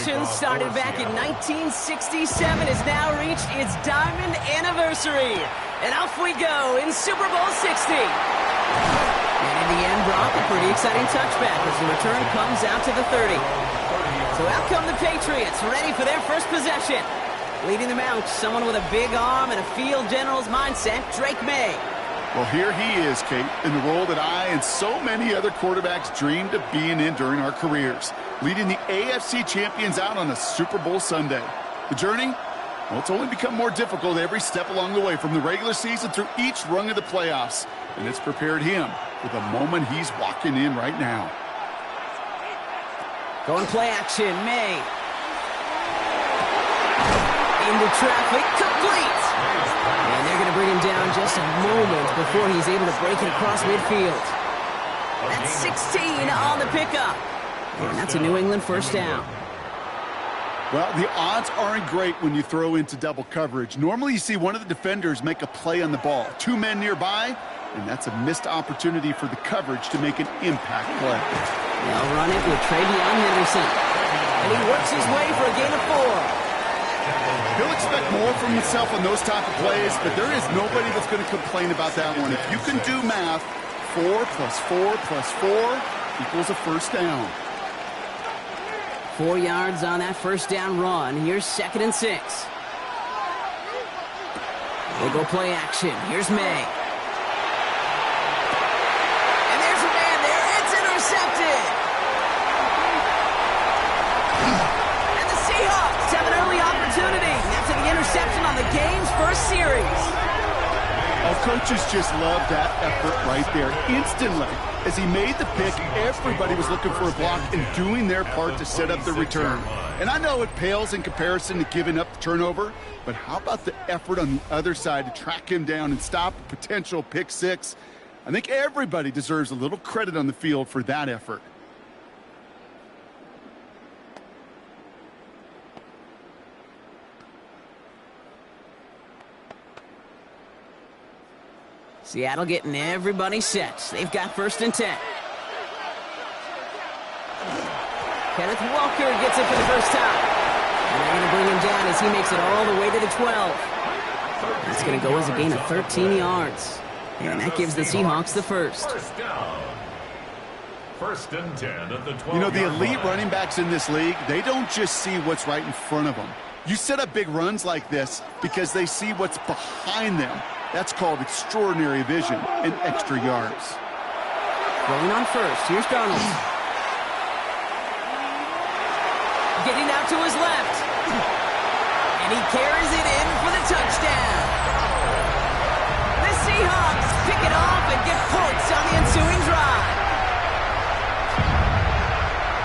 tradition started back in 1967 has now reached its diamond anniversary. And off we go in Super Bowl 60. And in the end, Brock, a pretty exciting touchback as the return comes out to the 30. So out come the Patriots, ready for their first possession. Leading them out, someone with a big arm and a field general's mindset, Drake May. Well, here he is, Kate, in the role that I and so many other quarterbacks dreamed of being in during our careers, leading the AFC champions out on a Super Bowl Sunday. The journey? Well, it's only become more difficult every step along the way, from the regular season through each rung of the playoffs. And it's prepared him for the moment he's walking in right now. Going play action, May. Into traffic, complete. And they're going to bring him down just a moment before he's able to break it across midfield. That's 16 on the pickup. And that's a New England first down. Well, the odds aren't great when you throw into double coverage. Normally you see one of the defenders make a play on the ball. Two men nearby, and that's a missed opportunity for the coverage to make an impact play. They'll run it with Travion Henderson. And he works his way for a gain of 4. He'll expect more from himself on those type of plays, but there is nobody that's going to complain about that one. If you can do math, 4 plus 4 plus 4 equals a first down. 4 yards on that first down run. Here's 2nd and 6. They go play action. Here's May. And there's a man there. It's intercepted. And the Seahawks have an early opportunity after the interception on the game's first series. Our coaches just love that effort right there. Instantly, as he made the pick, everybody was looking for a block and doing their part to set up the return. And I know it pales in comparison to giving up the turnover, but how about the effort on the other side to track him down and stop a potential pick six? I think everybody deserves a little credit on the field for that effort. Seattle getting everybody set. They've got 1st and 10. Kenneth Walker gets it for the first time. And they're going to bring him down as he makes it all the way to the 12. That's going to go as a gain of 13 yards. And that gives the Seahawks the first. 1st and 10 at the 12. You know, the elite running backs in this league, they don't just see what's right in front of them. You set up big runs like this because they see what's behind them. That's called extraordinary vision and extra yards. Rolling on first. Here's Donald. Getting out to his left. And he carries it in for the touchdown. The Seahawks pick it off and get points on the ensuing drive.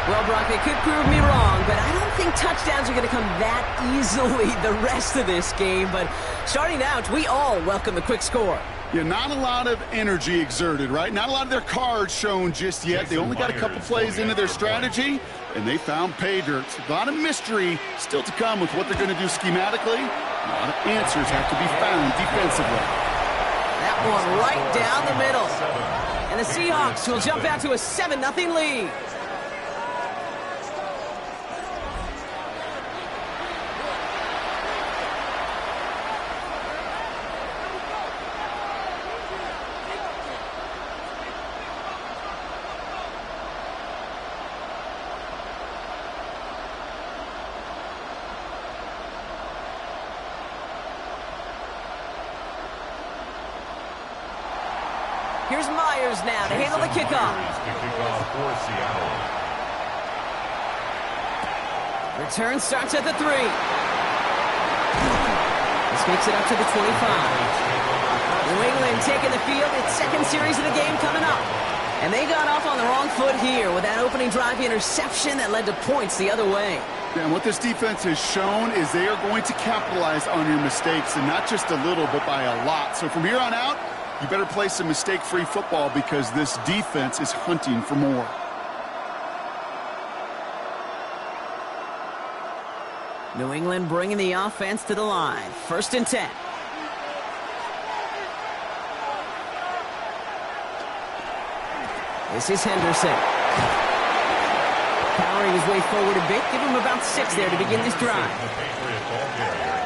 Well, Brock, they could prove me wrong, but I don't think touchdowns are going to come that easily the rest of this game. But starting out, we all welcome the quick score. Yeah, not a lot of energy exerted, right? Not a lot of their cards shown just yet. They only got a couple plays into their strategy, and they found pay dirt. A lot of mystery still to come with what they're going to do schematically. A lot of answers have to be found defensively. That one right down the middle. And the Seahawks will jump out to a 7-0 lead. Here's Myers now to handle the kickoff. Return starts at the 3. This makes it up to the 25. New England taking the field. Its 2nd series of the game coming up. And they got off on the wrong foot here with that opening drive interception that led to points the other way. Yeah, and what this defense has shown is they are going to capitalize on your mistakes, and not just a little, but by a lot. So from here on out, you better play some mistake-free football because this defense is hunting for more. New England bringing the offense to the line. 1st and 10. This is Henderson. powering his way forward a bit. Give him about 6 there to begin this drive. The Patriot ball carrier.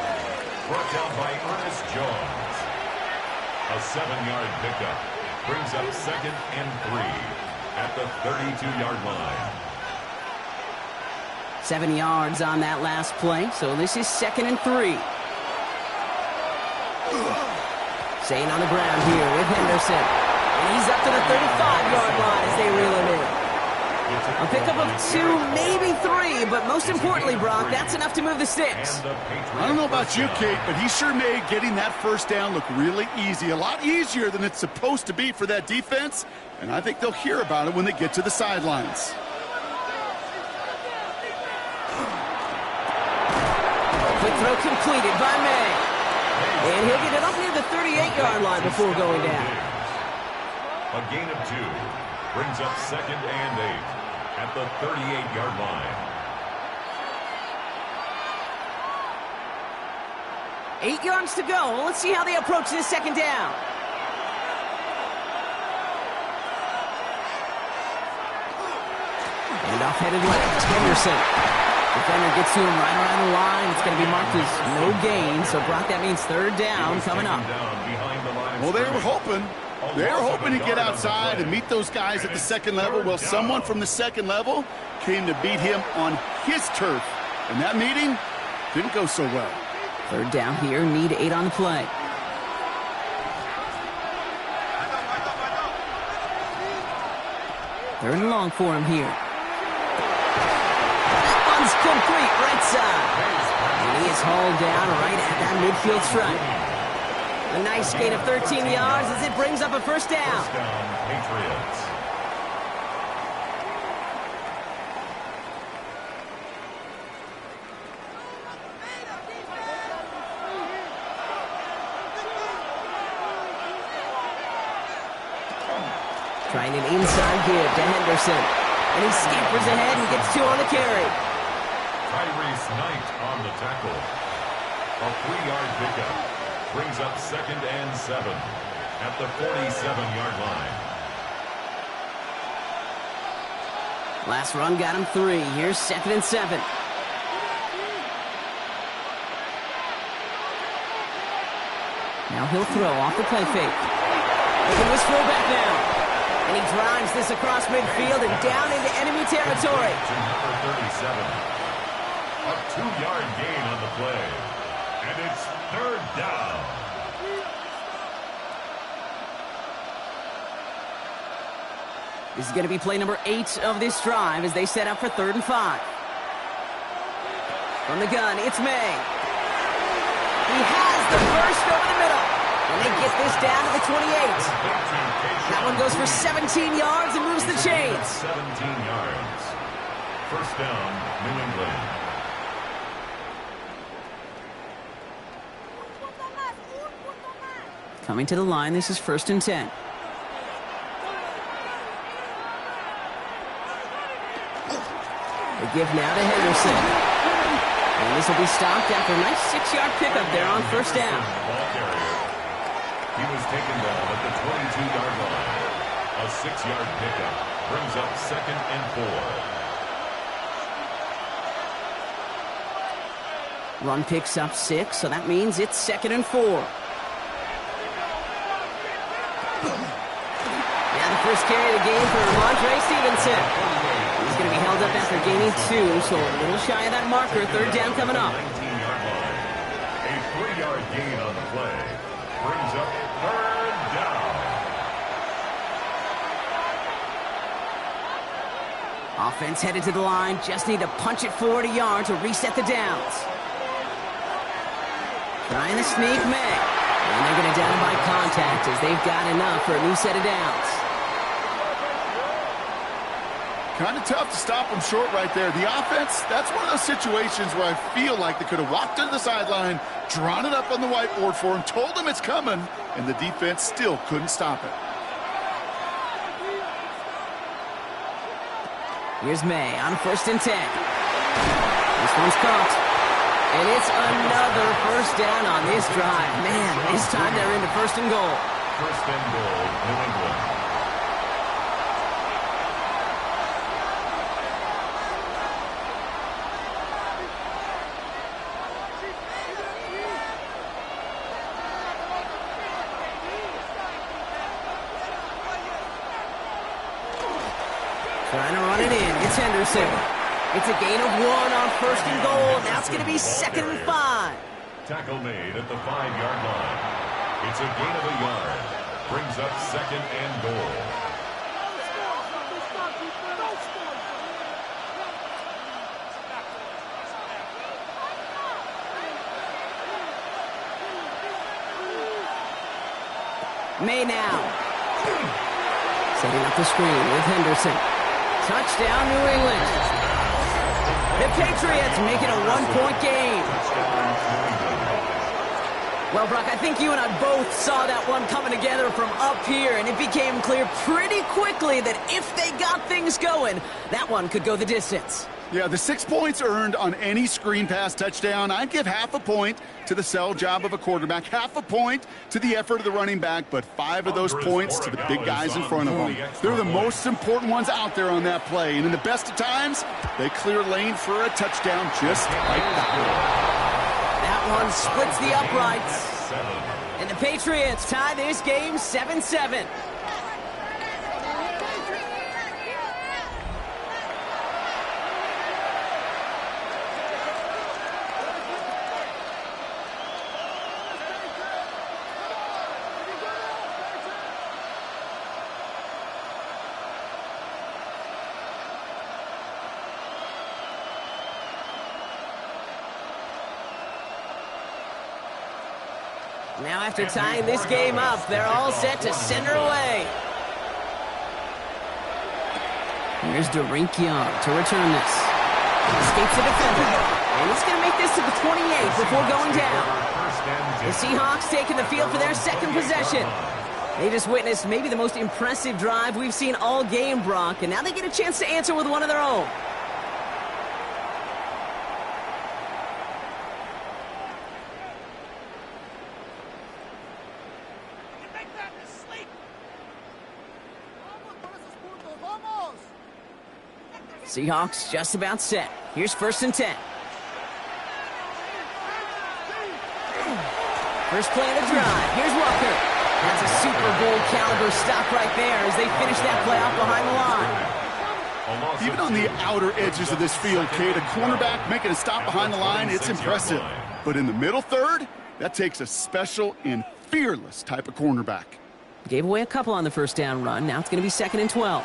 Brought down by Ernest Jones. A 7-yard pickup. Brings up 2nd and 3 at the 32-yard line. 7 yards on that last play, so this is 2nd and 3. Staying on the ground here with Henderson. And he's up to the 35-yard line as they reel him in. A pickup of 2, maybe 3, but most importantly, Brock, that's enough to move the sticks. I don't know about you, Kate, but he sure made getting that first down look really easy. A lot easier than it's supposed to be for that defense, and I think they'll hear about it when they get to the sidelines. Quick throw completed by May. And he'll get it up near the 38-yard line before going down. A gain of 2 brings up 2nd and 8 at the 38-yard line. 8 yards to go. Let's see how they approach this 2nd down. And off headed left, Henderson. Defender gets to him right around the line. It's going to be marked as no gain. So, Brock, that means 3rd down coming up. Well, they were hoping. They were hoping to get outside and meet those guys at the 2nd level. Well, someone from the 2nd level came to beat him on his turf. And that meeting didn't go so well. 3rd down here. Need 8 on the play. Third and long for him here. Complete right side. And he is hauled down right at that midfield stripe. A nice gain of 13 yards as it brings up a 1st down. First down, Patriots. Trying an inside give to Henderson. And he scampers ahead and gets 2 on the carry. Tyrese Knight on the tackle. A 3-yard pickup brings up 2nd and 7 at the 47-yard line. Last run got him 3. Here's 2nd and 7. Now he'll throw off the play fake. Look at his throwback now. And he drives this across midfield and down into enemy territory. To number 37. A 2-yard gain on the play. And it's 3rd down. This is going to be play number 8 of this drive as they set up for 3rd and 5. From the gun, it's May. He has the burst over the middle. And they get this down to the 28. That one goes for 17 yards and moves the chains. 17 yards. First down, New England. Coming to the line, this is 1st and 10. They give now to Henderson. And this will be stopped after a nice 6-yard pickup there on 1st down. He was taken down at the 22-yard line. A 6-yard pickup brings up 2nd and 4. Run picks up 6, so that means it's 2nd and 4. Now the first carry of the game for Ramondre Stevenson. He's going to be held up after gaining 2, so a little shy of that marker. 3rd down coming up. 19-yard line. A 3-yard gain on the play brings up 3rd down. Offense headed to the line. Just need to punch it forward a yard to reset the downs. Trying to sneak May. And they're going to down by contact as they've got enough for a new set of downs. Kind of tough to stop them short right there. The offense, that's one of those situations where I feel like they could have walked to the sideline, drawn it up on the whiteboard for him, told him it's coming, and the defense still couldn't stop it. Here's May on 1st and 10. This one's caught. And it's another 1st down on this drive. Man, this time they're into 1st and goal. 1st and goal, New England. It's Henderson. It's a gain of 1 on 1st and goal. Now it's going to be 2nd and 5. Tackle made at the 5-yard line. It's a gain of a yard. Brings up 2nd and goal. May now. Setting up the screen with Henderson. Touchdown, New England. The Patriots make it a 1-point game. Well, Brock, I think you and I both saw that one coming together from up here, and it became clear pretty quickly that if they got things going, that one could go the distance. Yeah, the 6 points earned on any screen pass touchdown. I'd give half a point to the sell job of a quarterback, half a point to the effort of the running back, but 5 of those points to the big guys in front of them. They're the most important ones out there on that play, and in the best of times, they clear lane for a touchdown just like that one. That one splits the uprights. And the Patriots tie this game 7-7. Now after tying this game up, they're all set to send her away. Here's Young to return this. Escapes the defender. And he's going to make this to the 28 before going down. The Seahawks taking the field for their 2nd possession. They just witnessed maybe the most impressive drive we've seen all game, Brock, and now they get a chance to answer with one of their own. Seahawks just about set. Here's 1st and 10. First play of the drive. Here's Walker. That's a Super Bowl caliber stop right there as they finish that play off behind the line. Even on the outer edges of this field, Kate, a cornerback making a stop behind the line, it's impressive. But in the middle third, that takes a special and fearless type of cornerback. Gave away a couple on the first down run. Now it's going to be 2nd and 12.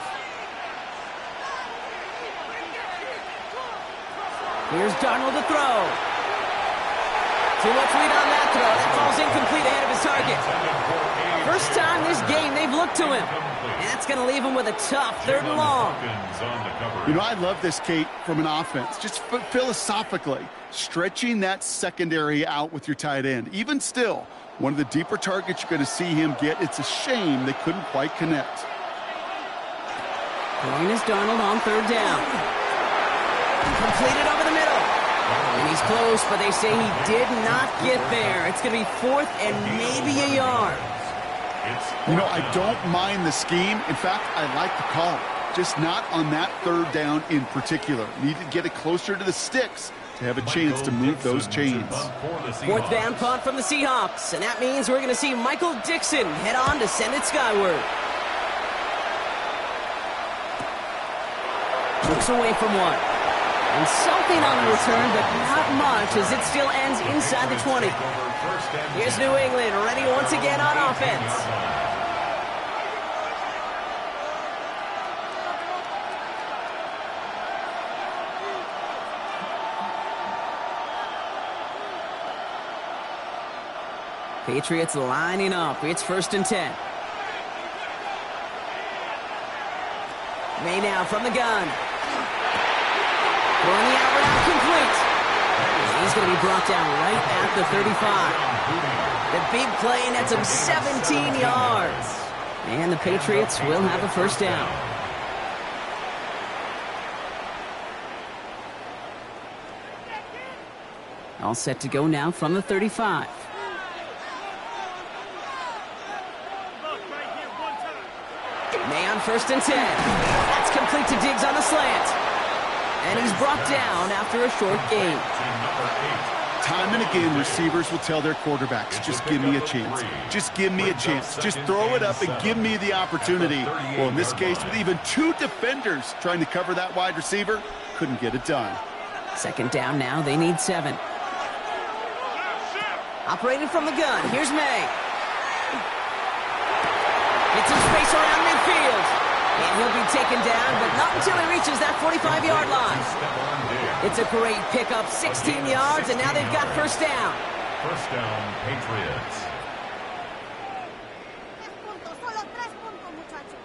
Here's Darnold to throw. Too much lead on that throw. That falls incomplete ahead of his target. First time this game they've looked to him. And that's going to leave him with a tough 3rd and long. You know, I love this, Kate, from an offense. Just philosophically, stretching that secondary out with your tight end. Even still, one of the deeper targets you're going to see him get. It's a shame they couldn't quite connect. Throwing is Darnold on 3rd down. Completed over the middle. And he's close, but they say he did not get there. It's going to be 4th and maybe a yard. You know, I don't mind the scheme. In fact, I like the call. Just not on that 3rd down in particular. Need to get it closer to the sticks to have a chance to move those chains. 4th down punt from the Seahawks. And that means we're going to see Michael Dixon head on to send it skyward. Looks away from one. And something on the return, but not much, as it still ends inside the 20. Here's New England, ready once again on offense. Patriots lining up. It's 1st and 10. May now from the gun. Throwing the out route complete. He's going to be brought down right at the 35. The big play nets him 17 yards. And the Patriots will have a 1st down. All set to go now from the 35. May on 1st and 10. That's complete to Diggs on the slant. And he's brought down after a short gain. Time and again, receivers will tell their quarterbacks, just give me a chance. Just give me a chance. Just throw it up and give me the opportunity. Well, in this case, with even 2 defenders trying to cover that wide receiver, couldn't get it done. Second down now. They need 7. Operating from the gun. Here's May. Gets some space around midfield. And he'll be taken down, but not until he reaches that 45-yard line. It's a great pickup, 16 yards, and now they've got first down. First down, Patriots. Solo 3 puntos, muchachos.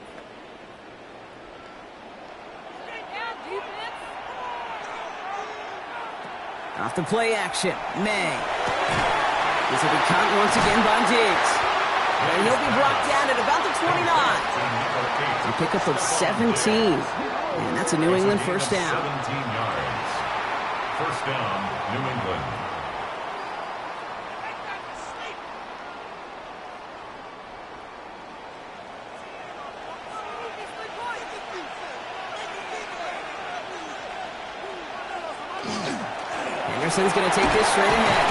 Off the play action, May. This will be caught once again by Diggs. And he'll be brought down at about the 29. A pickup of 17. And that's a New England first down. 17 yards. First down, New England. Anderson's going to take this straight ahead.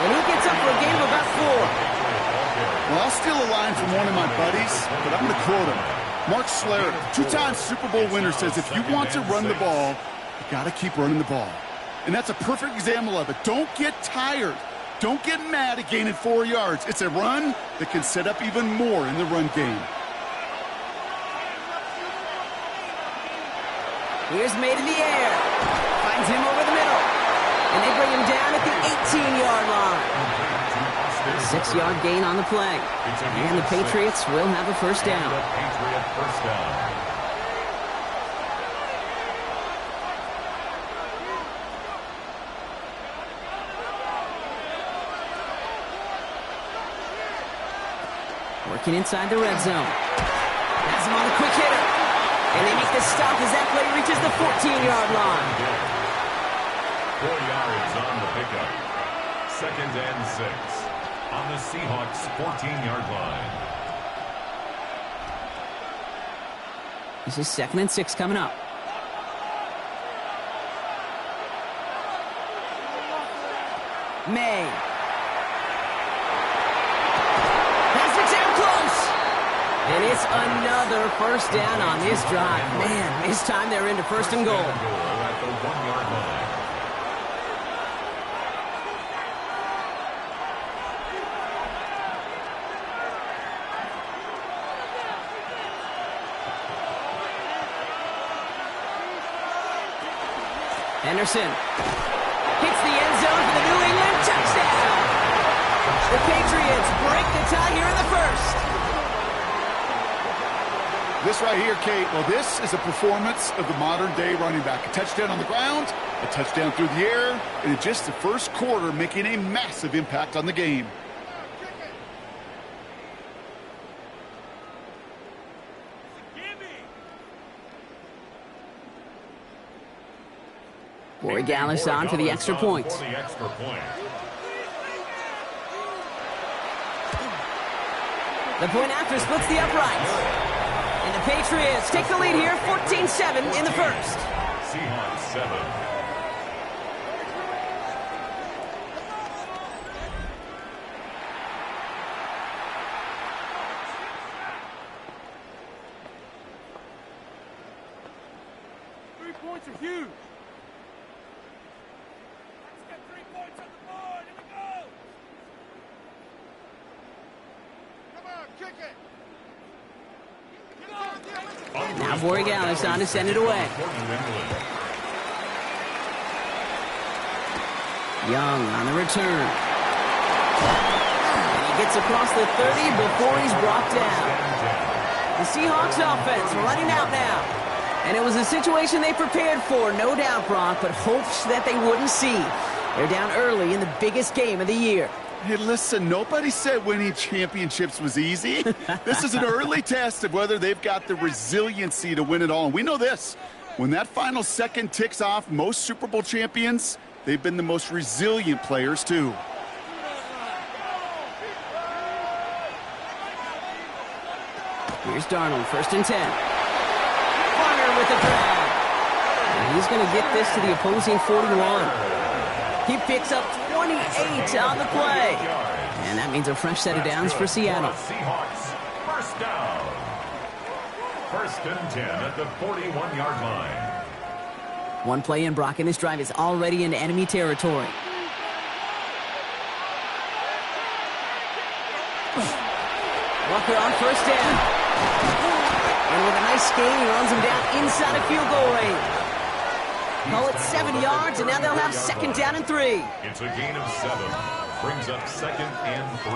And he gets up for a gain of about 4. Well, I'll steal a line from one of my buddies, but I'm going to quote him. Mark Schlereth, 2-time Super Bowl winner, says if you want to run the ball, you got to keep running the ball. And that's a perfect example of it. Don't get tired. Don't get mad at gaining 4 yards. It's a run that can set up even more in the run game. Here's made in the air. Finds him over the middle. And they bring him down at the 18-yard line. 6-yard gain on the play. And the Patriots will have a first down. Patriot first down. Working inside the red zone. Has him on a quick hitter. And they make the stop as that play reaches the 14-yard line. 4 yards on the pickup. 2nd and 6 on the Seahawks 14-yard line. This is 2nd and 6 coming up. May. Has it down close. And it's another first down on this drive. Man, this time they're into 1st and goal. At the 1-yard line. Henderson hits the end zone for the New England touchdown. The Patriots break the tie here in the 1st. This right here, Kate, well, this is a performance of the modern-day running back. A touchdown on the ground, a touchdown through the air, and in just the 1st quarter, making a massive impact on the game. Boy Gallis on for the extra point. The point after splits the uprights. And the Patriots take the lead here, 14-7 in the 1st. Seahawks 7. Points are huge. Let's get 3 points on the board. Here we go. Come on, kick it. Now Borregales on to send it away. Young on the return. And he gets across the 30 before he's brought down. The Seahawks offense running out now. And it was a situation they prepared for, no doubt, Brock, but hopes that they wouldn't see. They're down early in the biggest game of the year. Hey, listen, nobody said winning championships was easy. This is an early test of whether they've got the resiliency to win it all. And we know this. When that final second ticks off, most Super Bowl champions, they've been the most resilient players, too. Here's Darnold, 1st and 10. With the drag. And he's going to get this to the opposing 41. He picks up 28 on the play. And that means a fresh set of downs for Seattle. Seahawks, first down. First and 10 at the 41-yard line. One play in, Brock, and this drive is already into enemy territory. Walker on first down. And with a nice gain, he runs him down inside of field goal range. Call it 7 yards, and now they'll have second down and 3. It's a gain of 7. Brings up second and 3.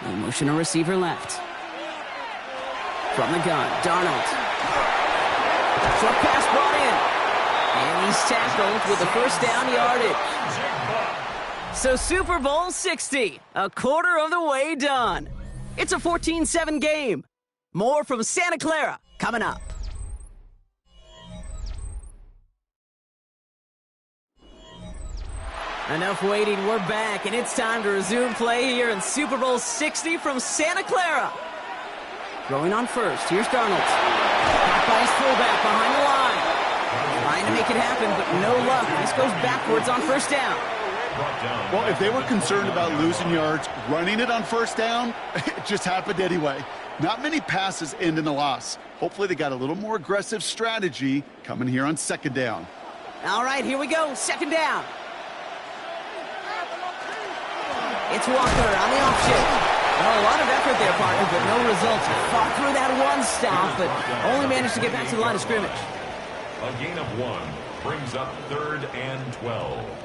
They motion a receiver left. From the gun, Darnold. Short pass brought in. And he's tackled with the first down yardage. So Super Bowl 60, a quarter of the way done. It's a 14-7 game. More from Santa Clara coming up. Enough waiting, we're back, and it's time to resume play here in Super Bowl 60 from Santa Clara. Throwing on first, here's Darnold. Caught by his fullback behind the line. Trying to make it happen, but no luck. This goes backwards on first down. Well, if they were concerned about losing yards, running it on first down, it just happened anyway. Not many passes end in a loss. Hopefully they got a little more aggressive strategy coming here on second down. All right, here we go, second down. It's Walker on the offshoot. Well, a lot of effort there, partner, but no results. Fought through that one stop, but only managed to get back to the line of scrimmage. A gain of 1 brings up third and 12.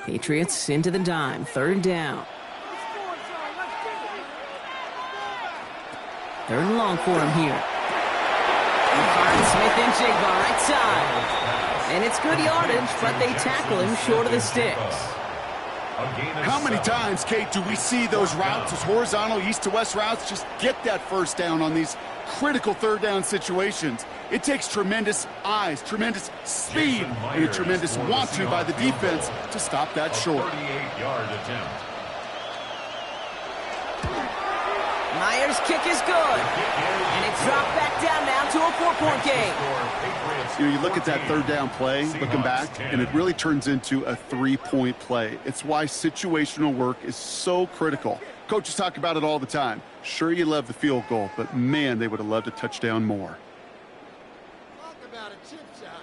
Patriots into the dime, third down. Third and long for him here. He finds Smith and Jigba right side. And it's good yardage, but they tackle him short of the sticks. How many times, Kate, do we see those routes, those horizontal east-to-west routes, just get that first down on these critical third down situations? It takes tremendous eyes, tremendous speed, and a tremendous want-to by the defense to stop that short. 38-yard attempt. Myers' kick is good. And it's dropped back down now to a 4-point game. You look at that third down play, looking back, and it really turns into a 3-point play. It's why situational work is so critical. Coaches talk about it all the time. Sure, you love the field goal, but man, they would have loved a touchdown more. Talk about a chip shot.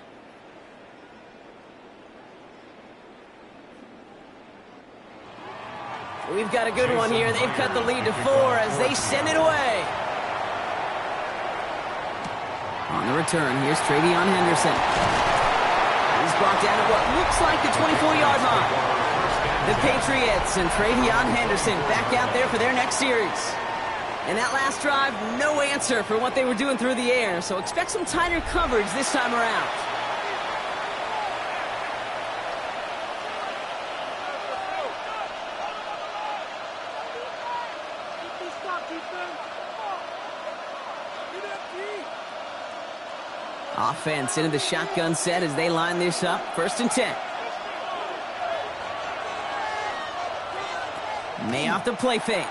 We've got a good one here. They've cut the lead to 4 as they send it away. On the return, here's Travion Henderson. He's brought down at what looks like the 24-yard line. The Patriots and Travion Henderson back out there for their next series. And that last drive, no answer for what they were doing through the air, so expect some tighter coverage this time around. Offense into the shotgun set as they line this up. First and 10. May off the play fake.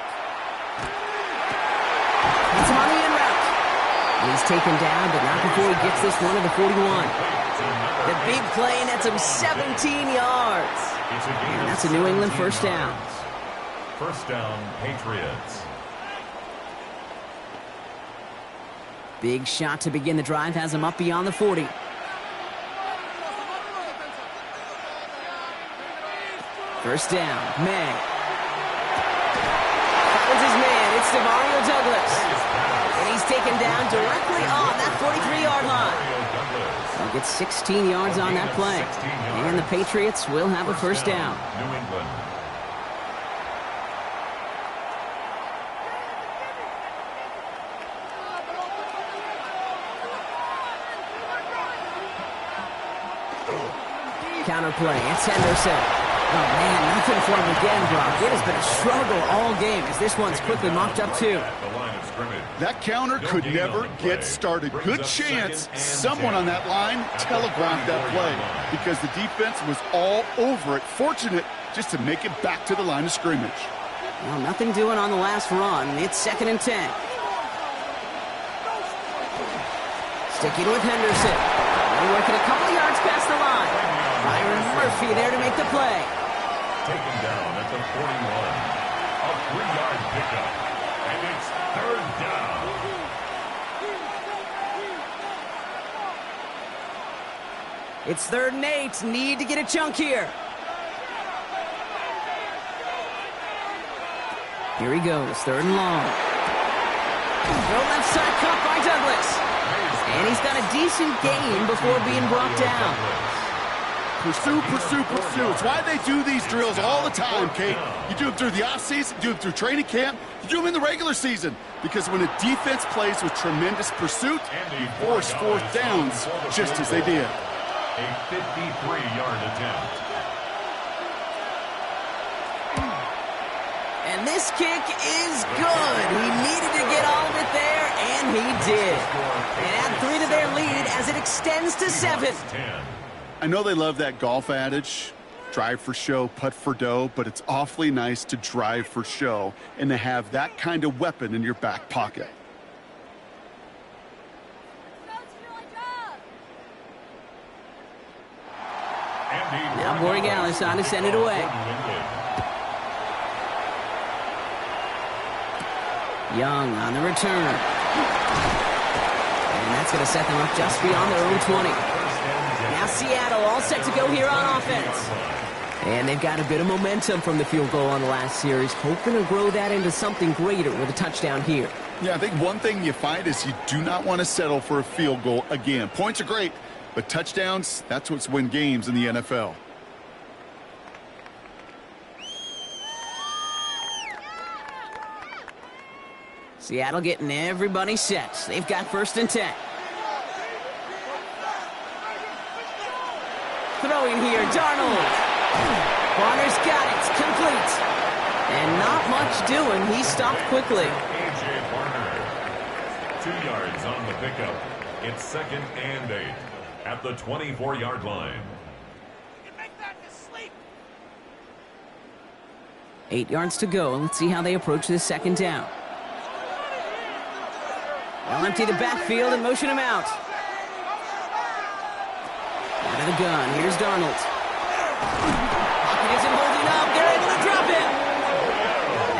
It's him on the in route. He's taken down, but not before he gets this one to the 41. The big play nets him 17 yards. And that's a New England first down. First down, Patriots. Big shot to begin the drive has him up beyond the 40. First down, May. Finds his man, it's Demario Douglas. And he's taken down directly on that 43-yard line. He'll get 16 yards on that play. And the Patriots will have a first down. New England. Counter play, it's Henderson. Oh, man, nothing for him again, Brock. It has been a struggle all game as this one's quickly mopped up, too. That counter could never get started. Good chance someone on that line telegraphed that play because the defense was all over it. Fortunate just to make it back to the line of scrimmage. Well, nothing doing on the last run. It's 2nd and 10. Sticking with Henderson. They're working a couple of yards past the line. Byron Murphy there to make the play. Taken down at the 41. A 3-yard pickup. And it's 3rd down. It's 3rd and 8. Need to get a chunk here. Here he goes. 3rd and long. Throw left side caught by Douglas. And he's got a decent gain before being brought down. Pursue, pursue, pursue. It's why they do these drills all the time, Kate. You do them through the offseason, you do them through training camp, you do them in the regular season. Because when a defense plays with tremendous pursuit, you force 4th downs just as they did. A 53-yard attempt. And this kick is good. He needed to get all of it there, and he did. And add 3 to their lead as it extends to 7. I know they love that golf adage, drive for show, putt for dough, but it's awfully nice to drive for show and to have that kind of weapon in your back pocket. Now Borregales on to send it away. Young on the return. And that's going to set them up just beyond their own 20. Now Seattle all set to go here on offense. And they've got a bit of momentum from the field goal on the last series, hoping to grow that into something greater with a touchdown here. Yeah, I think one thing you find is you do not want to settle for a field goal again. Points are great, but touchdowns, that's what's win games in the NFL. Seattle getting everybody set. They've got 1st and 10. Throwing here, Darnold. Warner's got it. Complete. And not much doing. He stopped quickly. A.J. Warner. 2 yards on the pickup. It's 2nd and 8 at the 24-yard line. 8 yards to go. Let's see how they approach this 2nd down. They'll empty the backfield and motion him out. Out of the gun. Here's Darnold. Pocket isn't holding up. They're able to drop him.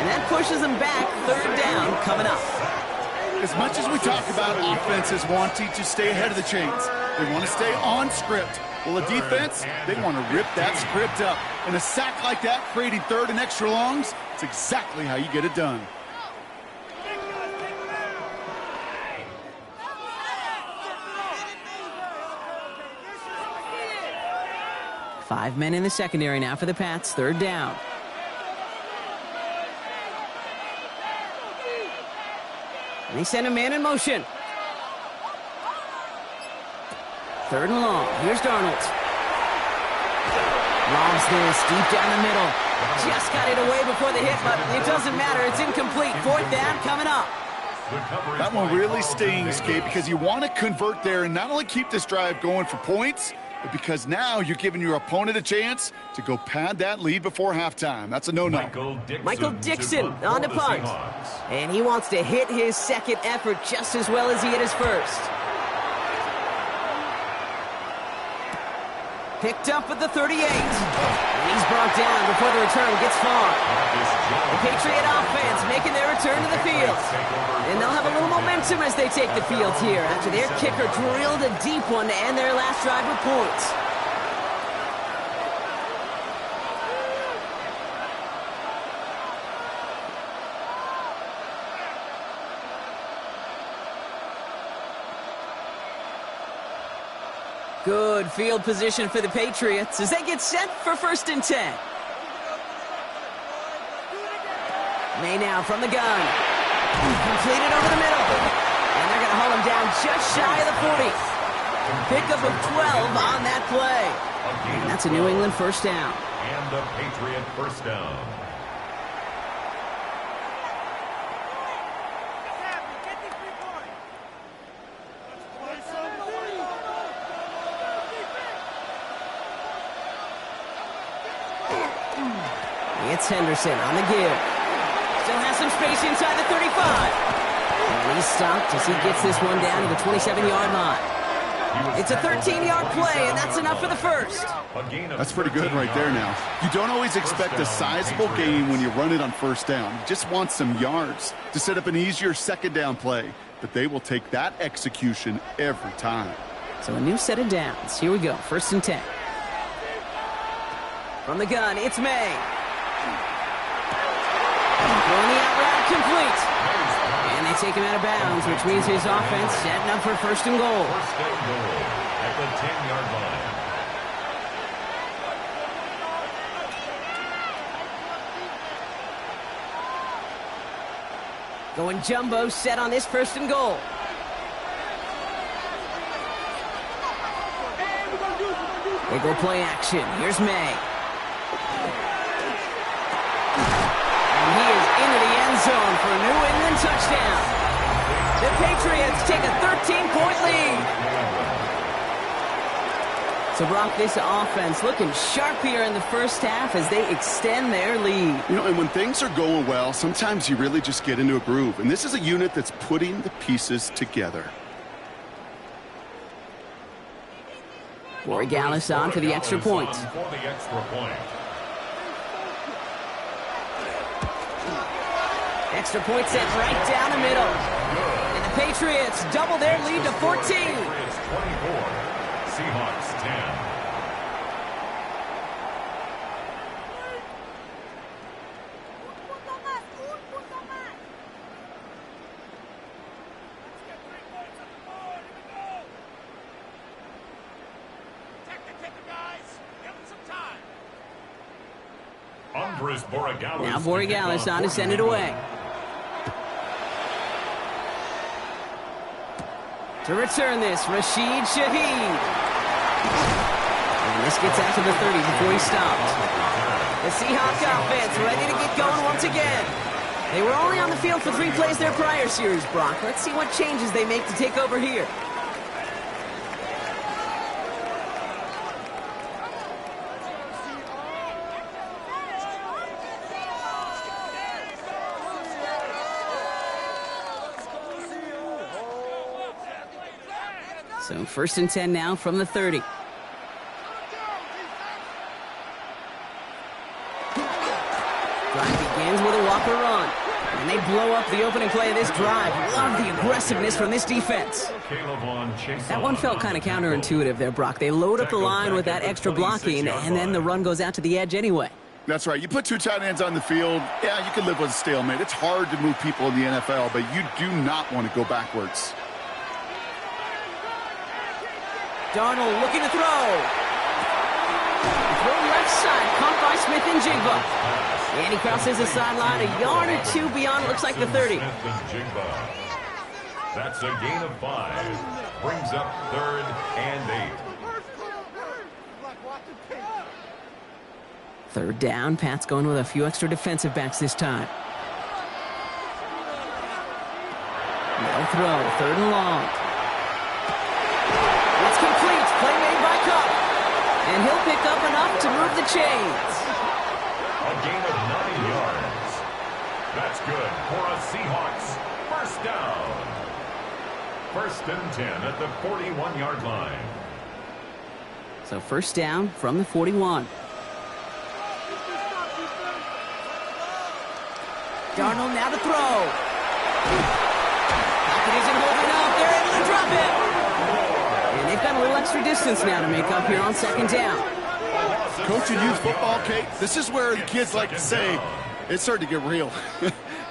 And that pushes them back. 3rd down coming up. As much as we talk about offenses wanting to stay ahead of the chains, they want to stay on script. Well, the defense, they want to rip that script up. And a sack like that, creating 3rd and extra longs, it's exactly how you get it done. 5 men in the secondary now for the Pats. 3rd down. And they send a man in motion. 3rd and long. Here's Darnold. Lobs this deep down the middle. Just got it away before the hit, but it doesn't matter. It's incomplete. 4th down coming up. That one really stings, Kate, because you want to convert there and not only keep this drive going for points, but because now you're giving your opponent a chance to go pad that lead before halftime. That's a no-no. Michael Dixon on to punt. And he wants to hit his 2nd effort just as well as he hit his 1st. Picked up at the 38. And he's brought down before the return gets far. The Patriot offense making their return to the field. And they'll have a little momentum as they take the field here after their kicker drilled a deep one to end their last drive with points. Good field position for the Patriots as they get set for 1st and 10. May now from the gun. Completed over the middle. And they're going to haul him down just shy of the 40. Pickup of 12 on that play. And that's a New England first down. And a Patriot first down. It's Henderson on the give. Still has some space inside the 35. And he's stopped as he gets this one down to the 27-yard line. It's a 13-yard play, and that's enough for the first. That's pretty good right there now. You don't always expect a sizable gain when you run it on first down. You just want some yards to set up an easier second down play. But they will take that execution every time. So a new set of downs. Here we go, 1st and 10. From the gun, it's May. Throwing the out route complete. And they take him out of bounds, which means his offense setting up for 1st and goal. 1st and goal at the 10-yard line. Going jumbo set on this 1st and goal. They go play action. Here's May. And he is into the end zone for a New England touchdown. The Patriots take a 13-point lead. So, Brock, this offense looking sharp here in the first half as they extend their lead. You know, and when things are going well, sometimes you really just get into a groove. And this is a unit that's putting the pieces together. Corey Gallis on for the extra point. Extra point set right down the middle. And the Patriots double their lead to 14. Patriots 24, Seahawks 10. Now Borregales on to send it away. To return this, Rashid Shaheed. And this gets out to the 30 before he stopped. The Seahawks offense ready to get going once again. They were only on the field for 3 plays their prior series, Brock. Let's see what changes they make to take over here. So 1st and 10 now from the 30. Drive begins with a Walker run. And they blow up the opening play of this drive. Love the aggressiveness from this defense. That one felt kind of counterintuitive there, Brock. They load up the line with that extra blocking, and then the run goes out to the edge anyway. That's right. You put 2 tight ends on the field, yeah, you can live with a stalemate. It's hard to move people in the NFL, but you do not want to go backwards. Darnold looking to throw. Throw left side, caught by Smith and Jigba. And he crosses the sideline a yard or 2 beyond, it looks like the 30. That's a gain of 5. Brings up 3rd and 8. 3rd down, Pat's going with a few extra defensive backs this time. No throw, 3rd and long. It's complete, play made by Cup. And he'll pick up enough to move the chains. A gain of 9 yards. That's good for a Seahawks first down. 1st and 10 at the 41-yard line. So 1st down from the 41. Darnold now to throw. Pocket isn't holding up. They're able to drop it. And they've got a little extra distance now to make up here on 2nd down. Coaching youth football, Kate, this is where the kids like to say, it's starting to get real.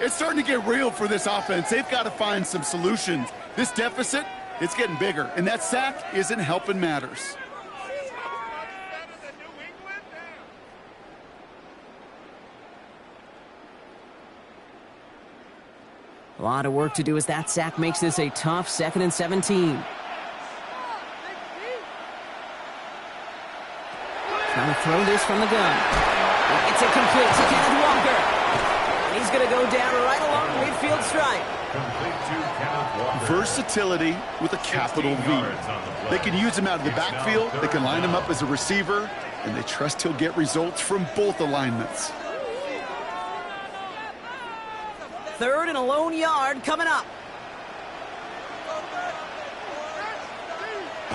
It's starting to get real for this offense. They've got to find some solutions. This deficit, it's getting bigger, and that sack isn't helping matters. A lot of work to do as that sack makes this a tough 2nd and 17. Trying to throw this from the gun. It's incomplete to Kenneth Walker. And he's going to go down right along the midfield stripe. Complete to Kenneth Walker. Versatility with a capital V. They can use him out of the backfield, they can line him up as a receiver, and they trust he'll get results from both alignments. 3rd and a lone yard coming up.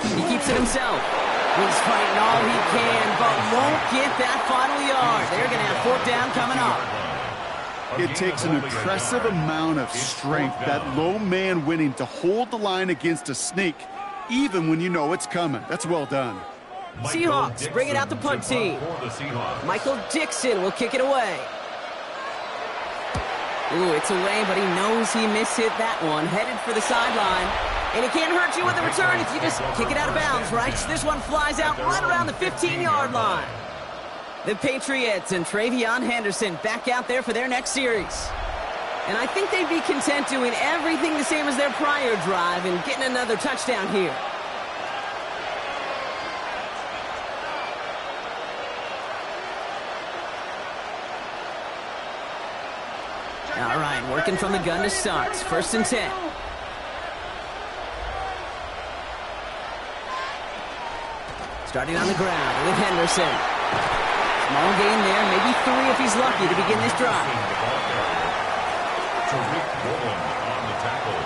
He keeps it himself. He's fighting all he can, but won't get that final yard. They're going to have 4th down coming up. It takes an impressive amount of strength, that lone man winning, to hold the line against a sneak, even when you know it's coming. That's well done. Seahawks bring it out the punt team. Michael Dixon will kick it away. Ooh, it's away, but he knows he mishit that one. Headed for the sideline. And it can't hurt you with the return if you just kick it out of bounds, right? So this one flies out right around the 15-yard line. The Patriots and Travion Henderson back out there for their next series. And I think they'd be content doing everything the same as their prior drive and getting another touchdown here. All right, working from the gun to start. 1st and 10. Starting on the ground with Henderson. Small gain there, maybe 3 if he's lucky to begin this drive. Tariq Woolen on the tackle.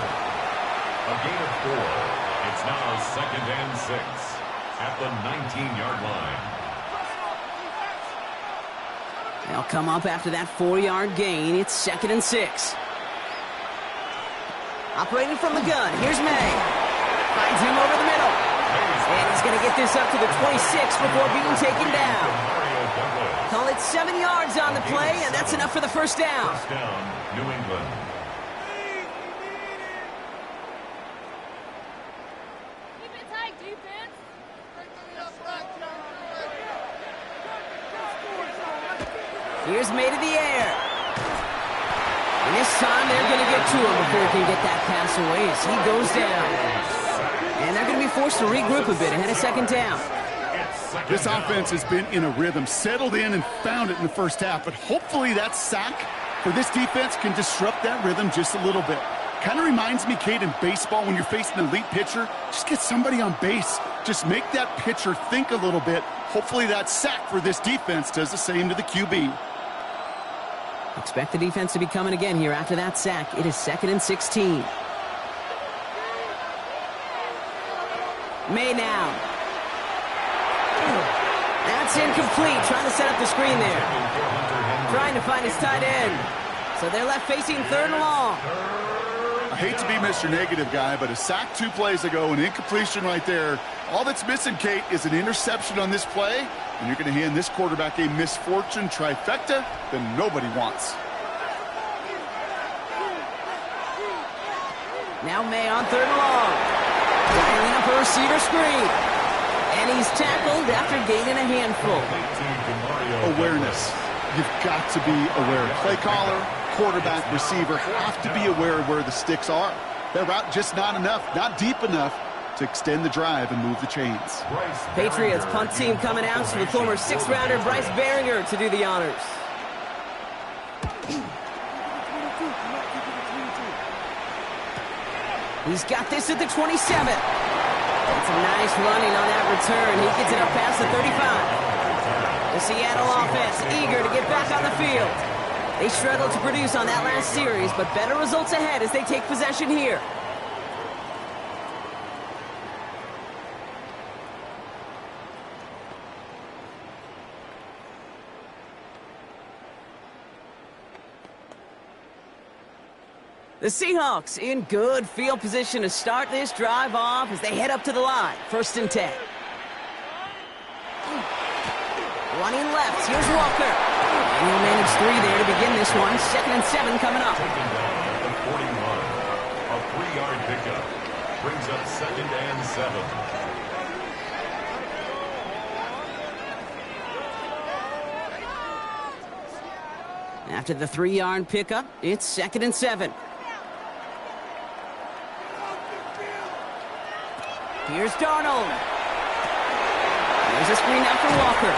A gain of 4. It's now 2nd and 6 at the 19-yard line. They'll come up after that 4-yard gain. It's 2nd and 6. Operating from the gun, here's May. Finds him over the middle. And he's going to get this up to the 26 before being taken down. Call it 7 yards on the play, and that's enough for the 1st down. 1st down, New England. Keep it tight, defense. Here's May to the air. And this time they're going to get to him before he can get that pass away as he goes down. And they're going to be forced to regroup a bit ahead of 2nd down. This offense has been in a rhythm, settled in and found it in the 1st half, but hopefully that sack for this defense can disrupt that rhythm just a little bit. Kind of reminds me, Kate, in baseball, when you're facing an elite pitcher, just get somebody on base. Just make that pitcher think a little bit. Hopefully that sack for this defense does the same to the QB. Expect the defense to be coming again here after that sack. It is 2nd and 16. May now. That's incomplete. Trying to set up the screen there. Trying to find his tight end. So they're left facing 3rd and long. I hate to be Mr. Negative guy, but a sack 2 plays ago, an incompletion right there. All that's missing, Kate, is an interception on this play, and you're going to hand this quarterback a misfortune trifecta that nobody wants. Now May on 3rd and long. Dialing up a receiver screen. And he's tackled after gaining a handful. Awareness. You've got to be aware. Play caller, quarterback, receiver have to be aware of where the sticks are. That route just not enough, not deep enough to extend the drive and move the chains. Patriots punt team coming out to the former 6th-rounder Bryce Behringer to do the honors. He's got this at the 27. It's a nice running on that return. He gets it up past the 35. The Seattle offense eager to get back on the field. They struggled to produce on that last series, but better results ahead as they take possession here. The Seahawks in good field position to start this drive off as they head up to the line. 1st and 10. Running left, here's Walker. And he'll manage 3 there to begin this one. 2nd and 7 coming up. Taken down at the 41. A 3-yard pickup. Brings up 2nd and 7. After the 3-yard pickup, it's 2nd and 7. Here's Darnold. There's a screen out for Walker.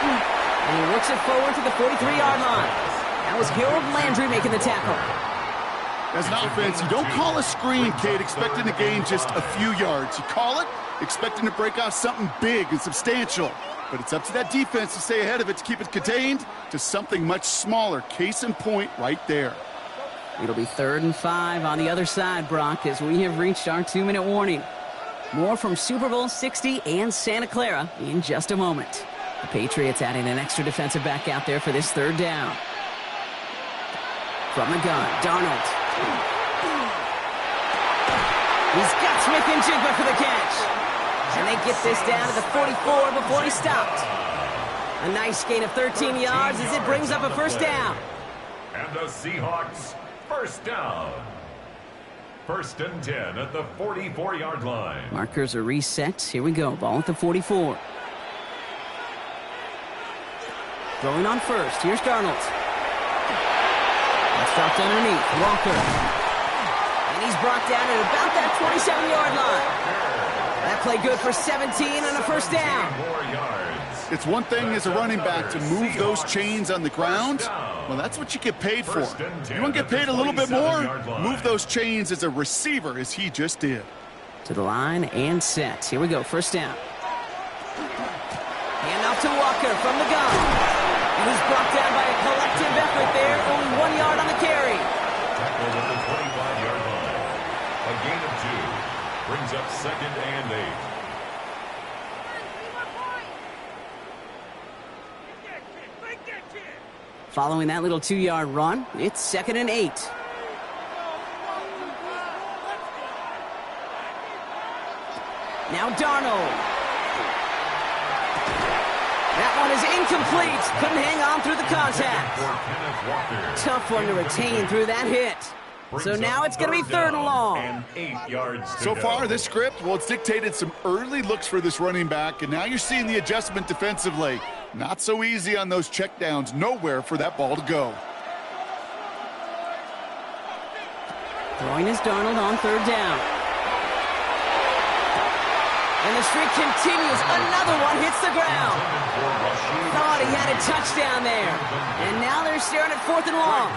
And he works it forward to the 43-yard line. That was Harold Landry making the tackle. As an offense, you don't call a screen, Kate, expecting to gain just a few yards. You call it expecting to break out something big and substantial. But it's up to that defense to stay ahead of it, to keep it contained to something much smaller. Case in point right there. It'll be 3rd and 5 on the other side, Brock, as we have reached our 2-minute warning. More from Super Bowl 60 and Santa Clara in just a moment. The Patriots adding an extra defensive back out there for this 3rd down. From the gun, Darnold. He's got Smith-Njigba for the catch. And they get this down to the 44 before he stopped. A nice gain of 13 yards as it brings up a 1st down. And the Seahawks, 1st down. 1st and 10 at the 44-yard line. Markers are reset. Here we go. Ball at the 44. Throwing on 1st. Here's Darnold. That's dropped underneath. Walker. And he's brought down at about that 27-yard line. That play good for 17 and a 1st down. It's one thing as a running back to move those chains on the ground. Well, that's what you get paid for. You want to get paid a little bit more? Move those chains as a receiver, as he just did. To the line and set. Here we go. 1st down. Hand off to Walker from the gun. And he's brought down by a collective effort there. Only 1 yard on the carry. Tackled at the 25-yard line. A gain of 2. Brings up 2nd and 8. Following that little 2-yard run, it's 2nd and 8. Now Darnold. That one is incomplete. Couldn't hang on through the contact. Tough one to retain through that hit. So now it's going to be 3rd and long. And 8 yards to So go. far, this script, well, it's dictated some early looks for this running back, and now you're seeing the adjustment defensively. Not so easy on those checkdowns. Nowhere for that ball to go. Throwing is Darnold on 3rd down. And the streak continues. Another one hits the ground. Thought he had a touchdown there. And now they're staring at 4th and long.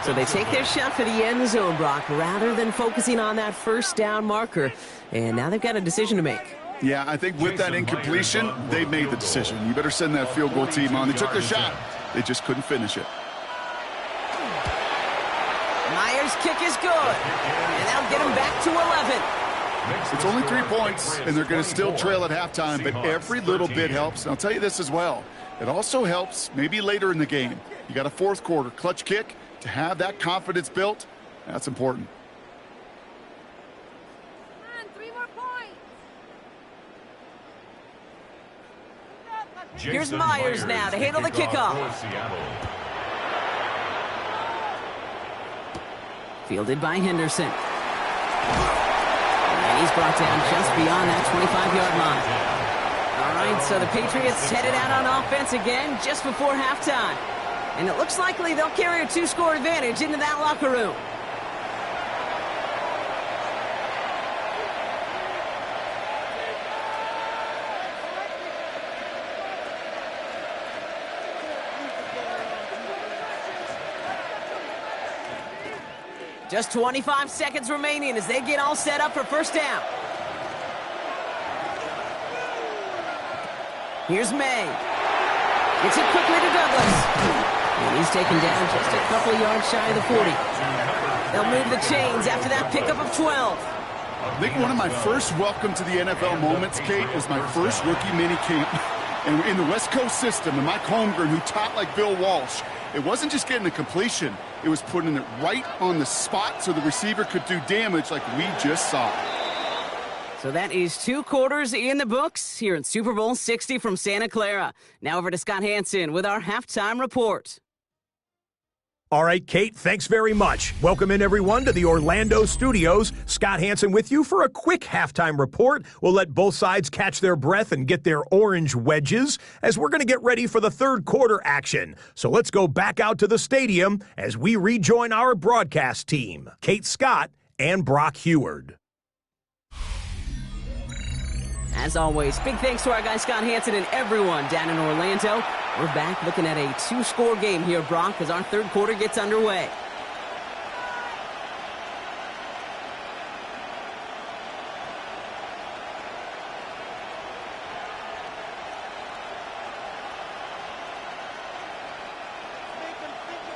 So they take their shot for the end zone, Brock, rather than focusing on that 1st down marker. And now they've got a decision to make. Yeah, I think with that incompletion, they made the decision. You better send that field goal team on. They took their shot. They just couldn't finish it. Myers' kick is good. And that'll get him back to 11. It's only 3 points, and they're going to still trail at halftime, but every little bit helps. And I'll tell you this as well. It also helps maybe later in the game. You got a 4th quarter clutch kick. To have that confidence built, that's important. Come on, 3 more points. Here's Myers now to handle the kickoff. Fielded by Henderson. And he's brought down just beyond that 25-yard line. All right, so the Patriots headed out on offense again just before halftime. And it looks likely they'll carry a 2-score advantage into that locker room. Just 25 seconds remaining as they get all set up for 1st down. Here's May. Gets it quickly to Douglas. And he's taken down just a couple of yards shy of the 40. They'll move the chains after that pickup of 12. I think one of my first welcome to the NFL moments, Kate, was my first rookie mini camp. And in the West Coast system, and Mike Holmgren, who taught like Bill Walsh, it wasn't just getting a completion. It was putting it right on the spot so the receiver could do damage like we just saw. So that is 2 quarters in the books here in Super Bowl 60 from Santa Clara. Now over to Scott Hansen with our halftime report. All right, Kate, thanks very much. Welcome in, everyone, to the Orlando studios. Scott Hansen with you for a quick halftime report. We'll let both sides catch their breath and get their orange wedges as we're going to get ready for the 3rd quarter action. So let's go back out to the stadium as we rejoin our broadcast team, Kate Scott and Brock Heward. As always, big thanks to our guy Scott Hansen and everyone down in Orlando. We're back looking at a 2-score game here, Brock, as our third quarter gets underway.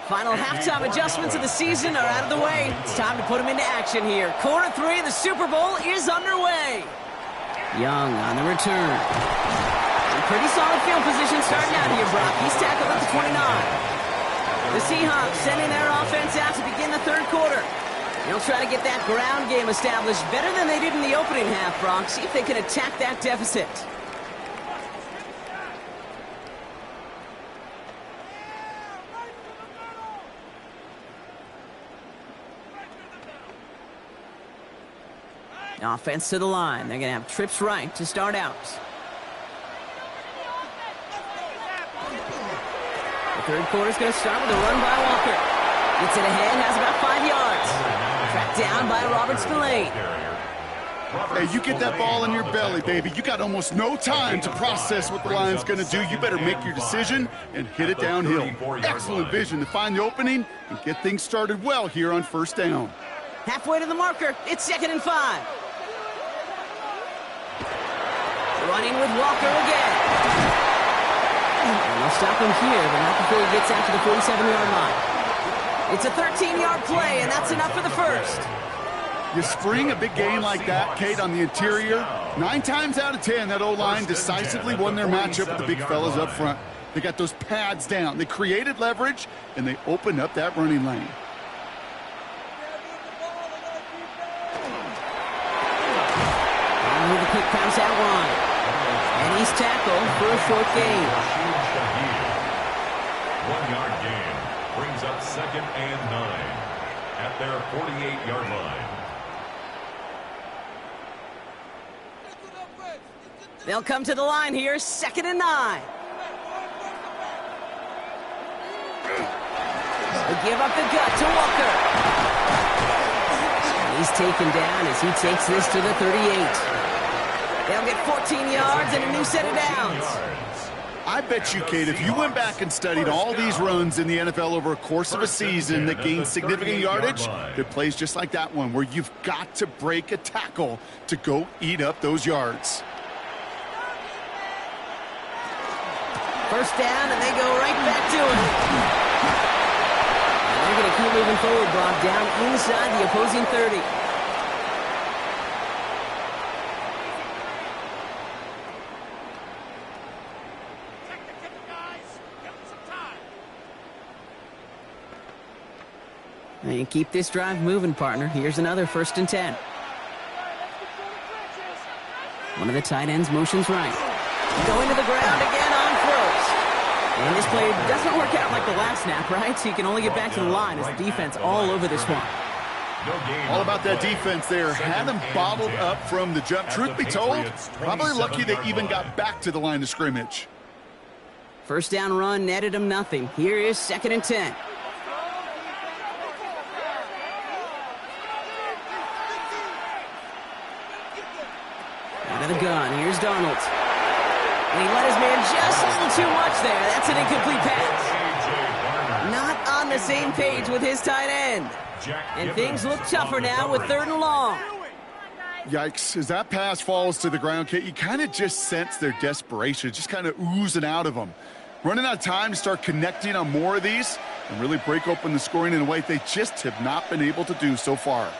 Final halftime adjustments of the season are out of the way. It's time to put them into action here. Quarter 3 of the Super Bowl is underway. Young on the return. And pretty solid field position starting out here, Brock. He's tackled at the 29. The Seahawks sending their offense out to begin the third quarter. They'll try to get that ground game established better than they did in the opening half, Brock. See if they can attack that deficit. Offense to the line. They're going to have trips right to start out. The third quarter is going to start with a run by Walker. Gets it ahead, has about 5 yards. Tracked down by Robert Spillane. Hey, you get that ball in your belly, baby. You got almost no time to process what the line's going to do. You better make your decision and hit it downhill. Excellent vision to find the opening and get things started well here on first down. Halfway to the marker. It's 2nd and 5. Running with Walker again. And they'll stop him here, but not before he gets out to the 47-yard line. It's a 13-yard play, and that's enough for the first. You spring a big game like that, Kate, on the interior. 9 times out of 10, that O-line decisively won their matchup with the big fellas up front. They got those pads down. They created leverage, and they opened up that running lane. And with a quick pass out wide. And he's tackled for a short gain. 1-yard gain brings up 2nd and 9 at their 48-yard line. They'll come to the line here, 2nd and 9. They give up the gut to Walker. And he's taken down as he takes this to the 38. They'll get 14 yards and a new set of downs. I bet you, Kate, if you went back and studied all these runs in the NFL over a course of a season that gained significant yardage, there are plays just like that one where you've got to break a tackle to go eat up those yards. First down, and they go right back to it. And they're going to keep moving forward, Brock, down inside the opposing 30. And keep this drive moving, partner. Here's another 1st and 10. One of the tight ends motions right. Going to the ground again on throws. And this play doesn't work out like the last snap, right? So you can only get back to the line as the defense all over this one. All about that defense there. Had them bottled up from the jump. Truth be told, probably lucky they even got back to the line of scrimmage. First down run netted them nothing. Here is 2nd and 10. Out of the gun, here's Darnold. And he let his man just a little too much there. That's an incomplete pass. Not on the same page with his tight end. And things look tougher now with 3rd and long. Yikes. As that pass falls to the ground, Kate, you kind of just sense their desperation, just kind of oozing out of them. Running out of time to start connecting on more of these and really break open the scoring in a way they just have not been able to do so far.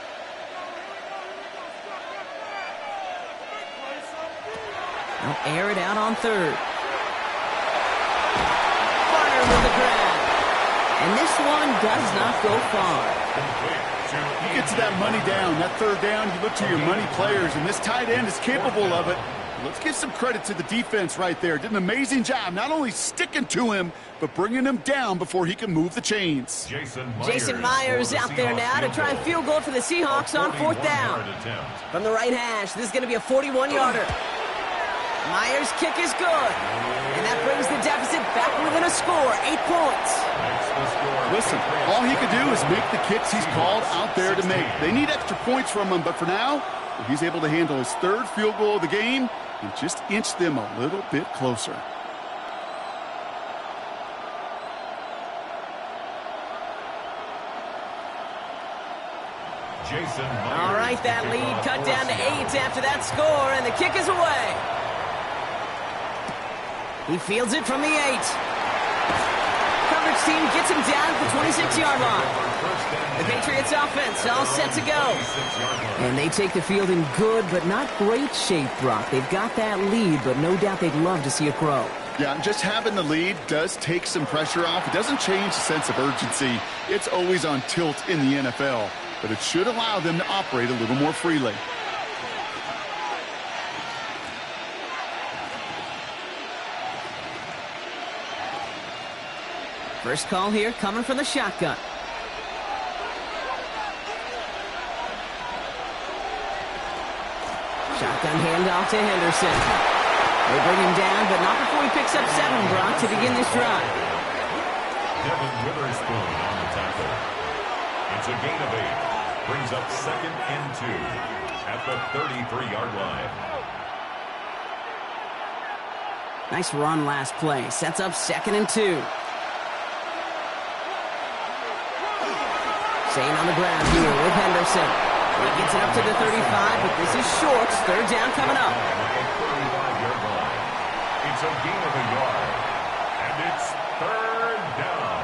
They'll air it out on 3rd. Barner with the grab. And this one does not go far. You get to that money down, that 3rd down, you look to your money players, and this tight end is capable of it. Let's give some credit to the defense right there. Did an amazing job not only sticking to him, but bringing him down before he can move the chains. Jason Myers out there now to try a field goal for the Seahawks on 4th down. From the right hash, this is going to be a 41-yarder. Myers' kick is good. And that brings the deficit back within a score, 8 points. Listen, all he could do is make the kicks he's called out there to make. They need extra points from him, but for now, he's able to handle his 3rd field goal of the game and just inch them a little bit closer. All right, that lead cut down to 8 after that score, and the kick is away. He fields it from the 8. Coverage team gets him down at the 26-yard line. The Patriots offense all set to go. And they take the field in good but not great shape, Brock. They've got that lead, but no doubt they'd love to see it grow. Yeah, just having the lead does take some pressure off. It doesn't change the sense of urgency. It's always on tilt in the NFL, but it should allow them to operate a little more freely. First call here coming from the shotgun. Shotgun handoff to Henderson. They bring him down, but not before he picks up 7, Brock, to begin this drive. Devin Witherspoon on the tackle. It's a gain of 8. Brings up 2nd and 2 at the 33-yard line. Nice run last play. Sets up 2nd and 2. Staying on the ground here with Henderson. He gets it up to the 35, but this is short. 3rd down coming up. It's a gain of a yard, and it's 3rd down.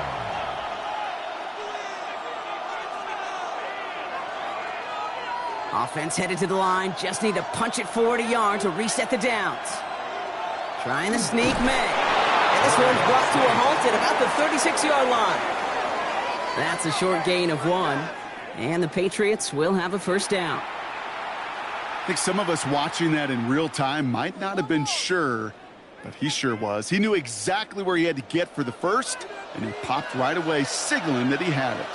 Offense headed to the line. Just need to punch it forward a yard to reset the downs. Trying to sneak May. And this one's brought to a halt at about the 36-yard line. That's a short gain of 1. And the Patriots will have a 1st down. I think some of us watching that in real time might not have been sure, but he sure was. He knew exactly where he had to get for the 1st, and he popped right away, signaling that he had it.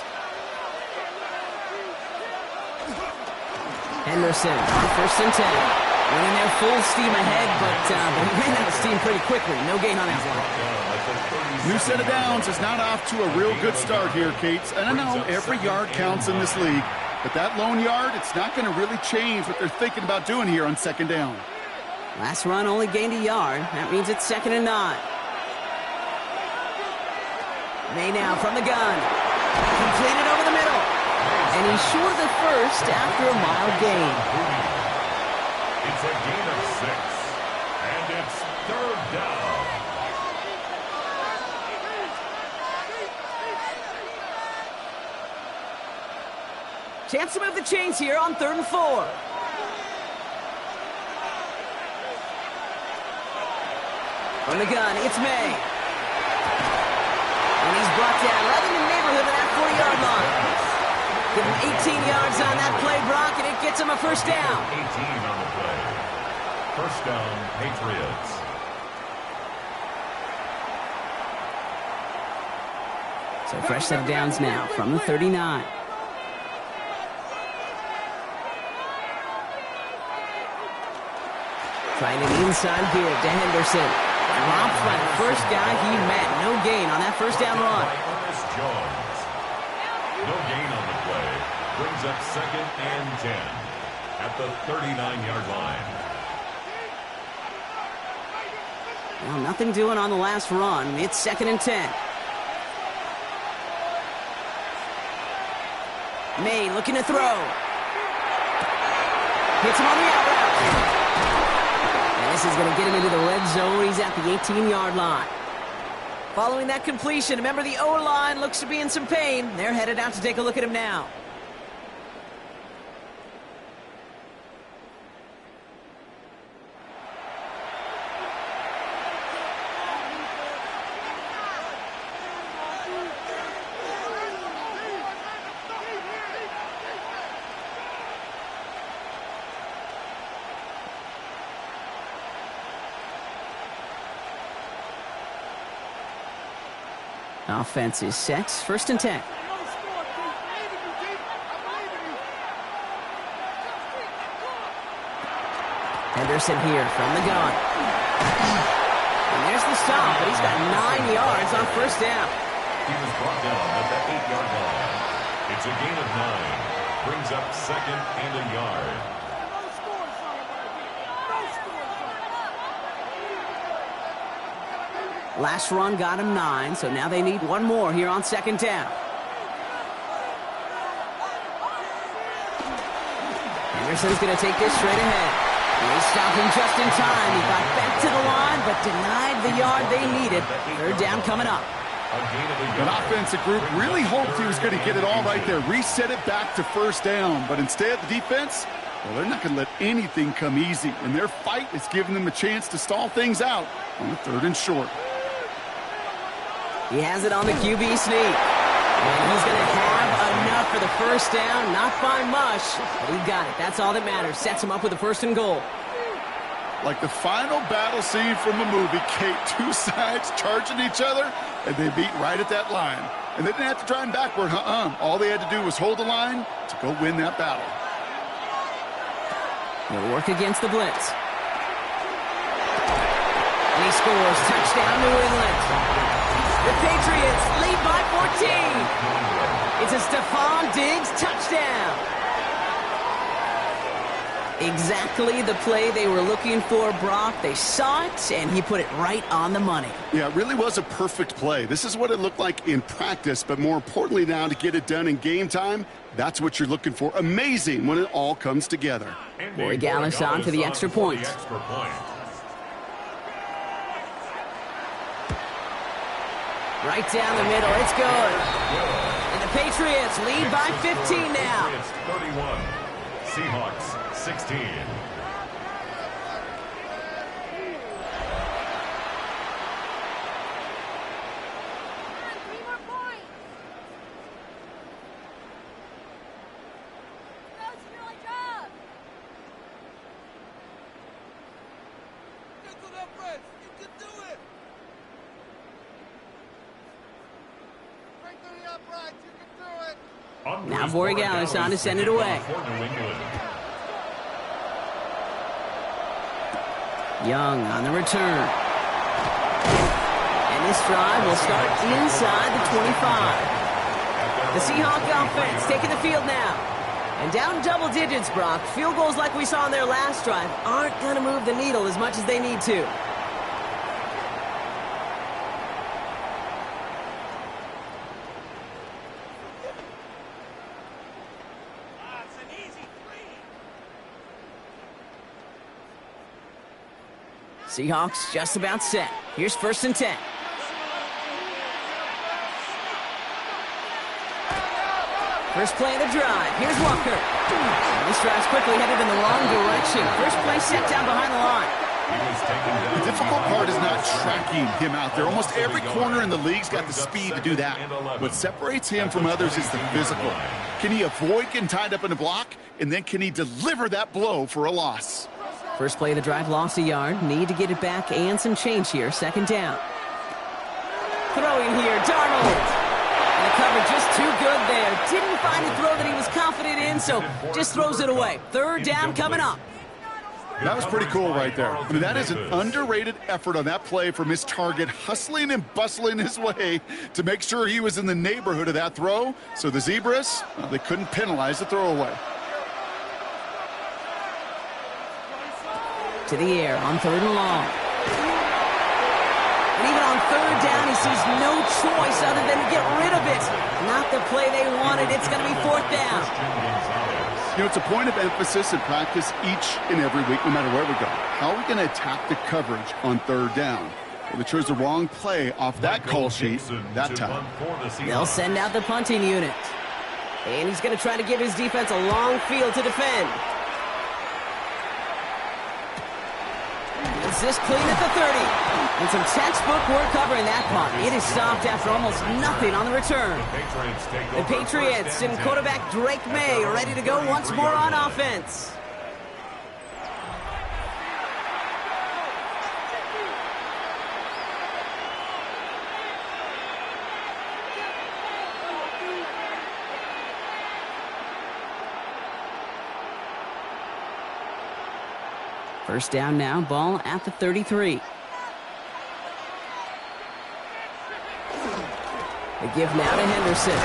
Henderson on 1st and 10. Running there full steam ahead, but he ran out of steam pretty quickly. No gain on that one. New set of downs is not off to a real good start here, Cates. And I know every yard counts in this league, but that lone yard, it's not going to really change what they're thinking about doing here on 2nd down. Last run only gained a yard. That means it's 2nd and 9. May now from the gun. Completed over the middle. And he's short of the 1st after a mild gain. It's a gain of 6, and it's 3rd down. Chance to move the chains here on 3rd and 4. From the gun, it's May. And he's brought down right in the neighborhood of that 40-yard line. Give him 18 yards on that play, Brock, and it gets him a 1st down. 18 on the play. 1st down, Patriots. So fresh set of downs now from the 39. Trying an inside give to Henderson. Drops by the first guy he met. No gain on that 1st down run. No gain on the play. Brings up 2nd and 10 at the 39-yard line. Well, nothing doing on the last run. It's 2nd and 10. May looking to throw. Hits him on the out route. And this is going to get him into the red zone. He's at the 18-yard line. Following that completion, remember the O-line looks to be in some pain. They're headed out to take a look at him now. Offense is set. 1st and 10. Henderson here from the gun. And there's the stop, but he's got 9 yards on 1st down. He was brought down at the 8-yard line. It's a gain of 9. Brings up 2nd and a yard. Last run got him 9, so now they need one more here on second down. Anderson's going to take this straight ahead. They stopped him just in time. He got back to the line, but denied the yard they needed. Third down coming up. An offensive group really hoped he was going to get it all right there, reset it back to first down. But instead, the defense, well, they're not going to let anything come easy. And their fight is giving them a chance to stall things out on the 3rd and short. He has it on the QB sneak. And he's going to have enough for the first down. Not by much, but he got it. That's all that matters. Sets him up with a 1st and goal. Like the final battle scene from a movie, Kate, 2 sides charging each other, and they beat right at that line. And they didn't have to drive backward, All they had to do was hold the line to go win that battle. He'll work against the blitz. And he scores. Touchdown, New England. The Patriots lead by 14. It's a Stephon Diggs touchdown. Exactly the play they were looking for, Brock. They saw it, and he put it right on the money. Yeah, it really was a perfect play. This is what it looked like in practice, but more importantly now to get it done in game time, that's what you're looking for. Amazing when it all comes together. Boy, Gallis on for the extra point. Right down the middle. It's good. And the Patriots lead by 15 now. Patriots 31. Seahawks 16. Now Gallis on to send it away. Young on the return. And this drive will start inside the 25. The Seahawks offense taking the field now. And down double digits, Brock. Field goals like we saw on their last drive aren't going to move the needle as much as they need to. Seahawks just about set. Here's 1st and 10. First play of the drive. Here's Walker. And this drive's quickly headed in the wrong direction. First play set down behind the line. The difficult part is not tracking him out there. Almost every corner in the league's got the speed to do that. What separates him from others is the physical. Can he avoid getting tied up in a block? And then can he deliver that blow for a loss? First play of the drive, lost a yard. Need to get it back and some change here. 2nd down. Throwing here, Darnold. And the cover just too good there. Didn't find a throw that he was confident in, so just throws it away. 3rd down coming up. That was pretty cool right there. I mean, that is an underrated effort on that play from his target, hustling and bustling his way to make sure he was in the neighborhood of that throw. So the Zebras, they couldn't penalize the throwaway. To the air on 3rd and long. And even on 3rd down, he sees no choice other than to get rid of it. Not the play they wanted. It's going to be 4th down. You know, it's a point of emphasis in practice each and every week, no matter where we go. How are we going to attack the coverage on 3rd down? Well, they chose the wrong play off that call sheet that time. They'll send out the punting unit. And he's going to try to give his defense a long field to defend. Is this clean at the 30? And some textbook work covering that punt. It is stopped after almost nothing on the return. The Patriots and quarterback Drake May are ready to go once more on offense. First down now, ball at the 33. The give now to Henderson.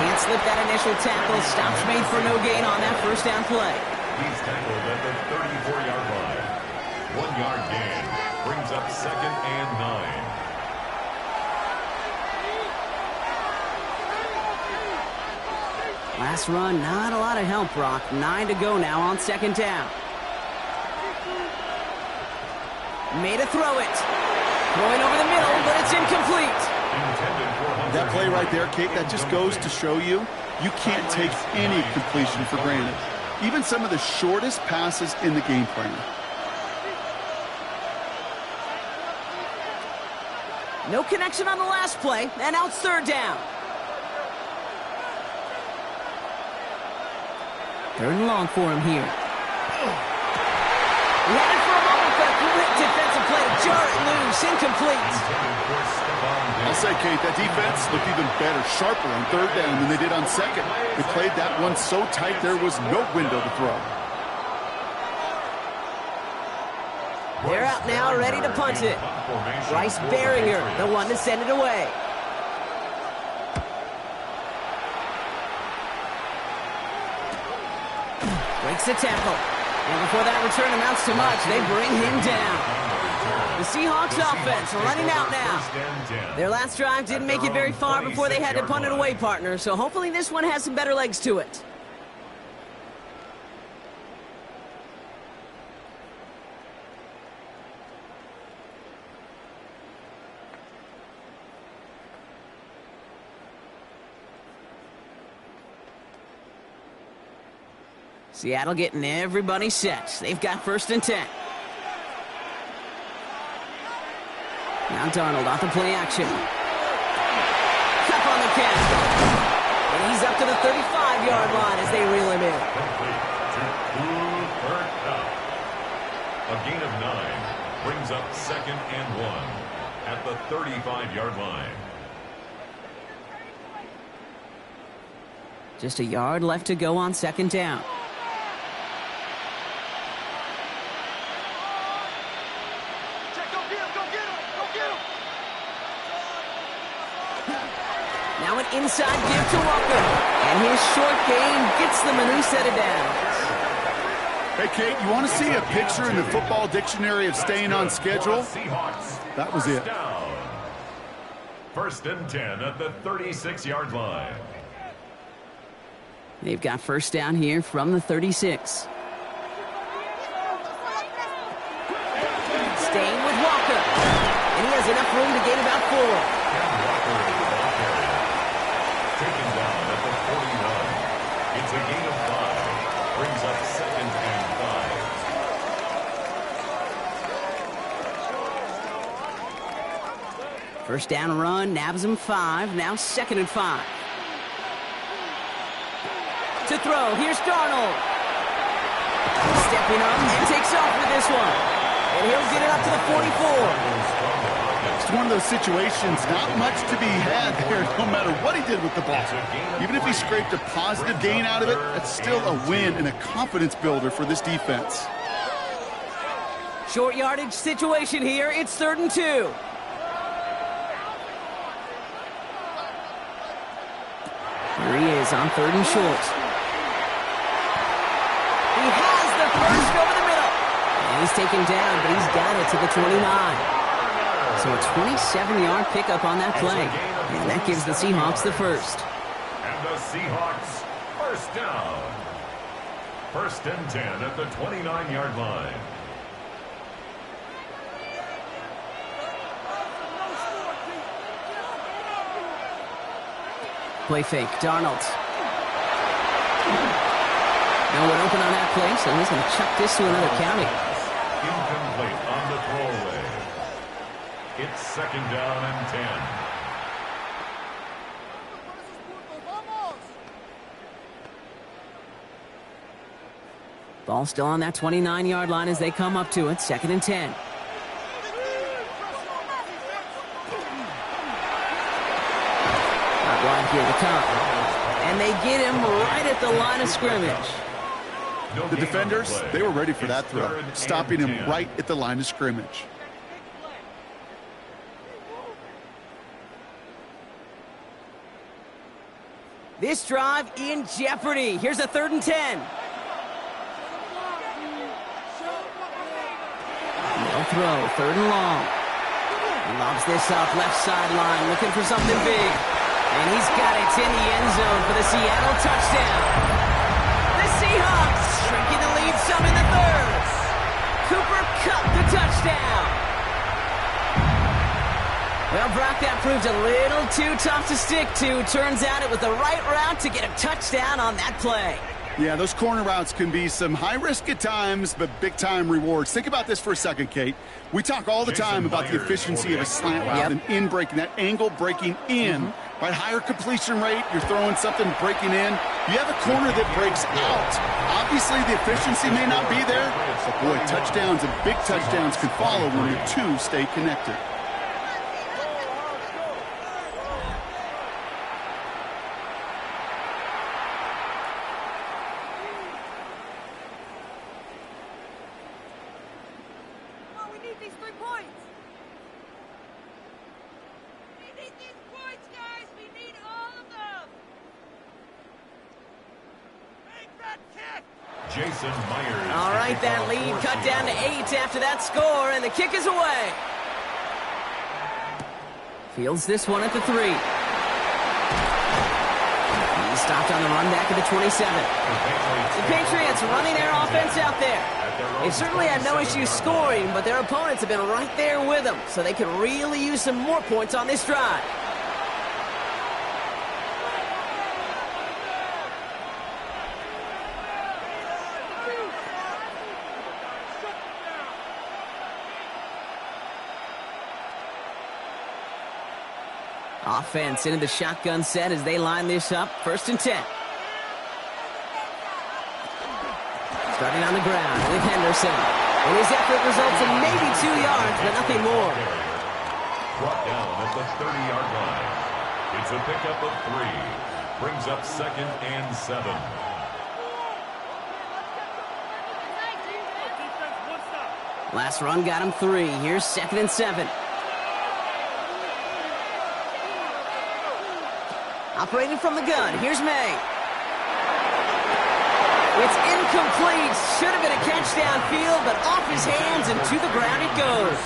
Can't slip that initial tackle. Stops made for no gain on that first down play. He's tackled at the 34-yard line. 1-yard gain. Brings up 2nd and 9. Last run, not a lot of help, Brock. 9 to go now on 2nd down. Made a throw it. Throwing over the middle, but it's incomplete. That play right there, Kate, that just goes to show you can't take any completion for granted. Even some of the shortest passes in the game plan. No connection on the last play, and now it's 3rd down. 3rd and long for him here. He had it for a moment, but a quick defensive play to jar it loose, incomplete. I'll say, Kate, that defense looked even better, sharper on 3rd down than they did on 2nd. They played that one so tight there was no window to throw. They're out now, ready to punt it. Bryce Baringer, the one to send it away. Breaks the tackle. And before that return amounts to much, they bring him down. The Seahawks offense running out now. Their last drive didn't make it very far before they had to punt it away, partner, so hopefully this one has some better legs to it. Seattle getting everybody set. They've got 1st and 10. Now Darnold off the play action. Cup on the catch. And he's up to the 35-yard line as they reel him in. A gain of 9 brings up 2nd and 1 at the 35-yard line. Just a yard left to go on 2nd down. Now an inside give to Walker. And his short gain gets them a new set of downs. Hey, Kate, you want to see a picture in the football dictionary of staying on schedule? That was it. 1st and 10 at the 36-yard line. They've got 1st down here from the 36. Staying with Walker. And he has enough room to gain about 4. Taken down at the 41. It's a gain of 5. Brings up 2nd and 5. 1st down run, nabs him 5. Now 2nd and 5. To throw, here's Darnold. Stepping up and takes off with this one. And he'll get it up to the 44. It's one of those situations, not much to be had there, no matter what he did with the ball. Even if he scraped a positive gain out of it, that's still a win and a confidence builder for this defense. Short yardage situation here. It's 3rd and 2. Here he is on 3rd and short. He has the first over the middle. And he's taken down, but he's got it to the 29. So a 27-yard pickup on that play. And that gives the Seahawks the 1st. And the Seahawks 1st down. 1st and 10 at the 29-yard line. Play fake, Darnold. No one open on that play, so he's going to chuck this to another county. Incomplete on the throwaway. It's 2nd down and 10. Ball still on that 29-yard line as they come up to it. 2nd and 10. Not wide here to come. And they get him right at the line of scrimmage. The defenders, they were ready for that throw, stopping him right at the line of scrimmage. This drive in jeopardy. Here's a 3rd and 10. throw, 3rd and long. He lobs this up left sideline, looking for something big. And he's got it in the end zone for the Seattle touchdown. The Seahawks shrinking the lead some in the 3rd. Cooper Kupp the touchdown. Well, Brock, that proved a little too tough to stick to. Turns out it was the right route to get a touchdown on that play. Yeah, those corner routes can be some high risk at times, but big-time rewards. Think about this for a second, Kate. We talk all the time about the efficiency of a slant route and in breaking, that angle breaking in. Right, higher completion rate, you're throwing something breaking in. You have a corner that breaks out. Obviously, the efficiency may not be there, but boy, touchdowns and big touchdowns can follow when the two stay connected. All right, that lead cut down to 8 after that score, and the kick is away. Fields this one at the 3. He's stopped on the run back at the 27. The Patriots running their offense out there. They certainly had no issues scoring, but their opponents have been right there with them, so they could really use some more points on this drive. Offense into the shotgun set as they line this up. 1st and 10. Starting on the ground with Henderson. And his effort results in maybe 2 yards, but nothing more. Brought down at the 30-yard line. It's a pickup of 3. Brings up 2nd and 7. Last run got him 3. Here's 2nd and 7. Operating from the gun, here's May. It's incomplete. Should have been a catch downfield, but off his hands and to the ground it goes.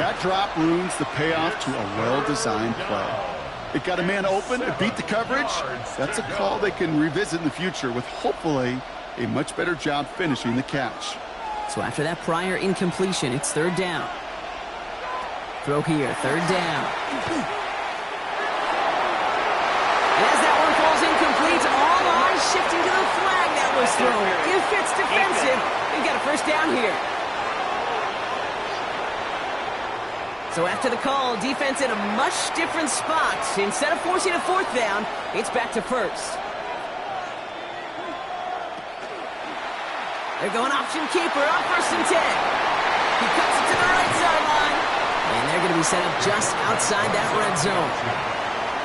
That drop ruins the payoff to a well-designed play. It got a man open, it beat the coverage. That's a call they can revisit in the future with hopefully a much better job finishing the catch. So after that prior incompletion, it's 3rd down. Throw here, 3rd down. As that one falls incomplete, all eyes shifting to the flag that was thrown. If it's defensive, we've got a 1st down here. So after the call, defense in a much different spot. Instead of forcing a 4th down, it's back to 1st. They're going option keeper on 1st and 10. He cuts it to the right sideline. And they're going to be set up just outside that red zone.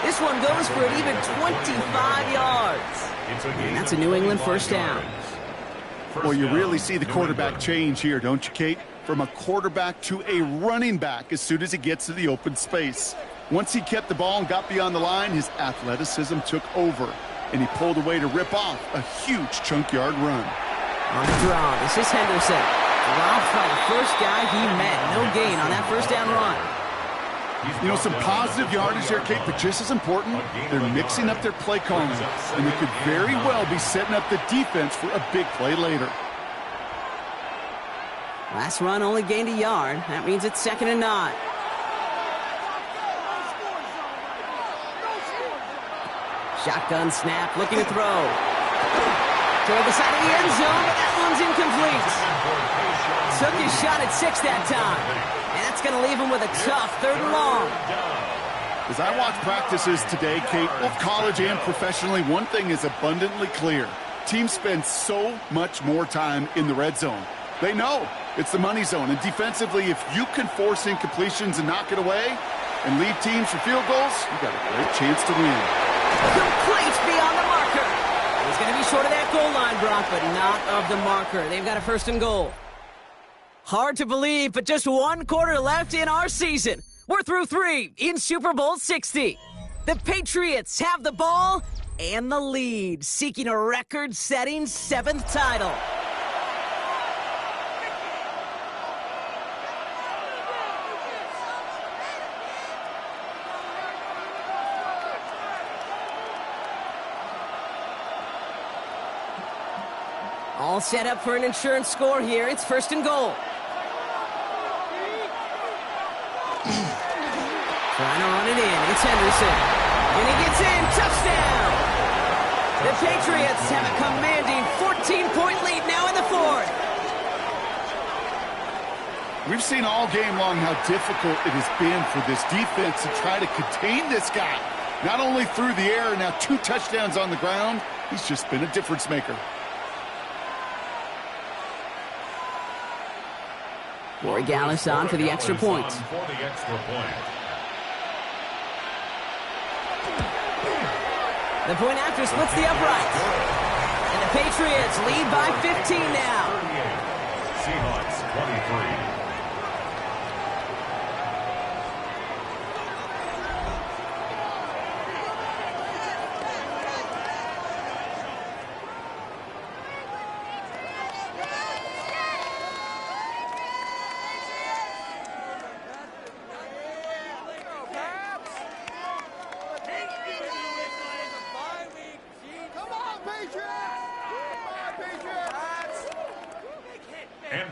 This one goes for an even 25 yards. And that's a New England 1st down. Well, you really see the quarterback change here, don't you, Kate? From a quarterback to a running back as soon as he gets to the open space. Once he kept the ball and got beyond the line, his athleticism took over, and he pulled away to rip off a huge chunk yard run. On the draw, this is Henderson. Robbed by the first guy he met. No gain on that 1st down run. You know, some positive yardage there, Kate, but just as important, they're mixing up their play calling, and they could very well be setting up the defense for a big play later. Last run only gained a yard. That means it's 2nd and 9. Shotgun snap, looking to throw. Toward the side of the end zone, but that one's incomplete. Took his shot at 6 that time. And that's going to leave him with a tough 3rd and long. As I watch practices today, Kate, both college and professionally, one thing is abundantly clear. Teams spend so much more time in the red zone. They know it's the money zone. And defensively, if you can force incompletions and knock it away and lead teams for field goals, you got a great chance to win. Complete beyond the marker. He's going to be short of that goal line, Brock, but not of the marker. They've got a 1st and goal. Hard to believe, but just 1 quarter left in our season. We're through 3 in Super Bowl 60. The Patriots have the ball and the lead, seeking a record-setting 7th title. All set up for an insurance score here. It's 1st and goal. Trying to run it in. It's Henderson. And he gets in. Touchdown! The Patriots have a commanding 14-point lead now in the 4th. We've seen all game long how difficult it has been for this defense to try to contain this guy. Not only through the air, now 2 touchdowns on the ground. He's just been a difference maker. Borregales on for the extra point. The point after splits the uprights. And the Patriots lead by 15 now. Seahawks 23.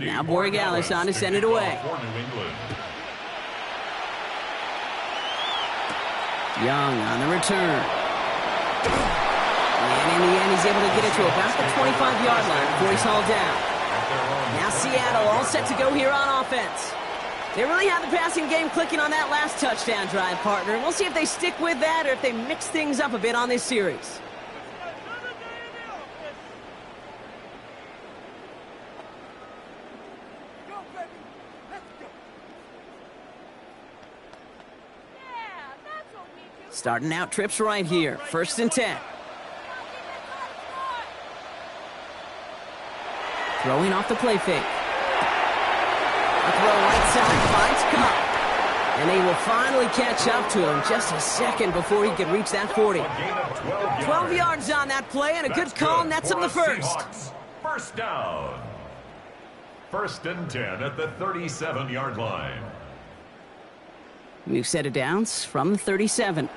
Now Borregales on to send it away. Young on the return. And in the end, he's able to get it to about the 25-yard line before he's hauled down. Now Seattle all set to go here on offense. They really had the passing game clicking on that last touchdown drive, partner. We'll see if they stick with that or if they mix things up a bit on this series. Starting out trips right here. 1st and 10. Throwing off the play fake. A throw right side finds Cup. And they will finally catch up to him just a second before he could reach that 40. 12 yards on that play and a good call nets him the first. First down. 1st and 10 at the 37-yard line. We've set it downs from the 37.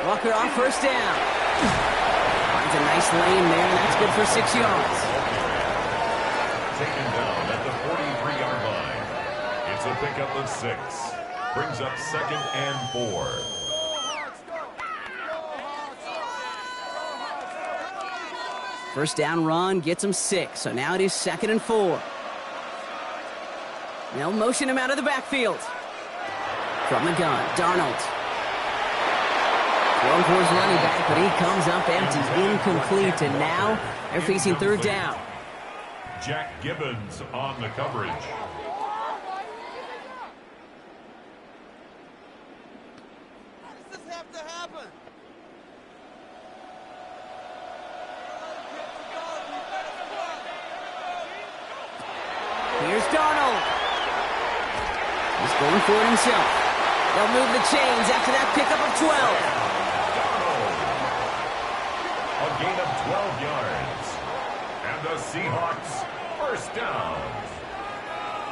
Walker on 1st down. Finds a nice lane there, and that's good for 6 yards. Taken down at the 43-yard line. It's a pickup of 6. Brings up 2nd and 4. First down run gets him 6, so now it is 2nd and 4. They'll motion him out of the backfield. From the gun, Darnold. Thrown towards running back, but he comes up empty, incomplete, and now they're facing 3rd down. Jack Gibbons on the coverage. How does this have to happen? Here's Darnold. He's going for it himself. They'll move the chains after that pickup of 12. A gain of 12 yards. And the Seahawks, 1st down.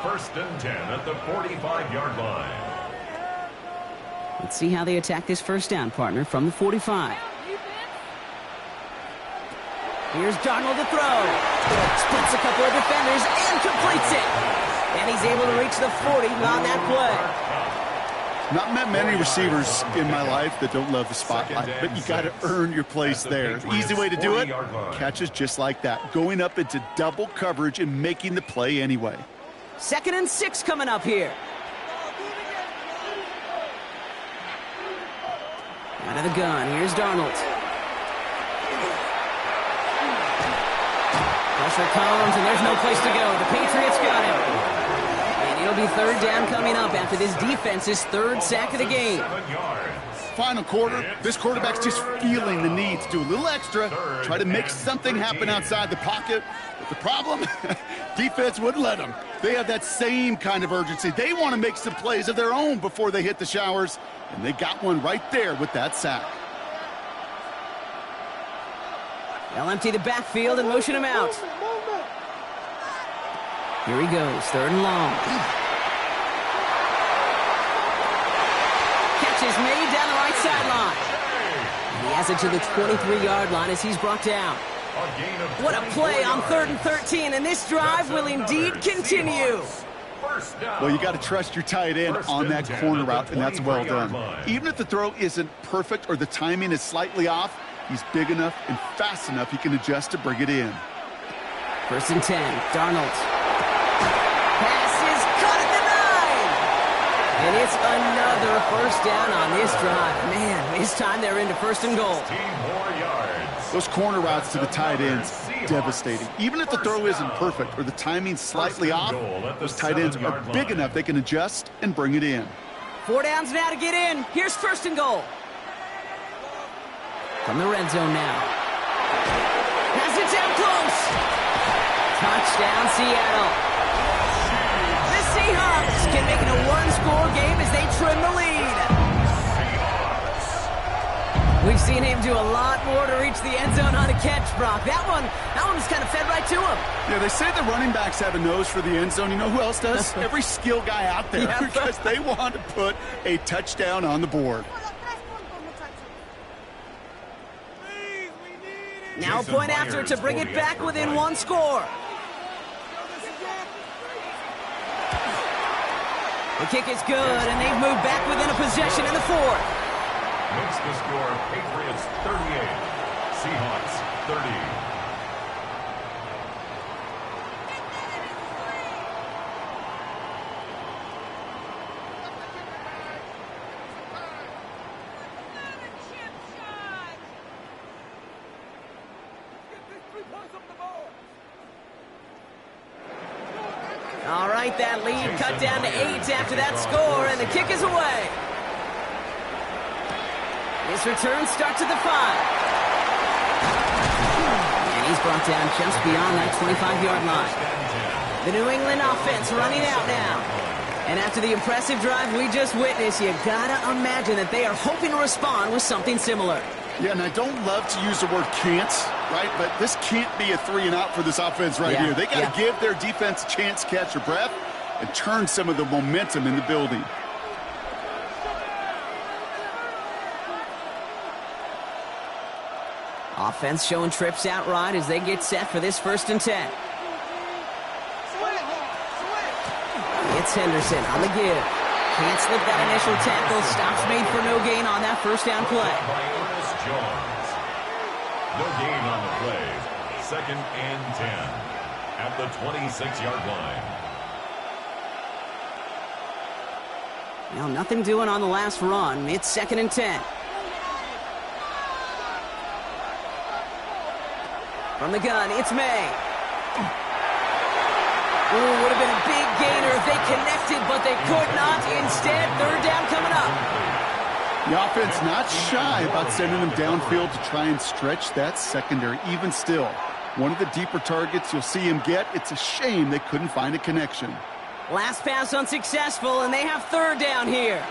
1st and 10 at the 45-yard line. Let's see how they attack this 1st down, partner, from the 45. Here's Darnold to throw. Splits a couple of defenders and completes it. And he's able to reach the 40 on that play. Not met many receivers in my life that don't love the spotlight, but you got to earn your place there. The easy way to do it, catches just like that, going up into double coverage and making the play anyway. 2nd and 6 coming up here. Out of the gun, here's Darnold. Pressure comes, and there's no place to go. The Patriots got him. It'll be 3rd down coming up after this defense's 3rd sack of the game. Final quarter, this quarterback's just feeling the need to do a little extra, try to make something happen outside the pocket. But the problem, defense wouldn't let them. They have that same kind of urgency. They want to make some plays of their own before they hit the showers, and they got one right there with that sack. They'll empty the backfield and motion him out. Here he goes, 3rd and long. Catch is made down the right sideline. He has has it to the 23-yard line as he's brought down. What a play on 3rd and 13, and this drive will indeed continue. Well, you got to trust your tight end on that corner route, and that's well done. Even if the throw isn't perfect or the timing is slightly off, he's big enough and fast enough he can adjust to bring it in. 1st and 10, Darnold. Pass is caught at the 9. And it's another first down on this drive. Man, this time they're into 1st and goal. Those corner routes to the tight ends, devastating. Even if the throw isn't perfect or the timing's slightly off, those tight ends are big enough they can adjust and bring it in. 4 downs now to get in. Here's 1st and goal. From the red zone now. Has it down close. Touchdown, Seattle. The Seahawks can make it a one-score game as they trim the lead. We've seen him do a lot more to reach the end zone on a catch, Brock. That one was kind of fed right to him. Yeah, they say the running backs have a nose for the end zone. You know who else does? Every skill guy out there, because they want to put a touchdown on the board. Now a point after to bring it back within one score. The kick is good, and they've moved back within a possession in the 4th. Makes the score Patriots 38, Seahawks 30. All right, that lead cut down to 8 after that score, and the kick is away. His return starts at the 5. And he's brought down just beyond that 25-yard line. The New England offense running out now. And after the impressive drive we just witnessed, you gotta imagine that they are hoping to respond with something similar. Yeah, and I don't love to use the word can't, right? But this can't be a 3-and-out for this offense right here. They got to give their defense a chance to catch their breath and turn some of the momentum in the building. Offense showing trips out right as they get set for this 1st and 10. It's Henderson on the give. Can't slip that initial tackle. Stops made for no gain on that 1st down play. No gain on the play. 2nd and 10 at the 26-yard line. Now nothing doing on the last run. It's 2nd and 10. From the gun, it's May. Ooh, would have been a big gainer if they connected, but they could not. Instead, 3rd down coming up. The offense not shy about sending them downfield to try and stretch that secondary. Even still, one of the deeper targets you'll see him get. It's a shame they couldn't find a connection. Last pass unsuccessful, and they have 3rd down here.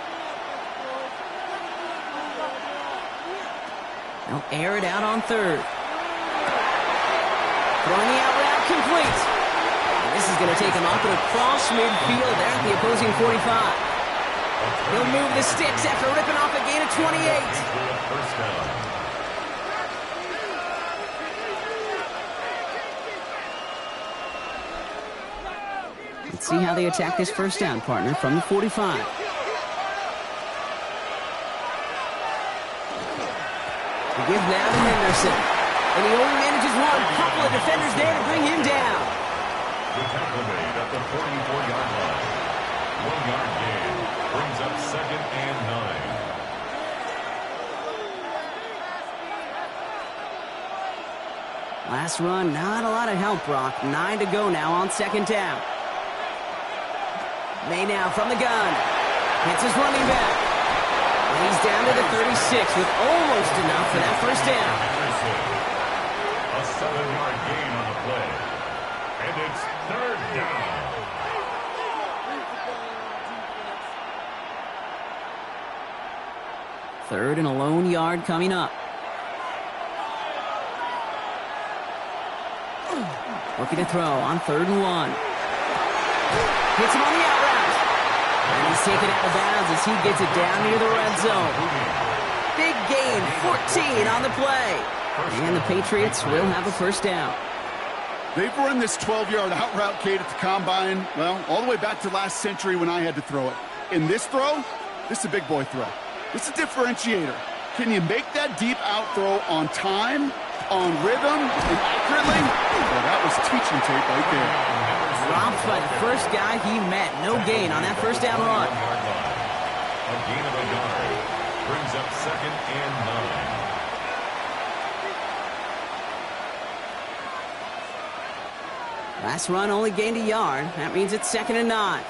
They'll air it out on 3rd. Throwing the out route complete. And this is going to take him up and across midfield there at the opposing 45. He'll move the sticks after ripping off a gain of 28. First down. Let's see how they attack this 1st down, partner, from the 45. The give now to Henderson. And he only manages one. Couple of defenders there to bring him down. The tackle made at the 44-yard line. 1-yard gain brings up 2nd and 9. Last run, not a lot of help, Brock. 9 to go now on 2nd down. May now from the gun. Hits his running back. And he's down to the 36 with almost enough for that 1st down. A 7-yard gain on the play. And it's 3rd down. Third and a lone yard coming up. Looking to throw on 3rd and 1. Hits him on the out route. And he's taken out of bounds as he gets it down near the red zone. Big gain, 14 on the play. And the Patriots will have a first down. They've run this 12-yard out route, Kate, at the Combine, well, all the way back to last century when I had to throw it. In this throw, this is a big boy throw. This is a differentiator. Can you make that deep out throw on time, on rhythm, and accurately? Well, that was teaching tape right there. Dropped by the first guy he met. No gain on that first down run. A gain of a yard brings up 2nd and 9. Last run only gained a yard. That means it's 2nd and 9.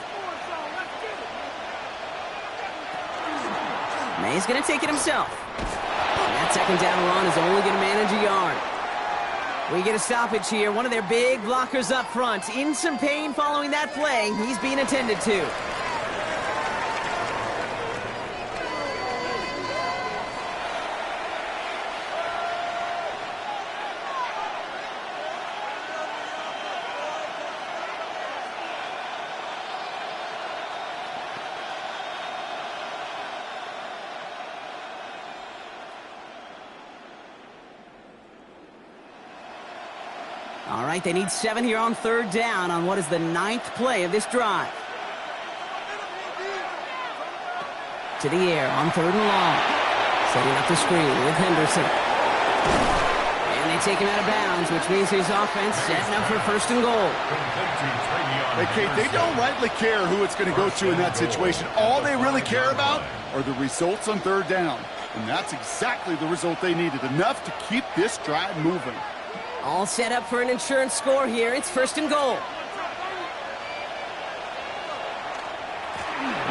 May's going to take it himself. And that second down run is only going to manage a yard. We get a stoppage here. One of their big blockers up front. In some pain following that play. He's being attended to. All right, they need 7 here on 3rd down on what is the 9th play of this drive. To the air on 3rd and long. Setting up the screen with Henderson. And they take him out of bounds, which means his offense setting up for 1st and goal. Hey, Kate, they don't rightly care who it's going to go to in that situation. All they really care about are the results on 3rd down. And that's exactly the result they needed. Enough to keep this drive moving. All set up for an insurance score here. It's 1st and goal.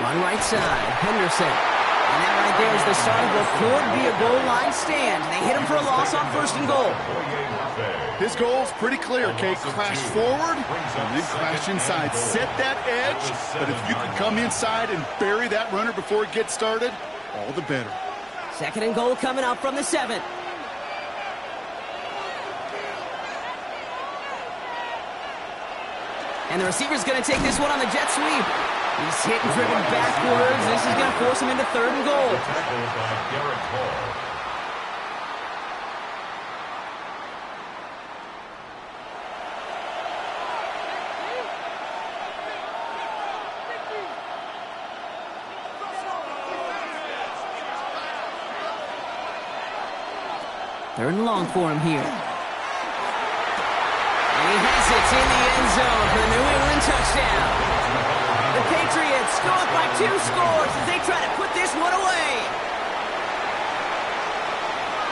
Run right side, Henderson. And that right there is the start of what could be a goal line stand. They hit him for a loss on 1st and goal. His goal's pretty clear, Kate. Crash forward and then crash inside. Set that edge, but if you can come inside and bury that runner before it gets started, all the better. 2nd and goal coming up from the 7. And the receiver's going to take this one on the jet sweep. He's hit and driven backwards. This is going to force him into 3rd and goal. Tackled by Garrett Hall. Third and long for him here. And he has it in the end zone for the New England touchdown. The Patriots go up by 2 scores as they try to put this one away.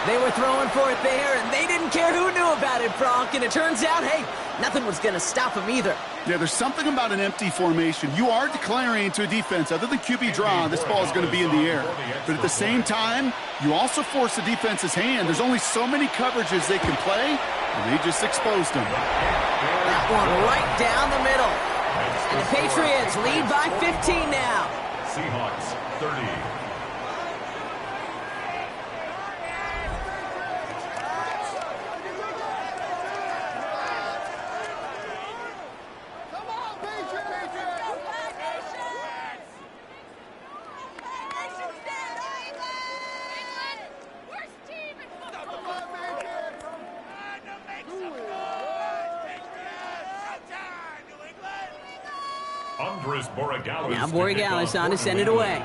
They were throwing for it there, and they didn't care who knew about it, Bronk. And it turns out, hey, nothing was going to stop them either. Yeah, there's something about an empty formation. You are declaring to a defense, other than QB draw, this ball is going to be in the air. But at the same time, you also force the defense's hand. There's only so many coverages they can play, and they just exposed them. That one right down the middle. And the Patriots lead by 15 now. Seahawks 30. Now Borregales on to send it away.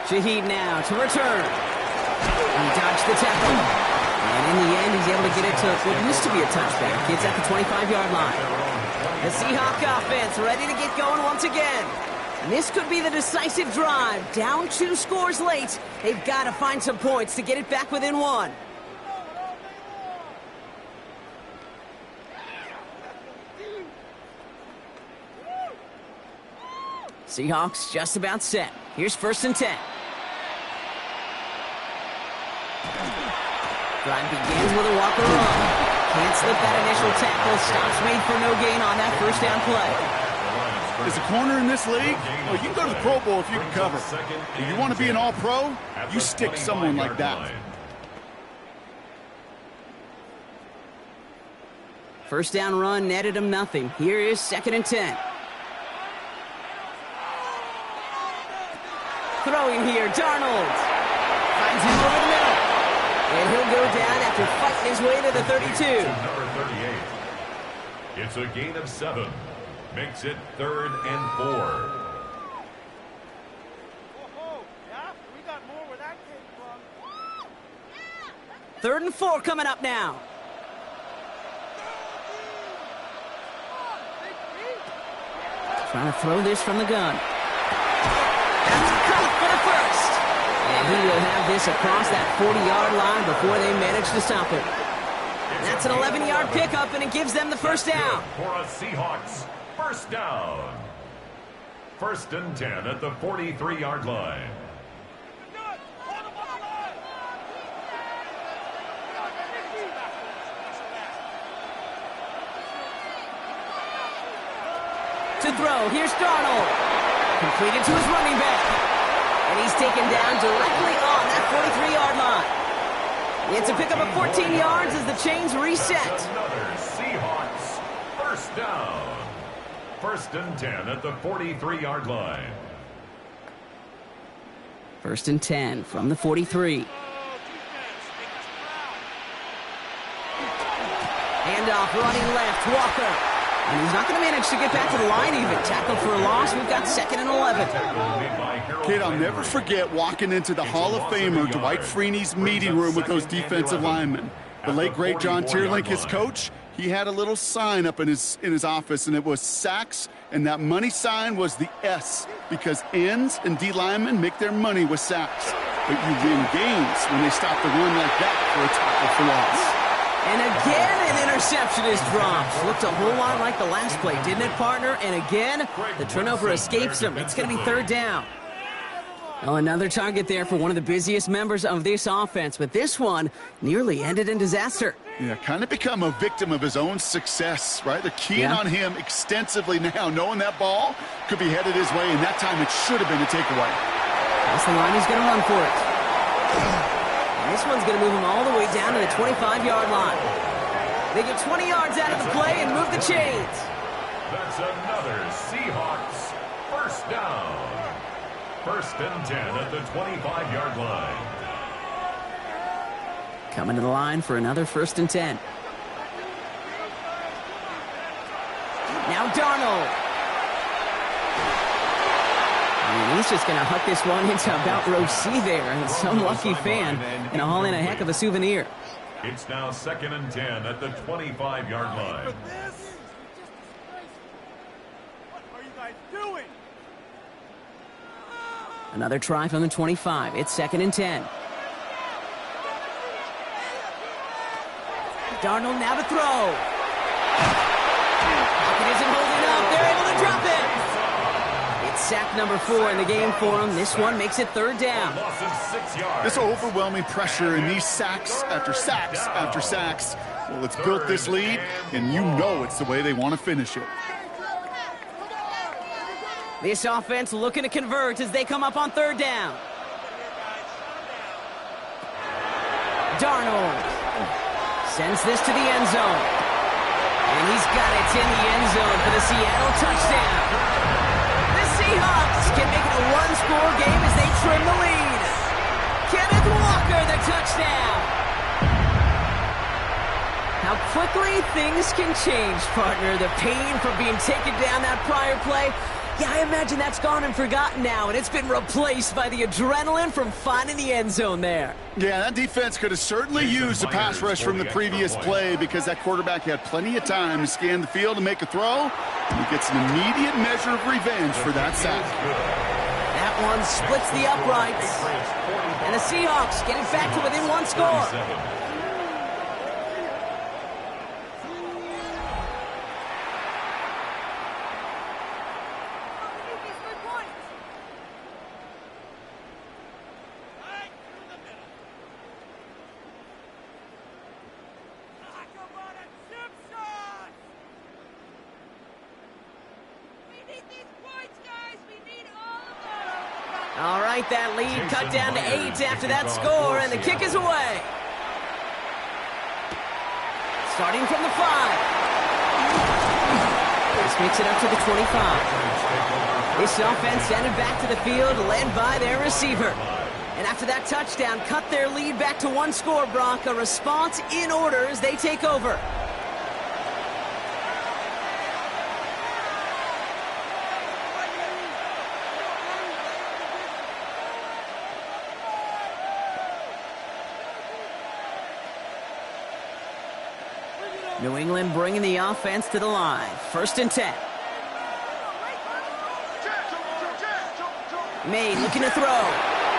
Shaheed now to return. He dodged the tackle. And in the end, he's able to get it to what used to be a touchback. It's at the 25-yard line. The Seahawks offense ready to get going once again. And this could be the decisive drive. Down 2 scores late. They've got to find some points to get it back within 1. Seahawks just about set. Here's 1st and 10. Drive begins with a walk run. Can't slip that initial tackle. Stops made for no gain on that 1st down play. As a corner in this league, well, you can go to the Pro Bowl if you can cover. If you want to be an all-pro, you stick someone like that. 1st down run netted him nothing. Here is 2nd and 10. Throwing here, Darnold. Finds him over the middle. And he'll go down after fighting his way to the 32. Number 38. It's a gain of 7. Makes it 3rd and 4. Yeah? We got more where that came from. 3rd and 4 coming up now. Trying to throw this from the gun. That's caught for the first. And he will have this across that 40-yard line before they manage to stop it. That's an 11-yard pickup, and it gives them the first down. For a Seahawks first down. 1st and 10 at the 43-yard line. To throw, here's Darnold. Completed to his running back. And he's taken down directly on that 43-yard line. It's a pickup of 14 yards as the chains reset. Another Seahawks first down. 1st and 10 at the 43-yard line. 1st and 10 from the 43. Handoff running left, Walker. And he's not going to manage to get back to the line even. Tackled for a loss. We've got 2nd and 11. Kid, I'll never forget walking into the Hall of Famer Dwight Freeney's meeting room with those defensive linemen. The late, great John Tierlink, his coach, he had a little sign up in his office, and it was sacks, and that money sign was the S, because ends and D linemen make their money with sacks. But you win games when they stop the run like that for a tackle for loss. And again, an interception is dropped. Looked a whole lot like the last play, didn't it, partner? And again, the turnover escapes him. It's going to be 3rd down. Well, another target there for one of the busiest members of this offense, but this one nearly ended in disaster. Yeah, kind of become a victim of his own success, right? They're keying on him extensively now, knowing that ball could be headed his way, and that time it should have been a takeaway. That's the line he's going to run for it. And this one's going to move him all the way down to the 25-yard line. They get 20 yards out of the play and move the chains. That's another Seahawks first down. 1st and 10 at the 25-yard line. Coming to the line for another 1st and 10. Now Darnold. And he's just going to huck this one into about row C there. And some lucky fan and haul in a heck of a souvenir. It's now 2nd and 10 at the 25-yard line. What are you guys doing? Another try from the 25. It's 2nd and 10. Darnold now to throw. Pocket isn't holding up. They're able to drop it. It's sack number 4 in the game for him. This one makes it 3rd down. Loss of 6 yards. This overwhelming pressure and these sacks after sacks after sacks, well, it's built this lead, and you know it's the way they want to finish it. This offense looking to convert as they come up on 3rd down. Darnold sends this to the end zone. And he's got it in the end zone for the Seattle touchdown. The Seahawks can make it a one-score game as they trim the lead. Kenneth Walker, the touchdown. How quickly things can change, partner. The pain from being taken down that prior play. Yeah, I imagine that's gone and forgotten now, and it's been replaced by the adrenaline from finding the end zone there. Yeah, that defense could have certainly used a pass rush from the previous play because that quarterback had plenty of time to scan the field and make a throw. And he gets an immediate measure of revenge for that sack. That one splits the uprights. And the Seahawks get it back to within one score. All right, that lead cut down to 8 after that score, and the kick is away. Starting from the 5. This makes it up to the 25. This offense sent it back to the field, led by their receiver. And after that touchdown, cut their lead back to one score, Brock. A response in order as they take over. New England bringing the offense to the line. 1st and 10. May looking to throw.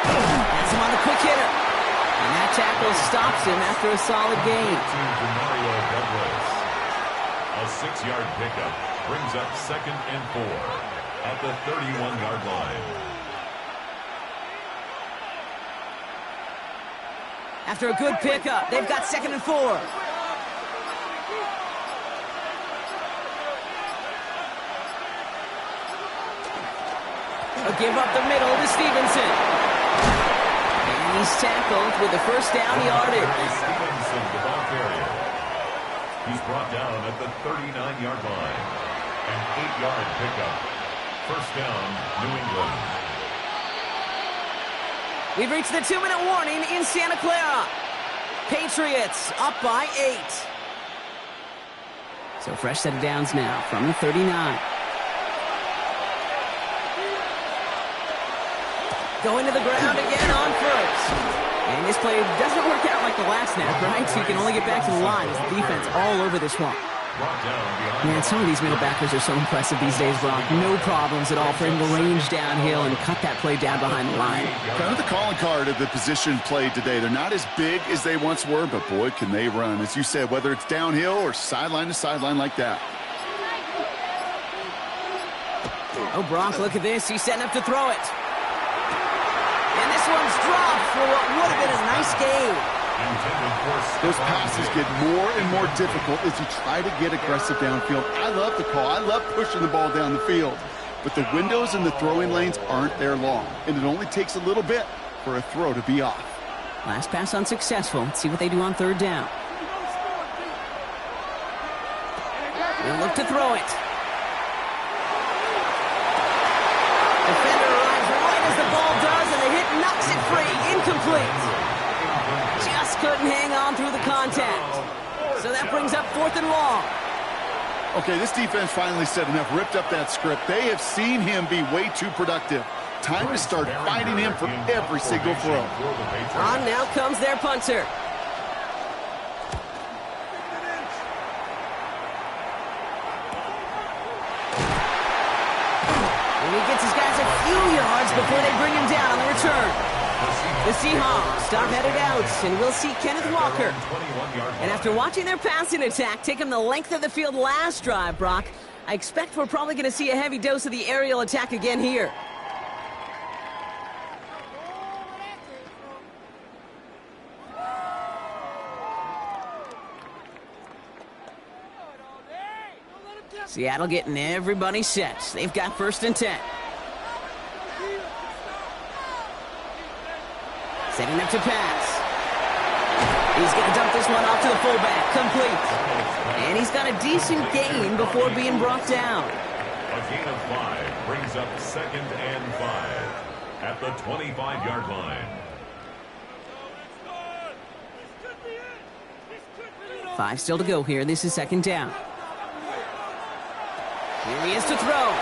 That's him on the quick hitter. And that tackle stops him after a solid gain. A 6-yard pickup brings up 2nd and 4 at the 31-yard line. After a good pickup, they've got 2nd and 4. Give up the middle to Stevenson. And he's tackled with the first down yardage. Stevenson, the ball carrier. He's brought down at the 39-yard line. An 8-yard pickup. 1st down, New England. We've reached the 2-minute warning in Santa Clara. Patriots up by 8. So fresh set of downs now from the 39. Going to the ground again on 1st. And this play doesn't work out like the last snap, right? So you can only get back to the line as the defense all over this one. Man, some of these middle backers are so impressive these days, Brock. No problems at all for him to range downhill and cut that play down behind the line. Kind of the calling card of the position played today. They're not as big as they once were, but boy, can they run. As you said, whether it's downhill or sideline to sideline like that. Oh, Brock, look at this. He's setting up to throw it. And this one's dropped for what would have been a nice gain. Those passes get more and more difficult as you try to get aggressive downfield. I love the call. I love pushing the ball down the field. But the windows in the throwing lanes aren't there long. And it only takes a little bit for a throw to be off. Last pass unsuccessful. Let's see what they do on 3rd down. They'll look to throw it. Defender arrives right as the ball does, and the hit knocks it free. Incomplete. Just couldn't hang on through the contact. So that brings up 4th and long. Okay, this defense finally said enough, ripped up that script. They have seen him be way too productive. Time to start fighting him for every single throw. On now comes their punter. And he gets his guys a few yards before they bring him down on the return. The Seahawks are headed out, and we'll see Kenneth Walker. And after watching their passing attack take him the length of the field last drive, Brock, I expect we're probably going to see a heavy dose of the aerial attack again here. Seattle getting everybody set. They've got 1st and 10. Setting up to pass. He's going to dump this one off to the fullback. Complete. And he's got a decent gain before being brought down. A gain of 5 brings up 2nd and 5 at the 25-yard line. 5 still to go here. This is 2nd down. Here he is to throw.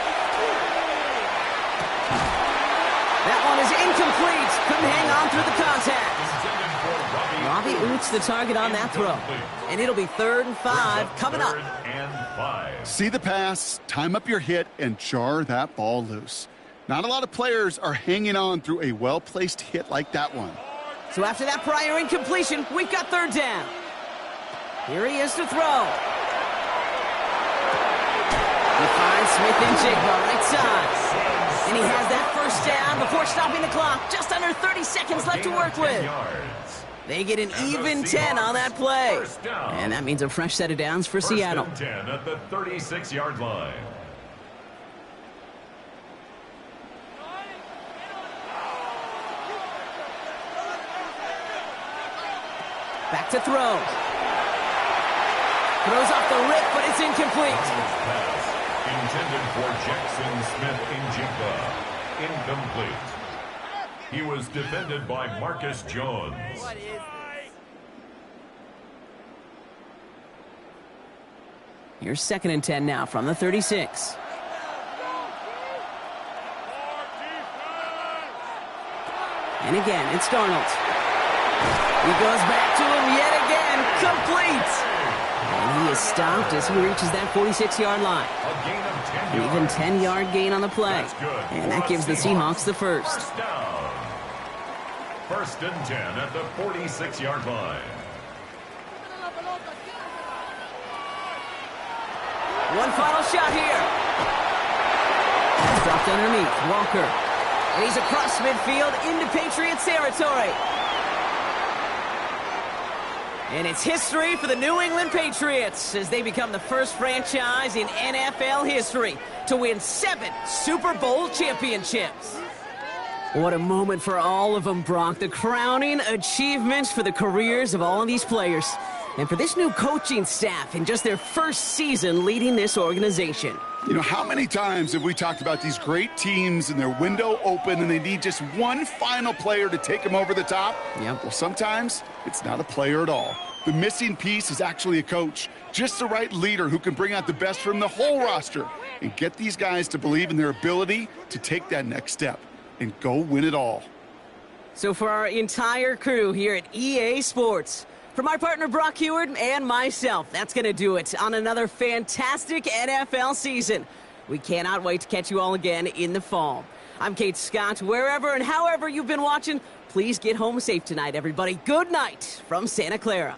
That one is incomplete. Couldn't hang on through the contact. Robbie Oots the target on that throw. And it'll be 3rd and 5 coming up. 3rd and 5. See the pass, time up your hit, and jar that ball loose. Not a lot of players are hanging on through a well-placed hit like that one. So after that prior incompletion, we've got 3rd down. Here he is to throw. He finds Smith and Jigba right side. And he has that 1st down before stopping the clock. Just under 30 seconds left to work with. They get an even 10 on that play. And that means a fresh set of downs for Seattle. 10 at the 36-yard line. Back to throw. Throws off the rip, but it's incomplete. Intended for Jackson Smith-Njigba. Incomplete. He was defended by Marcus Jones. What is this? Here's 2nd and 10 now from the 36. And again, it's Darnold. He goes back to him yet again, complete. And he is stopped as he reaches that 46-yard line. A gain of 10 An yards. even 10-yard gain on the play. That's good. And that gives the Seahawks the first. First down. 1st and 10 at the 46-yard line. One final shot here. Dropped underneath, Walker. And he's across midfield into Patriots territory. And it's history for the New England Patriots as they become the first franchise in NFL history to win 7 Super Bowl championships. What a moment for all of them, Brock. The crowning achievements for the careers of all of these players. And for this new coaching staff in just their first season leading this organization. You know, how many times have we talked about these great teams and their window open and they need just one final player to take them over the top? Yep. Well, sometimes it's not a player at all. The missing piece is actually a coach. Just the right leader who can bring out the best from the whole roster and get these guys to believe in their ability to take that next step and go win it all. So for our entire crew here at EA Sports, for my partner Brock Heward and myself, that's going to do it on another fantastic NFL season. We cannot wait to catch you all again in the fall. I'm Kate Scott. Wherever and however you've been watching, please get home safe tonight, everybody. Good night from Santa Clara.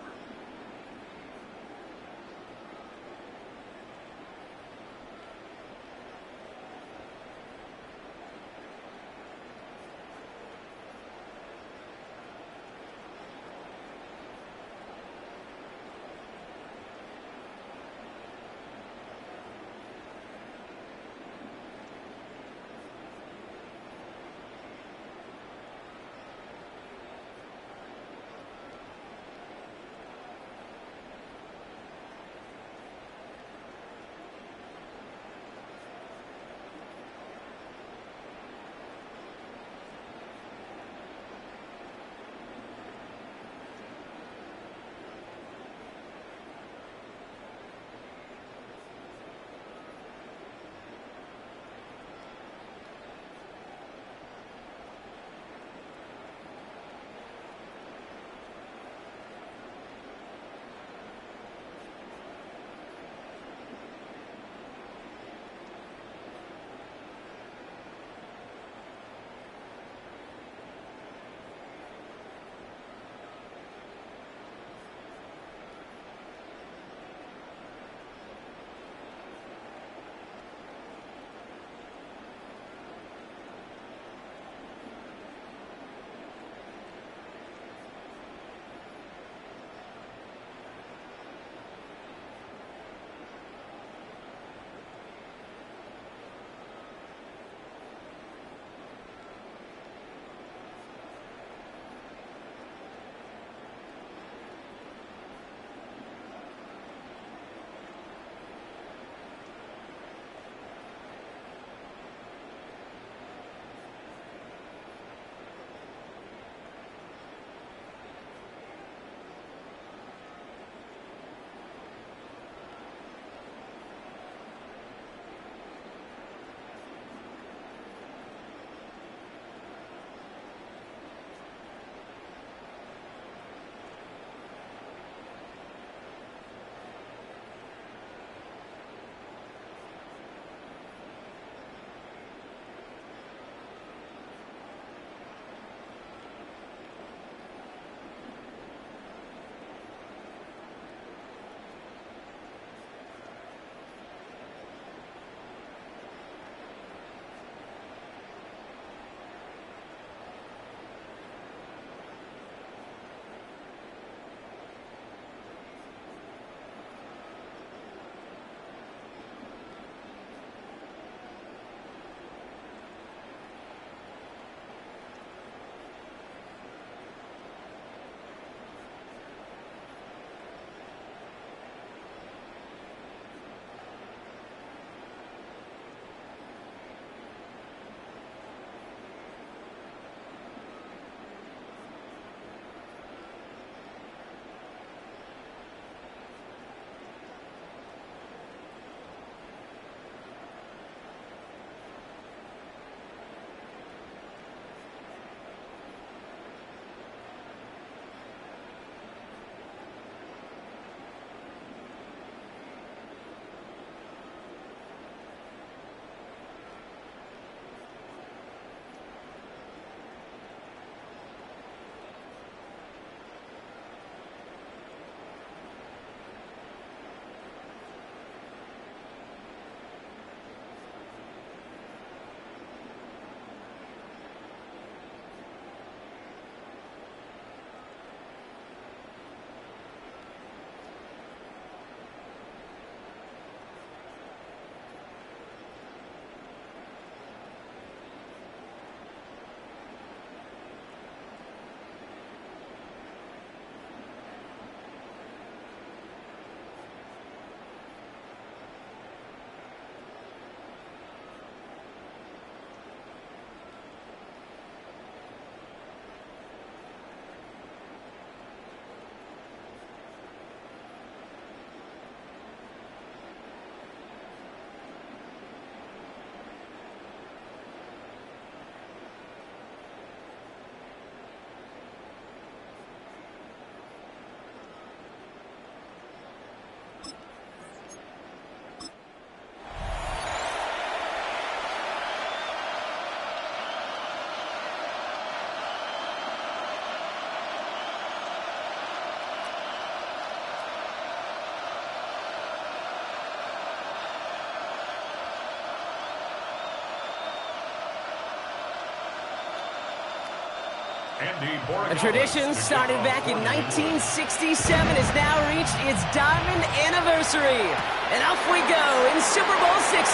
A tradition started back in 1967 has now reached its diamond anniversary. And off we go in Super Bowl 60.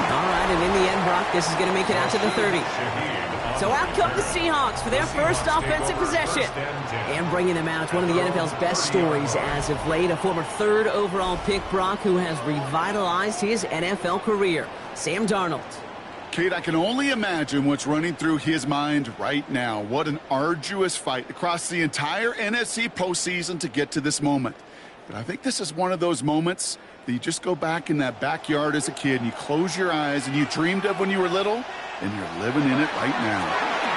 All right, and in the end, Brock, this is going to make it out to the 30. So out come the Seahawks for their first offensive possession. And bringing them out, one of the NFL's best stories as of late, a former third overall pick, Brock, who has revitalized his NFL career, Sam Darnold. Kate, I can only imagine what's running through his mind right now. What an arduous fight across the entire NFC postseason to get to this moment. But I think this is one of those moments that you just go back in that backyard as a kid and you close your eyes and you dreamed of when you were little, and you're living in it right now.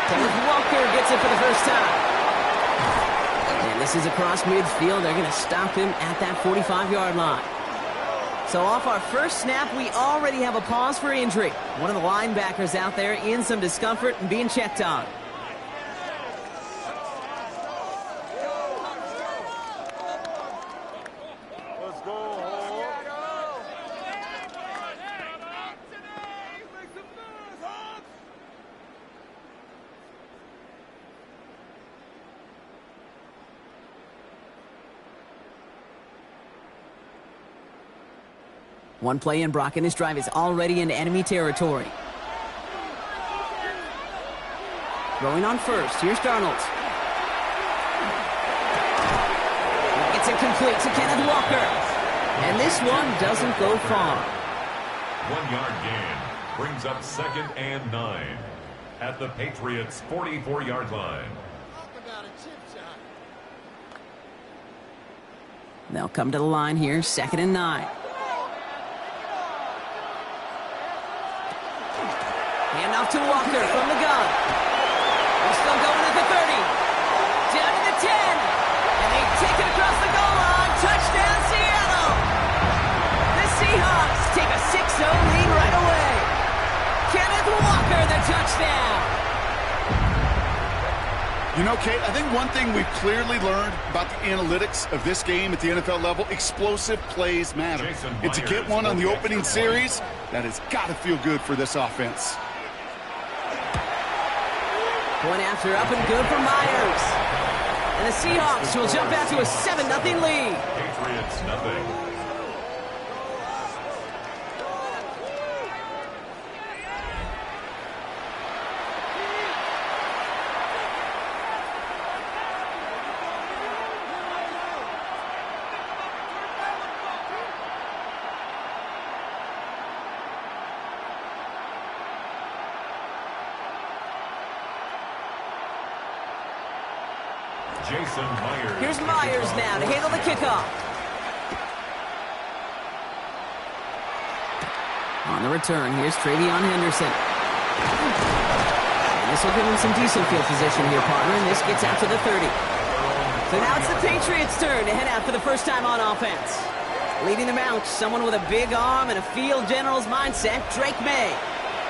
Kenneth Walker gets it for the first time. And this is across midfield. They're going to stop him at that 45-yard line. So off our first snap, we already have a pause for injury. One of the linebackers out there in some discomfort and being checked on. Let's go. One play in, Brock, and this drive is already in enemy territory. Throwing on first. Here's Darnold. It's incomplete to Kenneth Walker. And this one doesn't go far. 1 yard gain brings up 2nd and 9 at the Patriots' 44-yard line. They'll come to the line here, 2nd and 9. Hand off to Walker from the gun. They're still going at the 30. Down to the 10. And they take it across the goal line. Touchdown, Seattle. The Seahawks take a 6-0 lead right away. Kenneth Walker, the touchdown. You know, Kate, I think one thing we've clearly learned about the analytics of this game at the NFL level, explosive plays matter. And to get one on the opening series, that has got to feel good for this offense. One after, up and good for Myers. And the Seahawks will jump out to a 7-0 lead. Patriots nothing. Here's Myers now to handle the kickoff. On the return, here's Travion Henderson. And this will give him some decent field position here, partner, and this gets out to the 30. So now it's the Patriots' turn to head out for the first time on offense. Leading them out, someone with a big arm and a field general's mindset, Drake May.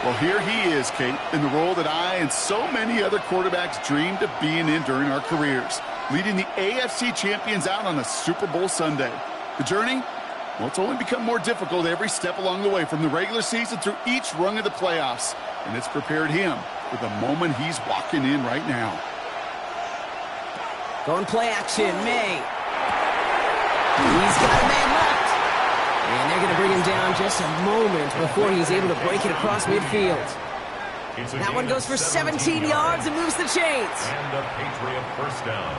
Well, here he is, Kate, in the role that I and so many other quarterbacks dreamed of being in during our careers, leading the AFC champions out on a Super Bowl Sunday. The journey? Well, it's only become more difficult every step along the way, from the regular season through each rung of the playoffs, and it's prepared him for the moment he's walking in right now. Going play action, May. He's got a man left. And they're going to bring him down just a moment before he's able to break it across midfield. That one goes for 17 yards and moves the chains. And a Patriot first down.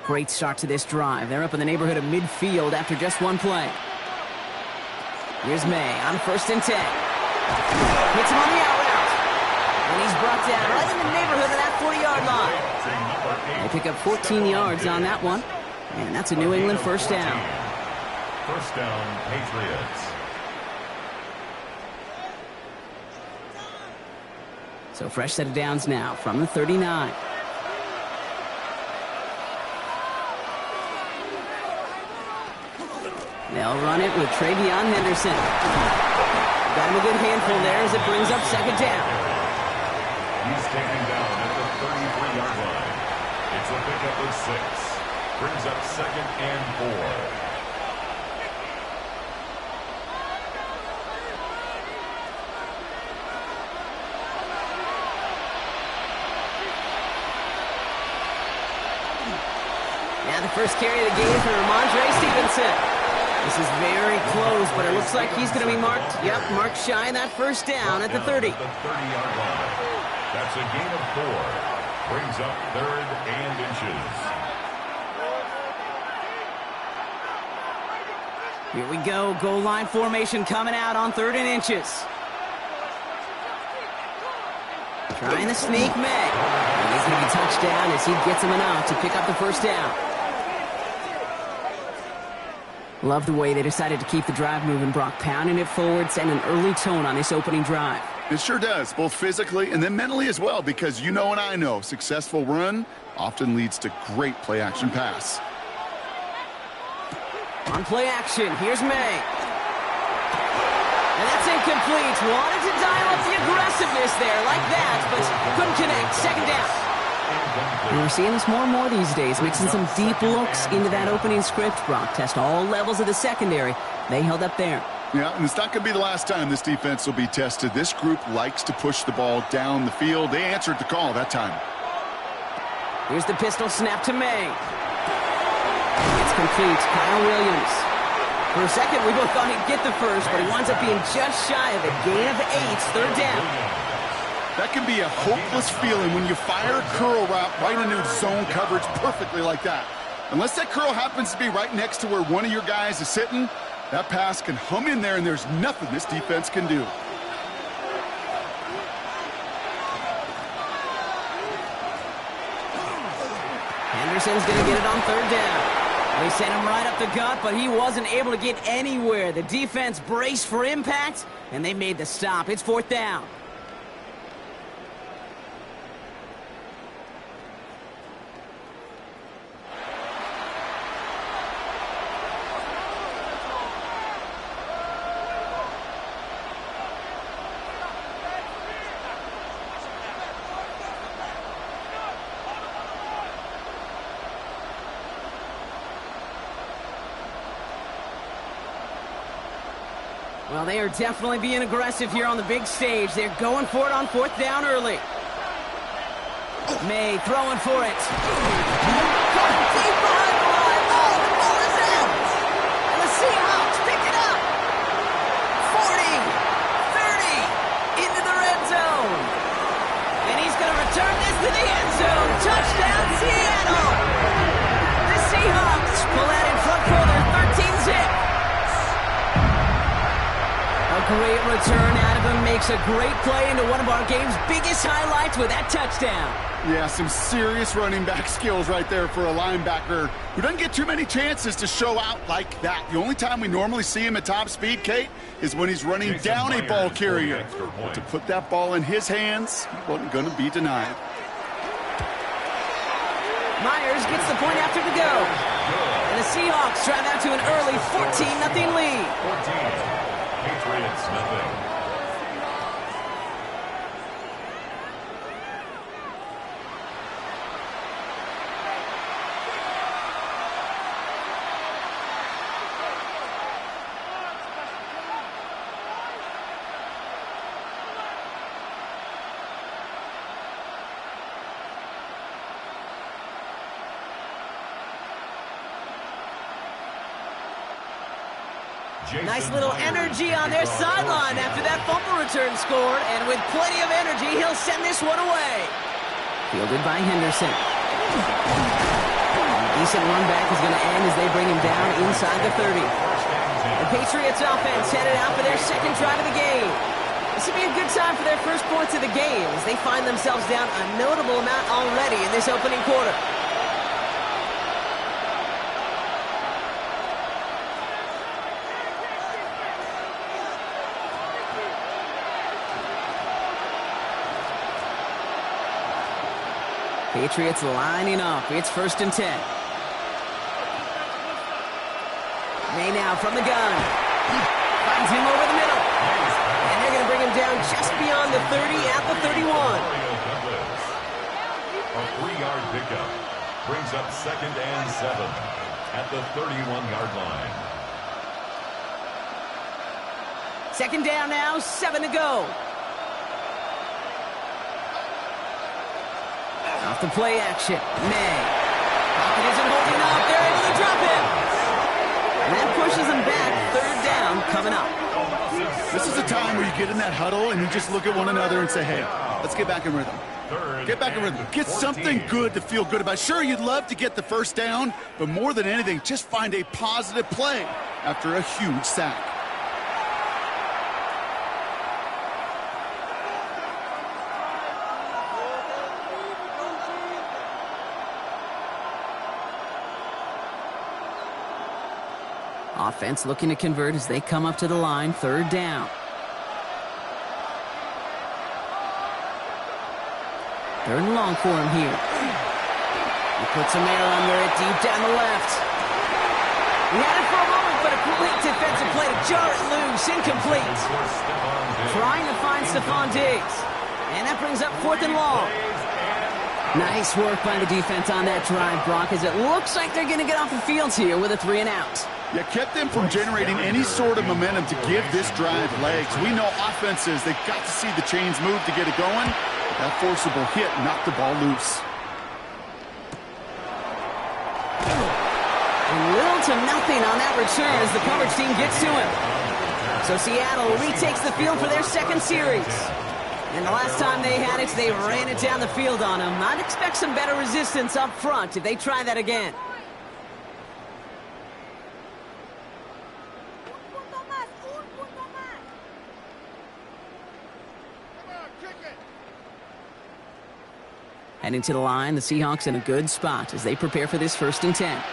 Great start to this drive. They're up in the neighborhood of midfield after just one play. Here's May on 1st and 10. Hits him on the out route. And he's brought down right in the neighborhood of that 40-yard line. They pick up 14 yards on that one. And that's a New England first down. First down, Patriots. So fresh set of downs now from the 39. They'll run it with Travion Henderson. Got him a good handful there as it brings up 2nd down. He's taken down at the 33-yard line. It's a pickup of 6. Brings up 2nd and 4. first carry of the game for Ramondre Stevenson. This is very close, but it looks like he's going to be marked. Yep, marked shy of that first down at the 30. The 30-yard line. That's a gain of 4. Brings up 3rd and inches. Here we go. Goal line formation coming out on 3rd and inches. Trying to sneak May. And he's going to be touchdown as he gets him enough to pick up the first down. Love the way they decided to keep the drive moving, Brock, pounding it forward, sending an early tone on this opening drive. It sure does, both physically and then mentally as well, because you know and I know, successful run often leads to great play-action pass. On play action, here's May. And that's incomplete. Wanted to dial up the aggressiveness there like that, but couldn't connect. Second down. We're seeing this more and more these days, mixing some deep looks into that opening script. Brock test all levels of the secondary. They held up there. Yeah, and it's not going to be the last time this defense will be tested. This group likes to push the ball down the field. They answered the call that time. Here's the pistol snap to May. It's complete. Kyle Williams. For a second, we both thought he'd get the first, but he winds up being just shy of a gain of 8, 3rd down. That can be a hopeless feeling when you fire a curl route right into zone coverage perfectly like that. Unless that curl happens to be right next to where one of your guys is sitting, that pass can hum in there and there's nothing this defense can do. Henderson's going to get it on 3rd down. They sent him right up the gut, but he wasn't able to get anywhere. The defense braced for impact, and they made the stop. It's 4th down. Well, they are definitely being aggressive here on the big stage. They're going for it on 4th down early. May throwing for it. Deep behind the line. Oh, the ball is out. And the Seahawks pick it up. 40, 30, into the red zone. And he's going to return this to the end zone. Touchdown, Seattle. The Seahawks pull out in front for their 13-zip. A great return out of him, makes a great play into one of our game's biggest highlights with that touchdown. Yeah, some serious running back skills right there for a linebacker who doesn't get too many chances to show out like that. The only time we normally see him at top speed, Kate, is when he's running down a ball carrier. But to put that ball in his hands, he wasn't going to be denied. Myers gets the point after the go. And the Seahawks drive out to an early 14-0 lead. 14. Patriots, nothing. Nice little energy on their sideline after that fumble return scored, and with plenty of energy, he'll send this one away. Fielded by Henderson. Decent run back is going to end as they bring him down inside the 30. The Patriots offense headed out for their second drive of the game. This would be a good time for their first points of the game as they find themselves down a notable amount already in this opening quarter. Patriots lining up. It's 1st and 10. May now from the gun. Finds him over the middle. And they're going to bring him down just beyond the 30 at the 31. A 3-yard pickup brings up 2nd and 7 at the 31-yard line. 2nd down now, 7 to go. Off the play action, May. Pocket isn't holding up. They're able to drop him. And that pushes them back. Third down coming up. This is a time where you get in that huddle and you just look at one another and say, hey, let's get back in rhythm. Get back in rhythm. Get something good to feel good about. Sure, you'd love to get the first down, but more than anything, just find a positive play after a huge sack. Offense looking to convert as they come up to the line. Third down. Third and long for him here. He puts some air under it deep down the left. He had it for a moment, but a complete defensive play to jar it loose. Incomplete. Trying to find Stephon Diggs. And that brings up fourth and long. Nice work by the defense on that drive, Brock, as it looks like they're going to get off the field here with a 3-and-out. You kept them from generating any sort of momentum to give this drive legs. We know offenses, they've got to see the chains move to get it going. That forcible hit knocked the ball loose. And little to nothing on that return as the coverage team gets to him. So Seattle retakes the field for their second series. And the last time they had it, they ran it down the field on him. I'd expect some better resistance up front if they try that again. Heading to the line, the Seahawks in a good spot as they prepare for this 1st and 10.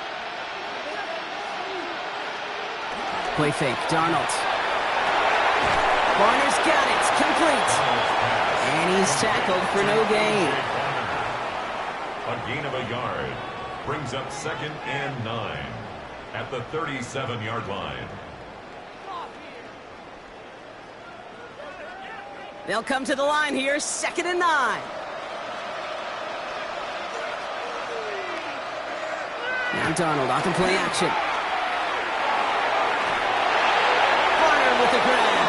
Play fake, Darnold. Barner's got it, complete. And he's tackled for no gain. A gain of a yard brings up 2nd and 9 at the 37-yard line. They'll come to the line here, 2nd and 9. Now Darnold off the play action. Barner with the grab.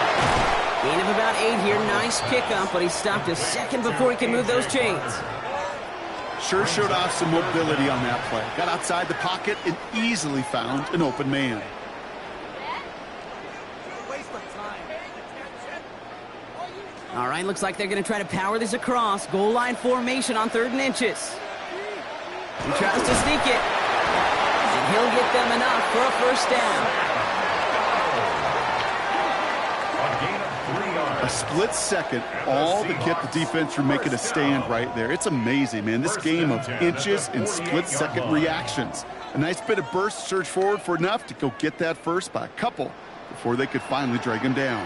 Gain of about 8 here. Nice pickup, but he stopped a second before he could move those chains. Sure showed off some mobility on that play. Got outside the pocket and easily found an open man. All right, looks like they're going to try to power this across. Goal line formation on 3rd and inches. He tries to sneak it. And he'll get them enough for a 1st down. A split second, all to get the defense from making a stand right there. It's amazing, man. This game of inches and split-second reactions. A nice bit of burst, surge forward for enough to go get that first by a couple before they could finally drag him down.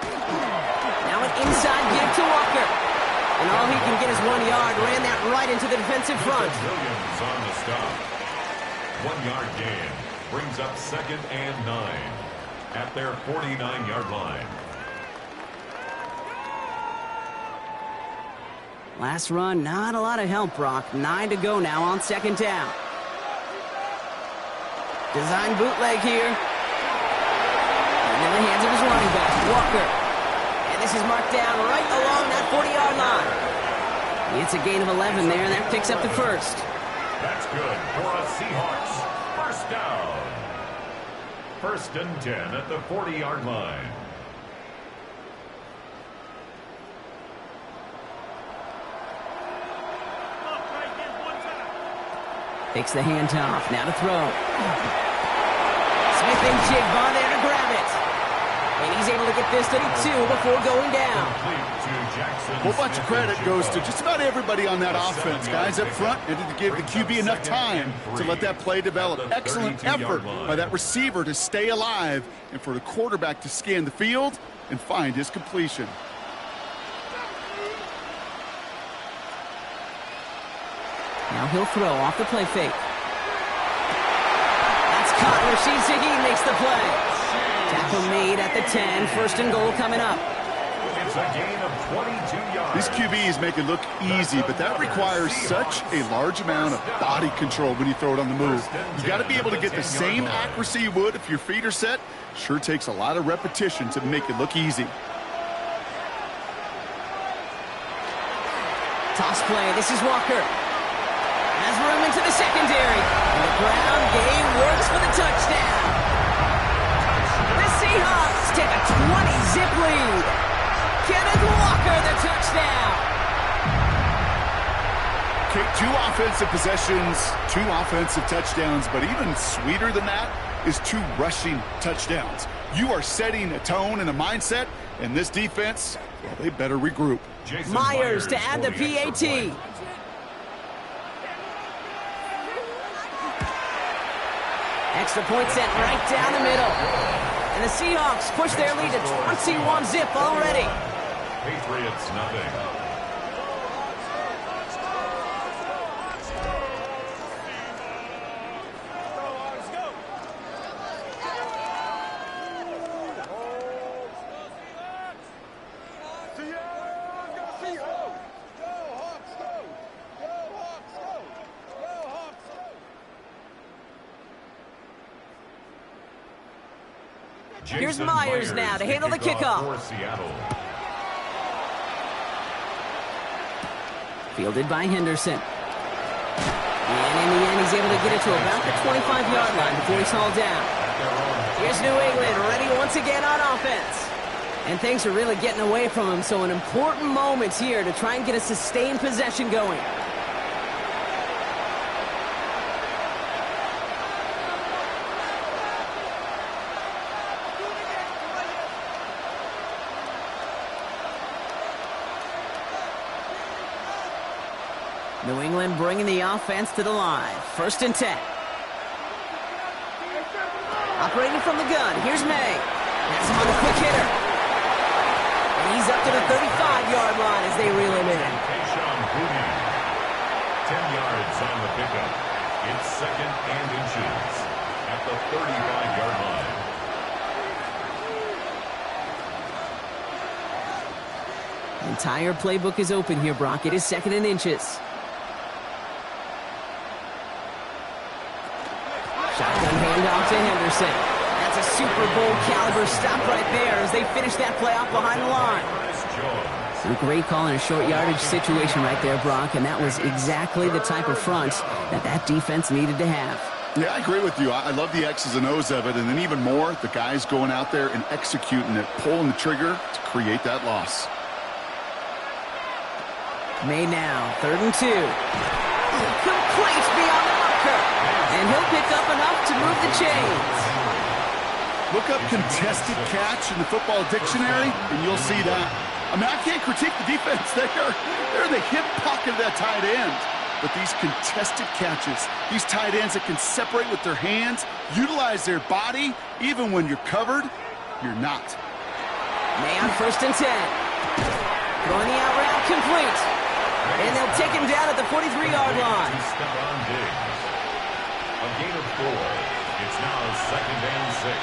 Now an inside give to Walker. And all he can get is 1 yard. Ran that right into the defensive front. Williams on the stop. 1-yard gain brings up 2nd and 9 at their 49-yard line. Last run, not a lot of help, Brock. 9 to go now on 2nd down. Design bootleg here. And in the hands of his running back, Walker. And this is marked down right along that 40-yard line. It's a gain of 11 there, and that picks up the 1st. That's good for a Seahawks 1st down. 1st and 10 at the 40-yard line. Takes the handoff. Now to throw. Smith and Jigba there to grab it. And he's able to get this to the 2 before going down. A whole bunch of credit goes to just about everybody on that offense. Guys up front needed to give the QB enough time to let that play develop. Excellent effort by that receiver to stay alive and for the quarterback to scan the field and find his completion. Now he'll throw off the play fake. That's caught. Rashid Shaheed makes the play. Tackle made at the 10. 1st and goal coming up. It's a gain of 22 yards. These QBs make it look easy, but that requires such a large amount of body control when you throw it on the move. You got to be able to get the same accuracy you would if your feet are set. Sure takes a lot of repetition to make it look easy. Toss play. This is Walker. to the secondary. And the ground game works for the touchdown. The Seahawks take a 20-zip lead. Kenneth Walker, the touchdown. Okay, 2 offensive possessions, 2 offensive touchdowns, but even sweeter than that is 2 rushing touchdowns. You are setting a tone and a mindset, and this defense, well, they better regroup. Myers to add the PAT. Extra point sent right down the middle. And the Seahawks push their lead to 21-zip already. Patriots nothing. Here's Myers now to handle the kickoff. Fielded by Henderson. And in the end, he's able to get it to about the 25-yard line before he's hauled down. Here's New England ready once again on offense. And things are really getting away from him, so an important moment here to try and get a sustained possession going. New England bringing the offense to the line. 1st and 10. Operating from the gun, here's May. That's him on the quick hitter. And he's up to the 35-yard line as they reel him in. 10 yards on the pickup. It's 2nd and inches at the 35-yard line. The entire playbook is open here, Brock. It is 2nd and inches. Shotgun handoff to Henderson. That's a Super Bowl caliber stop right there as they finish that play off behind the line. A great call in a short yardage situation right there, Brock, and that was exactly the type of front that defense needed to have. Yeah, I agree with you. I love the X's and O's of it, and then even more, the guys going out there and executing it, pulling the trigger to create that loss. May now, 3rd and 2. Complete beyond the marker. And he'll pick up enough to move the chains. Look up contested catch in the football dictionary, and you'll see that. I mean, I can't critique the defense. They're the hip pocket of that tight end. But these contested catches, these tight ends that can separate with their hands, utilize their body, even when you're covered, you're not. May on 1st and 10. Throwing the out route complete. And they'll take him down at the 43-yard line. A gain of 4. It's now 2nd and 6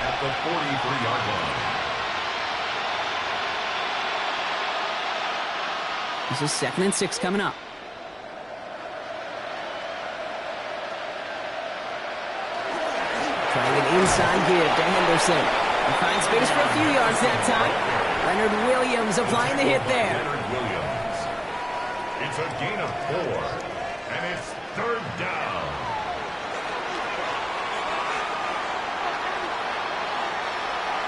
at the 43-yard line. This is 2nd and 6 coming up. Trying an inside give to Henderson. He finds space for a few yards that time. Leonard Williams applying the hit there. Leonard Williams. It's a gain of 4, and it's 3rd down.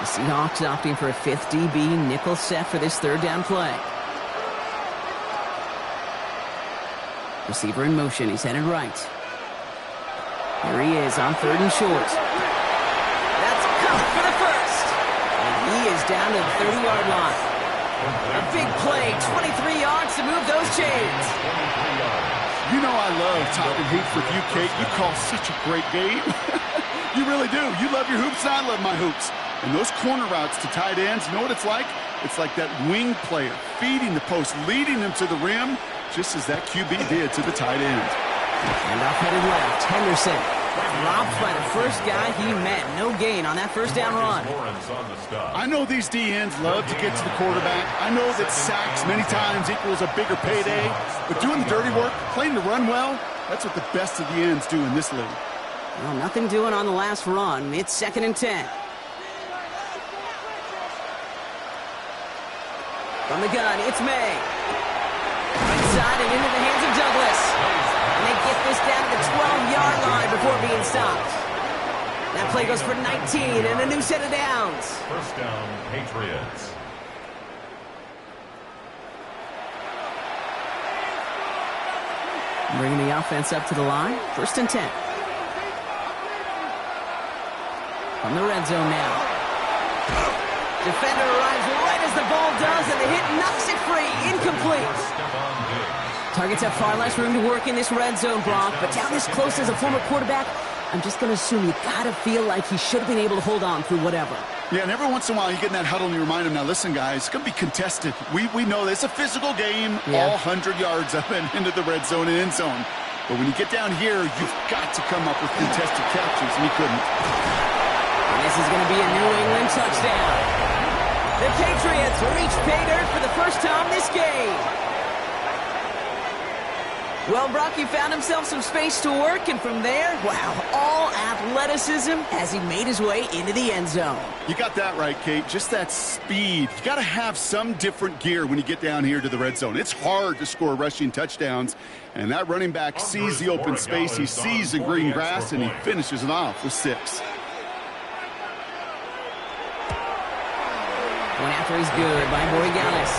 The Seahawks opting for a 5th DB nickel set for this 3rd down play. Receiver in motion. He's headed right. Here he is on 3rd and short. That's covered for the first. And he is down to the 30-yard line. A big play, 23 yards to move those chains. You know I love talking hoops with you, Kate. You call such a great game. You really do. You love your hoops, and I love my hoops. And those corner routes to tight ends, you know what it's like? It's like that wing player feeding the post, leading them to the rim, just as that QB did to the tight end. And off headed left, Henderson. Dropped by the first guy he met. No gain on that 1st down run. I know these DNs love to get to the quarterback. I know that sacks many times equals a bigger payday. But doing the dirty work, playing to run well, that's what the best of the ends do in this league. Well, nothing doing on the last run. It's 2nd and 10. From the gun, it's May. Right side and into the hands of Douglas. And they get this down to the 12-yard line before being stopped. That play goes for 19 and a new set of downs. First down, Patriots. Bringing the offense up to the line. First and 10. From the red zone now. Defender arrives right as the ball does, and the hit knocks it free. Incomplete. Targets have far less room to work in this red zone, Brock, but down this close as a former quarterback, I'm just going to assume you got to feel like he should have been able to hold on through whatever. Yeah, and every once in a while you get in that huddle and you remind him, now listen, guys, it's going to be contested. We know this. It's a physical game, all 100 yards up and into the red zone and end zone. But when you get down here, you've got to come up with contested catches, and he couldn't. And this is going to be a New England touchdown. The Patriots reach pay dirt for the first time this game. Well, Brock, he found himself some space to work, and from there, wow, all athleticism as he made his way into the end zone. You got that right, Kate. Just that speed. You got to have some different gear when you get down here to the red zone. It's hard to score rushing touchdowns, and that running back sees the open space, he sees the green grass, and he finishes it off with 6. One after he's good by Borregales.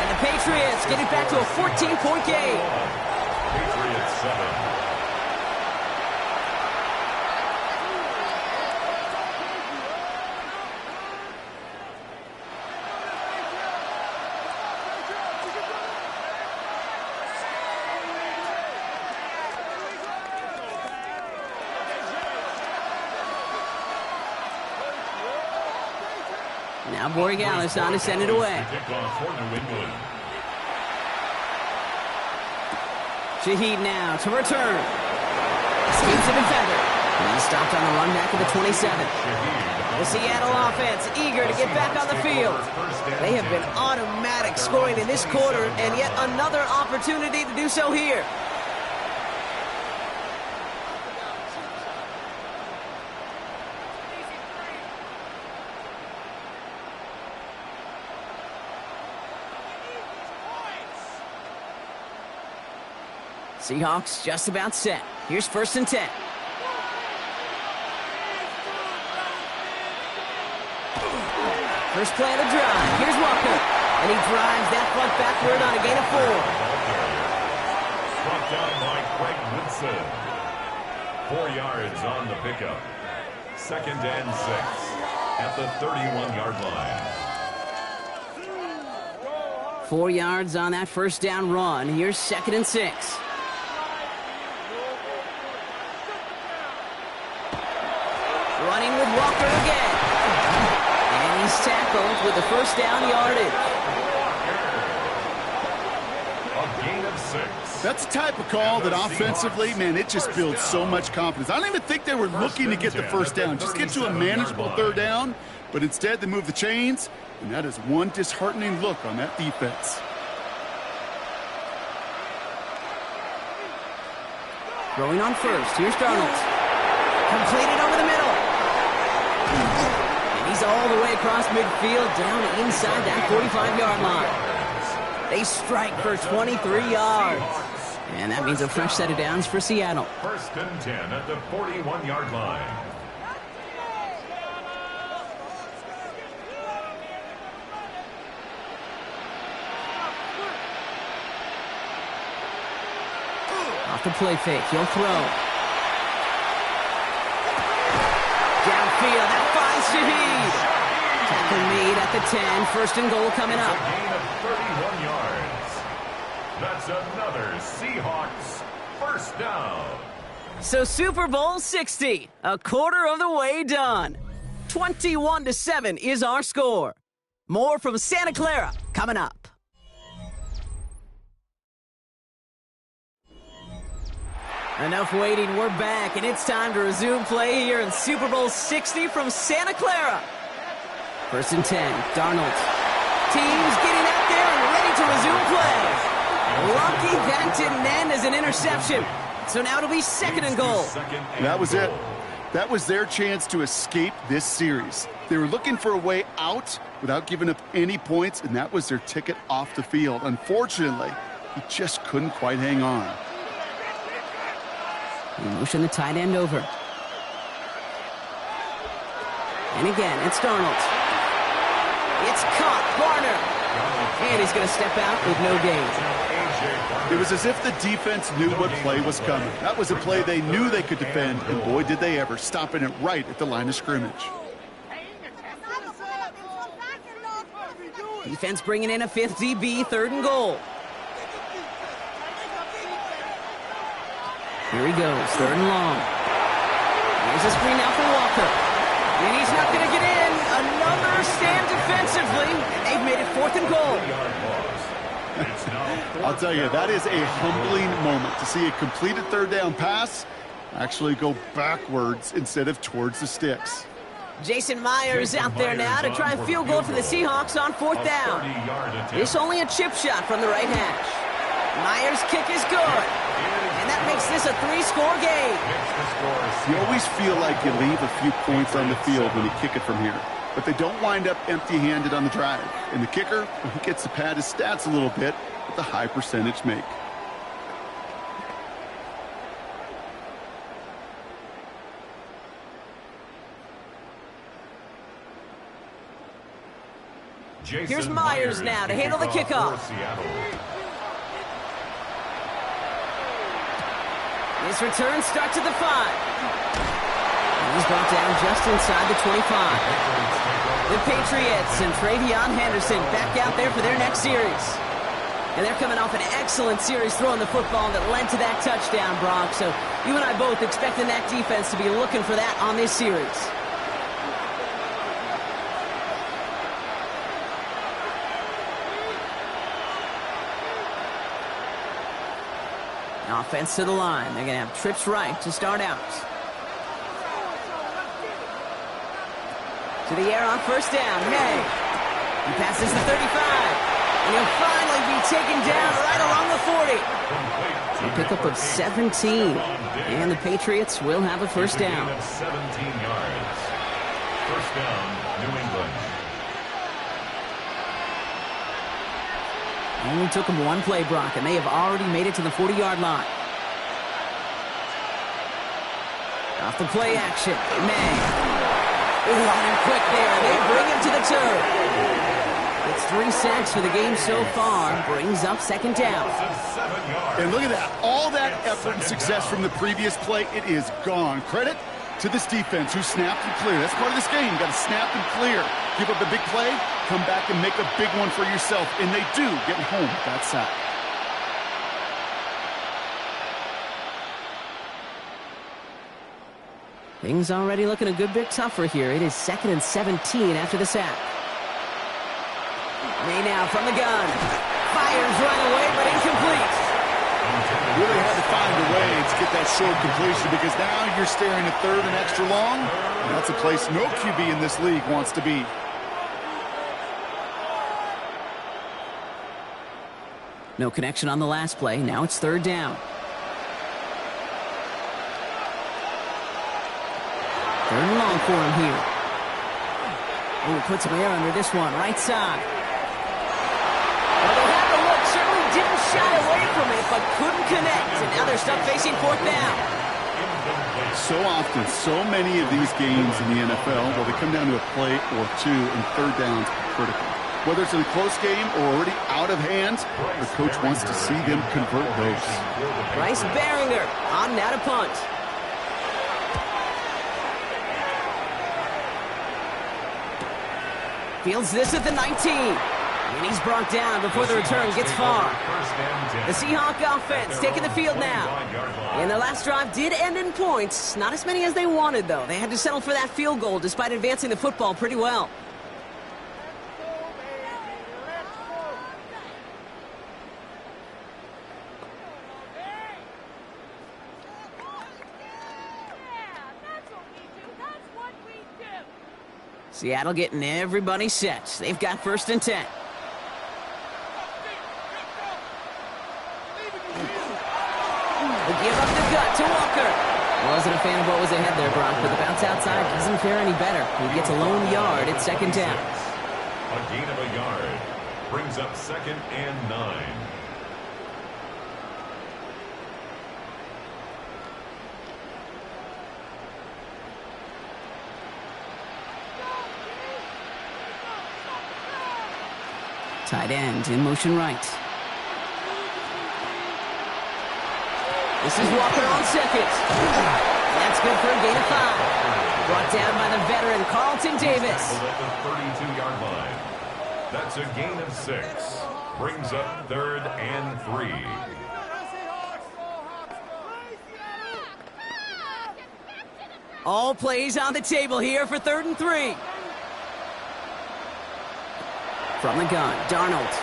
And the Patriots get it back to a 14-point game. Patriots 7. Now Borregales on to send it away. Shaheed now to return. Escapes the defender. And he's stopped on the run back of the 27. The Seattle offense eager to get back on the field. They have been automatic scoring in this quarter, and yet another opportunity to do so here. Seahawks just about set. Here's first and 10. First play of the drive. Here's Walker. And he drives that front backward on a gain of 4. Brought down by Craig Woodson. 4 yards on the pickup. Second and 6 at the 31-yard line. 4 yards on that first down run. Here's second and 6. Running with Walker again. And he's tackled with the first down yardage. A gain of 6. That's the type of call that offensively, man, it just builds so much confidence. I don't even think they were looking to get the first down. Just get to a manageable third down, but instead they move the chains, and that is one disheartening look on that defense. Throwing on first. Here's Darnold. Completed over the middle. And he's all the way across midfield, down inside that 45-yard line. They strike for 23 yards. And that means a fresh set of downs for Seattle. First and 10 at the 41-yard line. Off the play fake, he'll throw. Downfield, that finds Shaheed. Tackle made at the 10, first and goal coming up. A gain of 31 yards. That's another Seahawks first down. So Super Bowl 60, a quarter of the way done. 21-7 is our score. More from Santa Clara coming up. Enough waiting, we're back, and it's time to resume play here in Super Bowl 60 from Santa Clara. First and 10, Darnold. Teams getting out there and ready to resume play. Lucky that didn't end as an interception. So now it'll be second and goal. That was it. That was their chance to escape this series. They were looking for a way out without giving up any points, and that was their ticket off the field. Unfortunately, he just couldn't quite hang on. He motioned the tight end over. And again, it's Darnold. It's caught. Varner. And he's going to step out with no gain. It was as if the defense knew what play was coming. That was a play they knew they could defend, and boy, did they ever, stopping it right at the line of scrimmage. Defense bringing in a fifth DB, 3rd and goal. Here he goes, 3rd and long. Here's a screen now for Walker. And he's not going to get in. Another stand defensively. And they've made it 4th and goal. I'll tell you, that is a humbling moment to see a completed 3rd down pass actually go backwards instead of towards the sticks. Jason Myers out there now to try a field goal for the Seahawks on 4th down. It's only a chip shot from the right hash. Myers' kick is good. And that makes this a 3-score game. You always feel like you leave a few points on the field when you kick it from here. But they don't wind up empty-handed on the drive. And the kicker, he gets to pad his stats a little bit with the high percentage make. Here's Myers now to handle the kickoff. His return starts at the 5. And he's brought down just inside the 25. The Patriots and Travion Henderson back out there for their next series. And they're coming off an excellent series throwing the football that led to that touchdown, Brock. So you and I both expecting that defense to be looking for that on this series. Offense to the line. They're going to have trips right to start out. To the air on 1st down. May. He passes the 35. And he'll finally be taken down right along the 40. A pickup of 17. And the Patriots will have a 1st down. 17 yards. 1st down, New England. Only took them one play, Brock, and they have already made it to the 40-yard line. Off the play action, May. Ooh, on him quick there. They bring him to the turf. It's 3 sacks for the game so far. Brings up 2nd down. And look at that. All that effort and success from the previous play, it is gone. Credit to this defense who snapped and cleared. That's part of this game. You got to snap and clear. Give up a big play, come back and make a big one for yourself. And they do get home with that sack. Things already looking a good bit tougher here. It is 2nd and 17 after the sack. May now from the gun. Fires right away, but incomplete. Really had to find a way to get that short completion because now you're staring at 3rd and extra long. And that's a place no QB in this league wants to be. No connection on the last play. Now it's 3rd down. 3rd and long for him here. Oh, puts some air under this one. Right side. Well, they had the look. Certainly didn't shy away from it, but couldn't connect. And now they're stuck facing 4th down. So often, so many of these games in the NFL, well, they come down to a play or two, and 3rd downs are critical. Whether it's in a close game or already out of hand, the coach wants to see them convert those. Bryce Baringer on now to punt. Fields this at the 19. And he's brought down before the return gets far. The Seahawk offense taking the field now. And their last drive did end in points. Not as many as they wanted, though. They had to settle for that field goal despite advancing the football pretty well. Seattle getting everybody set. They've got 1st and 10. They give up the gut to Walker. Wasn't a fan of what was ahead there, Brock, but the bounce outside doesn't fare any better. He gets a lone yard at 2nd down. A gain of a yard brings up 2nd and 9. Tight end in motion right. This is Walker on second. And that's good for a gain of 5. Brought down by the veteran Carlton Davis. At the 32-yard line. That's a gain of 6. Brings up 3rd and 3. All plays on the table here for 3rd and 3. From the gun, Darnold.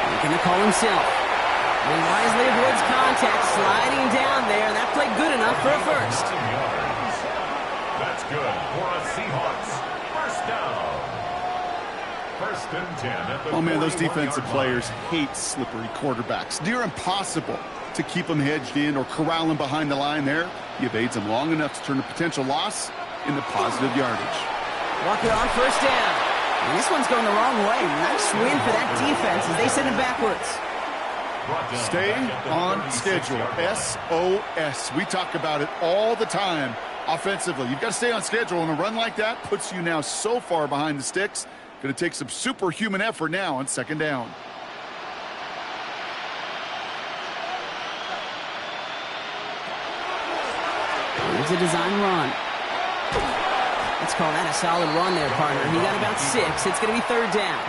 Making the call himself. He wisely avoids contact, sliding down there, and that played good enough for a first. That's good for a Seahawks first down. 1st and 10 at the Oh, man, those defensive 41-yard players line. hate slippery quarterbacks. Near impossible to keep them hedged in or corral them behind the line there. He evades them long enough to turn a potential loss into positive yardage. Walker on first down. And this one's going the wrong way. Nice win for that defense as they send it backwards. Stay on schedule. SOS. We talk about it all the time offensively. You've got to stay on schedule, and a run like that puts you now so far behind the sticks. Going to take some superhuman effort now on 2nd down. Here's a design run. Let's call that a solid run there, partner. He got about 6. It's going to be 3rd down.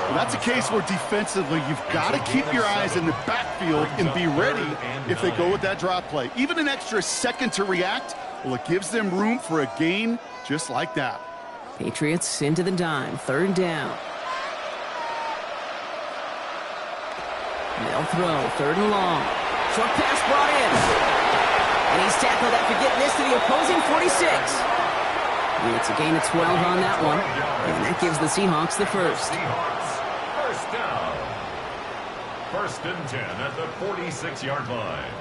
Well, that's a case where defensively you've got to keep your eyes in the backfield and be ready if they go with that drop play. Even an extra second to react, well, it gives them room for a gain just like that. Patriots into the dime. 3rd down. They'll throw. 3rd and long. Short pass brought in. And he's tackled after getting this to the opposing 46. It's a gain of 12 on that one. And that gives the Seahawks the first. Seahawks first down. 1st and 10 at the 46-yard line.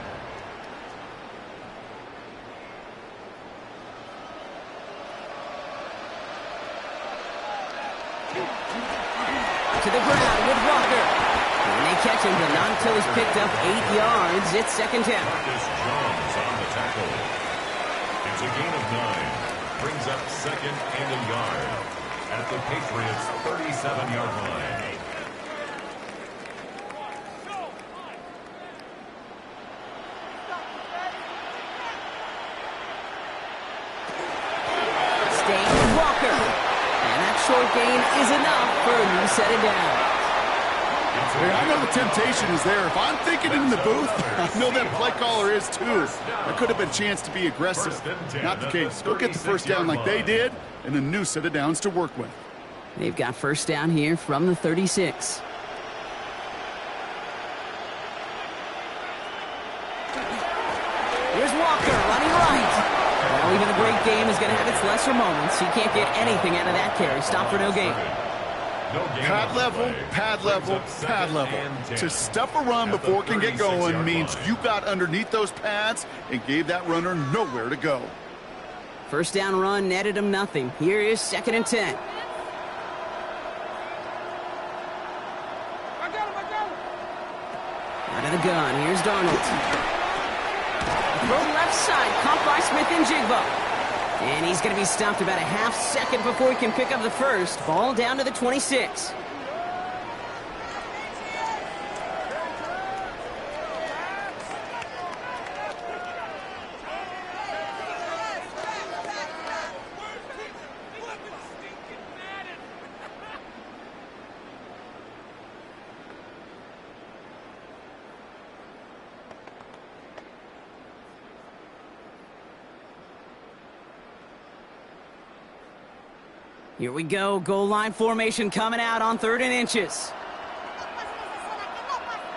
To the ground with Walker. And they catch him, but not until he's picked up 8 yards. It's 2nd down. Marcus Jones on the tackle. It's a gain of 9. Brings up 2nd and a yard at the Patriots' 37-yard line. Staying with Walker. And that short gain is enough for a new set of downs. Hey, I know the temptation is there. If I'm thinking in the booth, I know that play caller is too. That could have been a chance to be aggressive. Not the case. Go get the first down like they did, and a new set of downs to work with. They've got first down here from the 36. Here's Walker running right. Well, even a great game is going to have its lesser moments. He can't get anything out of that carry. Stop for no gain. Pad level, pad level, pad level. To stuff a run before it can get going means you got underneath those pads and gave that runner nowhere to go. First down run netted him nothing. Here is 2nd and 10. Out of the gun, here's Darnold. Throw left side, caught by Smith-Njigba. And he's going to be stopped about a half second before he can pick up the first. Ball down to the 26. Here we go. Goal line formation coming out on 3rd and inches.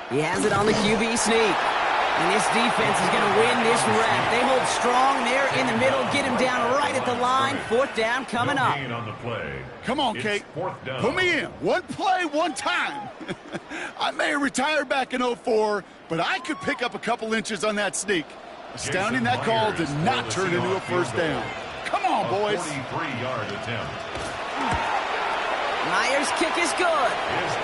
He has it on the QB sneak. And this defense is going to win this rep. They hold strong there in the middle. Get him down right at the line. 4th down coming up. On the play. Come on, It's Kate. 4th down. Put me in. One play, one time. I may have retired back in 04, but I could pick up a couple inches on that sneak. Astounding that call did not turn into a first down. Come on, boys. 43-yard attempt. Myers' kick is good.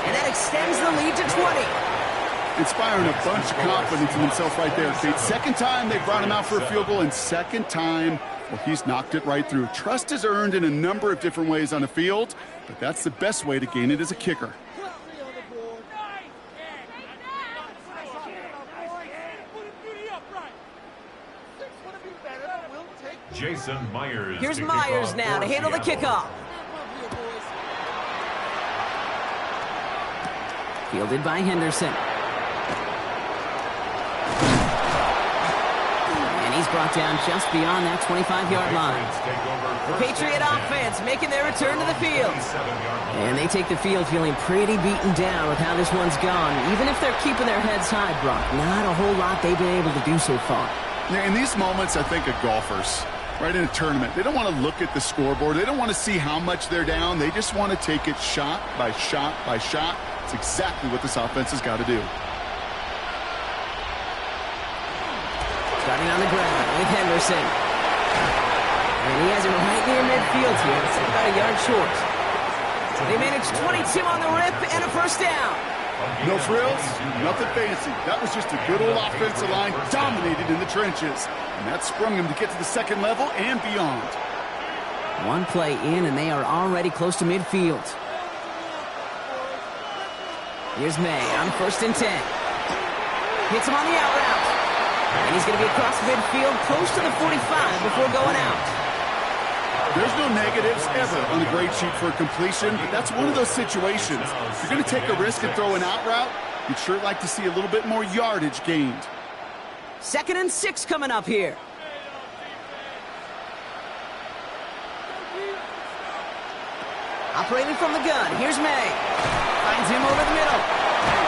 And that extends the lead to 20. Inspiring a bunch of confidence in himself right there, Kate. 2nd time they brought him out for a field goal, and 2nd time Well, he's knocked it right through. Trust is earned in a number of different ways on the field, but that's the best way to gain it as a kicker. Jason Myers. Here's Myers now to handle the kickoff. Fielded by Henderson. And he's brought down just beyond that 25-yard line. The Patriot offense making their return to the field. And they take the field feeling pretty beaten down with how this one's gone. Even if they're keeping their heads high, Brock, not a whole lot they've been able to do so far. Yeah, in these moments, I think of golfers. Right, in a tournament, they don't want to look at the scoreboard. They don't want to see how much they're down. They just want to take it shot by shot by shot. It's exactly what this offense has got to do. Starting on the ground with Henderson. And he has it right near midfield here. It's about a yard short. They managed 22 on the rip and a first down. No frills, nothing fancy. That was just a good old offensive line dominated in the trenches. And that sprung him to get to the second level and beyond. One play in, and they are already close to midfield. Here's May on 1st and 10. Hits him on the out route. And he's going to be across midfield, close to the 45 before going out. There's no negatives ever on the grade sheet for a completion, but that's one of those situations. If you're going to take a risk and throw an out route, you'd sure like to see a little bit more yardage gained. 2nd and 6 coming up here. Operating from the gun, here's May. Finds him over the middle.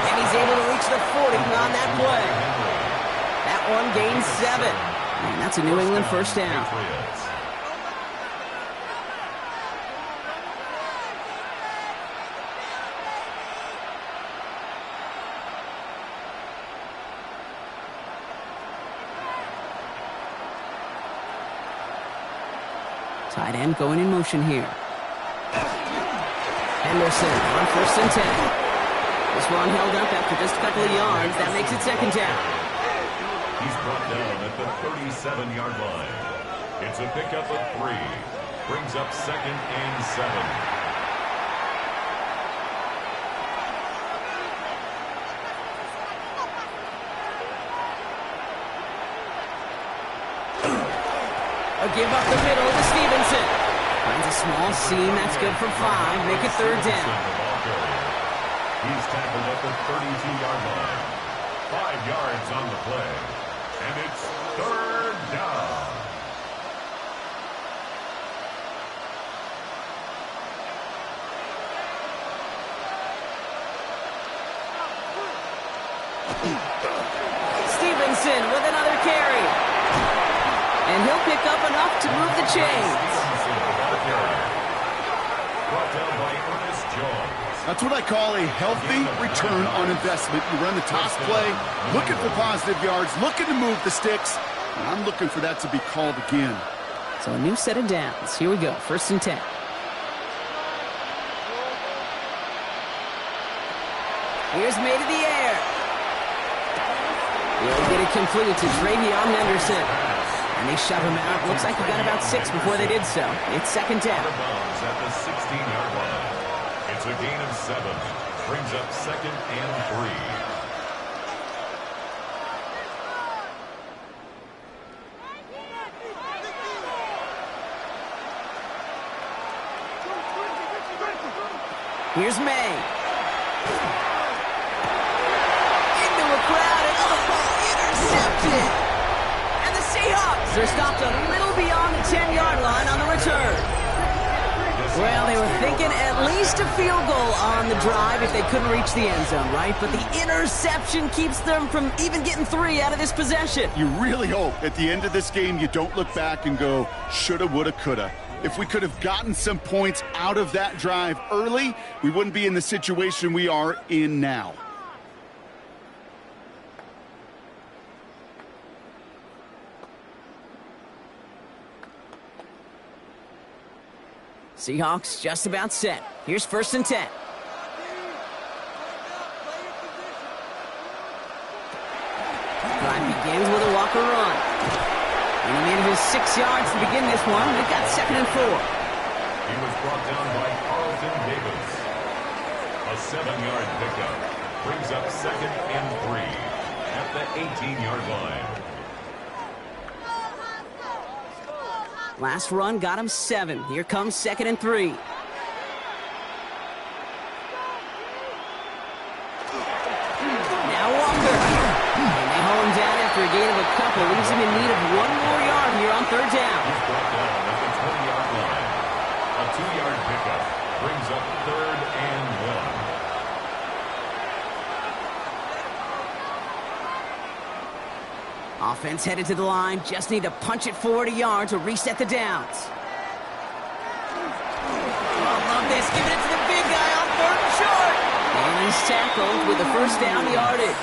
And he's able to reach the 40 on that play. That one gains 7. And that's a New England first down. Tight end going in motion here. Henderson on 1st and 10. This one held up after just a couple of yards. That makes it 2nd down. He's brought down at the 37-yard line. It's a pickup of 3. Brings up 2nd and 7. A give up the middle to Stevenson. Finds a small seam. That's good for 5. Make it 3rd down. He's tackled at the 32-yard line. 5 yards on the play. And it's 3rd down. Stevenson with another carry. And he'll pick up enough to move the chains. That's what I call a healthy return on investment. You run the toss play, looking for positive yards, looking to move the sticks, and I'm looking for that to be called again. So a new set of downs. Here we go, 1st and 10. Here's May to the air. He'll get it completed to Travion Henderson. And they shove him out. Looks like he got about 6 before they did so. It's 2nd down. At the 16-yard line. It's a gain of 7. Brings up 2nd and 3. Here's May. Into a crowd and intercepted. And the Seahawks are stopped a little beyond the 10-yard line on the return. Well, they were thinking at least a field goal on the drive if they couldn't reach the end zone, right? But the interception keeps them from even getting 3 out of this possession. You really hope at the end of this game you don't look back and go, shoulda, woulda, coulda. If we could have gotten some points out of that drive early, we wouldn't be in the situation we are in now. Seahawks just about set. Here's 1st and 10. Drive begins with a Walker run. And he manages 6 yards to begin this one. They've got 2nd and 4. He was brought down by Carlton Davis. A 7-yard pickup brings up 2nd and 3 at the 18-yard line. Last run got him 7. Here comes 2nd and 3. Now Walker. And they haul him down after a gain of a couple. Leaves him in need of 1 more yard here on 3rd down. He's brought down at the 20-yard line. A 2-yard pickup brings up 3rd and 1. Offense headed to the line. Just need to punch it forward a yard to reset the downs. Oh, love this. Giving it to the big guy on 3rd and short. And he's tackled with the first down yardage.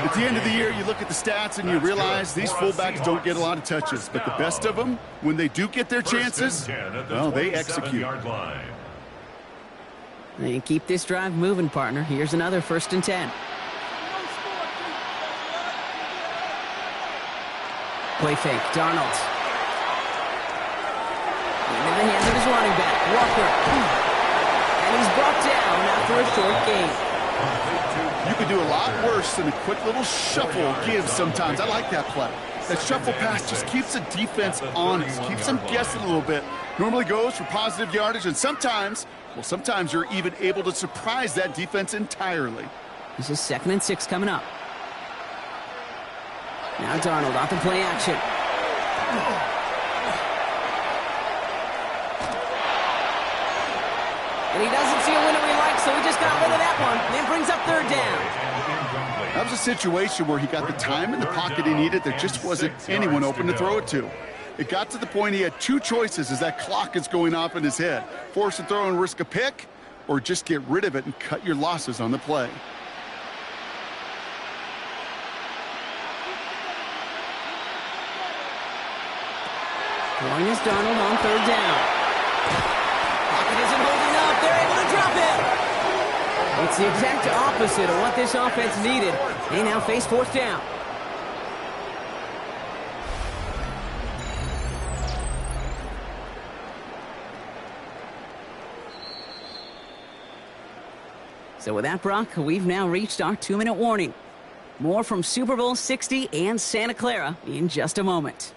At the end of the year, you look at the stats and you realize these fullbacks don't get a lot of touches. But the best of them, when they do get their chances, well, they execute. They keep this drive moving, partner. Here's another 1st and 10. Play fake, Darnold. Into the hands of his running back, Walker. And he's brought down after a short gain. You could do a lot worse than a quick little shuffle give sometimes. I like that play. That shuffle pass just keeps the defense honest, keeps them guessing a little bit. Normally goes for positive yardage, and sometimes you're even able to surprise that defense entirely. This is 2nd and 6 coming up. Now Darnold off the play action. And he doesn't see a winner he likes, so he just got rid of that one. And then brings up 3rd down. That was a situation where he got the time in the pocket he needed. There just wasn't anyone open to throw it to. It got to the point he had 2 choices as that clock is going off in his head. Force a throw and risk a pick, or just get rid of it and cut your losses on the play. Throwing is Darnold on 3rd down. Pocket isn't holding up. They're able to drop it. It's the exact opposite of what this offense needed. They now face 4th down. So with that, Brock, we've now reached our 2-minute warning. More from Super Bowl 60 and Santa Clara in just a moment.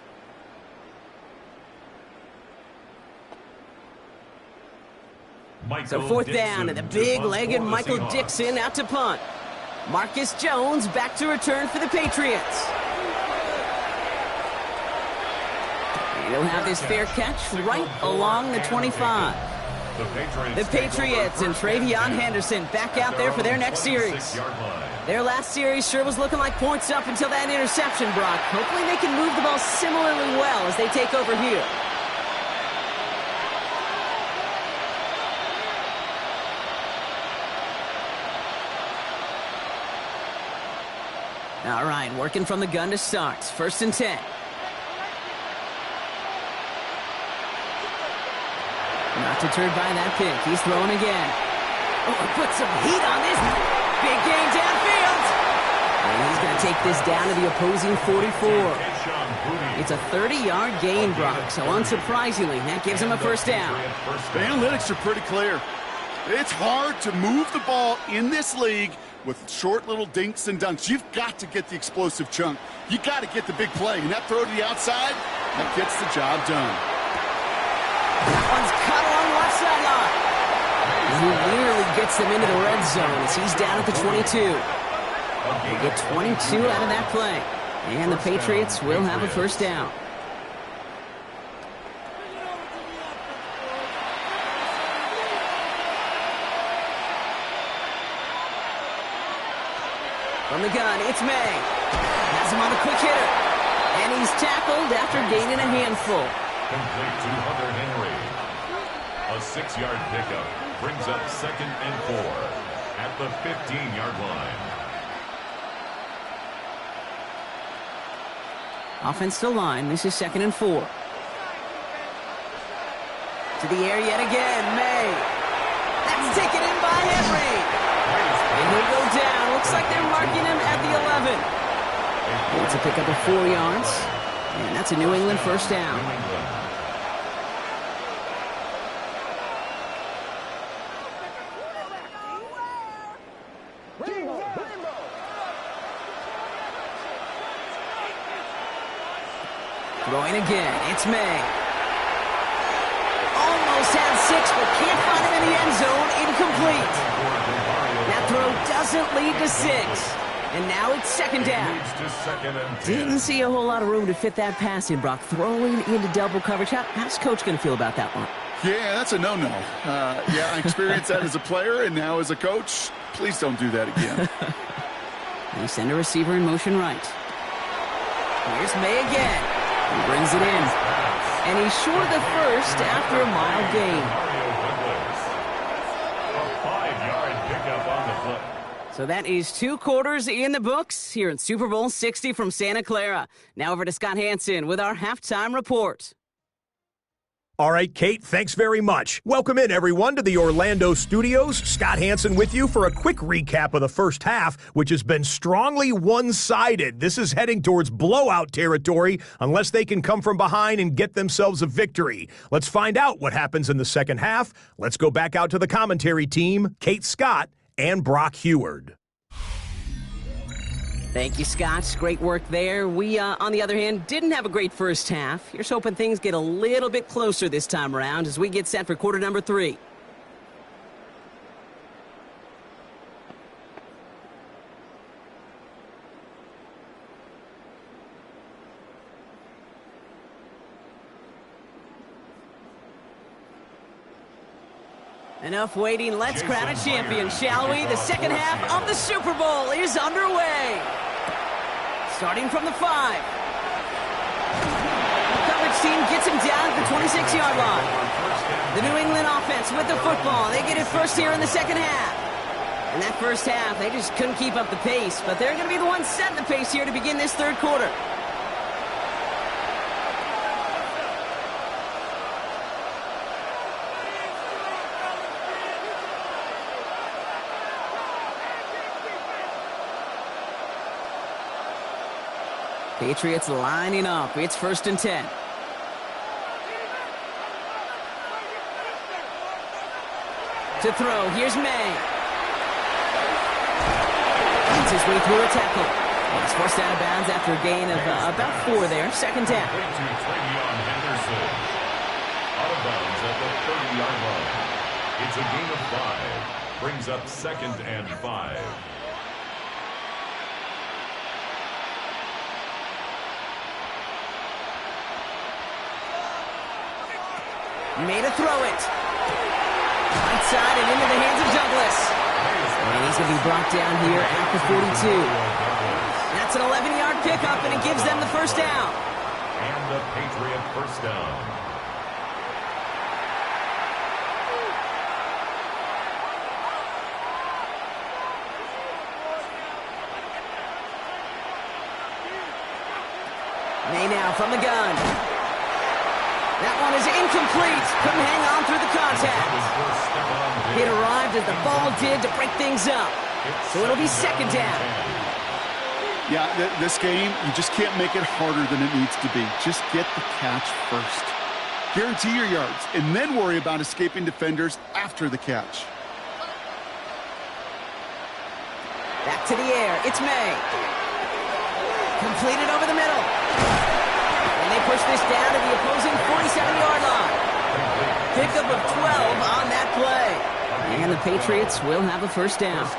So 4th down, and the big-legged Michael Dixon out to punt. Marcus Jones back to return for the Patriots. And he'll have this fair catch right along the 25. The Patriots and Travion Henderson back out there for their next series. Their last series sure was looking like points up until that interception, Brock. Hopefully they can move the ball similarly well as they take over here. All right, working from the gun to start. 1st and 10. Not deterred by that pick. He's throwing again. Oh, put some heat on this. Big gain downfield. And he's going to take this down to the opposing 44. It's a 30-yard gain, Brock. So unsurprisingly, that gives him a 1st down. The analytics are pretty clear. It's hard to move the ball in this league with short little dinks and dunks. You've got to get the explosive chunk. You got to get the big play. And that throw to the outside, that gets the job done. That one's cut along the left sideline. He nearly gets them into the red zone as he's down at the 22. They get 22 out of that play. And the Patriots will have a 1st down. From the gun, it's May. Has him on the quick hitter. And he's tackled after gaining a handful. Complete to Hunter Henry. A 6-yard pickup brings up 2nd and 4 at the 15-yard line. Offense to line. This is 2nd and 4. To the air yet again. May. That's taken in by Henry. And he'll go down. Looks like they're marking him at the 11. It's a pickup of 4 yards, and that's a New England first down. Throwing again, it's May. Almost had 6, but can't find him in the end zone. Incomplete. That throw doesn't lead to 6. And now it's second down. Didn't see a whole lot of room to fit that pass in, Brock. Throwing into double coverage. How's Coach going to feel about that one? Yeah, that's a no-no. Yeah, I experienced that as a player, and now as a coach, please don't do that again. They send a receiver in motion right. Here's May again. He brings it in. And he's short of the first after a mile gain. A 5-yard pickup on the play. So that is 2 quarters in the books here in Super Bowl 60 from Santa Clara. Now over to Scott Hansen with our halftime report. All right, Kate, thanks very much. Welcome in, everyone, to the Orlando studios. Scott Hansen with you for a quick recap of the first half, which has been strongly one-sided. This is heading towards blowout territory unless they can come from behind and get themselves a victory. Let's find out what happens in the second half. Let's go back out to the commentary team, Kate Scott and Brock Heward. Thank you, Scott. Great work there. We, on the other hand, didn't have a great first half. Here's hoping things get a little bit closer this time around as we get set for quarter number 3. Enough waiting. Let's crown a champion, shall we? The second half of the Super Bowl is underway. Starting from the 5. The coverage team gets him down at the 26-yard line. The New England offense with the football. They get it first here in the second half. In that first half, they just couldn't keep up the pace, but they're going to be the ones setting the pace here to begin this third quarter. Patriots lining up. It's 1st and 10. To throw, here's May. Finds his way through a tackle. He's forced out of bounds after a gain of about 4 there. Second down. Out of bounds at the 30-yard line. It's a gain of 5. Brings up 2nd and 5. Made a throw it. Right side and into the hands of Douglas. And he's going to be brought down here at the 42. That's an 11-yard pickup, and it gives them the first down. And the Patriot first down. May now from the gun. That one is incomplete. Couldn't hang on through the contact. It arrived as the ball did to break things up. So it'll be second down. Yeah, this game, you just can't make it harder than it needs to be. Just get the catch first. Guarantee your yards, and then worry about escaping defenders after the catch. Back to the air. It's May. Completed over the middle. And they push this down to the opposing 47-yard line. Pickup of 12 on that play. And the Patriots will have a first down.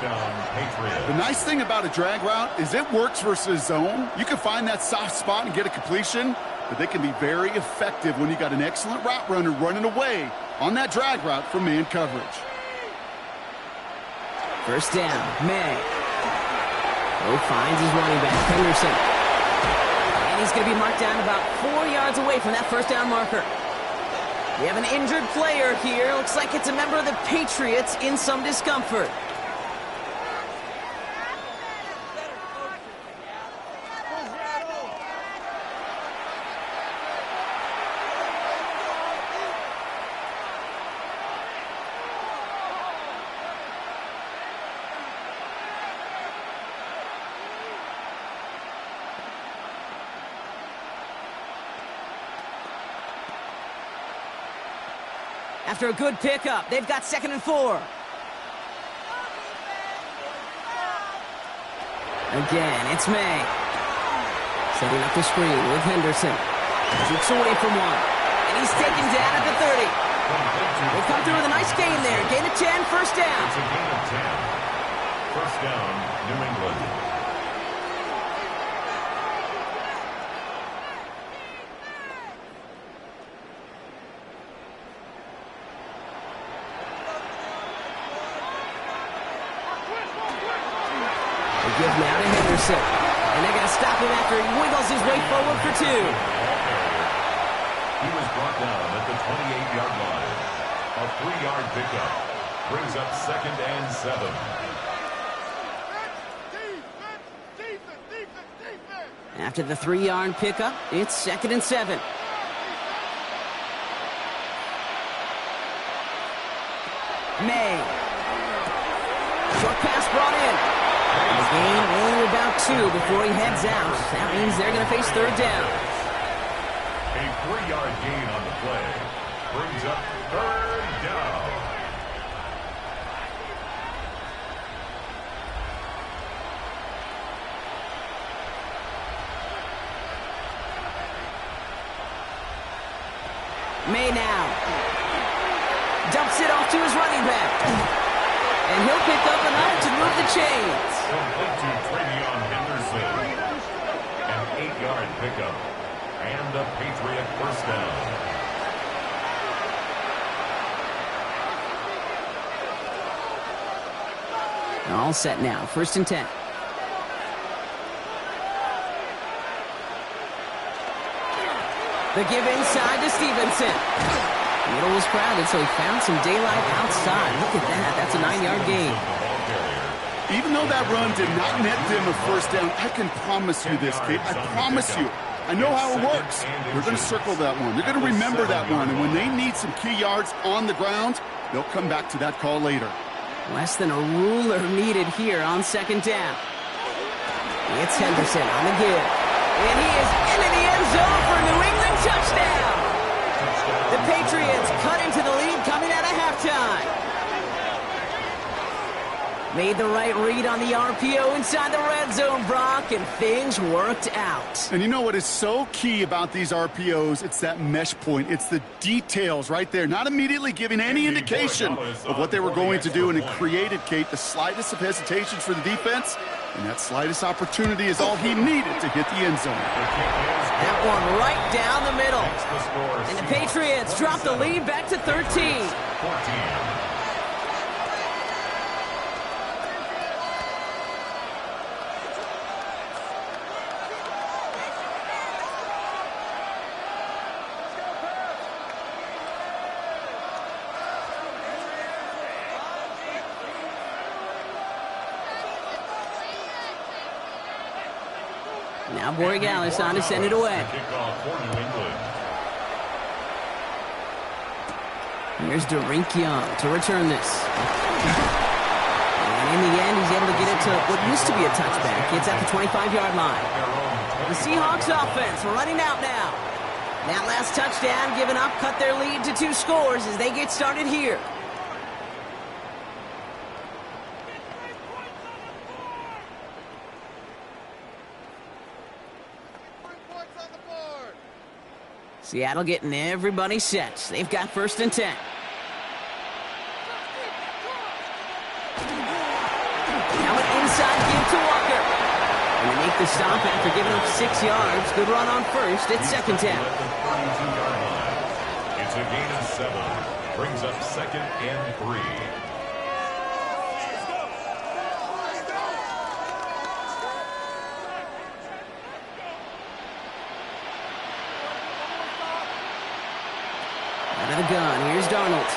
The nice thing about a drag route is it works versus zone. You can find that soft spot and get a completion, but they can be very effective when you got an excellent route runner running away on that drag route from man coverage. First down, May. Oh, finds his running back, Henderson. And he's going to be marked down about 4 yards away from that first down marker. We have an injured player here. Looks like it's a member of the Patriots in some discomfort. After a good pickup, they've got 2nd and 4. Again, it's May. Setting up the screen with Henderson. Jukes away from one. And he's taken down at the 30. They come through with a nice gain there. Gain of 10, first down. It's a gain of 10. First down, New England. They give now to Henderson. And they're going to stop him after he wiggles his way forward for 2. He was brought down at the 28-yard line. A 3-yard pickup brings up 2nd and 7. After the 3-yard pickup, it's 2nd and 7. May. Short pass brought in. The gain only about 2 before he heads out. That means they're going to face 3rd down. A 3-yard gain on the play brings up 3rd down. May now. Dumps it off to his running back. And he'll pick up enough to move the chains. Complete to Travion Henderson. An 8-yard pickup. And a Patriot first down. All set now. 1st and 10. The give inside to Stevenson. The middle was crowded, so he found some daylight outside. Look at that. That's a 9-yard gain. Even though that run did not net them a first down, I can promise you this, Kate. I promise you. I know how it works. They're going to circle that one. They're going to remember that one. And when they need some key yards on the ground, they'll come back to that call later. Less than a ruler needed here on 2nd down. It's Henderson on the give. And he is into the end zone for a New England touchdown. The Patriots cut into the lead coming out of halftime. Made the right read on the RPO inside the red zone, Brock, and things worked out. And you know what is so key about these RPOs? It's that mesh point. It's the details right there. Not immediately giving any indication of what they were going to do, and it created, Kate, the slightest of hesitations for the defense. And that slightest opportunity is all he needed to hit the end zone. That one right down the middle. And the Patriots drop the lead back to 13. 14. Now Borregales on to send it away. Kickoff for New England. Here's Derink Young to return this. And in the end, he's able to get it to what used to be a touchback. It's at the 25-yard line. The Seahawks offense running out now. That last touchdown given up cut their lead to 2 scores as they get started here. Seattle getting everybody set. They've got 1st and 10. Now an inside give to Walker. And they make the stop after giving up 6 yards. Good run on 1st. It's 2nd down. It's a gain of 7. Brings up 2nd and 3. Out of the gun, here's Darnold.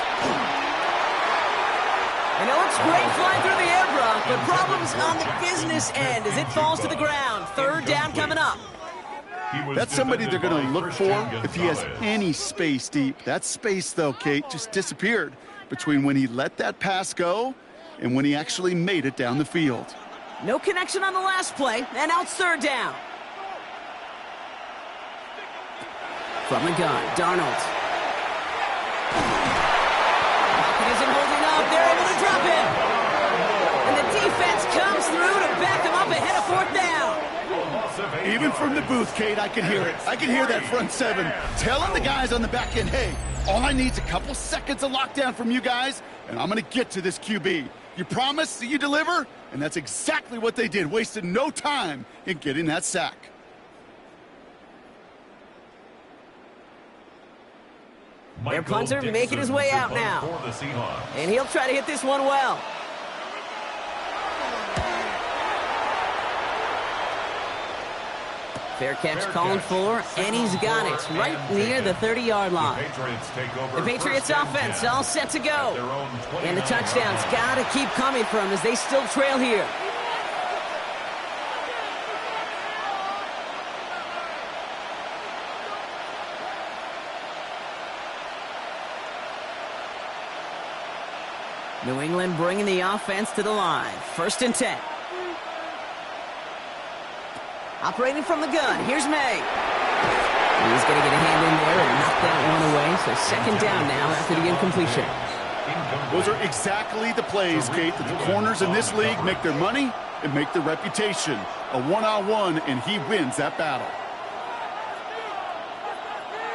And it looks great flying through the air, Brock, but problems on the business end as it falls to the ground. 3rd down coming up. That's somebody they're going to look for if he has any space deep. That space, though, Kate, just disappeared between when he let that pass go and when he actually made it down the field. No connection on the last play, and now it's 3rd down. From the gun, Darnold. isn't holding up. They're able to drop him. And the defense comes through to back them up ahead of fourth down. Even from the booth, Kate, I can hear it. I can hear that front seven telling the guys on the back end, hey, all I need is a couple seconds of lockdown from you guys, and I'm going to get to this QB. You promise that you deliver? And that's exactly what they did, wasted no time in getting that sack. Their punter making his way out now. And he'll try to hit this one well. Fair catch called for, and he's got it right near the 30-yard line. The Patriots offense all set to go. And the touchdowns got to keep coming from as they still trail here. New England bringing the offense to the line. 1st and 10. Operating from the gun, here's May. He's going to get a hand in there and knock that one away. So 2nd down now after the incompletion. Those are exactly the plays, Kate, that the corners in this league make their money and make their reputation. A one-on-one, and he wins that battle.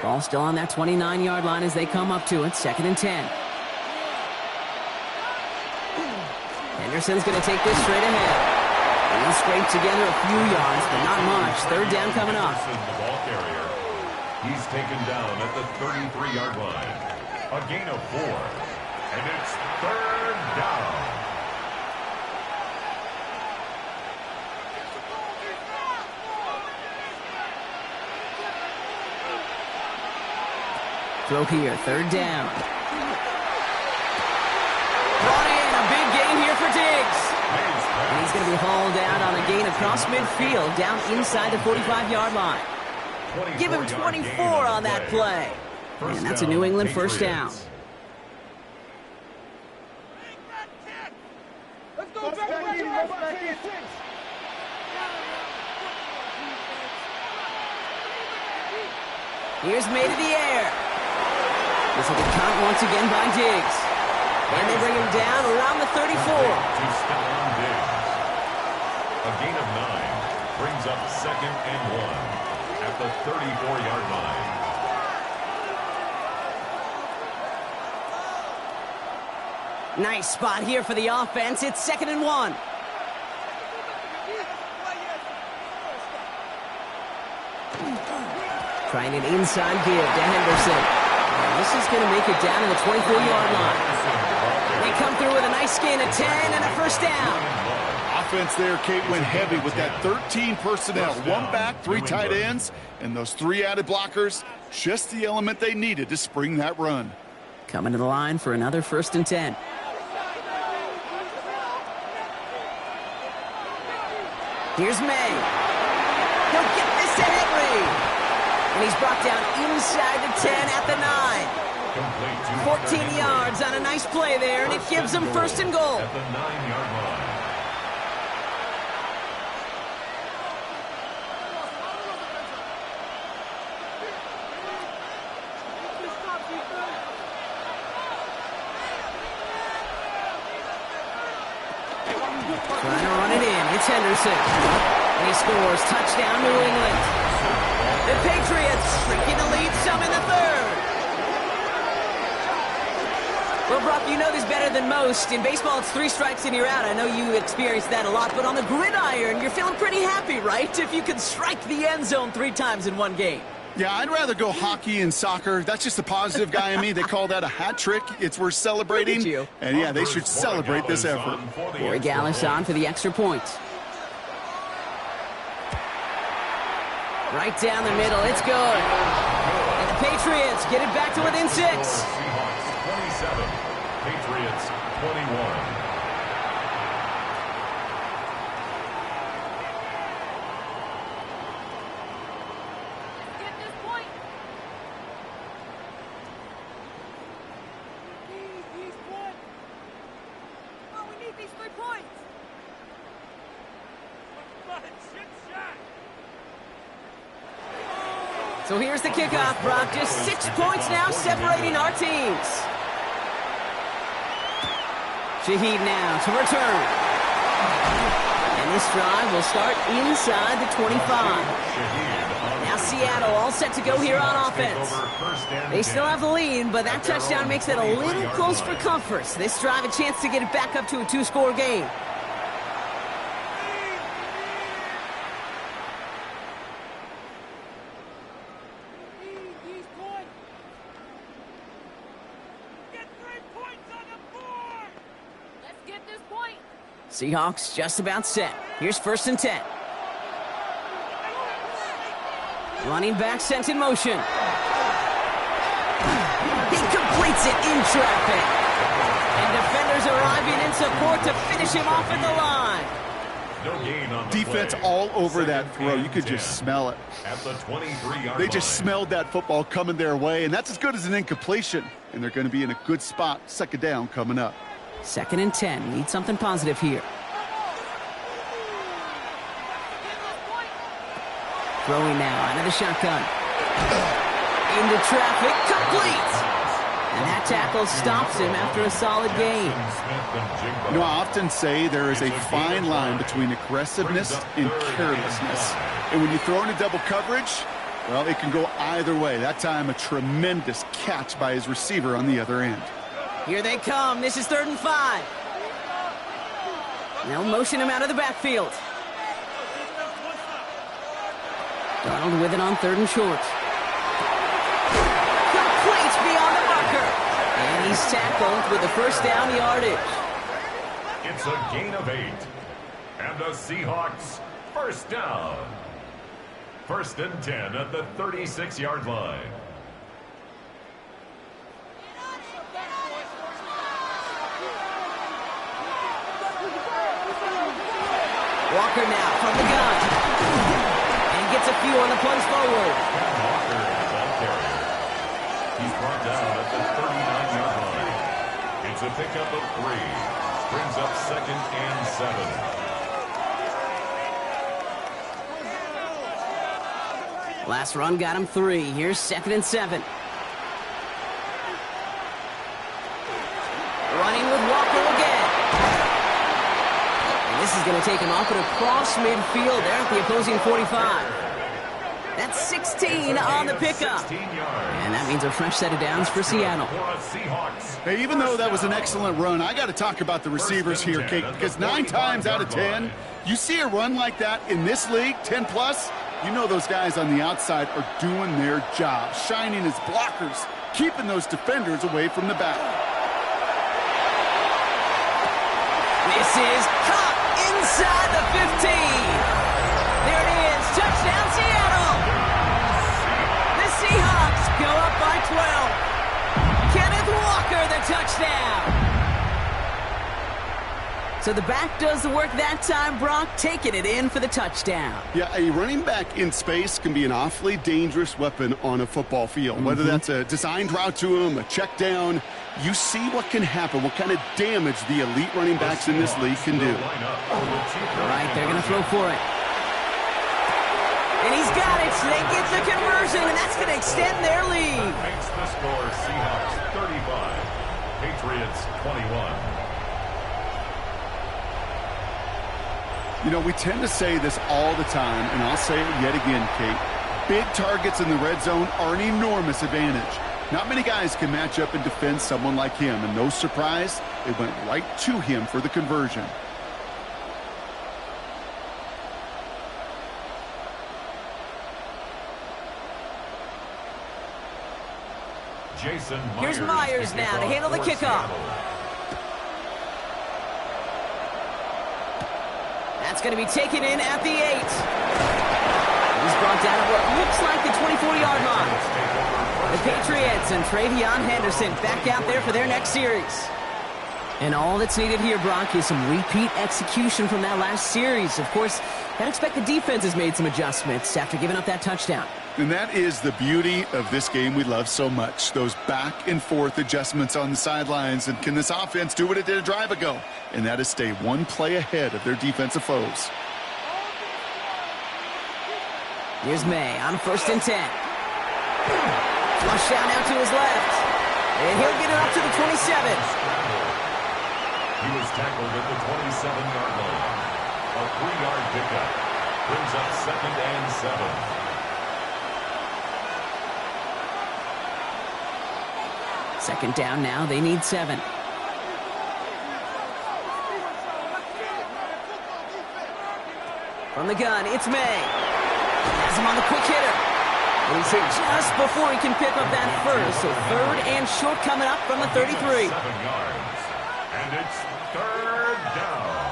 Ball still on that 29-yard line as they come up to it. 2nd and 10. Henderson's going to take this straight ahead. He'll scrape together a few yards, but not much. 3rd down coming up. The ball carrier. He's taken down at the 33-yard line. A gain of 4. And it's 3rd down. Throw here, 3rd down. Brought in, a big gain here for Diggs. And he's going to be hauled out on a gain across midfield, down inside the 45-yard line. Give him 24 on that play. And that's a New England 1st down. Here's May to the air. This will be caught once again by Diggs. And they bring him down around the 34. A gain of 9 brings up 2nd and 1 at the 34-yard line. Nice spot here for the offense. It's 2nd and 1. Trying an inside give to Henderson. And this is going to make it down to the 24-yard line. They come through with a nice gain of 10 and a 1st down. Offense there, Kate, went heavy with that 13 personnel. 1 back, 3 tight ends, and those 3 added blockers. Just the element they needed to spring that run. Coming to the line for another 1st and 10. Here's May. He'll get this to Henry. And he's brought down inside the 10 at the 9. 14 yards on a nice play there, and it gives them 1st and goal. At the 9-yard line. Trying to run it in. It's Henderson. And he scores. Touchdown, New England. The Patriots shrinking the lead some in the 3rd. Well, Brock, you know this better than most. In baseball, it's 3 strikes and you're out. I know you experienced that a lot. But on the gridiron, you're feeling pretty happy, right? If you can strike the end zone 3 times in one game. Yeah, I'd rather go hockey and soccer. That's just the positive guy in me. They call that a hat trick. It's worth celebrating. Look at you. And yeah, they should celebrate this effort. Corey Gallis on for the extra point. Right down the middle. It's good. And the Patriots get it back to within 6. Seahawks 27, Patriots 21. So here's the kickoff, Brock. Just 6 points now separating our teams. Shaheed now to return. And this drive will start inside the 25. Now Seattle all set to go here on offense. They still have the lead, but that touchdown makes it a little close for comfort. So this drive a chance to get it back up to a 2-score game. Seahawks just about set. Here's 1st and 10. Running back sent in motion. He completes it in traffic. And defenders arriving in support to finish him off at the line. No gain on the Defense play. all over Second that throw. You could and just 10 smell it. At the 23-yard They just line. smelled that football coming their way, and that's as good as an incompletion. And they're going to be in a good spot. 2nd down coming up. 2nd and 10. Need something positive here. Throwing now out of the shotgun. Into traffic, complete. And that tackle stops him after a solid gain. You know, I often say there is a fine line between aggressiveness and carelessness. And when you throw into double coverage, well, it can go either way. That time, a tremendous catch by his receiver on the other end. Here they come. This is 3rd and 5. They'll motion him out of the backfield. Donald with it on 3rd and short. Complete beyond the marker. And he's tackled with the 1st down yardage. It's a gain of 8. And the Seahawks 1st down. 1st and 10 at the 36-yard line. Walker now from the gun. And gets a few on the plunge forward. Walker, the ball carrier. He's brought down at the 39-yard line. It's a pickup of 3. Brings up 2nd and 7. Last run got him 3. Here's 2nd and 7. Running with Walker again. And this is going to take him off and across midfield there at the opposing 45. That's 16 on the pickup. And that means a fresh set of downs for Seattle. Hey, even though that was an excellent run, I got to talk about the receivers here, Kate, because 9 times out of 10, you see a run like that in this league, 10 plus, you know those guys on the outside are doing their job, shining as blockers, keeping those defenders away from the back. This is caught inside the 15. There it is. Touchdown, Seattle. The Seahawks go up by 12. Kenneth Walker, the touchdown. So the back does the work that time, Brock, taking it in for the touchdown. Yeah, a running back in space can be an awfully dangerous weapon on a football field. Whether that's a designed route to him, a check down, you see what can happen, what kind of damage the elite running backs in this league can do. All right, they're going to throw for it. And he's got it. They get the conversion, and that's going to extend their lead. Makes the score Seahawks 35, Patriots 21. You know, we tend to say this all the time, and I'll say it yet again, Kate. Big targets in the red zone are an enormous advantage. Not many guys can match up and defend someone like him, and no surprise, they went right to him for the conversion. Here's Myers now to handle the kickoff. That's going to be taken in at the 8. He's brought down at what looks like the 24-yard line. The Patriots and Travion Henderson back out there for their next series. And all that's needed here, Brock, is some repeat execution from that last series. Of course, I'd expect the defense has made some adjustments after giving up that touchdown. And that is the beauty of this game we love so much, those back and forth adjustments on the sidelines. And can this offense do what it did a drive ago? And that is stay one play ahead of their defensive foes. Here's May on 1st and 10. Flush down out to his left. And he'll get it up to the 27. He was tackled at the 27-yard line. A 3-yard pickup brings up 2nd and 7. Second down now. They need 7. From the gun, it's May. Has him on the quick hitter. And he's hit just before he can pick up that first. So 3rd and short coming up from the 33. 7 yards. And it's 3rd down.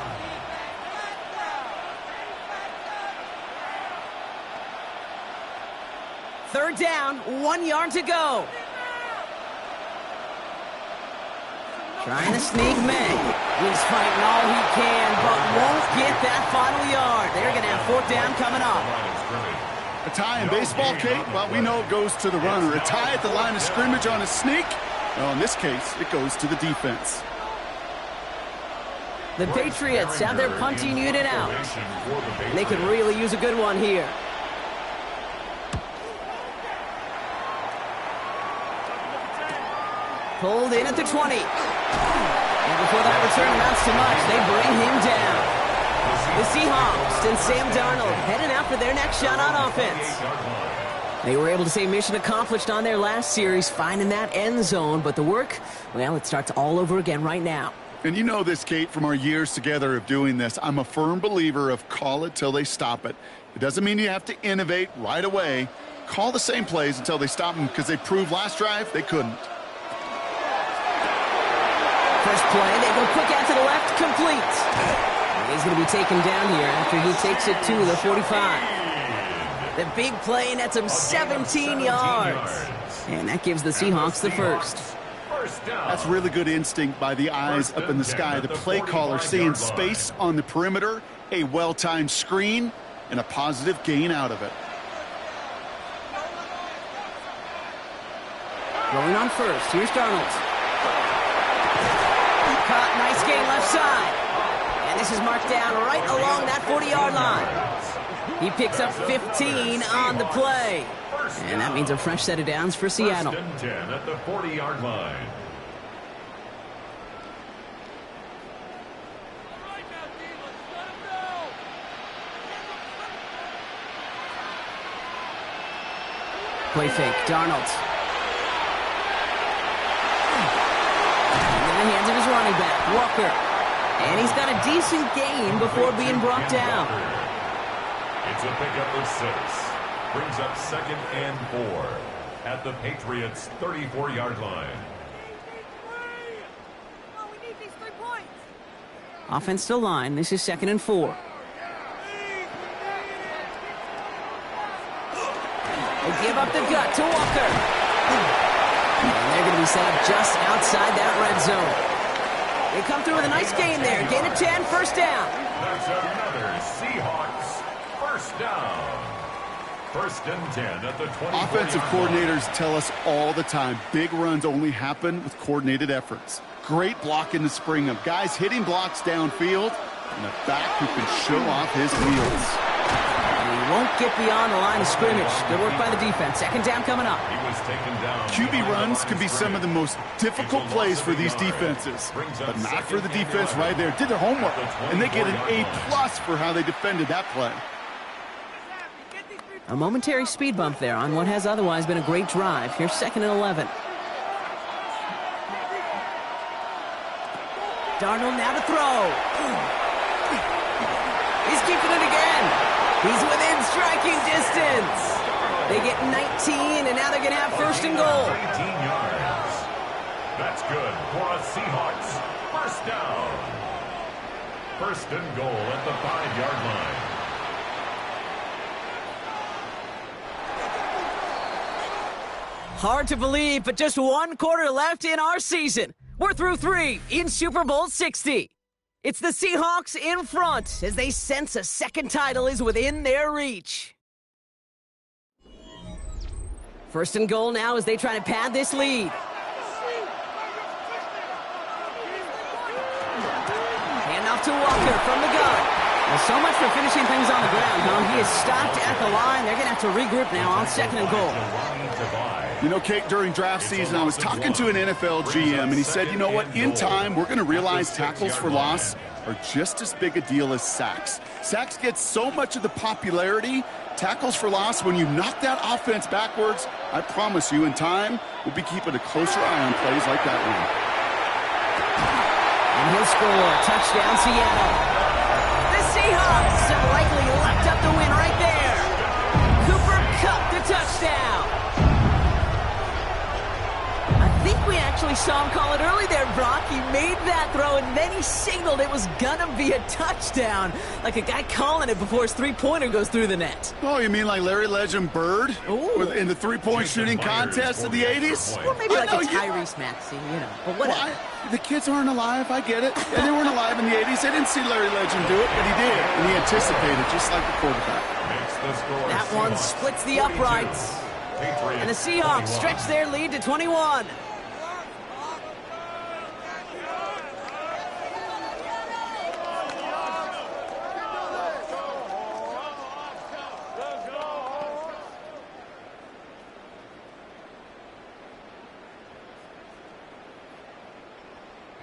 Third down, 1 yard to go. Trying to sneak May. He's fighting all he can, but won't get that final yard. They're going to have 4th down coming up. A tie in baseball, Kate? Well, we know it goes to the runner. A tie at the line of scrimmage on a sneak? Well, in this case, it goes to the defense. The Patriots have their punting unit out. And they could really use a good one here. Pulled in at the 20. And before that return amounts to much, they bring him down. The Seahawks and Sam Darnold heading out for their next shot on offense. They were able to say mission accomplished on their last series, finding that end zone. But the work, well, it starts all over again right now. And you know this, Kate, from our years together of doing this. I'm a firm believer of call it till they stop it. It doesn't mean you have to innovate right away. Call the same plays until they stop them, because they proved last drive they couldn't. First play, they go quick out to the left, complete. He's going to be taken down here after he takes it to the 45. The big play nets him 17 yards. And that gives the Seahawks the first. That's really good instinct by the eyes up in the sky. The play caller seeing space on the perimeter, a well-timed screen, and a positive gain out of it. Going on first, here's Darnold. Caught, nice gain left side. And this is marked down right along that 40-yard line. He picks up 15 on the play. And that means a fresh set of downs for Seattle. 10 at the 40-yard line. Play fake, Darnold. In the hands of his running back, Walker. And he's got a decent gain before being brought down. It's a pickup of 6. Brings up 2nd and 4 at the Patriots' 34-yard line. Oh, we need these 3 points. Offense to line. This is 2nd and 4. They give up the gut to Walker. And they're going to be set up just outside that red zone. They come through with a nice gain there. Gain of 10, first down. That's another Seahawks first down. 1st and 10 at the 20. Offensive coordinators tell us all the time, big runs only happen with coordinated efforts. Great block in the spring of guys hitting blocks downfield, and a back who can show off his wheels. And he won't get beyond the line of scrimmage. Good work by the defense. 2nd down coming up. He was taken down. QB runs can be some of the most difficult plays for these defenses, but not for the defense right there. Did their homework, and they get an A+ for how they defended that play. A momentary speed bump there on what has otherwise been a great drive. Here's 2nd and 11. Darnold now to throw. He's keeping it again. He's within striking distance. They get 19, and now they're going to have 1st and goal. 18 yards. That's good for a Seahawks first down. 1st and goal at the 5-yard line. Hard to believe, but just 1 quarter left in our season. We're through 3 in Super Bowl 60. It's the Seahawks in front as they sense a 2nd title is within their reach. 1st and goal now as they try to pad this lead. Handoff to Walker from the gun. Well, so much for finishing things on the ground, huh? He is stopped at the line. They're going to have to regroup now on 2nd and goal. The line to buy. You know, Kate, during draft season, I was talking to an NFL GM, and he said, you know what, in time, we're going to realize tackles for loss are just as big a deal as sacks. Sacks get so much of the popularity. Tackles for loss, when you knock that offense backwards, I promise you, in time, we'll be keeping a closer eye on plays like that one. And he'll score. Touchdown, Seattle. The Seahawks have likely locked up the win right there. Cooper Kupp, the touchdown. I think we actually saw him call it early there, Brock. He made that throw, and then he signaled it was gonna be a touchdown. Like a guy calling it before his three-pointer goes through the net. Oh, you mean like Larry Legend Bird? Ooh. In the three-point shooting contest of the 80s? Or maybe like a Tyrese Maxey, you know. But whatever. Well, the kids aren't alive, I get it. And they weren't alive in the 80s. They didn't see Larry Legend do it, but he did. And he anticipated, just like the quarterback. That one splits the uprights. And the Seahawks stretch their lead to 21.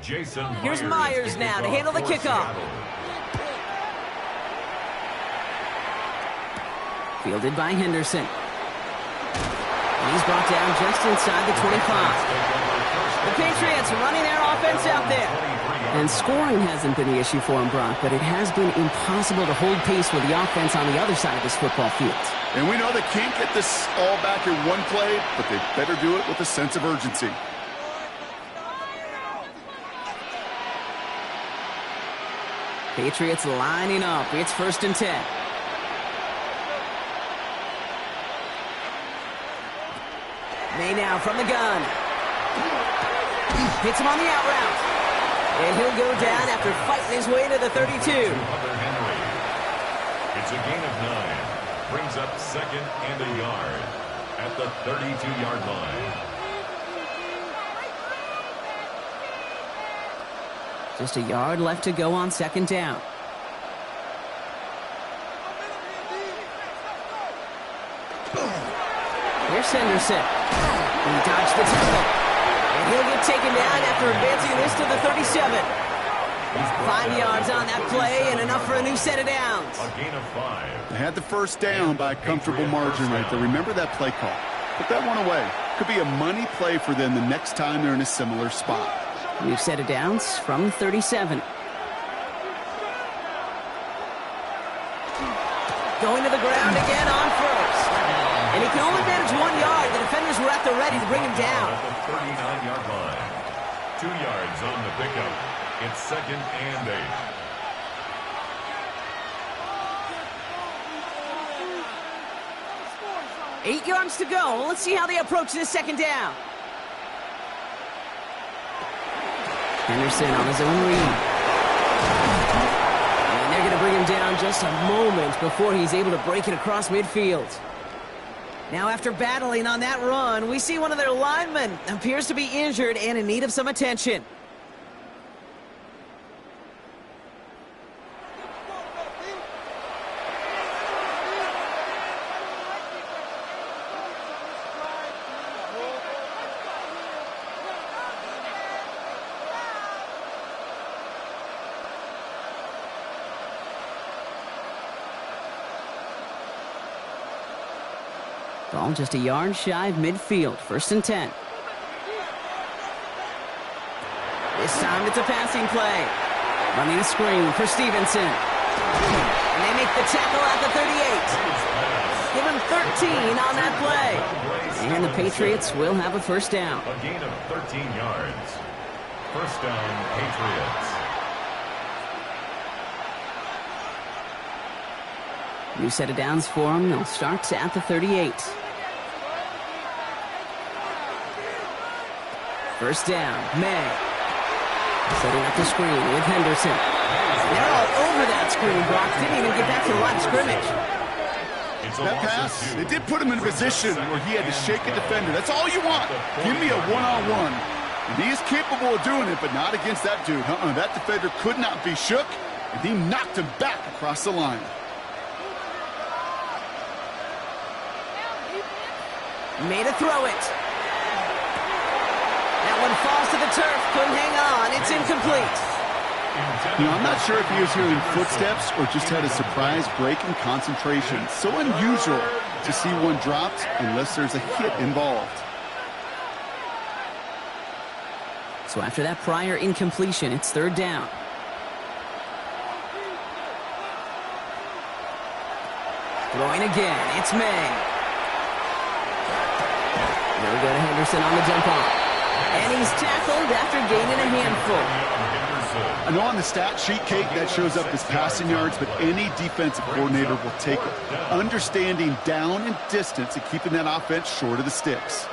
Here's Myers now to handle the kickoff. Fielded by Henderson. He's brought down just inside the 25. The Patriots running their offense out there. And scoring hasn't been the issue for him, Brock, but it has been impossible to hold pace with the offense on the other side of this football field. And we know they can't get this all back in one play, but they better do it with a sense of urgency. Patriots lining up. It's 1st and 10. May now from the gun. Hits him on the out route. And he'll go down after fighting his way to the 32. It's a gain of 9. Brings up 2nd and a yard at the 32-yard line. Just a yard left to go on 2nd down. Here's Henderson. He dodged the tackle. And he'll get taken down after advancing this to the 37. 5 yards on that play and enough for a new set of downs. A gain of 5. They had the first down by a comfortable margin right there. Remember that play call. Put that one away. Could be a money play for them the next time they're in a similar spot. New set of downs from 37. Going to the ground again on first. And he can only manage 1 yard. The defenders were at the ready to bring him down. At the 39-yard line. 2 yards on the pickup. It's 2nd and 8. 8 yards to go. Let's see how they approach this 2nd down. Henderson on his own read. And they're going to bring him down just a moment before he's able to break it across midfield. Now, after battling on that run, we see one of their linemen appears to be injured and in need of some attention. Ball just a yard shy of midfield. 1st and 10. This time it's a passing play. Running a screen for Stevenson. And they make the tackle at the 38. Give him 13 on that play. And the Patriots will have a 1st down. A gain of 13 yards. 1st down, Patriots. New set of downs for them. They'll start at the 38. 1st down, May. Setting up the screen with Henderson. They're all over that screen, Brock. Didn't even get back to the line of scrimmage. That pass, it did put him in a position where he had to shake a defender. That's all you want. Give me a one-on-one. And he is capable of doing it, but not against that dude. That defender could not be shook, and he knocked him back across the line. Made a throw it. That one falls to the turf. Couldn't hang on. It's incomplete. You know, I'm not sure if he was hearing footsteps or just had a surprise break in concentration. So unusual to see one dropped unless there's a hit involved. So after that prior incompletion, it's third down. Throwing again, it's May. There we go to Henderson on the jump off. And he's tackled after gaining a handful. I know on the stat sheet, Kate, that shows up as passing yards, but any defensive coordinator will take it. Understanding down and distance and keeping that offense short of the sticks.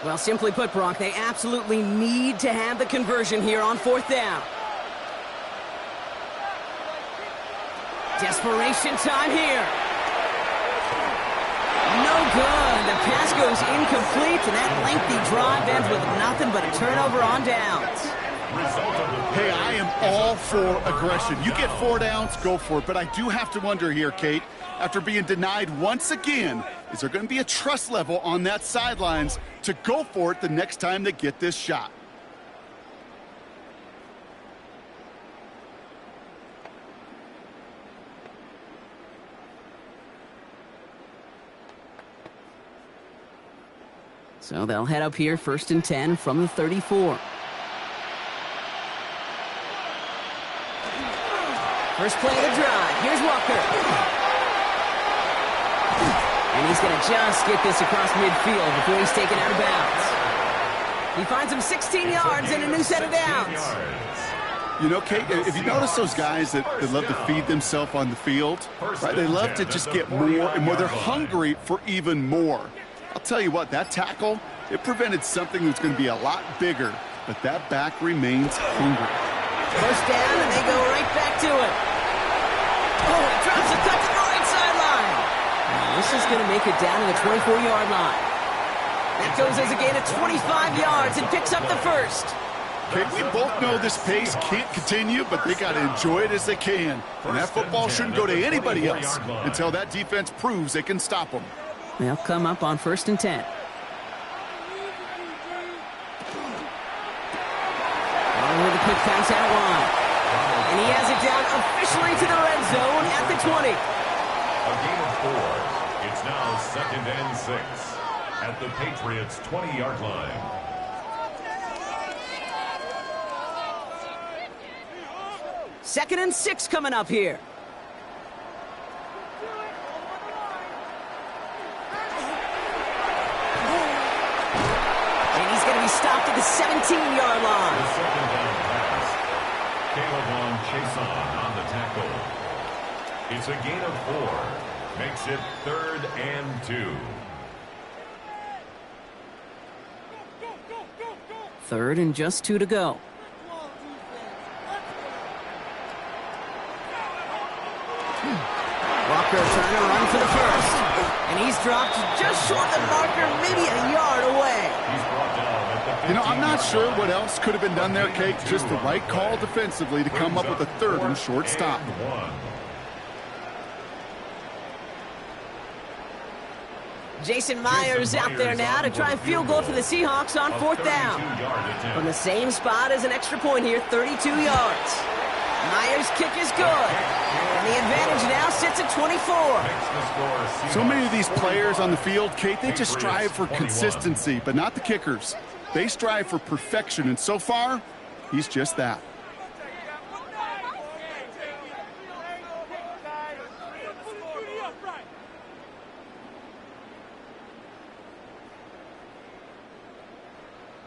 Well, simply put, Brock, they absolutely need to have the conversion here on fourth down. Desperation time here. No good. The pass goes incomplete, and that lengthy drive ends with nothing but a turnover on downs. Hey, I am all for aggression. You get 4 downs, go for it. But I do have to wonder here, Kate, after being denied once again, is there going to be a trust level on that sidelines to go for it the next time they get this shot? So they'll head up here, 1st and 10 from the 34. First play of the drive. Here's Walker. And he's going to just get this across midfield before he's taken out of bounds. He finds him 16 yards and a new set of downs. You know, Kate, if you notice those guys that love to feed themselves on the field, right? They love to just get more and more. They're hungry for even more. I'll tell you what, that tackle, it prevented something that's going to be a lot bigger, but that back remains hungry. First down, and they go right back to it. Oh, he drops a cut to the right sideline. Now, this is going to make it down to the 24-yard line. That goes as a gain of 25 yards and picks up the first. Okay, we both know this pace can't continue, but they got to enjoy it as they can. And that football shouldn't go to anybody else until that defense proves they can stop them. They'll come up on 1st and 10. With a quick pass out wide. And he has it down officially to the red zone at the 20. A gain of 4. It's now 2nd and 6 at the Patriots' 20-yard line. Second and 6 coming up here. And he's going to be stopped at the 17-yard line. The second down pass. Caleb Chason on the tackle. It's a gain of 4. Makes it 3rd and 2. 3rd and just 2 to go. Walker trying to run for the first. And he's dropped just short of the marker, maybe a yard away. He's brought down at the 15. You know, I'm not sure what else could have been done there, Kate. Just the right call defensively to come up with a 3rd and short stop. Jason Myers out there now to try a field goal for the Seahawks on 4th down. From the same spot as an extra point here, 32 yards. Myers' kick is good. And the advantage now sits at 24. So many of these players on the field, Kate, they just strive for consistency, but not the kickers. They strive for perfection, and so far, he's just that.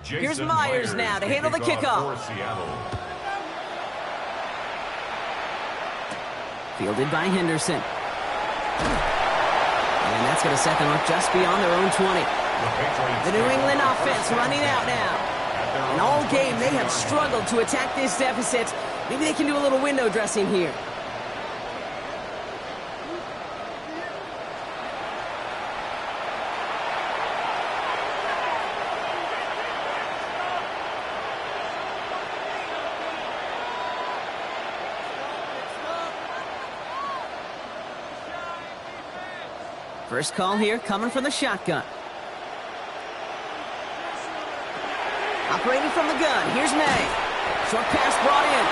Here's Myers now to handle the kickoff. Fielded by Henderson. And that's going to set them up just beyond their own 20. The New England offense running out now. And all game, they have struggled to attack this deficit. Maybe they can do a little window dressing here. First call here coming from the shotgun. Operating from the gun, here's May. Short pass brought in.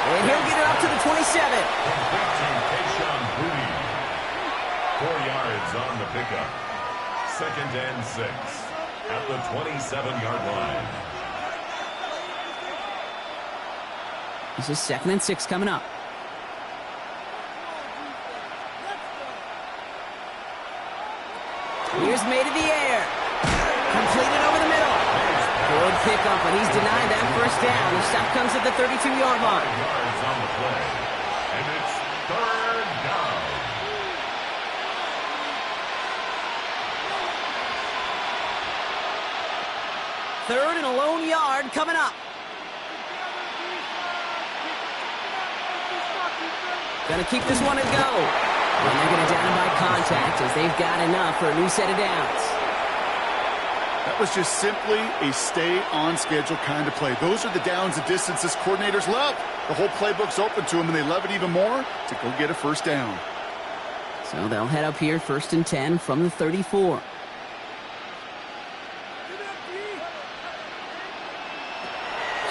And he'll get it up to the 27. Complete to Keyshawn Booty. 4 yards on the pickup. 2nd and 6 at the 27-yard line. This is 2nd and 6 coming up. Here's May to the air. Completed over the middle. Good pickup, but he's denied that first down. The stop comes at the 32-yard line. 5 yards on the play. And it's 3rd down. Third and a lone yard coming up. Gonna keep this one and go. And they're gonna down him by contact as they've got enough for a new set of downs. That was just simply a stay-on-schedule kind of play. Those are the downs and distances coordinators love. The whole playbook's open to them, and they love it even more to go get a first down. So they'll head up here 1st and 10 from the 34.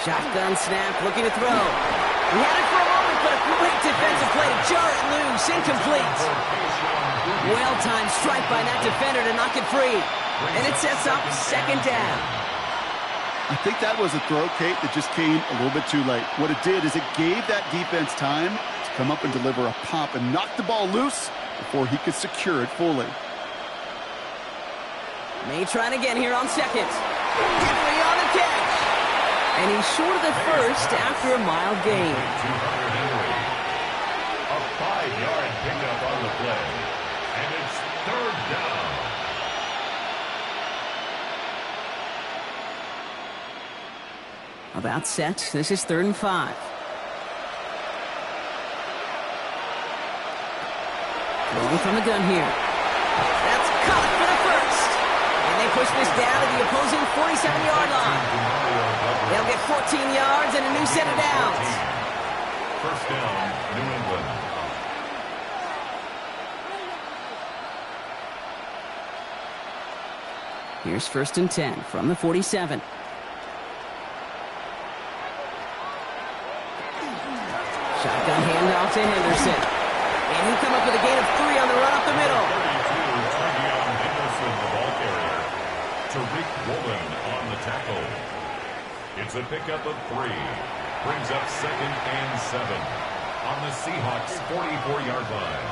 Shotgun snap, looking to throw. He had it for a moment, but a great defensive play to jar it loose. Incomplete. Well-timed strike by that defender to knock it free. And it sets up 2nd down. I think that was a throw, Kate, that just came a little bit too late. What it did is it gave that defense time to come up and deliver a pop and knock the ball loose before he could secure it fully. May trying again here on 2nd. Henry on the catch. And he's short of the first after a mild gain. A 5-yard pickup on the play. And it's 3rd down. About set. This is 3rd and 5. Rolling from the gun here. That's caught for the first. And they push this down to the opposing 47-yard line. They'll get 14 yards and a new set of downs. 1st down, New England. Here's 1st and 10 from the 47. Shotgun handoff to Henderson. And he'll come up with a gain of 3 on the run up the middle. 32, Trevion Henderson, the ball carrier. Tariq Woolen on the tackle. It's a pickup of 3. Brings up 2nd and 7 on the Seahawks 44-yard line.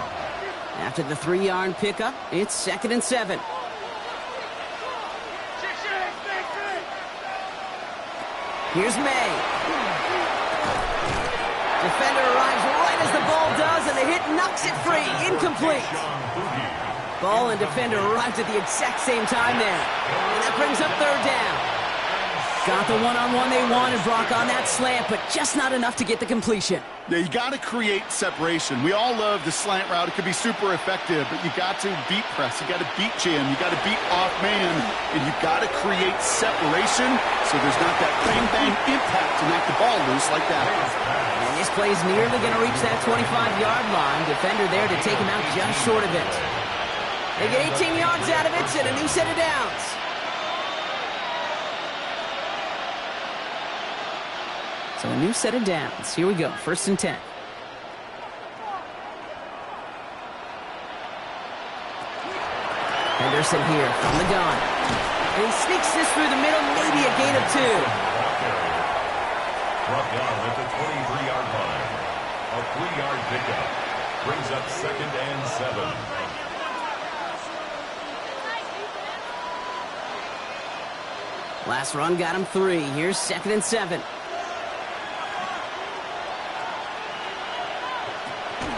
After the 3-yard pickup, it's 2nd and 7. Here's May. Defender arrives right as the ball does, and the hit knocks it free. Incomplete. Ball and defender arrived at the exact same time there. And that brings up 3rd down. Got the one-on-one they wanted, Brock, on that slant, but just not enough to get the completion. Yeah, you got to create separation. We all love the slant route. It could be super effective, but you got to beat press. You got to beat jam. You got to beat off man, and you got to create separation so there's not that bang-bang impact to knock the ball loose like that. And this play's nearly going to reach that 25-yard line. Defender there to take him out just short of it. They get 18 yards out of it and a new set of downs. So a new set of downs. Here we go. 1st and 10. Henderson here from the gun. And he sneaks this through the middle, maybe a gain of 2. Brought down at the 23-yard line. A 3-yard pickup. Brings up 2nd and 7. Last run got him 3. Here's 2nd and 7.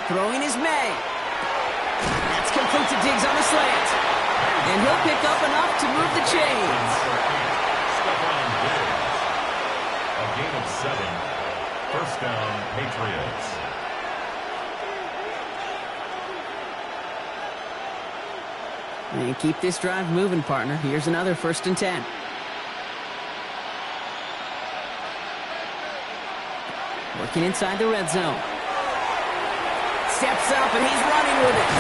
Throwing is May. That's complete to Diggs on the slant. And he'll pick up enough to move the chains. Stephon Diggs. A gain of 7. 1st down, Patriots. And keep this drive moving, partner. Here's another 1st and 10. Working inside the red zone. Steps up, and he's running with it.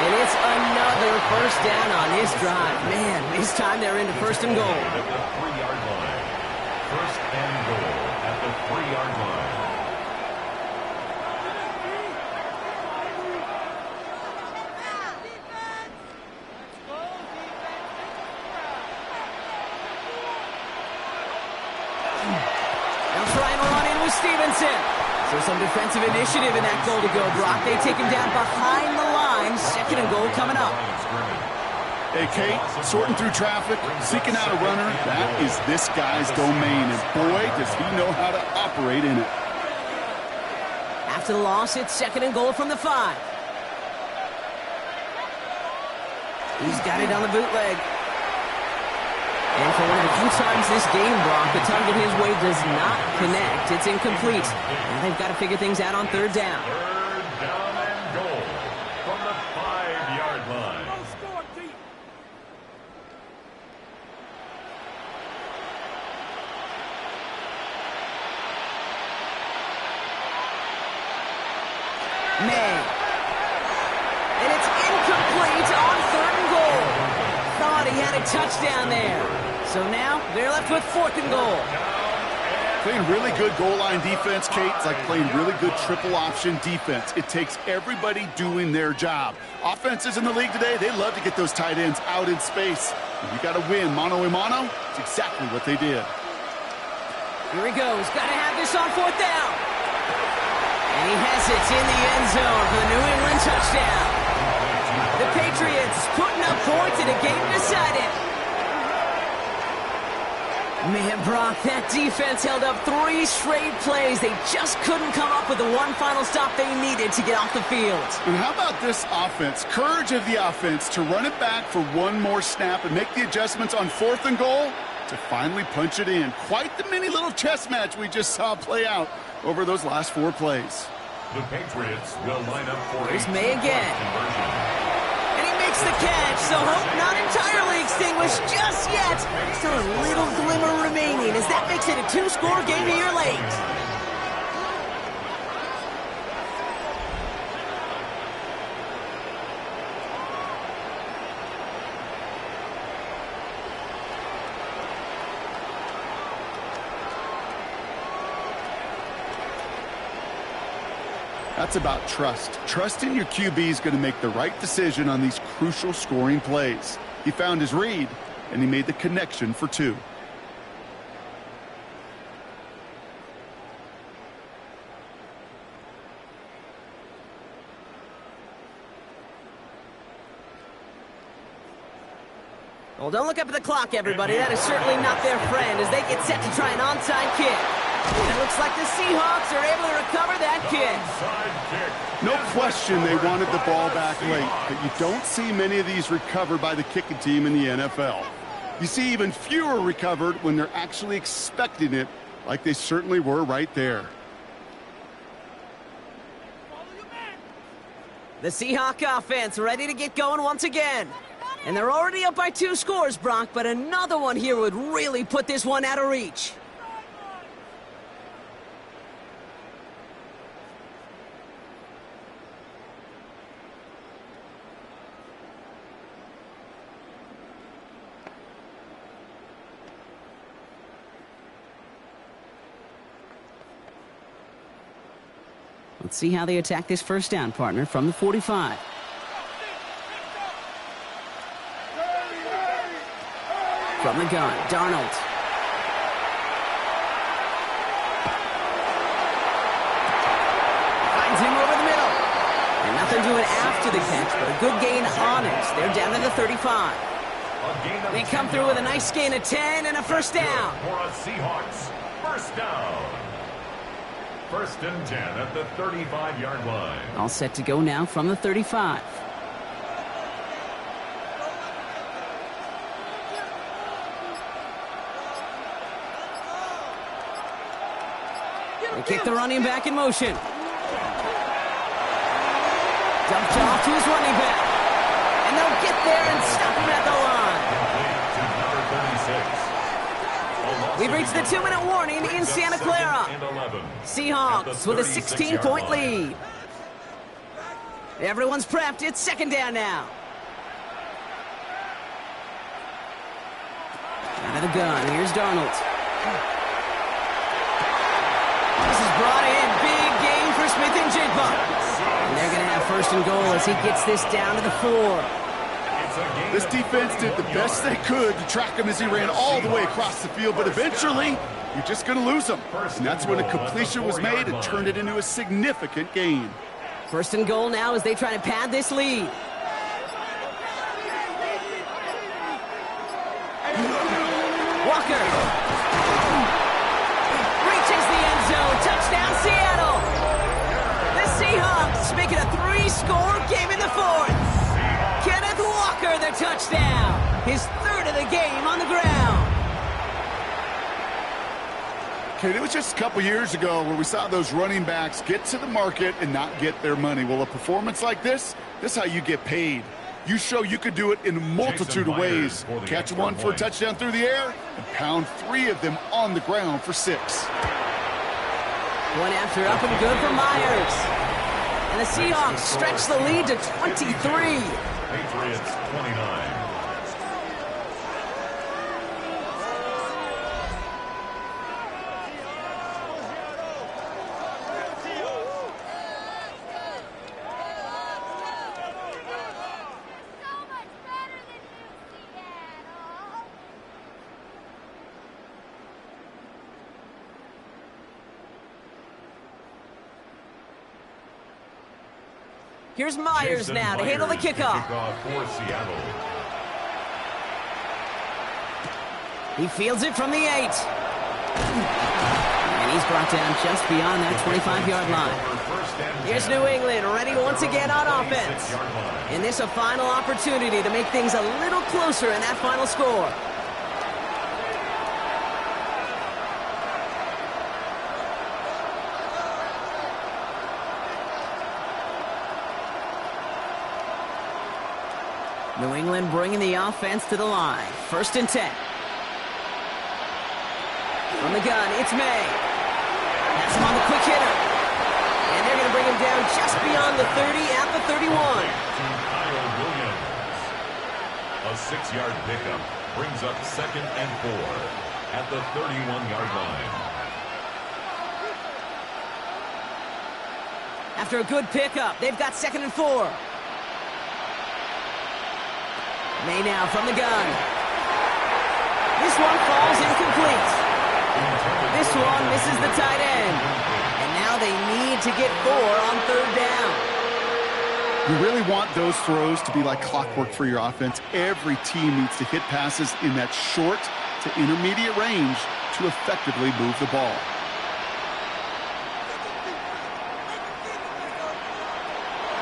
And it's another 1st down on this drive. Man, this time they're into 1st and goal. At the 3-yard line. first and goal at the 3-yard line. They'll try and run in with Stevenson. So some defensive initiative in that goal to go, Brock. They take him down behind the line. Second and goal coming up. Hey, Kate, sorting through traffic, seeking out a runner, that is this guy's domain. And boy, does he know how to operate in it. After the loss, it's second and goal from the 5. He's got it on the bootleg. And for one of the few times this game, Brock, the target his way does not connect. It's incomplete. Now they've got to figure things out on third down. Third down and goal from the 5-yard line. No score, deep. May. And it's incomplete on third and goal. Thought he had a touchdown there. So now they're left with fourth and goal. Playing really good goal line defense, Kate. It's like playing really good triple option defense. It takes everybody doing their job. Offenses in the league today, they love to get those tight ends out in space. You got to win mano a mano. It's exactly what they did. Here he goes. Got to have this on fourth down. And he has it in the end zone for the New England touchdown. The Patriots putting up points in a game decided. Man, Brock, that defense held up 3 straight plays. They just couldn't come up with the one final stop they needed to get off the field. And how about this offense? Courage of the offense to run it back for one more snap and make the adjustments on fourth and goal to finally punch it in. Quite the mini little chess match we just saw play out over those last 4 plays. The Patriots will line up for Here's May again. And he makes the catch, so hope not entirely extinguished just yet. Still a little glimmer remaining as that makes it a 2-score game a year late. That's about trust. Trusting your QB is going to make the right decision on these crucial scoring plays. He found his read, and he made the connection for 2. Well, don't look up at the clock, everybody. That is certainly not their friend as they get set to try an onside kick. And it looks like the Seahawks are able to recover that kick. No question they wanted the ball back late, but you don't see many of these recovered by the kicking team in the NFL. You see even fewer recovered when they're actually expecting it, like they certainly were right there. The Seahawk offense ready to get going once again. And they're already up by 2 scores, Brock, but another one here would really put this one out of reach. Let's see how they attack this first down, partner, from the 45. From the gun, Darnold. Finds him over the middle. And nothing doing after the catch, but a good gain on it. They're down to the 35. They come through with a nice gain of 10 and a first down. For a Seahawks first down. First and 10 at the 35-yard line. All set to go now from the 35. They kick the running back in motion. Dumped off to his running back. And they'll get there and stop him at the line. We've reached the 2-minute warning in Santa Clara. Seahawks with a 16-point lead. Everyone's prepped. It's second down now. Out of the gun. Here's Darnold. is brought in. Big gain for Smith and Jigba. And they're going to have first and goal as he gets this down to the 4. This defense did the best they could to track him as he ran all the way across the field, but eventually, you're just going to lose him. And that's when a completion was made and turned it into a significant gain. First and goal now as they try to pad this lead. Walker reaches the end zone. Touchdown, Seattle. The Seahawks make it a 3-score game in the 4th. Kenneth Walker, the touchdown. His 3rd of the game on the ground. Okay, it was just a couple years ago where we saw those running backs get to the market and not get their money. Well, a performance like this is how you get paid. You show you could do it in a multitude of ways. Catch one for a touchdown through the air and pound 3 of them on the ground for 6. One after up and good for Myers. And the Seahawks stretch the lead to 23. Patriots 29. Here's Myers now to handle the kickoff. For Seattle. He fields it from the 8. And he's brought down just beyond that 25-yard line. Here's New England ready once again on offense. And this a final opportunity to make things a little closer in that final score. New England bringing the offense to the line. 1st and 10. From the gun, it's May. That's him on the quick hitter. And they're going to bring him down just beyond the 30 at the 31. Kyle Williams. A 6-yard pickup brings up 2nd and 4 at the 31-yard line. After a good pickup, they've got 2nd and 4. May now from the gun. This one falls incomplete. This one misses the tight end. And now they need to get 4 on 3rd down. You really want those throws to be like clockwork for your offense. Every team needs to hit passes in that short to intermediate range to effectively move the ball.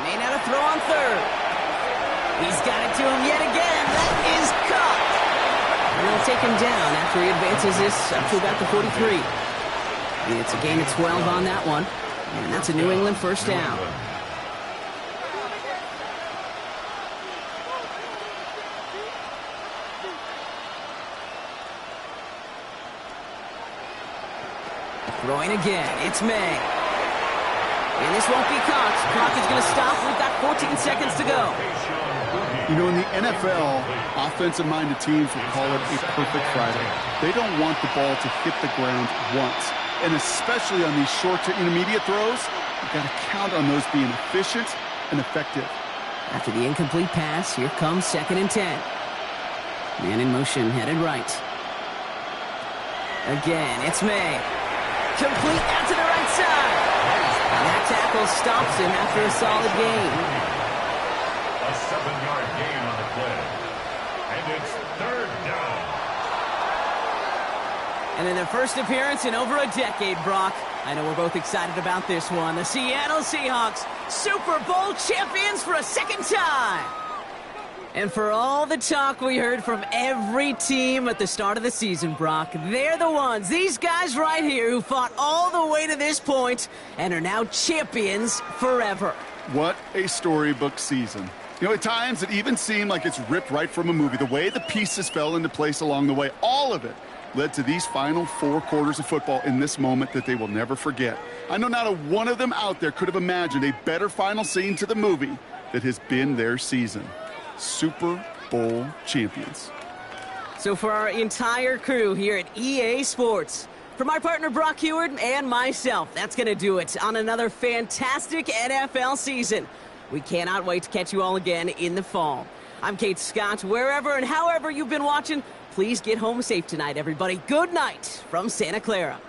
May now to throw on 3rd. He's got it to him yet again. That is caught. And they'll take him down after he advances this up to about the 43. And it's a gain of 12 on that one. And that's a New England 1st down. Throwing again. It's May. And this won't be caught. Clock is going to stop. We've got 14 seconds to go. You know, in the NFL, offensive-minded teams will call it a perfect Friday. They don't want the ball to hit the ground once. And especially on these short to intermediate throws, you've got to count on those being efficient and effective. After the incomplete pass, here comes 2nd and 10. Man in motion, headed right. Again, it's May. Complete out to the right side. And that tackle stops him after a solid gain. A 7-yard gain on the play. And it's 3rd down. And in their first appearance in over a decade, Brock, I know we're both excited about this one. The Seattle Seahawks, Super Bowl champions for a 2nd time. And for all the talk we heard from every team at the start of the season, Brock, they're the ones, these guys right here, who fought all the way to this point and are now champions forever. What a storybook season. You know, at times it even seemed like it's ripped right from a movie. The way the pieces fell into place along the way, all of it led to these final 4 quarters of football in this moment that they will never forget. I know not a one of them out there could have imagined a better final scene to the movie that has been their season. Super Bowl champions. So for our entire crew here at EA Sports, For my partner Brock Heward and myself, that's going to do it on another fantastic NFL season. We cannot wait to catch you all again in the fall. I'm Kate Scott. Wherever and however you've been watching, please get home safe tonight, everybody. Good night from Santa Clara.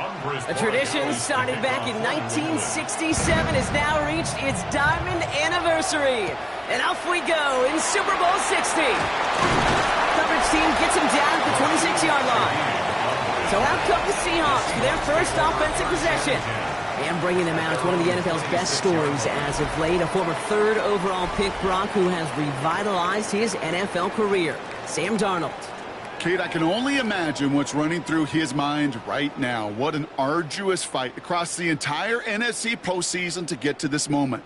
A tradition started back in 1967 has now reached its diamond anniversary. And off we go in Super Bowl 60. Coverage team gets him down at the 26-yard line. So out come the Seahawks for their first offensive possession. And bringing them out, it's one of the NFL's best stories as of late. A former third overall pick, Brock, who has revitalized his NFL career. Sam Darnold. Kate, I can only imagine what's running through his mind right now. What an arduous fight across the entire NFC postseason to get to this moment.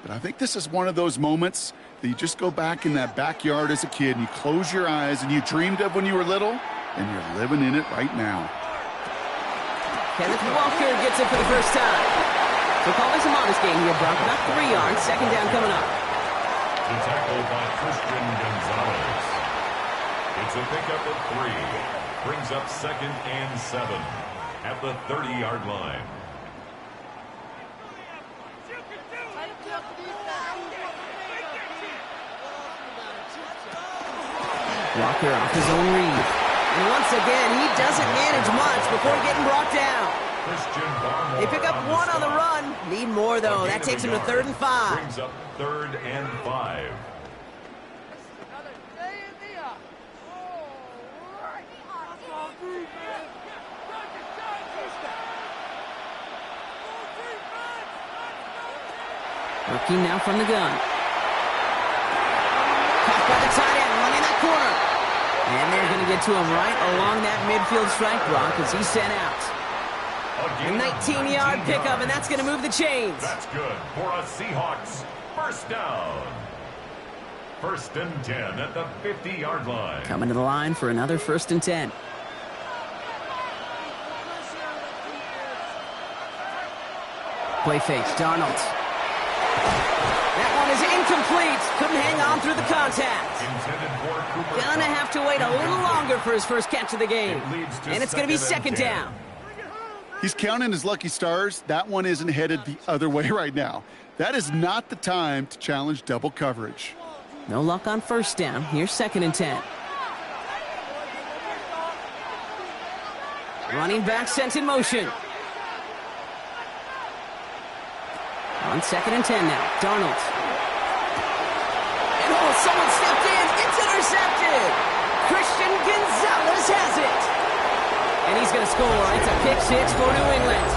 But I think this is one of those moments that you just go back in that backyard as a kid and you close your eyes and you dreamed of when you were little, and you're living in it right now. Kenneth Walker gets it for the first time. So call this a modest game here, Brock. About 3 yards. Second down coming up. The tackle by Christian Gonzalez. It's a pickup of 3. Brings up 2nd and 7 at the 30-yard line. Walker off his own read. And once again, he doesn't manage much before getting brought down. They pick up 1 on the run. Need more, though. That takes him to 3rd and 5. Brings up 3rd and 5. Working now from the gun. Caught by the tight end, running that corner. And they're going to get to him right along that midfield strike, Brock, as he's sent out. A 19-yard pickup, and that's going to move the chains. That's good for a Seahawks first down. 1st and 10 at the 50-yard line. Coming to the line for another 1st and 10. Play fake, Darnold. That one is incomplete. Couldn't hang on through the contact. Gonna have to wait a little longer for his first catch of the game. And it's going to be 2nd down. He's counting his lucky stars. That one isn't headed the other way right now. That is not the time to challenge double coverage. No luck on 1st down. Here's 2nd and 10. Running back sent in motion. On 2nd and 10 now. Darnold. And someone stepped in. It's intercepted. Christian Gonzalez has it. And he's going to score. It's a pick 6 for New England.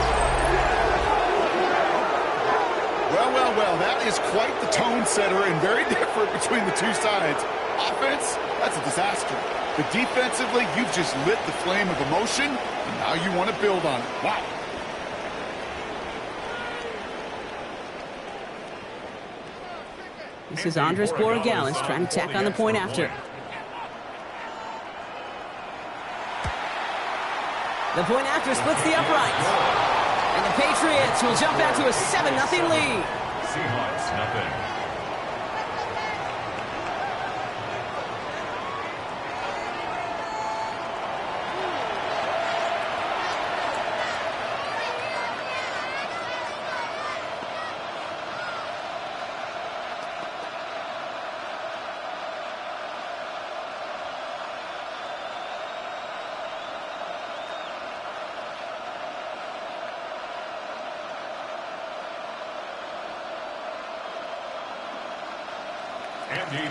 Well, that is quite the tone setter and very different between the two sides. Offense, that's a disaster. But defensively, you've just lit the flame of emotion, and now you want to build on it. Wow. This is Andres Borregales trying to tack on the point after. The point after splits the uprights. And the Patriots will jump out to a 7-0 lead. Seahawks, nothing.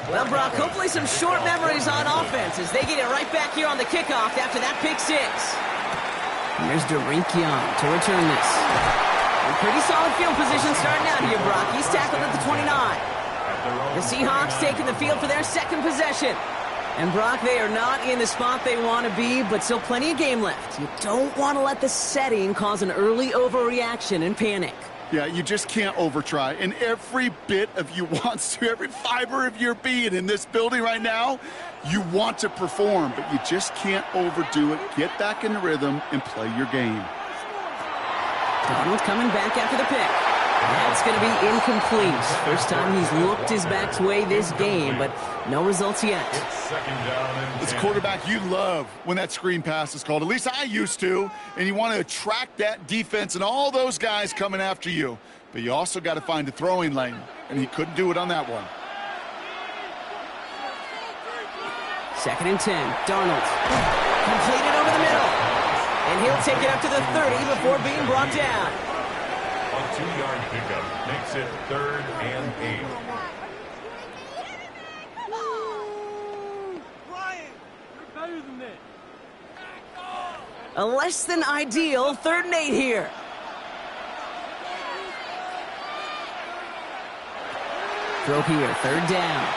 Well, Brock, hopefully some short memories on offense as they get it right back here on the kickoff after that pick 6. Here's Derink Young to return this. A pretty solid field position starting out here, Brock. He's tackled at the 29. The Seahawks taking the field for their 2nd possession. And, Brock, they are not in the spot they want to be, but still plenty of game left. You don't want to let the setting cause an early overreaction and panic. Yeah, you just can't overtry. And every bit of you wants to, every fiber of your being in this building right now, you want to perform, but you just can't overdo it. Get back in the rhythm and play your game. Darnold coming back after the pick. That's going to be incomplete. First time he's looked his back's way this game, but no results yet. It's 2nd down and 10. As a quarterback, you love when that screen pass is called. At least I used to. And you want to attract that defense and all those guys coming after you. But you also got to find a throwing lane. And he couldn't do it on that one. 2nd and 10. Darnold. Completed over the middle. And he'll take it up to the 30 before being brought down. A 2-yard pickup makes it 3rd and 8. Ryan, you're better than this. A less than ideal 3rd and 8 here. Throw here, 3rd down.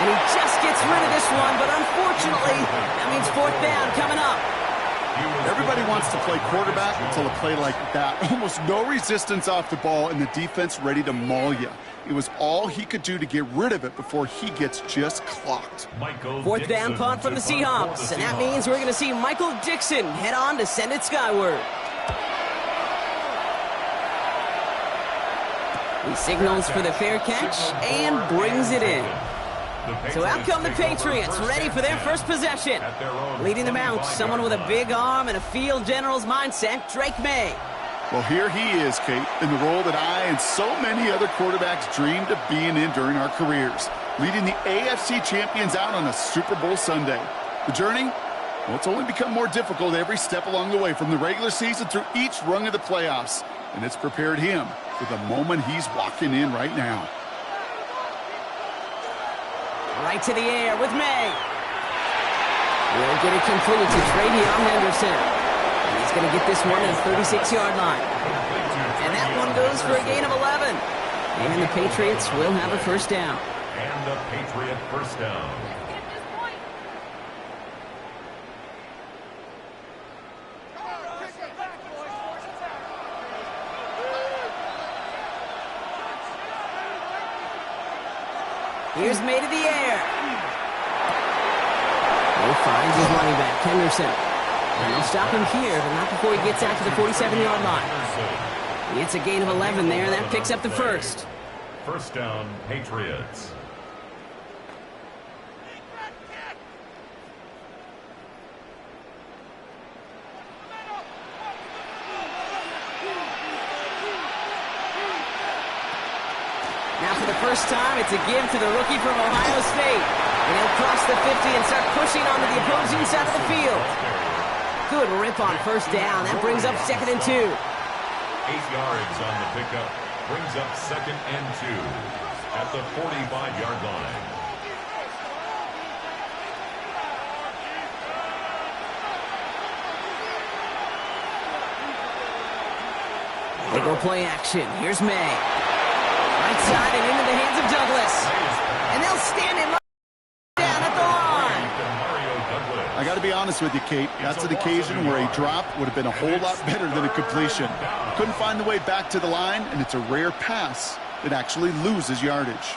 And he just gets rid of this one, but unfortunately, that means 4th down coming up. Everybody wants to play quarterback until a play like that. Almost no resistance off the ball and the defense ready to maul you. It was all he could do to get rid of it before he gets just clocked. 4th down punt from the Seahawks, and that means we're going to see Michael Dixon head on to send it skyward. He signals for the fair catch and brings it in. So out come the Patriots, ready for their first possession. Leading them out, someone with a big arm and a field general's mindset, Drake May. Well, here he is, Kate, in the role that I and so many other quarterbacks dreamed of being in during our careers, leading the AFC champions out on a Super Bowl Sunday. The journey? Well, it's only become more difficult every step along the way, from the regular season through each rung of the playoffs, and it's prepared him for the moment he's walking in right now. Right to the air with May. We'll get it complete to Travion Henderson. And he's going to get this one at the 36-yard line. And that one goes for a gain of 11. And the Patriots will have a 1st down. And the Patriot 1st down. Here's May to the air. He finds his running back, Henderson. And they'll stop him here, but not before he gets out to the 47-yard line. It's a gain of 11 there, and that picks up the 1st. 1st down, Patriots. Now for the first time, it's a give to the rookie from Ohio State. And he'll cross the 50 and start pushing onto the opposing side of the field. Good rip on 1st down. That brings up 2nd and 2. 8 yards on the pickup. Brings up 2nd and 2 at the 45-yard line. They go play action. Here's May. Right side and into the hands of Douglas. And they'll stand him up down at the line. I got to be honest with you, Kate. That's an occasion where a drop would have been a whole lot better than a completion. Couldn't find the way back to the line, and it's a rare pass that actually loses yardage.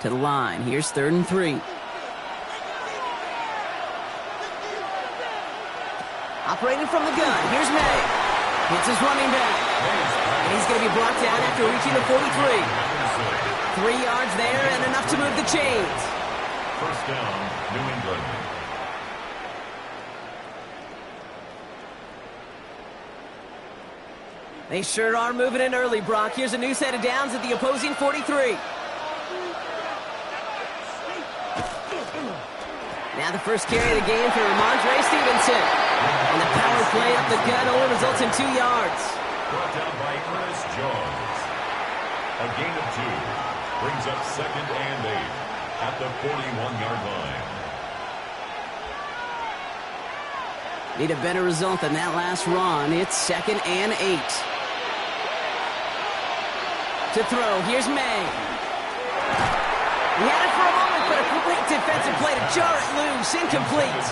To the line. Here's 3rd and 3. Operating from the gun. Here's May. Hits his running back. And he's going to be brought down after reaching the 43. 3 yards there and enough to move the chains. 1st down, New England. They sure are moving in early, Brock. Here's a new set of downs at the opposing 43. Now the first carry of the game for Ramondre Stevenson. And the power play up the gut only results in 2 yards. Brought down by Ernest Jones. A gain of 2. Brings up 2nd and 8 at the 41-yard line. Need a better result than that last run. It's 2nd and 8. To throw, here's May. He had it for a moment, but a great defensive play to jar it loose. Incomplete.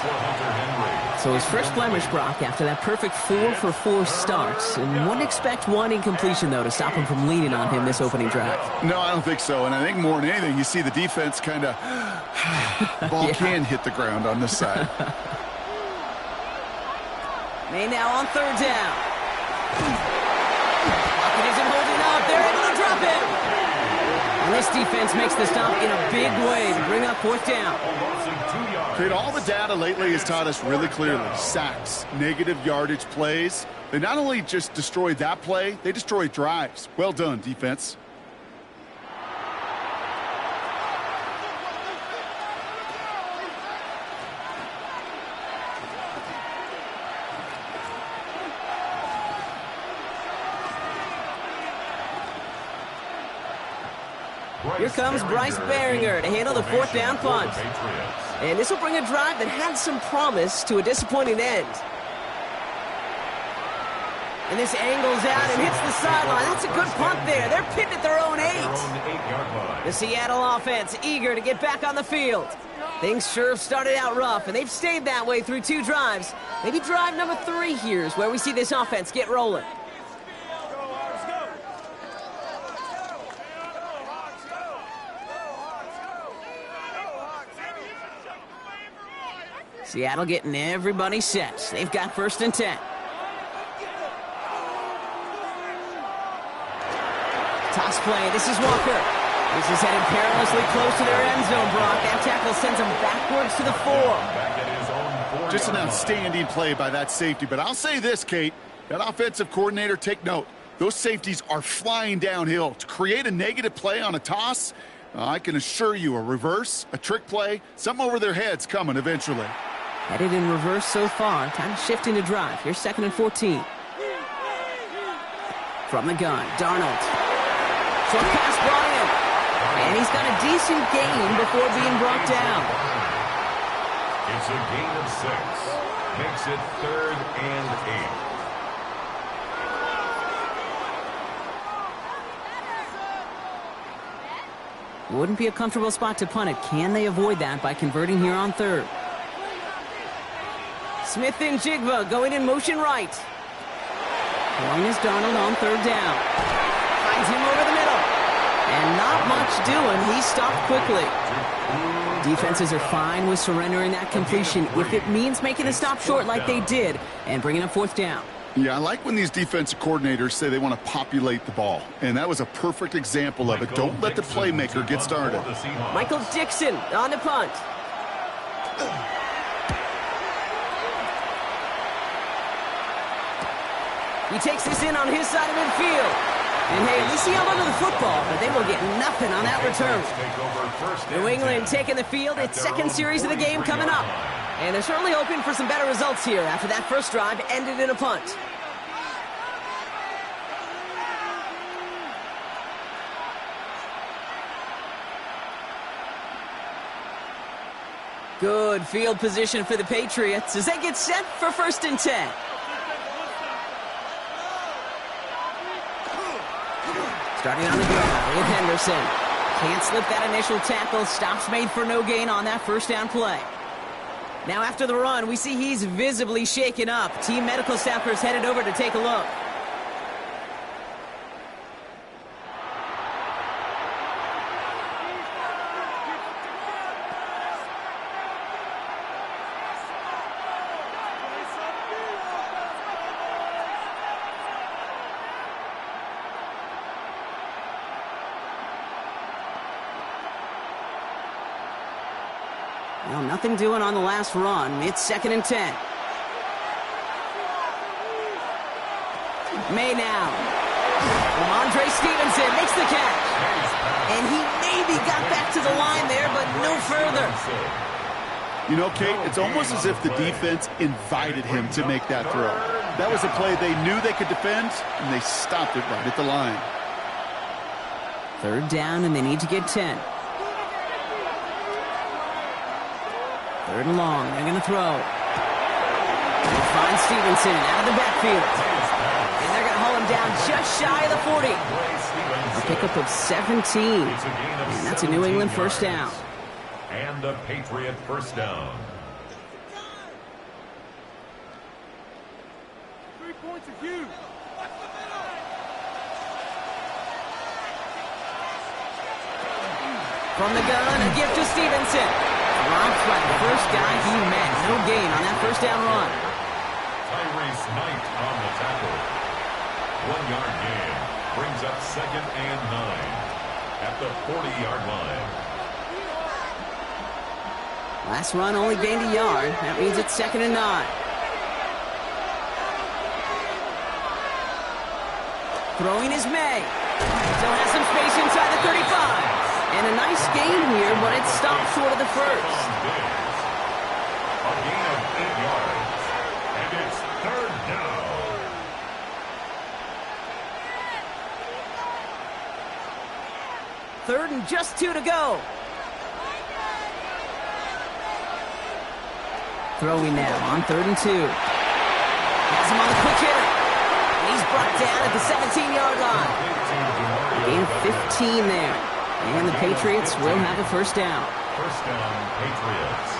So his first blemish, Brock, after that perfect 4-for-4 start. And wouldn't expect one incompletion, though, to stop him from leaning on him this opening drive. No, I don't think so. And I think more than anything, you see the defense kind of... ball can hit the ground on this side. May now on 3rd down. Pocket isn't holding up. They're able to drop it. And this defense makes the stop in a big way to bring up 4th down. Kate, all the data lately has taught us really clearly. Sacks, negative yardage plays. They not only just destroy that play, they destroy drives. Well done, defense. Here comes Bryce Behringer to handle the fourth down punt. And this will bring a drive that had some promise to a disappointing end. And this angles out and hits the sideline. That's a good punt there. They're pinned at their own 8. The Seattle offense eager to get back on the field. Things sure have started out rough, and they've stayed that way through 2 drives. Maybe drive number 3 here is where we see this offense get rolling. Seattle getting everybody set. They've got 1st and 10. Toss play. This is Walker. This is headed perilously close to their end zone, Brock. That tackle sends him backwards to the 4. Just an outstanding play by that safety. But I'll say this, Kate. That offensive coordinator, take note. Those safeties are flying downhill. To create a negative play on a toss, I can assure you a reverse, a trick play, something over their heads coming eventually. Headed in reverse so far. Time to shift into drive. Here's 2nd and 14. From the gun, Darnold. Short pass brought in. And he's got a decent gain before being brought down. It's a gain of 6. Makes it 3rd and 8. Wouldn't be a comfortable spot to punt it. Can they avoid that by converting here on 3rd? Smith and Jigba going in motion right. Long is Darnold on 3rd down. Finds him over the middle. And not much doing. He stopped quickly. Defenses are fine with surrendering that completion if it means making a stop short like they did and bringing up 4th down. Yeah, I like when these defensive coordinators say they want to populate the ball. And that was a perfect example of it. Don't let the playmaker get started. Michael Dixon on the punt. He takes this in on his side of midfield. And hey, we see him under the football, but they will get nothing on that return. New England taking the field. Its 2nd series of the game coming up. And they're certainly hoping for some better results here after that first drive ended in a punt. Good field position for the Patriots as they get set for 1st and 10. Starting on the ground with Henderson. Can't slip that initial tackle. Stops made for no gain on that 1st down play. Now after the run, we see he's visibly shaken up. Team medical staffers headed over to take a look. Well, nothing doing on the last run. It's 2nd and 10. May now. Andre Stevenson makes the catch. And he maybe got back to the line there, but no further. You know, Kate, it's almost as if the defense invited him to make that throw. That was a play they knew they could defend, and they stopped it right at the line. 3rd down, and they need to get 10. 3rd and long. They're going to throw. They'll find Stevenson out of the backfield. And they're going to haul him down just shy of the 40. A pickup of 17. And that's a New England 1st down. And a Patriot 1st down. 3 points are huge. From the gun, a gift to Stevenson. Dropped by the first guy he met. No gain on that 1st down run. Tyrese Knight on the tackle. 1-yard gain. Brings up 2nd and 9 at the 40-yard line. Last run only gained a yard. That means it's 2nd and 9. Throwing is May. Still has some space inside the 35. And a nice gain here, but it stopped short of the 1st. A gain of 8 yards. And it's 3rd down. 3rd and just 2 to go. Throwing now on 3rd and 2. Has him on the quick hitter. And he's brought down at the 17-yard line. Gain 15 there. And the Patriots will have a first down. First down, Patriots.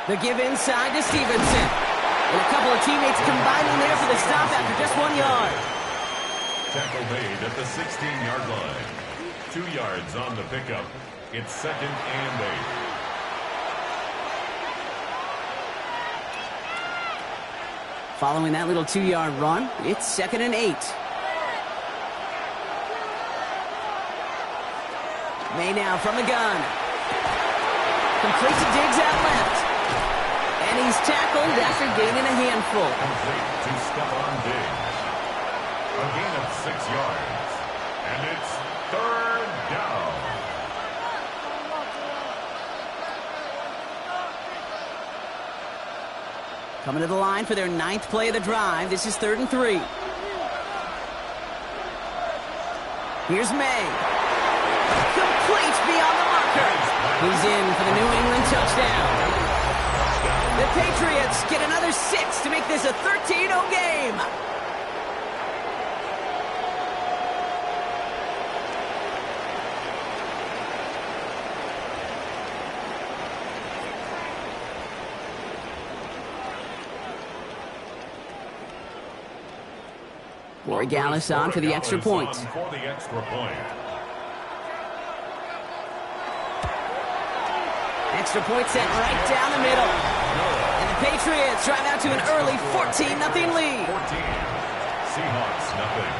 The give inside to Stevenson. And a couple of teammates combining there for the stop after just 1 yard. Tackle made at the 16-yard line. 2 yards on the pickup. It's 2nd and 8. Following that little 2-yard run, it's 2nd and 8. May now from the gun. Complete to Diggs out left. And he's tackled after gaining a handful. Complete to Stephon Diggs. A gain of 6 yards. And it's 3rd down. Coming to the line for their 9th play of the drive. This is 3rd and 3. Here's May. Complete beyond the marker. He's in for the New England touchdown. The Patriots get another 6 to make this a 13-0 game. Gallus on for the extra point. Extra point sent right down the middle. And the Patriots drive out to an early 14-0 lead. 14. Seahawks nothing.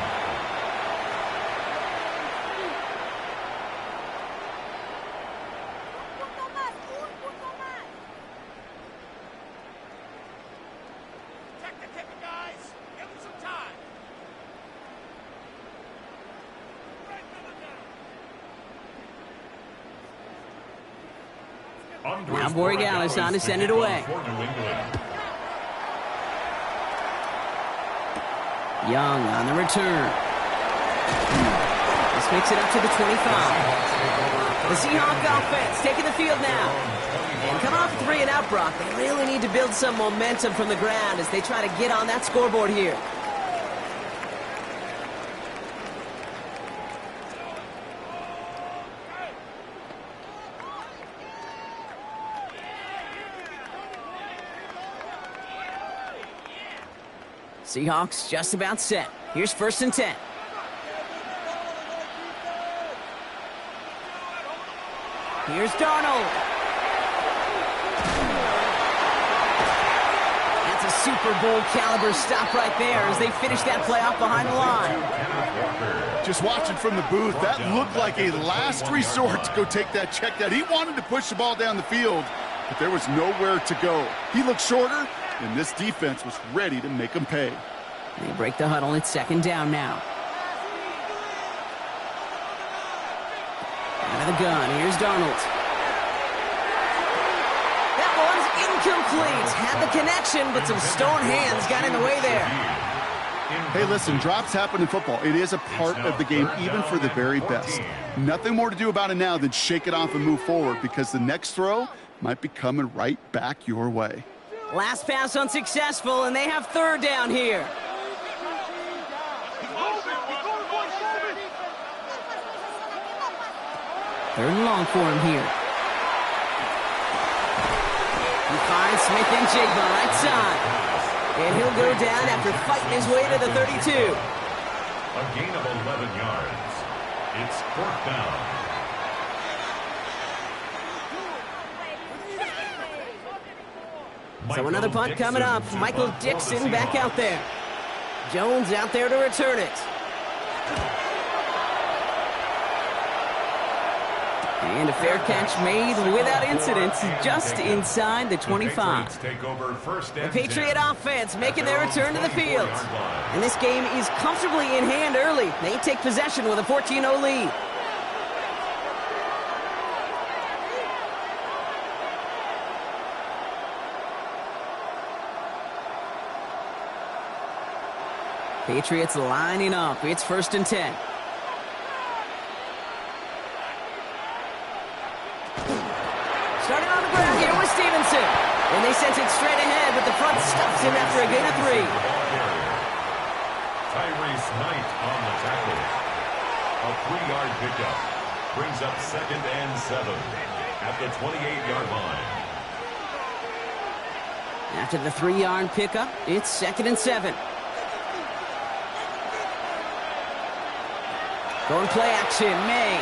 Now Gallus on to send it away. Young on the return. This makes it up to the 25. The Seahawks offense taking the field now. And coming off 3 and out, Brock, they really need to build some momentum from the ground as they try to get on that scoreboard here. Seahawks just about set. Here's 1st and 10. Here's Darnold. That's a Super Bowl caliber stop right there as they finish that play off behind the line. Just watching from the booth, that looked like a last resort to go take that check down. He wanted to push the ball down the field, but there was nowhere to go. He looked shorter, and this defense was ready to make him pay. They break the huddle. It's 2nd down now. Out of the gun. Here's Darnold. That one's incomplete. Had the connection, but some stone hands got in the way there. Hey, listen, drops happen in football. It is a part of the game, even for the very best. Nothing more to do about it now than shake it off and move forward, because the next throw might be coming right back your way. Last pass unsuccessful, and they have 3rd down here. Third and long for him here. He finds Smith and Jigba right side. And he'll go down after fighting his way to the 32. A gain of 11 yards. It's 4th down. So another punt coming up. Michael Dixon back out there. Jones out there to return it. And a fair catch made without incident just inside the 25. The Patriot offense making their return to the field. And this game is comfortably in hand early. They take possession with a 14-0 lead. Patriots lining up. It's 1st and 10. Starting on the ground here with Stevenson. And they sent it straight ahead, but the front stuffs him after a gain of 3. Tyrese Knight on the tackle. A 3-yard pickup. Brings up 2nd and 7 at the 28-yard line. After the 3-yard pickup, it's 2nd and 7. Going play action, May.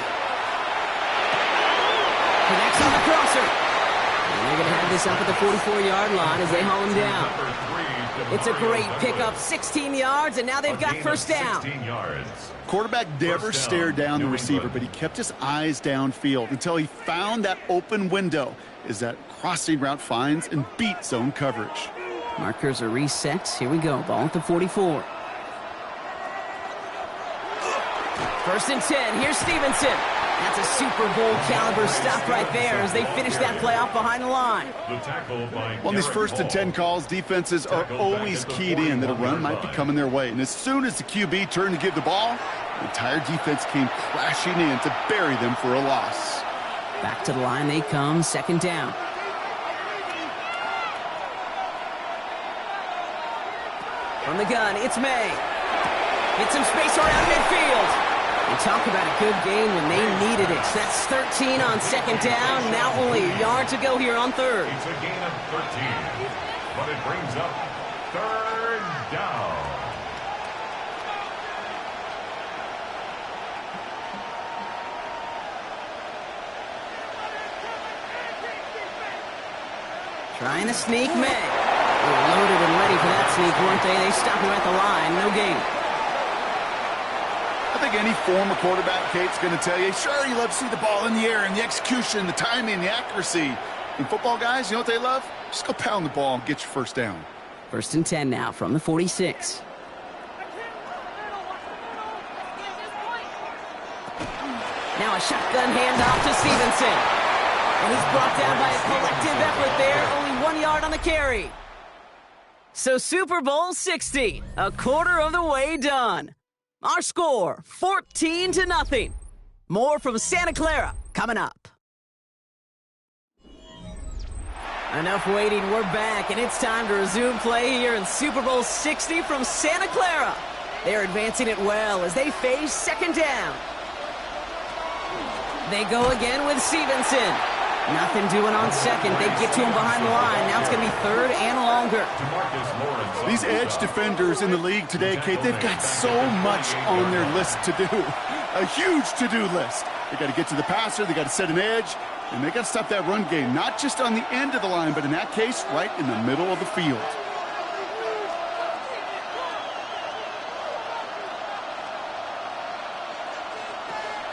Connects on the crosser. And they're going to have this up at the 44-yard line as they haul him down. It's a great pickup, 16 yards, and now they've got 1st down. 16 yards. Quarterback never stared down the receiver, but he kept his eyes downfield until he found that open window as that crossing route finds and beats zone coverage. Markers are reset. Here we go. Ball at the 44. 1st and 10. Here's Stevenson. That's a Super Bowl caliber stop right there as they finish that play off behind the line. On these 1st and 10 calls, defenses are always keyed in that a run might be coming their way. And as soon as the QB turned to give the ball, the entire defense came crashing in to bury them for a loss. Back to the line they come, 2nd down. From the gun, it's May. Get some space around midfield. And talk about a good game when they needed it. That's 13 on 2nd down. Now only a yard to go here on 3rd. It's a gain of 13, but it brings up 3rd down. Trying to sneak May. They were loaded and ready for that sneak, weren't they? They stop him at the line. No gain. I think any former quarterback, Kate's going to tell you, sure, you love to see the ball in the air and the execution, the timing, the accuracy. And football guys, you know what they love? Just go pound the ball and get your 1st down. 1st and 10 now from the 46. Now a shotgun handoff to Stevenson. And he's brought down by a collective effort there. Only 1 yard on the carry. So Super Bowl 60, a quarter of the way done. Our score, 14-0. More from Santa Clara coming up. Enough waiting, we're back, and it's time to resume play here in Super Bowl 60 from Santa Clara. They're advancing it well as they face 2nd down. They go again with Stevenson. Nothing doing on 2nd. They get to him behind the line. Now it's going to be 3rd and longer. These edge defenders in the league today, Kate, they've got so much on their list to do. A huge to-do list. They got to get to the passer, they got to set an edge, and they got to stop that run game, not just on the end of the line, but in that case, right in the middle of the field.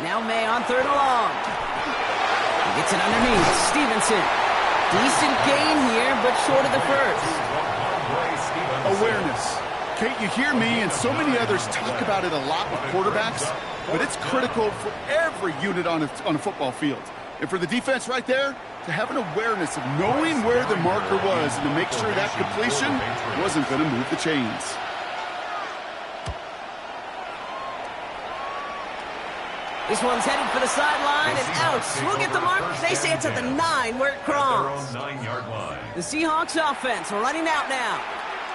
Now May on 3rd and long. He gets it underneath. Stevenson. Decent gain here, but short of the 1st. Awareness. Kate, you hear me and so many others talk about it a lot with quarterbacks, but it's critical for every unit on a football field. And for the defense right there, to have an awareness of knowing where the marker was and to make sure that completion wasn't going to move the chains. This one's headed for the sideline and out. We'll get the mark. They say it's at the 9 where it crawls. The Seahawks offense running out now.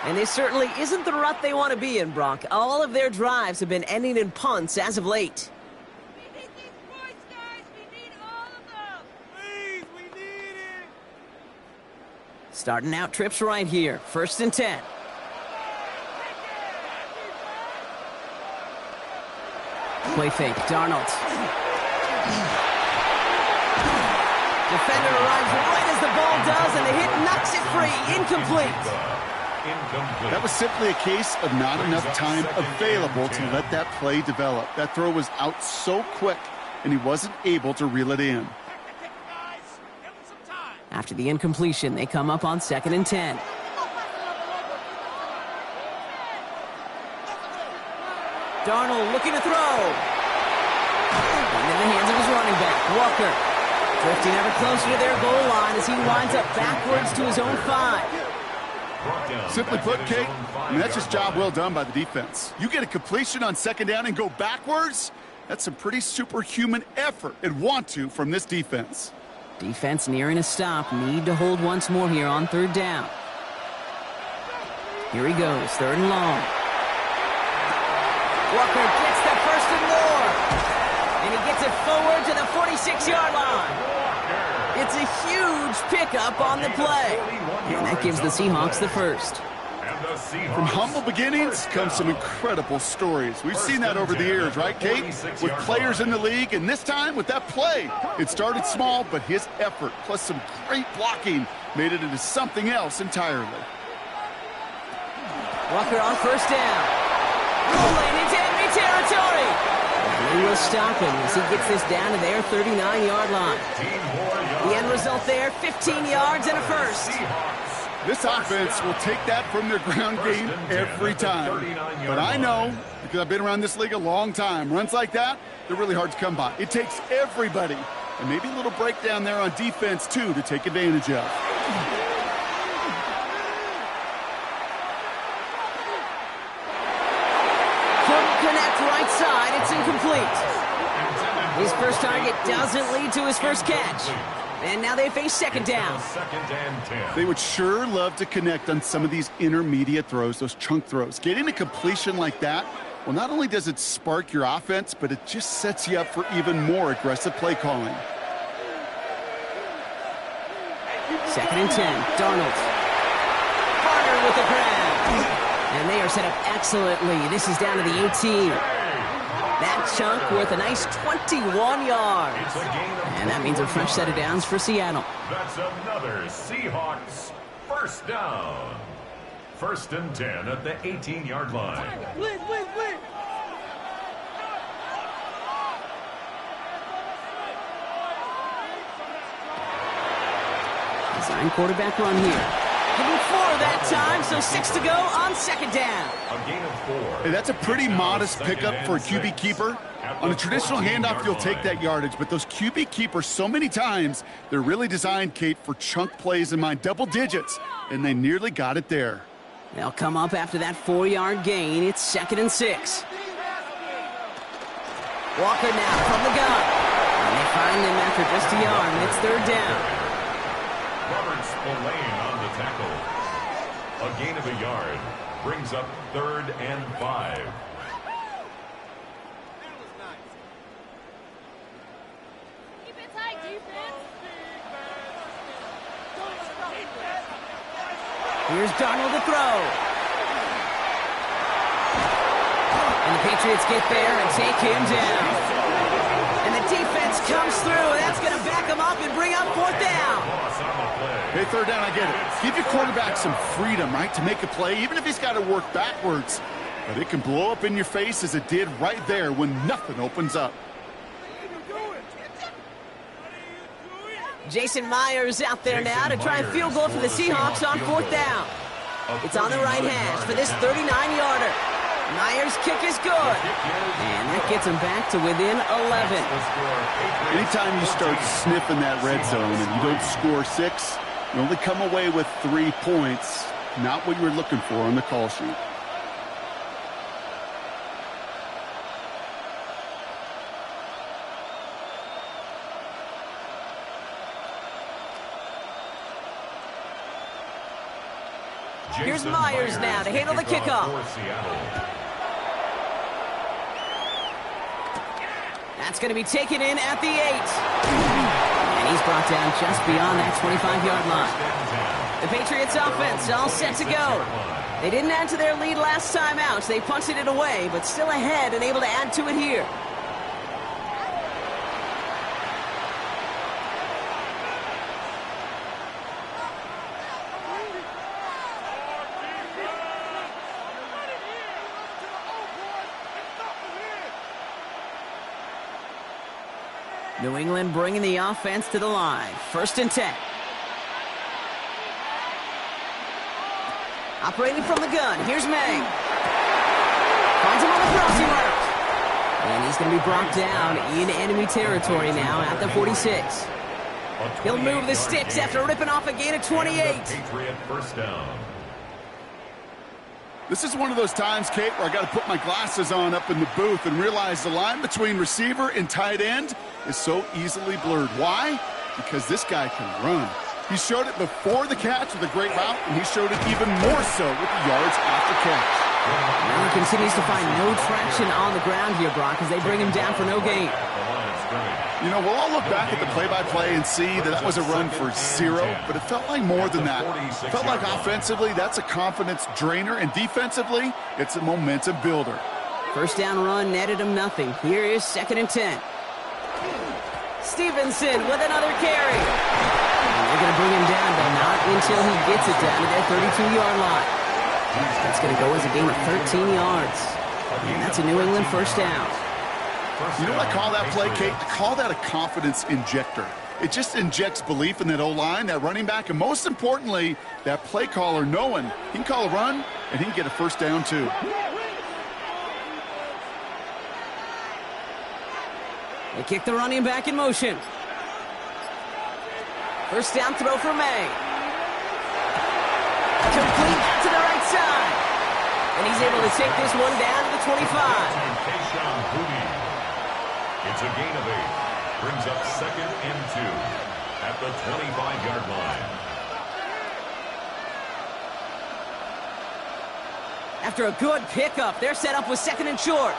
And this certainly isn't the rut they want to be in, Brock. All of their drives have been ending in punts as of late. We need these points, guys. We need all of them. Please, we need it. Starting out trips right here. 1st and 10. Play fake. Darnold. Defender arrives right as the ball does, and the hit knocks it free. Incomplete. That was simply a case of not enough time available to let that play develop. That throw was out so quick, and he wasn't able to reel it in. After the incompletion, they come up on 2nd and 10. Darnold looking to throw. And in the hands of his running back, Walker. Drifting ever closer to their goal line as he winds up backwards to his own 5. Simply put, Kate, that's just job well done by the defense. You get a completion on second down and go backwards? That's some pretty superhuman effort and want to from this defense. Defense nearing a stop. Need to hold once more here on third down. Here he goes, third and long. Walker gets the first and more. And he gets it forward to the 46-yard line. It's a huge pickup on the play. And that gives the Seahawks the first. From humble beginnings comes some incredible stories. We've seen that over the years, right, Kate? With players in the league, and this time with that play. It started small, but his effort, plus some great blocking, made it into something else entirely. Walker on first down. Rolling into enemy territory. And they will stop him as he gets this down to their 39-yard line. The end result there, 15 yards and a first. This offense will take that from their ground game every time. But I know, because I've been around this league a long time, runs like that, they're really hard to come by. It takes everybody, and maybe a little breakdown there on defense, too, to take advantage of. Couldn't connect right side. It's incomplete. His first target doesn't lead to his first catch. And now they face second down. They would sure love to connect on some of these intermediate throws, those chunk throws. Getting a completion like that, well, not only does it spark your offense, but it just sets you up for even more aggressive play calling. Second and 10, Darnold. Carter with the grab. And they are set up excellently. This is down to the 18. That chunk worth a nice 21 yards. And that means a fresh set of downs for Seattle. That's another Seahawks first down. First and 10 at the 18-yard line. Blitz, blitz, blitz. Design quarterback run here. Giving 4 that time, so 6 to go on second down. A gain of 4. Hey, that's a pretty modest pickup for a QB keeper. On a traditional handoff, you'll take that yardage, but those QB keepers, so many times, they're really designed, Kate, for chunk plays in mind, double digits, and they nearly got it there. They'll come up after that 4-yard gain. It's second and 6. Walker now from the gun. And they find him after just a yard, and it's third down. Robert Spillane on the tackle. A gain of a yard brings up third and 5. Keep it tight, defense. Here's Darnold to throw. And the Patriots get there and take him down. And the defense comes through. That's going to back him up and bring up fourth down. Hey, third down, I get it. Give your quarterback some freedom, right, to make a play, even if he's got to work backwards. But it can blow up in your face as it did right there when nothing opens up. Jason Myers out there now to try a field goal for the Seahawks on fourth down. It's on the right hash for this 39-yarder. Myers' kick is good. And that gets him back to within 11. Anytime you start sniffing that red zone and you don't score 6, you only come away with 3 points. Not what you were looking for on the call sheet. Here's Myers now to handle the kickoff. That's going to be taken in at the 8. And he's brought down just beyond that 25-yard line. The Patriots offense all set to go. They didn't add to their lead last time out, so they punted it away, but still ahead and able to add to it here. New England bringing the offense to the line. First and 10. Operating from the gun, here's May. Finds him on the crossing route. And he's going to be brought down in enemy territory now at the 46. He'll move the sticks after ripping off a gain of 28. Patriot first down. This is one of those times, Kate, where I got to put my glasses on up in the booth and realize the line between receiver and tight end is so easily blurred. Why? Because this guy can run. He showed it before the catch with a great route, and he showed it even more so with the yards after catch. And he continues to find no traction on the ground here, Brock, as they bring him down for no gain. You know, we'll all look back at the play-by-play and see that was a run for 0, but it felt like more than that. It felt like offensively, that's a confidence drainer, and defensively, it's a momentum builder. First down run netted him nothing. Here is 2nd and 10. Stevenson with another carry. And they're going to bring him down, but not until he gets it down to their 32-yard line. That's going to go as a gain of 13 yards. And that's a New England first down. You know what I call that play, Kate? I call that a confidence injector. It just injects belief in that O-line, that running back, and most importantly, that play caller knowing he can call a run and he can get a first down too. They kick the running back in motion. First down throw for May. Complete out to the right side. And he's able to take this one down to the 25. It's a gain of 8. Brings up 2nd and 2 at the 25-yard line. After a good pickup, they're set up with 2nd and short.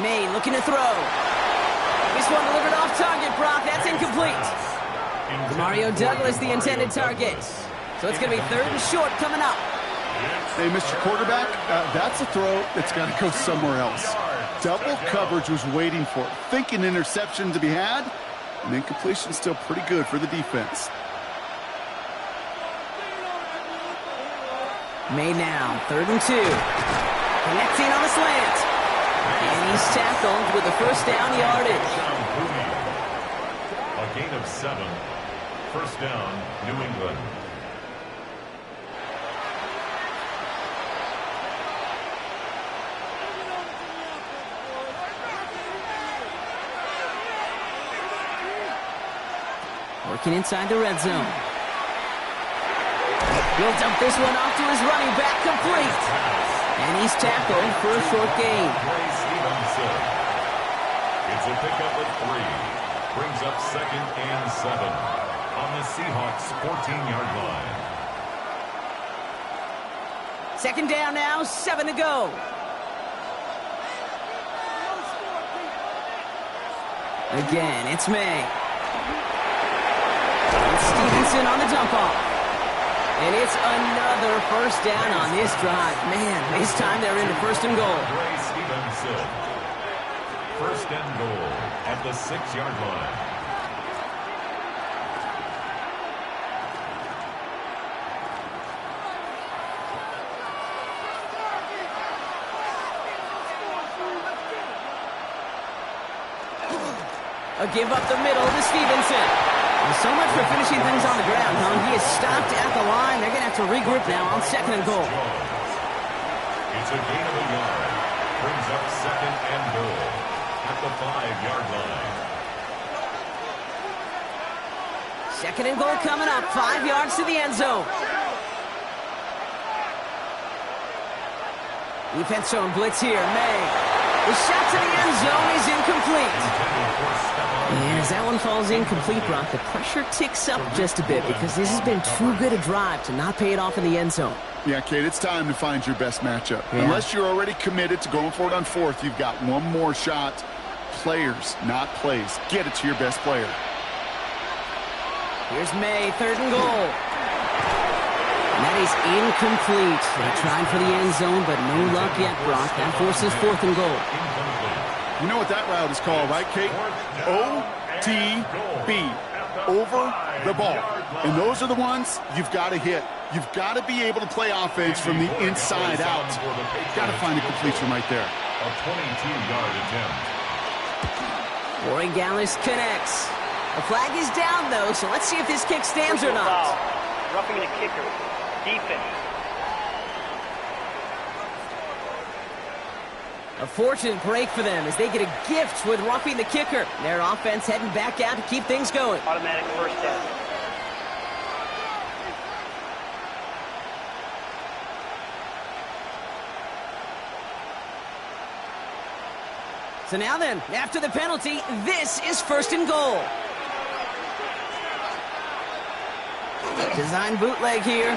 May looking to throw. This one delivered off target, Brock. That's incomplete. Mario Douglas, the intended target. So it's going to be 3rd and short coming up. Hey, Mr. Quarterback, that's a throw that's got to go somewhere else. Double coverage was waiting for it. Thinking interception to be had, and incompletion still pretty good for the defense. May now, 3rd and 2. Connecting on the slant. And he's tackled with the first down yardage. A gain of 7. First down, New England. Working inside the red zone. He'll dump this one off to his running back, complete. And he's tackled for a short gain. It's a pickup at 3. Brings up 2nd and 7 on the Seahawks 14-yard line. 2nd down now, 7 to go. Again, it's May. And Stevenson on the dump off. And it's another first down on this drive. Man, this time they're into 1st and goal. Stevenson. 1st and goal at the 6-yard line. A give up the middle to Stevenson. So much for finishing things on the ground, huh? He is stopped at the line. They're going to have to regroup now on 2nd and goal. It's a gain of a yard. Brings up 2nd and goal at the 5-yard line. 2nd and goal coming up. 5 yards to the end zone. Defense showing blitz here. May. The shot to the end zone is incomplete. And as that one falls incomplete, Brock, the pressure ticks up just a bit because this has been too good a drive to not pay it off in the end zone. Yeah, Kate, it's time to find your best matchup. Yeah. Unless you're already committed to going for it on 4th, you've got one more shot. Players, not plays. Get it to your best player. Here's May, 3rd and goal. And that is incomplete. They tried for the end zone, but no luck yet, Brock. That forces 4th and goal. You know what that route is called, right, Kate? OTB. Over the ball. And those are the ones you've got to hit. You've got to be able to play offense from the inside out. Got to find a completion right there. A 22-yard attempt. Warren Gallis connects. The flag is down, though, so let's see if this kick stands or not. Roughing the kicker. Defense. A fortunate break for them as they get a gift with roughing the kicker. Their offense heading back out to keep things going. Automatic first down. So now then, after the penalty, this is first and goal. Design bootleg here.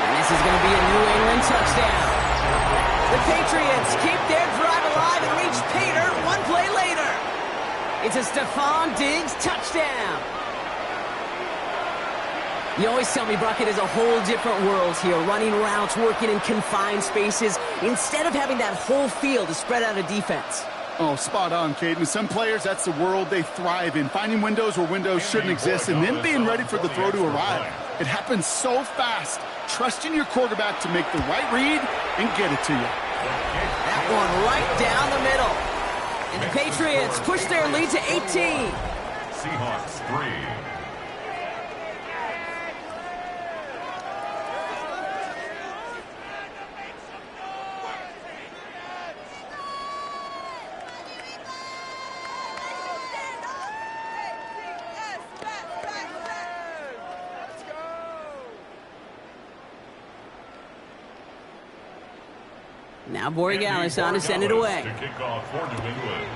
And this is going to be a New England touchdown. The Patriots keep their drive alive and reach Pater one play later. It's a Stephon Diggs touchdown. You always tell me, Brock, it is a whole different world here, running routes, working in confined spaces, instead of having that whole field to spread out a defense. Oh, spot on, Caden. Some players, that's the world they thrive in, finding windows where windows shouldn't exist and then being ready for the throw to arrive. It happens so fast. Trust in your quarterback to make the right read and get it to you. That one right down the middle. And the Patriots push their lead to 18. Seahawks 3. Now Borregales on to send it away. To kick off for New England.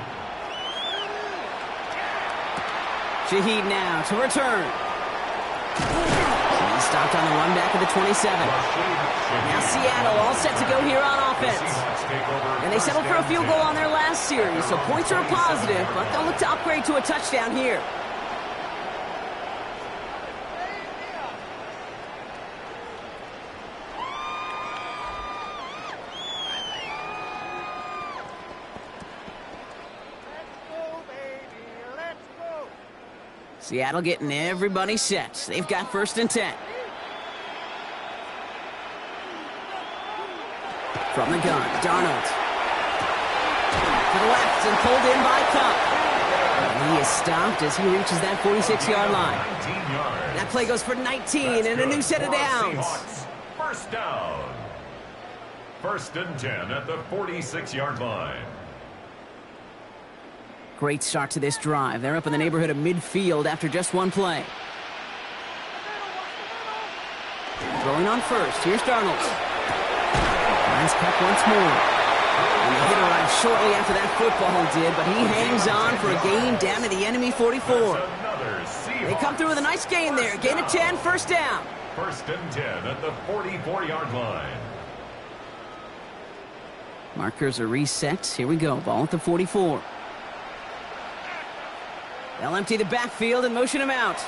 Shaheed now to return. He's stopped on the run back of the 27. Now Seattle all set to go here on offense. And they settled for a field goal on their last series, so points are a positive, but they'll look to upgrade to a touchdown here. Seattle getting everybody set. They've got first and 10. From the gun, Darnold. To the left and pulled in by Cup. And he is stopped as he reaches that 46-yard line. That play goes for 19 and a new set of downs. First down. First and 10 at the 46-yard line. Great start to this drive. They're up in the neighborhood of midfield after just one play. Throwing on first. Here's Darnold. Finds Cup once more. And the hit arrived shortly after that football did, but he hangs on for a gain down to the enemy 44. They come through with a nice gain there. Gain of 10, first down. First and 10 at the 44-yard line. Markers are reset. Here we go. Ball at the 44. They'll empty the backfield and motion him out.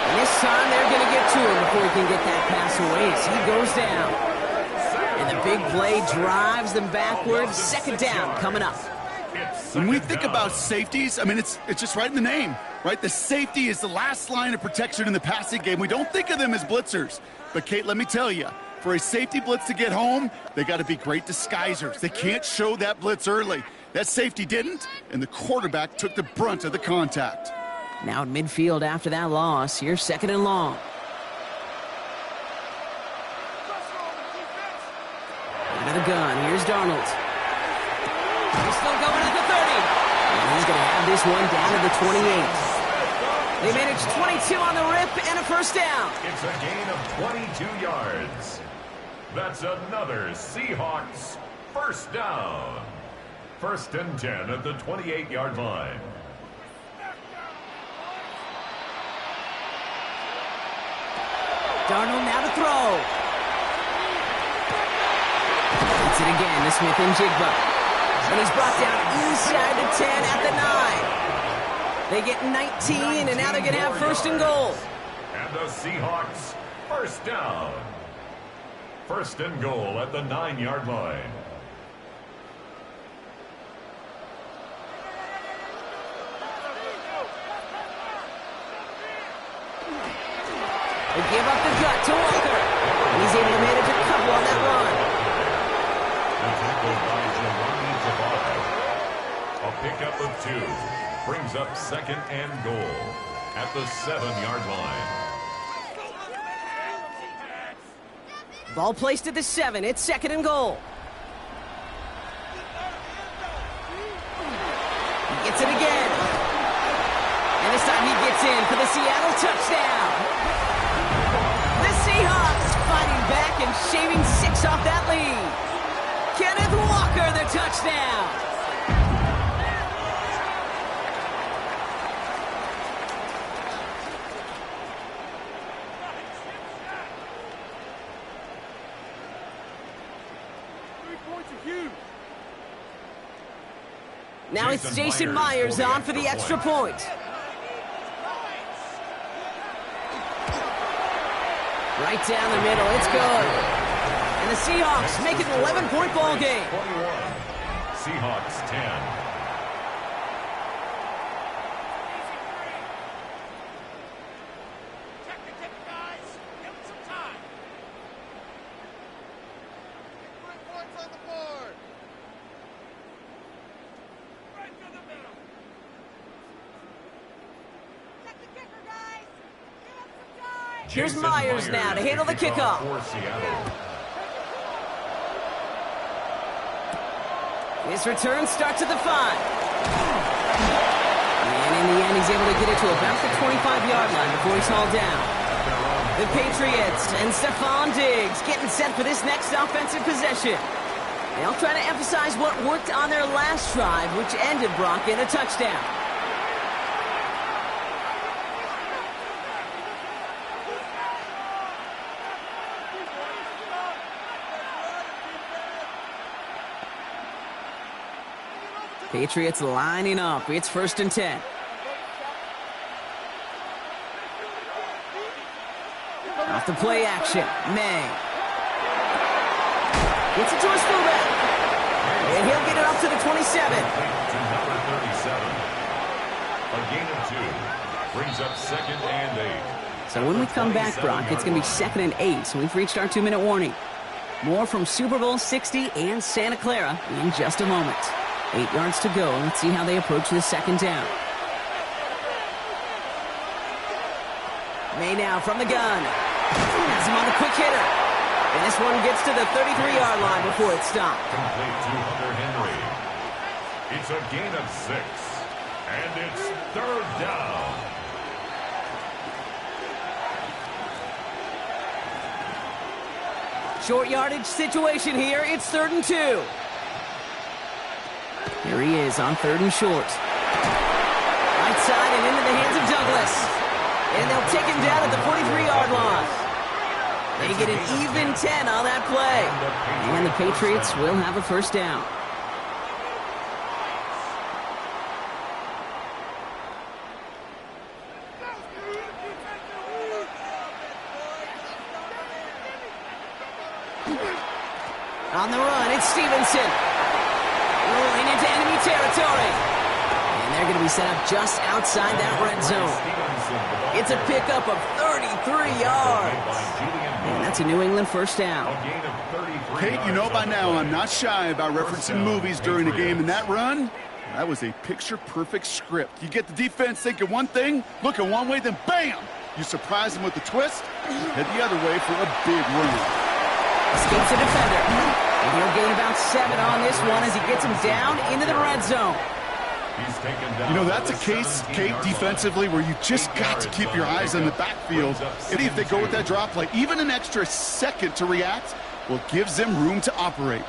And this time they're going to get to him before he can get that pass away as he goes down. And the big play drives them backwards. Second down coming up. When we think about safeties, I mean, it's just right in the name, right? The safety is the last line of protection in the passing game. We don't think of them as blitzers. But, Kate, let me tell you, for a safety blitz to get home, they got to be great disguisers. They can't show that blitz early. That safety didn't, and the quarterback took the brunt of the contact. Now at midfield after that loss. Here's second and long. Out of the gun. Here's Darnold. He's still going at the 30. And he's going to have this one down to the 28. They managed 22 on the rip and a first down. It's a gain of 22 yards. That's another Seahawks first down. First and 10 at the 28-yard line. Darnold now to throw. Hits it again to Smith and Jigba. And he's brought down inside the 10 at the 9. They get 19, and now they're going to have first and goal. And the Seahawks first down. First and goal at the 9-yard line. They give up the gut to Walker. He's able to manage a couple on that run. A pickup of 2 brings up second and goal at the 7-yard line. Ball placed at the 7. It's 2nd and goal. He gets it again. And this time he gets in for the Seattle touchdown. The Seahawks fighting back and shaving 6 off that lead. Kenneth Walker, the touchdown. Now it's Jason Myers on for the extra point. Right down the middle, it's good. And the Seahawks make it an 11-point ball game. 21. Seahawks 10. Here's Myers now to handle the kickoff. His return starts at the 5. And in the end, he's able to get it to about the 25-yard line before he's hauled down. The Patriots and Stephon Diggs getting set for this next offensive possession. They'll try to emphasize what worked on their last drive, which ended Brock in a touchdown. Patriots lining up. It's 1st and 10. Off the play action. May. Gets it to his fullback. And he'll get it up to the 27. To number 37. A gain of 2. Brings up 2nd and 8. So when we come back, Brock, it's going to be 2nd and 8. So we've reached our 2-minute warning. More from Super Bowl 60 and Santa Clara in just a moment. 8 yards to go. Let's see how they approach the 2nd down. May now from the gun. Has him on the quick hitter. And this one gets to the 33-yard line before it's stopped. Complete to Hunter Henry. It's a gain of 6. And it's 3rd down. Short yardage situation here. It's 3rd and 2. Here he is on 3rd and short. Right side and into the hands of Douglas. And they'll take him down at the 43-yard line. They get an even 10 on that play. And the Patriots will have a 1st down. On the run, it's Stevenson. Rolling into enemy territory. And they're going to be set up just outside that red zone. It's a pickup of 33 yards. And that's a New England 1st down. Kate, you know by now I'm not shy about referencing movies during a game, and that run, that was a picture-perfect script. You get the defense thinking one thing, looking one way, then bam! You surprise them with the twist, head the other way for a big run. Escapes the defender. And he'll gain about 7 on this one as he gets him down into the red zone. You know, that's a case, Kate, defensively, where you just got to keep your eyes on the backfield. And if they go with that drop play, even an extra second to react, well, gives them room to operate.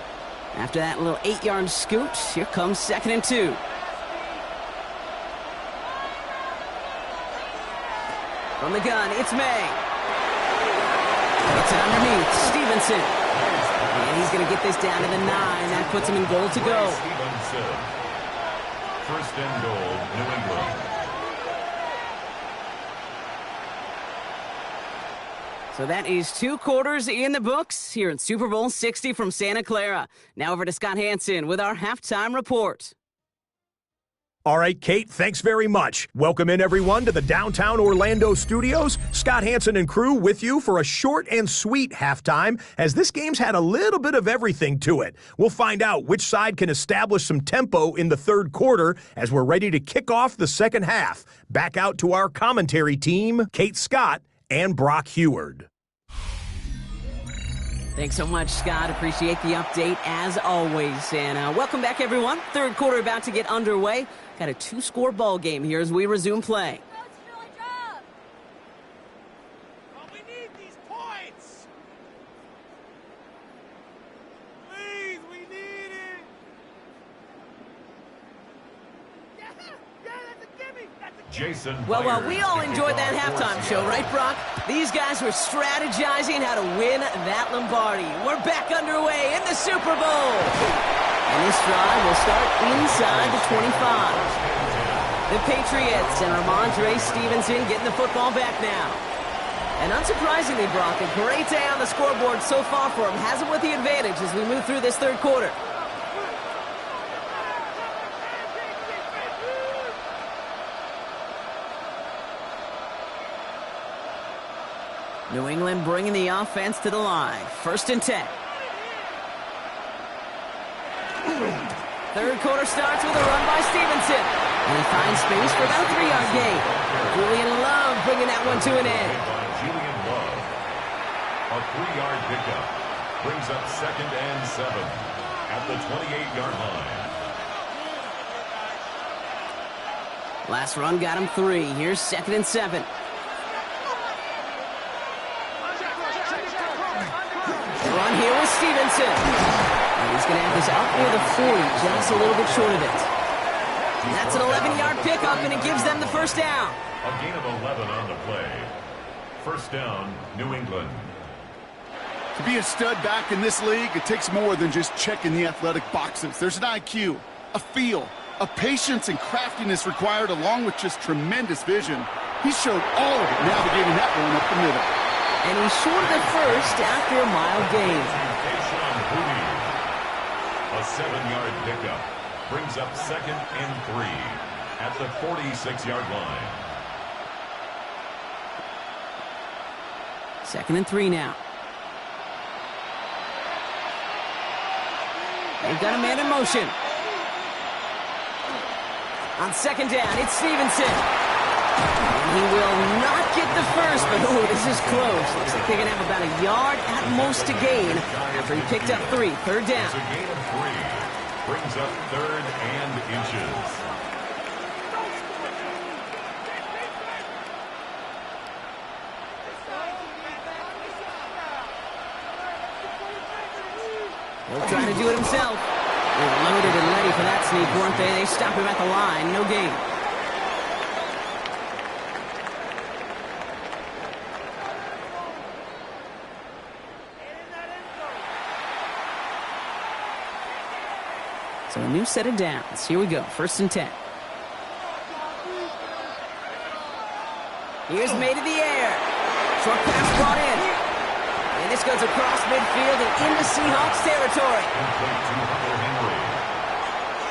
After that little 8-yard scoot, here comes 2nd and 2. From the gun, it's May. Gets it underneath, Stevenson. And he's going to get this down to the 9. That puts him in goal to go. 1st and goal, New England. So that is 2 quarters in the books here in Super Bowl 60 from Santa Clara. Now over to Scott Hansen with our halftime report. All right, Kate, thanks very much. Welcome in, everyone, to the downtown Orlando studios. Scott Hansen and crew with you for a short and sweet halftime, as this game's had a little bit of everything to it. We'll find out which side can establish some tempo in the 3rd quarter as we're ready to kick off the 2nd half. Back out to our commentary team, Kate Scott and Brock Heward. Thanks so much, Scott. Appreciate the update as always. And welcome back, everyone. Third quarter about to get underway. Got a 2-score ball game here as we resume play. We need these points. Please, we need it. Yeah, that's a gimme. Jason. Well, Myers we all to kick enjoyed off that for halftime show, right, Brock? These guys were strategizing how to win that Lombardi. We're back underway in the Super Bowl. And this drive will start inside the 25. The Patriots and Ramondre Stevenson getting the football back now. And unsurprisingly, Brock, a great day on the scoreboard so far for him. Has him with the advantage as we move through this third quarter. New England bringing the offense to the line. 1st and 10. Third quarter starts with a run by Stevenson. And he finds space for about a 3-yard gain. Julian Love bringing that one to an end. Julian Love. A 3-yard pickup. Brings up 2nd and 7 at the 28-yard line. Last run got him 3. Here's 2nd and 7. Run here with Stevenson. And he's going to have this out near the 40, just a little bit short of it. And that's an 11-yard pickup, and it gives them the first down. A gain of 11 on the play. First down, New England. To be a stud back in this league, it takes more than just checking the athletic boxes. There's an IQ, a feel, a patience and craftiness required, along with just tremendous vision. He showed all of it navigating that one up the middle. And he's short of the first after a mild gain. A 7-yard pickup. Brings up 2nd and 3 at the 46-yard line. 2nd and 3 now. They've got a man in motion. On 2nd down, it's Stevenson. And he will not get the first, but this is close. Looks like they're going to have about a yard at most to gain after he picked up 3. 3rd down. It's a gain of 3. Brings up 3rd and inches. He'll try to do it himself. They were loaded and ready for that sneak, weren't they? They stop him at the line. No gain. So a new set of downs. Here we go. 1st and 10. Here's made in the air. Short pass brought in. And this goes across midfield and into Seahawks territory.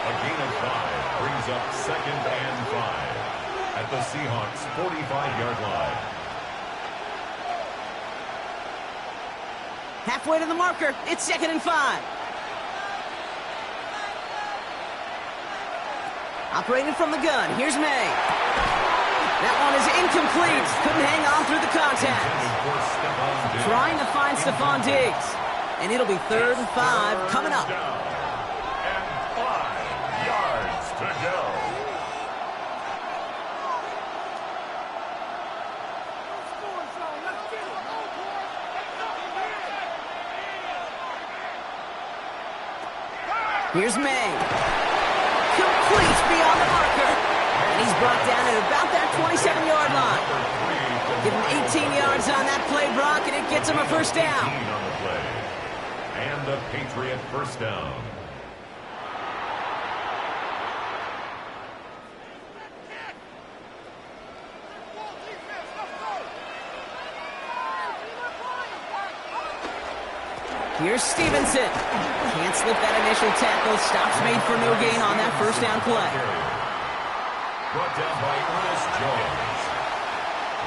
A gain of 5 brings up 2nd and 5 at the Seahawks 45-yard line. Halfway to the marker. It's 2nd and 5. Operating from the gun. Here's May. That one is incomplete. Couldn't hang on through the contact. Trying to find Stephon Diggs. And it'll be 3rd and 5 coming up. And 5 yards to go. Here's May. Complete beyond the marker. And he's brought down at about that 27-yard line. Give him 18 yards on that play, Brock, and it gets him a first down. On the play. And a Patriot first down. Here's Stevenson. Can't slip that initial tackle. Stops made for no gain on that first down play. Brought down by Ernest Jones.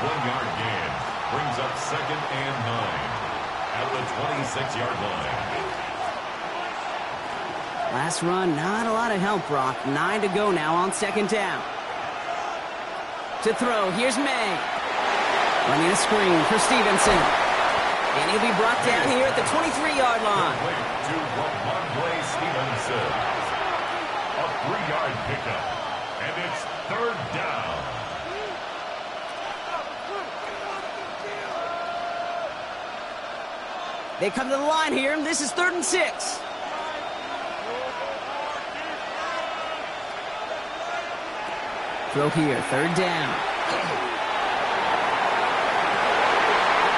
1-yard gain. Brings up 2nd and 9 at the 26-yard line. Last run, not a lot of help, Brock. 9 to go now on 2nd down. To throw, here's May. Running a screen for Stevenson. And he'll be brought down here at the 23-yard line. To Ramondre Stevenson. A 3-yard pickup. And it's third down. They come to the line here, and this is 3rd and 6. Throw here, 3rd down.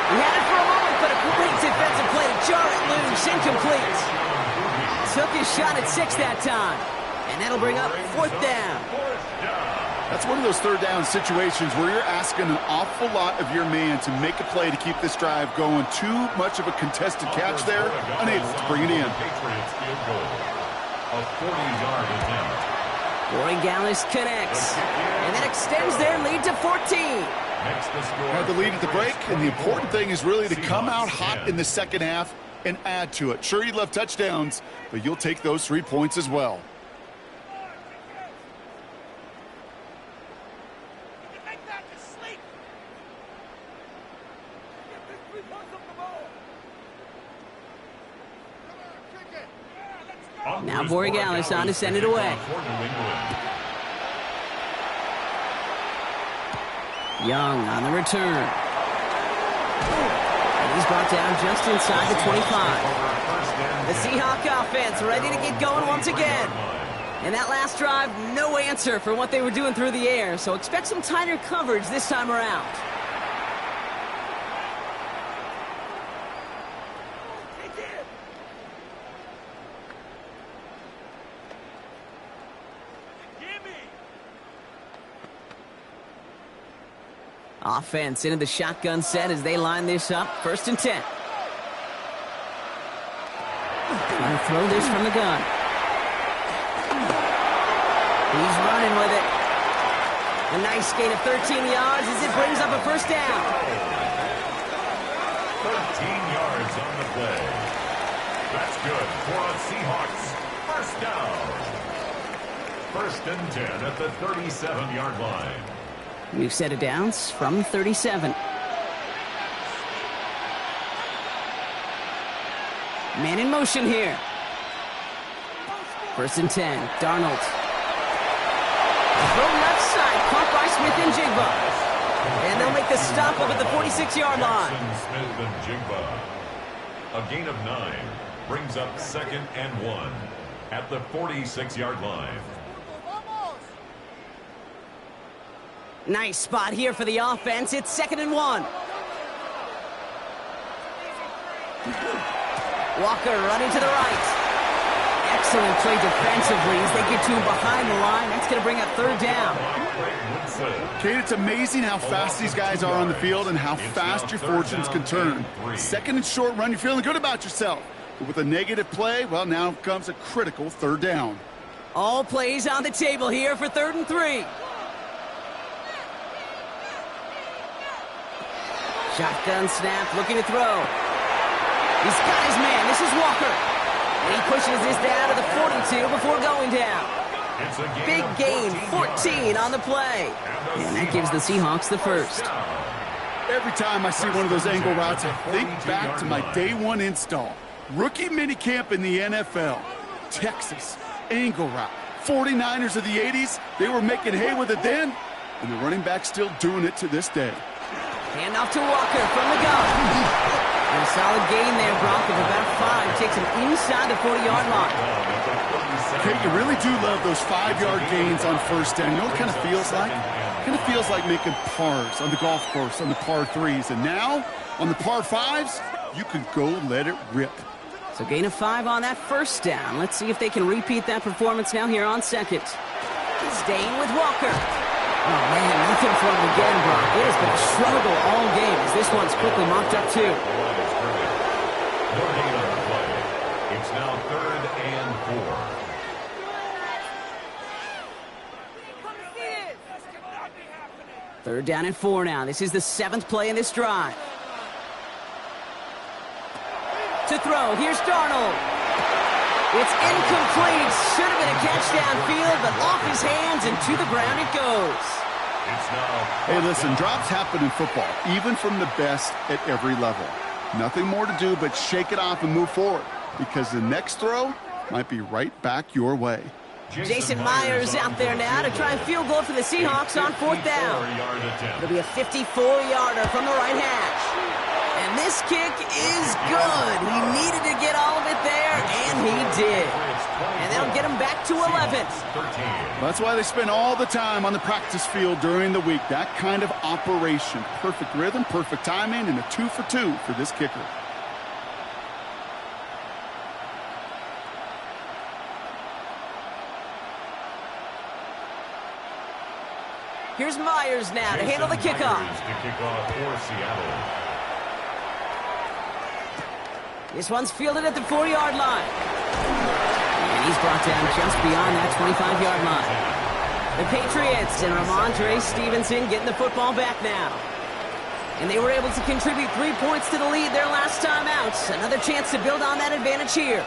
He had it for a moment, but a great defensive play to jar it loose, incomplete. Took his shot at 6 that time, and that'll bring up 4th down. That's one of those 3rd down situations where you're asking an awful lot of your man to make a play to keep this drive going. Too much of a contested catch there, unable to bring it in. Patriots field goal. A 40-yard attempt. Borregales connects, and that extends their lead to 14. Had the lead at the break, and the important thing is really to come out hot in the second half and add to it. Sure, you love touchdowns, but you'll take those 3 points as well. Now Borregales on to send it away. Young on the return. And he's brought down just inside the 25. The Seahawks offense ready to get going once again. And that last drive, no answer for what they were doing through the air, so expect some tighter coverage this time around. Offense into the shotgun set as they line this up. 1st and 10. Trying to throw this from the gun. He's running with it. A nice gain of 13 yards as it brings up a 1st down. 13 yards on the play. That's good for a Seahawks 1st down. 1st and 10 at the 37-yard line. New set of downs from 37. Man in motion here. 1st and 10. Darnold. From left side, caught by Smith and Jigba. And they'll make the stop up at the 46-yard line. Smith and Jigba. A gain of 9 brings up 2nd and 1 at the 46-yard line. Nice spot here for the offense. It's 2nd and 1. Walker running to the right. Excellent play defensively as they get to him behind the line. That's going to bring up 3rd down. Kate, it's amazing how fast these guys are on the field and how fast your fortunes can turn. 2nd and short run, you're feeling good about yourself. But with a negative play, well, now comes a critical 3rd down. All plays on the table here for 3rd and 3. Shotgun snap, looking to throw. He's got his man. This is Walker. And he pushes this down to the 42 before going down. Big gain, 14 on the play. And that gives the Seahawks the 1st. Every time I see one of those angle routes, I think back to my day 1 install. Rookie minicamp in the NFL. Texas, angle route. 49ers of the 80s, they were making hay with it then, and the running back's still doing it to this day. Hand off to Walker from the gun. And a solid gain there, Brock, of about 5. Takes him inside the 40-yard line. Okay, you really do love those 5-yard gains on 1st down. You know what it kind of feels like? It kind of feels like making pars on the golf course on the par 3s. And now, on the par 5s, you can go let it rip. So gain of 5 on that 1st down. Let's see if they can repeat that performance now here on 2nd. Staying with Walker. Oh, man, nothing for him again, Brock. It has been a struggle all game as this one's quickly mopped up, too. It's now 3rd and 4. 3rd down and 4 now. This is the 7th play in this drive. To throw, here's Darnold. It's incomplete. Should have been a catch downfield, but off his hands and to the ground it goes. Hey, listen, drops happen in football, even from the best at every level. Nothing more to do but shake it off and move forward, because the next throw might be right back your way. Jason Myers out there now to try and field goal for the Seahawks on 4th down. It'll be a 54-yarder from the right hash. And this kick is good. He needed to get all of it there, and he did. And that'll get him back to 11. That's why they spend all the time on the practice field during the week. That kind of operation. Perfect rhythm, perfect timing, and a 2 for 2 for this kicker. Here's Myers now to handle the kickoff. This one's fielded at the 4-yard line. And he's brought down just beyond that 25-yard line. The Patriots and Ramondre Stevenson getting the football back now. And they were able to contribute 3 points to the lead their last time out. Another chance to build on that advantage here.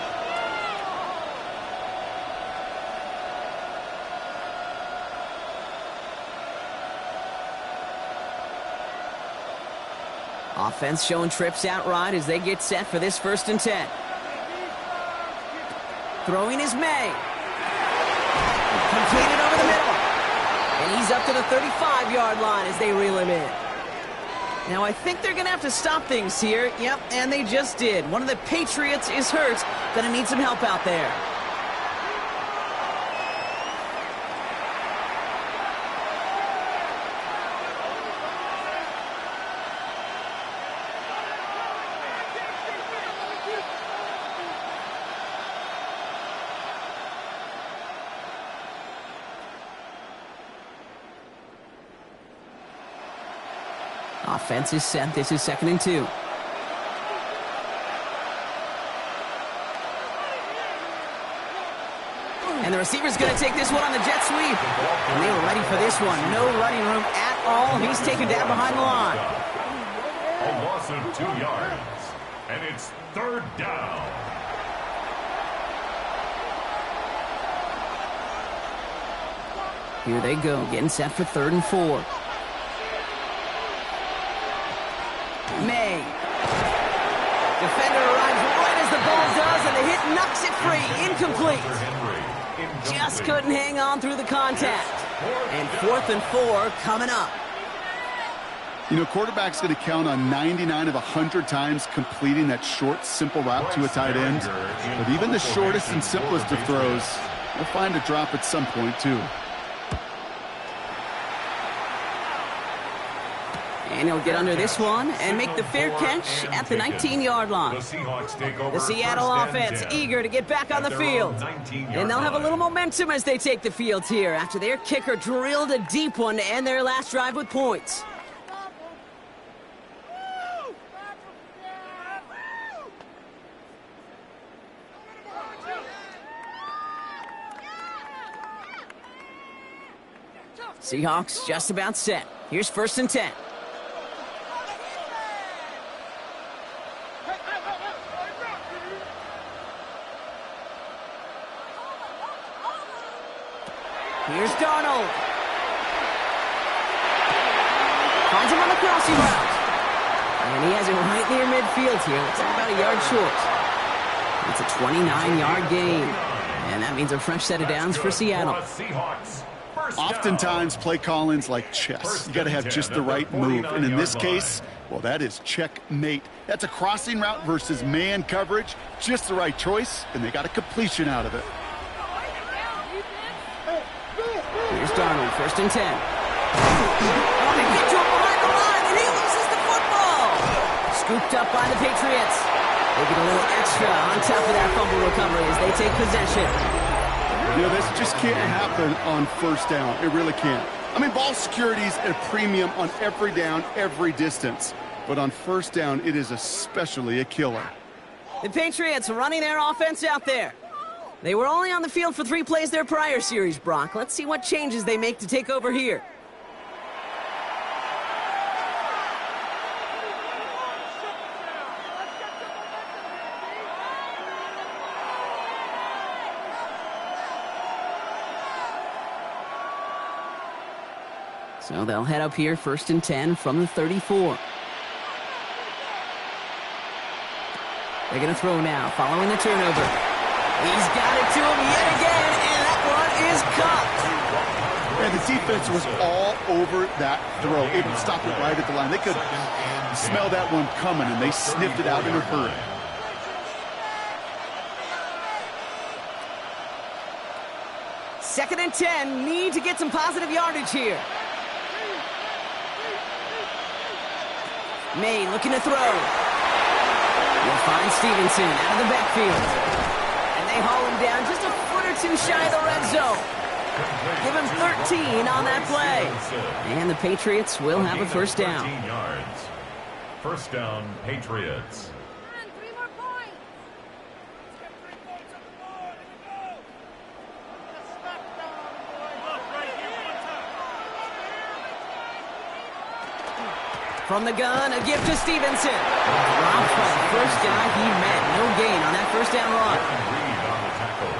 Offense showing trips out right as they get set for this 1st and 10. Throwing is May. Completed over the middle. And he's up to the 35-yard line as they reel him in. Now, I think they're going to have to stop things here. Yep, and they just did. One of the Patriots is hurt. Going to need some help out there. Offense is set. This is 2nd and 2. And the receiver's going to take this one on the jet sweep. And they were ready for this one. No running room at all. He's taken down behind the line. A loss of 2 yards. And it's 3rd down. Here they go, getting set for 3rd and 4. May. Defender arrives right as the ball does, and the hit knocks it free. Incomplete. Just couldn't hang on through the contact. And 4th and 4 coming up. You know, quarterback's going to count on 99 of 100 times completing that short, simple route to a tight end. But even the shortest and simplest of throws will find a drop at some point, too. And he'll get under this one and make the fair catch at the 19-yard line. The Seattle offense eager to get back on the field. And they'll have a little momentum as they take the field here after their kicker drilled a deep one to end their last drive with points. Seahawks just about set. Here's 1st and 10. Here's Darnold. Finds him on the crossing route. And he has it right near midfield here. It's about a yard short. It's a 29-yard gain. And that means a fresh set of downs for Seattle. Oftentimes, play call-ins like chess. You got to have just the right move. And in this case, well, that is checkmate. That's a crossing route versus man coverage. Just the right choice, and they got a completion out of it. Here's Darnold, 1st and 10. Oh, they get to him behind the line, and he loses the football. Scooped up by the Patriots. They get a little extra on top of that fumble recovery as they take possession. You know, this just can't happen on 1st down. It really can't. I mean, ball security is a premium on every down, every distance. But on 1st down, it is especially a killer. The Patriots running their offense out there. They were only on the field for 3 plays their prior series, Brock. Let's see what changes they make to take over here. So they'll head up here 1st and 10 from the 34. They're going to throw now, following the turnover. He's got it to him yet again, and that one is caught. And the defense was all over that throw, able to stop it right at the line. They could smell that one coming, and they sniffed it out in a hurry. Second and 10, need to get some positive yardage here. May looking to throw. You'll find Stevenson out of the backfield. And they haul him down just a foot or two shy of the red zone. Give him 13 on that play. And the Patriots will have a first down. 13 yards. First down, Patriots. And 3 more points. From the gun, a gift to Stevenson. Dropped by the first guy he met. No gain on that first down run. Reed on the tackle.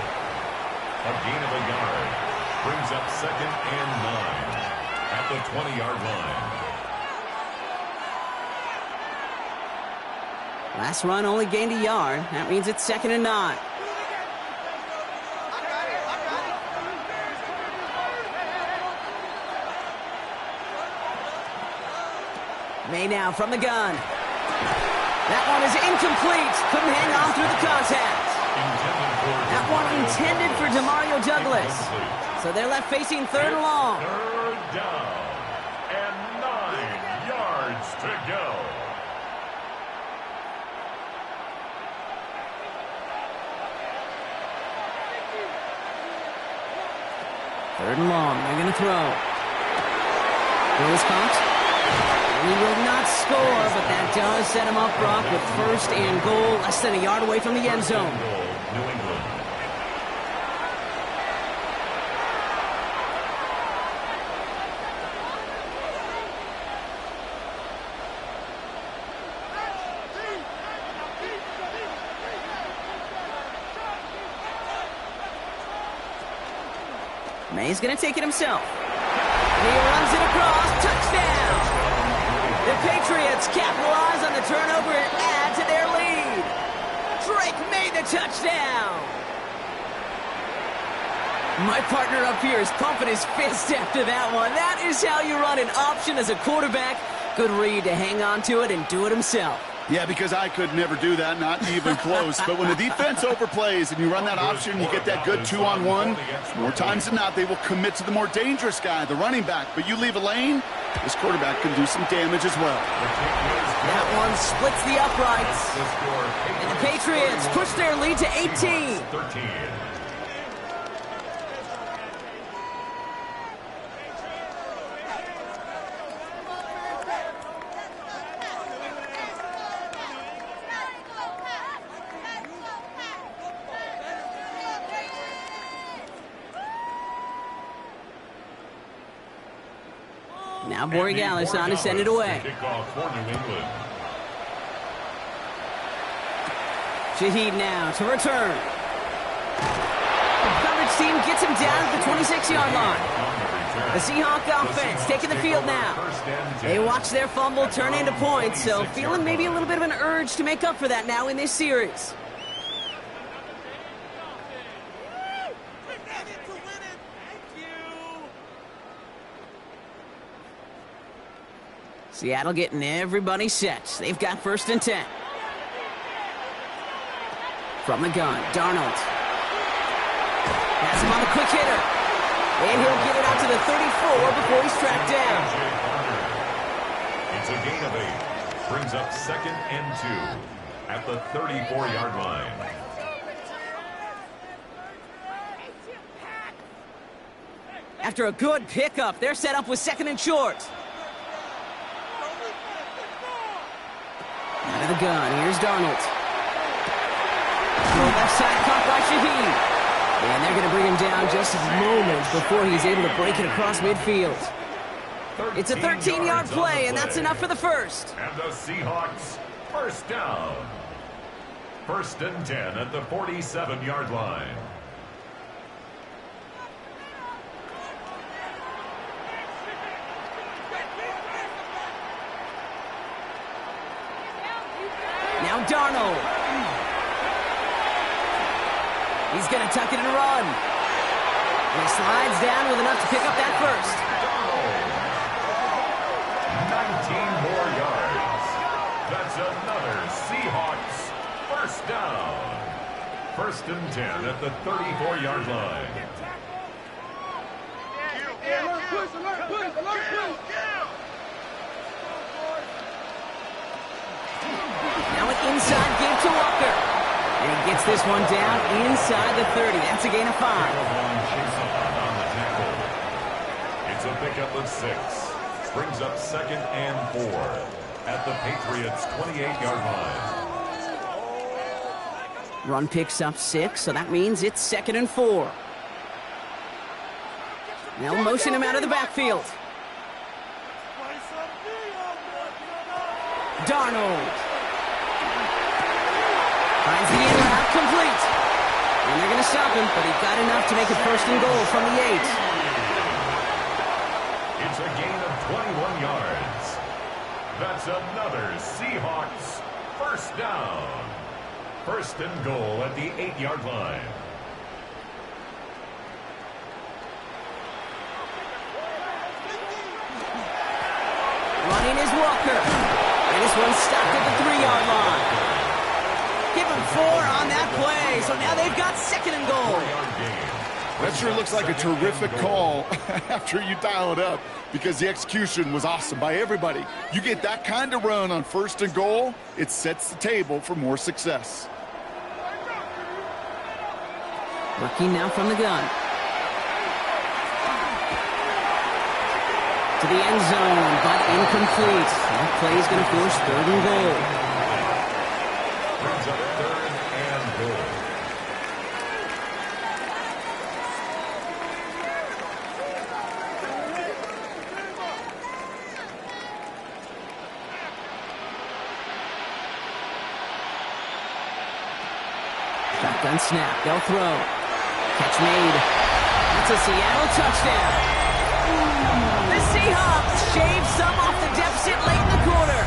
A gain of a yard. Brings up second and 9 at the 20-yard line. Last run only gained a yard. That means it's second and 9. May now from the gun. That one is incomplete. Couldn't hang on through the contact. That one intended for Demario Douglas. So they're left facing third and long. Third down and 9 yards to go. Third and long. They're going to throw. Throw is caught. He will not score, but that does set him up, Brock, with first and goal, less than a yard away from the end zone. New England. May's going to take it himself. And he runs it across. Touchdown! The Patriots capitalize on the turnover and add to their lead. Drake made the touchdown. My partner up here is pumping his fist after that one. That is how you run an option as a quarterback. Good read to hang on to it and do it himself. Yeah, because I could never do that, not even close. But when the defense overplays and you run that option, you get that good 2-on-1, more times than not, they will commit to the more dangerous guy, the running back. But you leave a lane, this quarterback can do some damage as well. That one splits the uprights. And the Patriots push their lead to 18. 13. Now Borregales on to send it away. Kickoff for New England. Shaheed now to return. The coverage team gets him down at the 26-yard line. The Seahawks offense taking the field now. They watch their fumble turn into points, so feeling maybe a little bit of an urge to make up for that now in this series. Seattle getting everybody set. They've got first and 10. From the gun, Darnold. Has him on the quick hitter. And he'll get it out to the 34 before he's tracked down. It's a gain of 8. Brings up second and 2 at the 34-yard line. After a good pickup, they're set up with second and short. Out of the gun, here's Darnold. Left side caught by Shaheed. And they're going to bring him down just moments before he's able to break it across midfield. It's a 13-yard play, and that's enough for the first. And the Seahawks, first down. First and 10 at the 47-yard line. Now Darnold. He's going to tuck it and run. And he slides down with enough to pick up that first. 19 more yards. That's another Seahawks first down. 1st and 10 at the 34-yard line. Now an inside give to Walker. And he gets this one down inside the 30. That's a gain of 5. On the tackle. It's a pickup of 6. Brings up 2nd and 4 at the Patriots' 28-yard line. Run picks up 6, so that means it's 2nd and 4. They'll motion him out of the backfield. Darnold. Finds the in route complete. And they're going to stop him, but he got enough to make it 1st and goal from the 8. It's a gain of 21 yards. That's another Seahawks first down. 1st and goal at the 8-yard line. Running is Walker. And this one's stopped at the 3-yard line. Give him 4 on that play. So now they've got 2nd and goal. That sure looks like a terrific call after you dial it up, because the execution was awesome by everybody. You get that kind of run on 1st and goal, it sets the table for more success. Working now from the gun. To the end zone, but incomplete. That play is going to force 3rd and goal. Brings up 3rd and goal. Shotgun snap. They'll throw. Catch made. That's a Seattle touchdown. The Seahawks shave some off the deficit late in the quarter.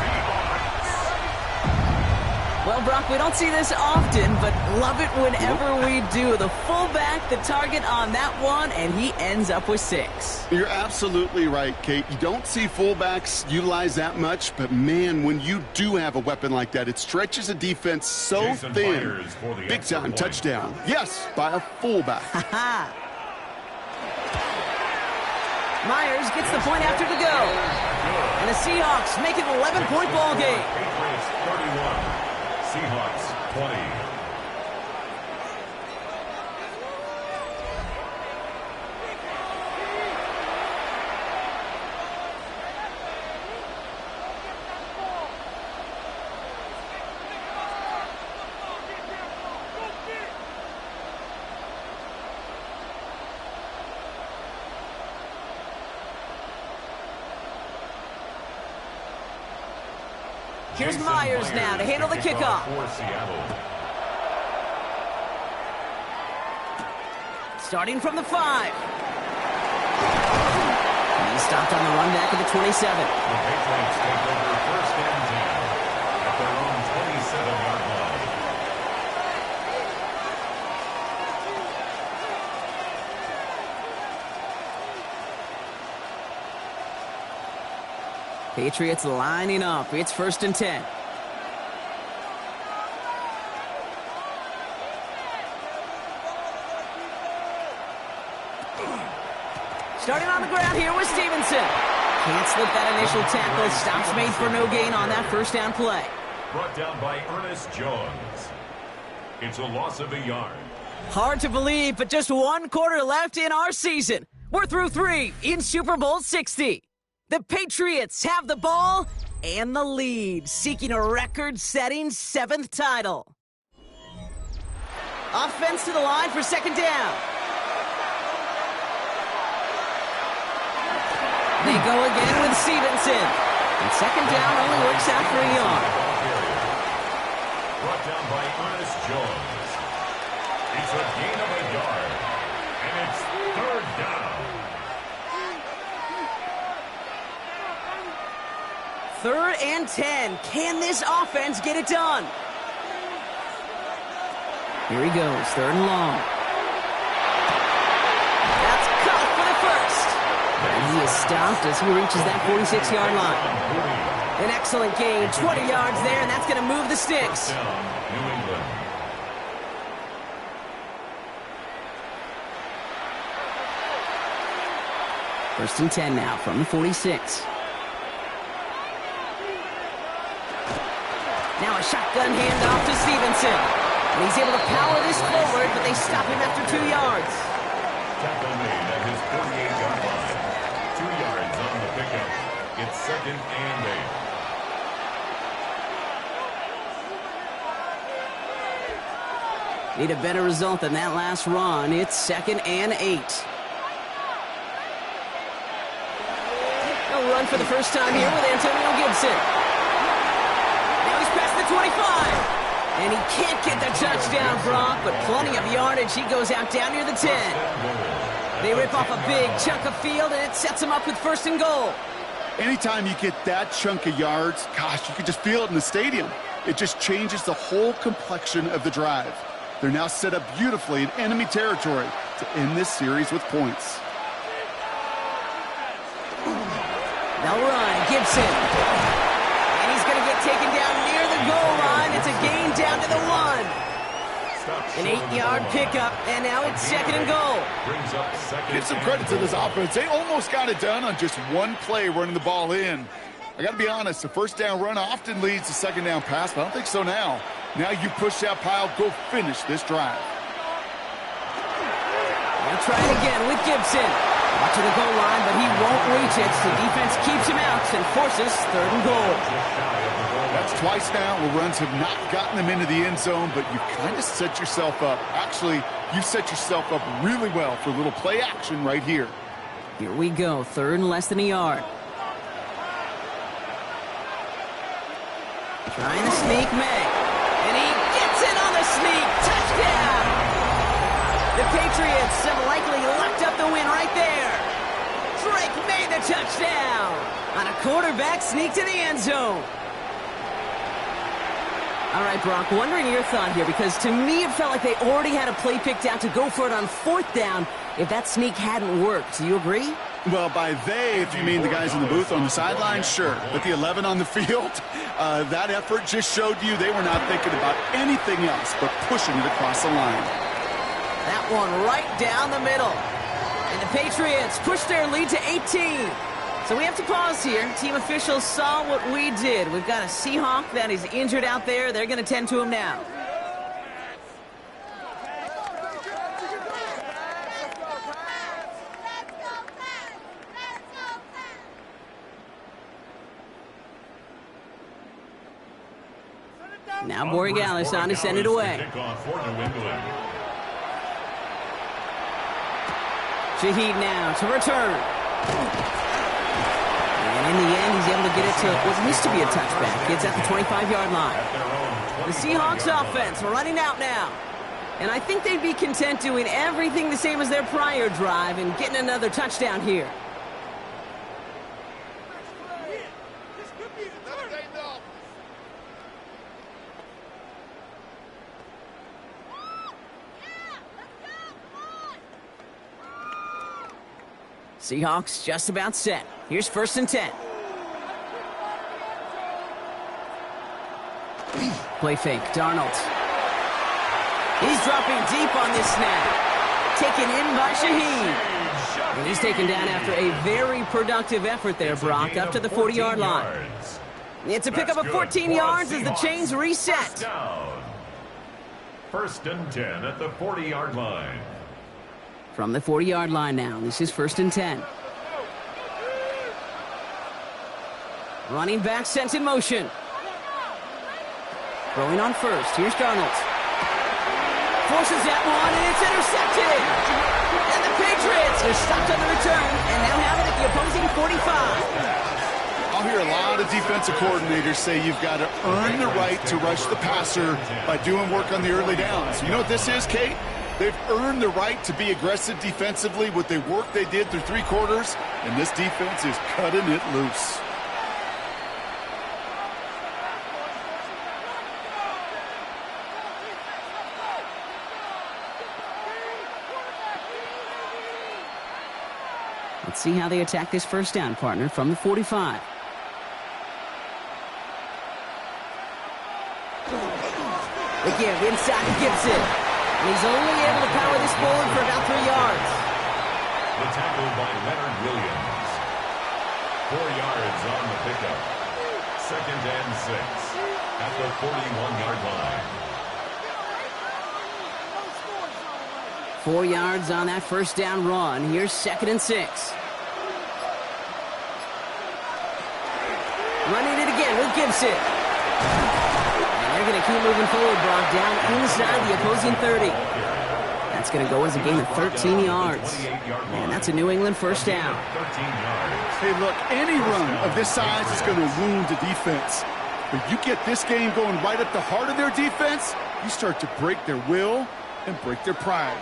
Well, Brock, we don't see this often, but love it whenever we do. The fullback, the target on that one, and he ends up with 6. You're absolutely right, Kate. You don't see fullbacks utilize that much, but man, when you do have a weapon like that, it stretches a defense so Jason thin. Myers for the Big extra time point. touchdown. Yes, by a fullback. Myers gets the point after to go. And the Seahawks make it an 11-point ball game. Patriots 31. Seahawks 20. Here's Myers now to handle the kickoff. For Seattle. Starting from the 5. And he's stopped on the run back at the 27. The Patriots take over 1st and 10 at their own 27-yard line. Patriots lining up. It's 1st and 10. Starting on the ground here with Stevenson. Can't slip that initial tackle. Stops made for no gain on that 1st down play. Brought down by Ernest Jones. It's a loss of a yard. Hard to believe, but just 1 quarter left in our season. We're through 3 in Super Bowl 60. The Patriots have the ball and the lead, seeking a record-setting 7th title. Offense to the line for 2nd down. They go again with Stevenson. And 2nd down only works out for a yard. Brought down by Ernest Jones. It's a gain of a yard. And it's 3rd down. 3rd and 10. Can this offense get it done? Here he goes, 3rd and long. And he is stopped as he reaches that 46-yard line. An excellent gain, 20 yards there, and that's going to move the sticks. New England. First and 10 now from the 46. Now a shotgun handoff to Stevenson. And he's able to power this forward, but they stop him after 2 yards. Tackle made at his 48-yard line. 2 yards on the pickup. It's second and 8. Need a better result than that last run. It's second and 8. He'll run for the first time here with Antonio Gibson. Now he's past the 25. And he can't get the touchdown, Brock, but plenty of yardage. He goes out down near the 10. They rip off a big chunk of field, and it sets him up with first and goal. Anytime you get that chunk of yards, gosh, you can just feel it in the stadium. It just changes the whole complexion of the drive. They're now set up beautifully in enemy territory to end this series with points. They'll run, Gibson. And he's going to get taken down near the goal line. It's a gain down to the 1. An 8-yard pickup, and now it's second and goal. Brings up second. Give some credit to this offense. They almost got it done on just one play running the ball in. I got to be honest, the first down run often leads to second down pass, but I don't think so now. Now you push that pile, go finish this drive. They'll try it again with Gibson. Up to the goal line, but he won't reach it. The defense keeps him out and forces third and goal. That's twice now where runs have not gotten them into the end zone, but you kind of set yourself up. Actually, you set yourself up really well for a little play action right here. Here we go, third and less than a yard. Trying to sneak May. And he gets it on the sneak. Touchdown! The Patriots have likely locked up the win right there. Drake made the touchdown on a quarterback sneak to the end zone. All right, Brock, wondering your thought here, because to me it felt like they already had a play picked out to go for it on fourth down if that sneak hadn't worked. Do you agree? Well, by they, if you mean the guys in the booth on the sideline, sure. But the 11 on the field, that effort just showed you they were not thinking about anything else but pushing it across the line. That one right down the middle. And the Patriots push their lead to 18. So we have to pause here. Team officials saw what we did. We've got a Seahawk that is injured out there. They're going to tend to him now. Now Borregales on to send it away. Shaheed now to return. And in the end, he's able to get it to what used to be a touchback. It's at the 25-yard line. The Seahawks offense running out now. And I think they'd be content doing everything the same as their prior drive and getting another touchdown here. Seahawks just about set. Here's first and 10. Play fake, Darnold. He's dropping deep on this snap. Taken in by Shaheed. And he's taken down after a very productive effort there, Brock, up to the 40-yard line. It's a pickup of 14 yards as the chains reset. First and 10 at the 40-yard line. From the 40-yard line now, this is first and 10. Running back sent in motion. Throwing on first, here's Darnold. Forces that one, and it's intercepted. And the Patriots are stopped on the return, and now have it at the opposing 45. I'll hear a lot of defensive coordinators say you've got to earn the right to rush the passer by doing work on the early downs. You know what this is, Kate? They've earned the right to be aggressive defensively with the work they did through 3 quarters, and this defense is cutting it loose. Let's see how they attack this first down, partner, from the 45. They give inside to Gibson. And he's only able to power this forward for about 3 yards. The tackle by Leonard Williams. 4 yards on the pickup. 2nd and 6 at the 41-yard line. 4 yards on that first down run. Here's 2nd and 6. Running it again with Gibson. And they're going to keep moving forward, Brock, down inside the opposing 30. That's going to go as a gain of 13 yards. And that's a New England first down. Hey, look, any run of this size is going to wound the defense. But you get this game going right at the heart of their defense, you start to break their will and break their pride.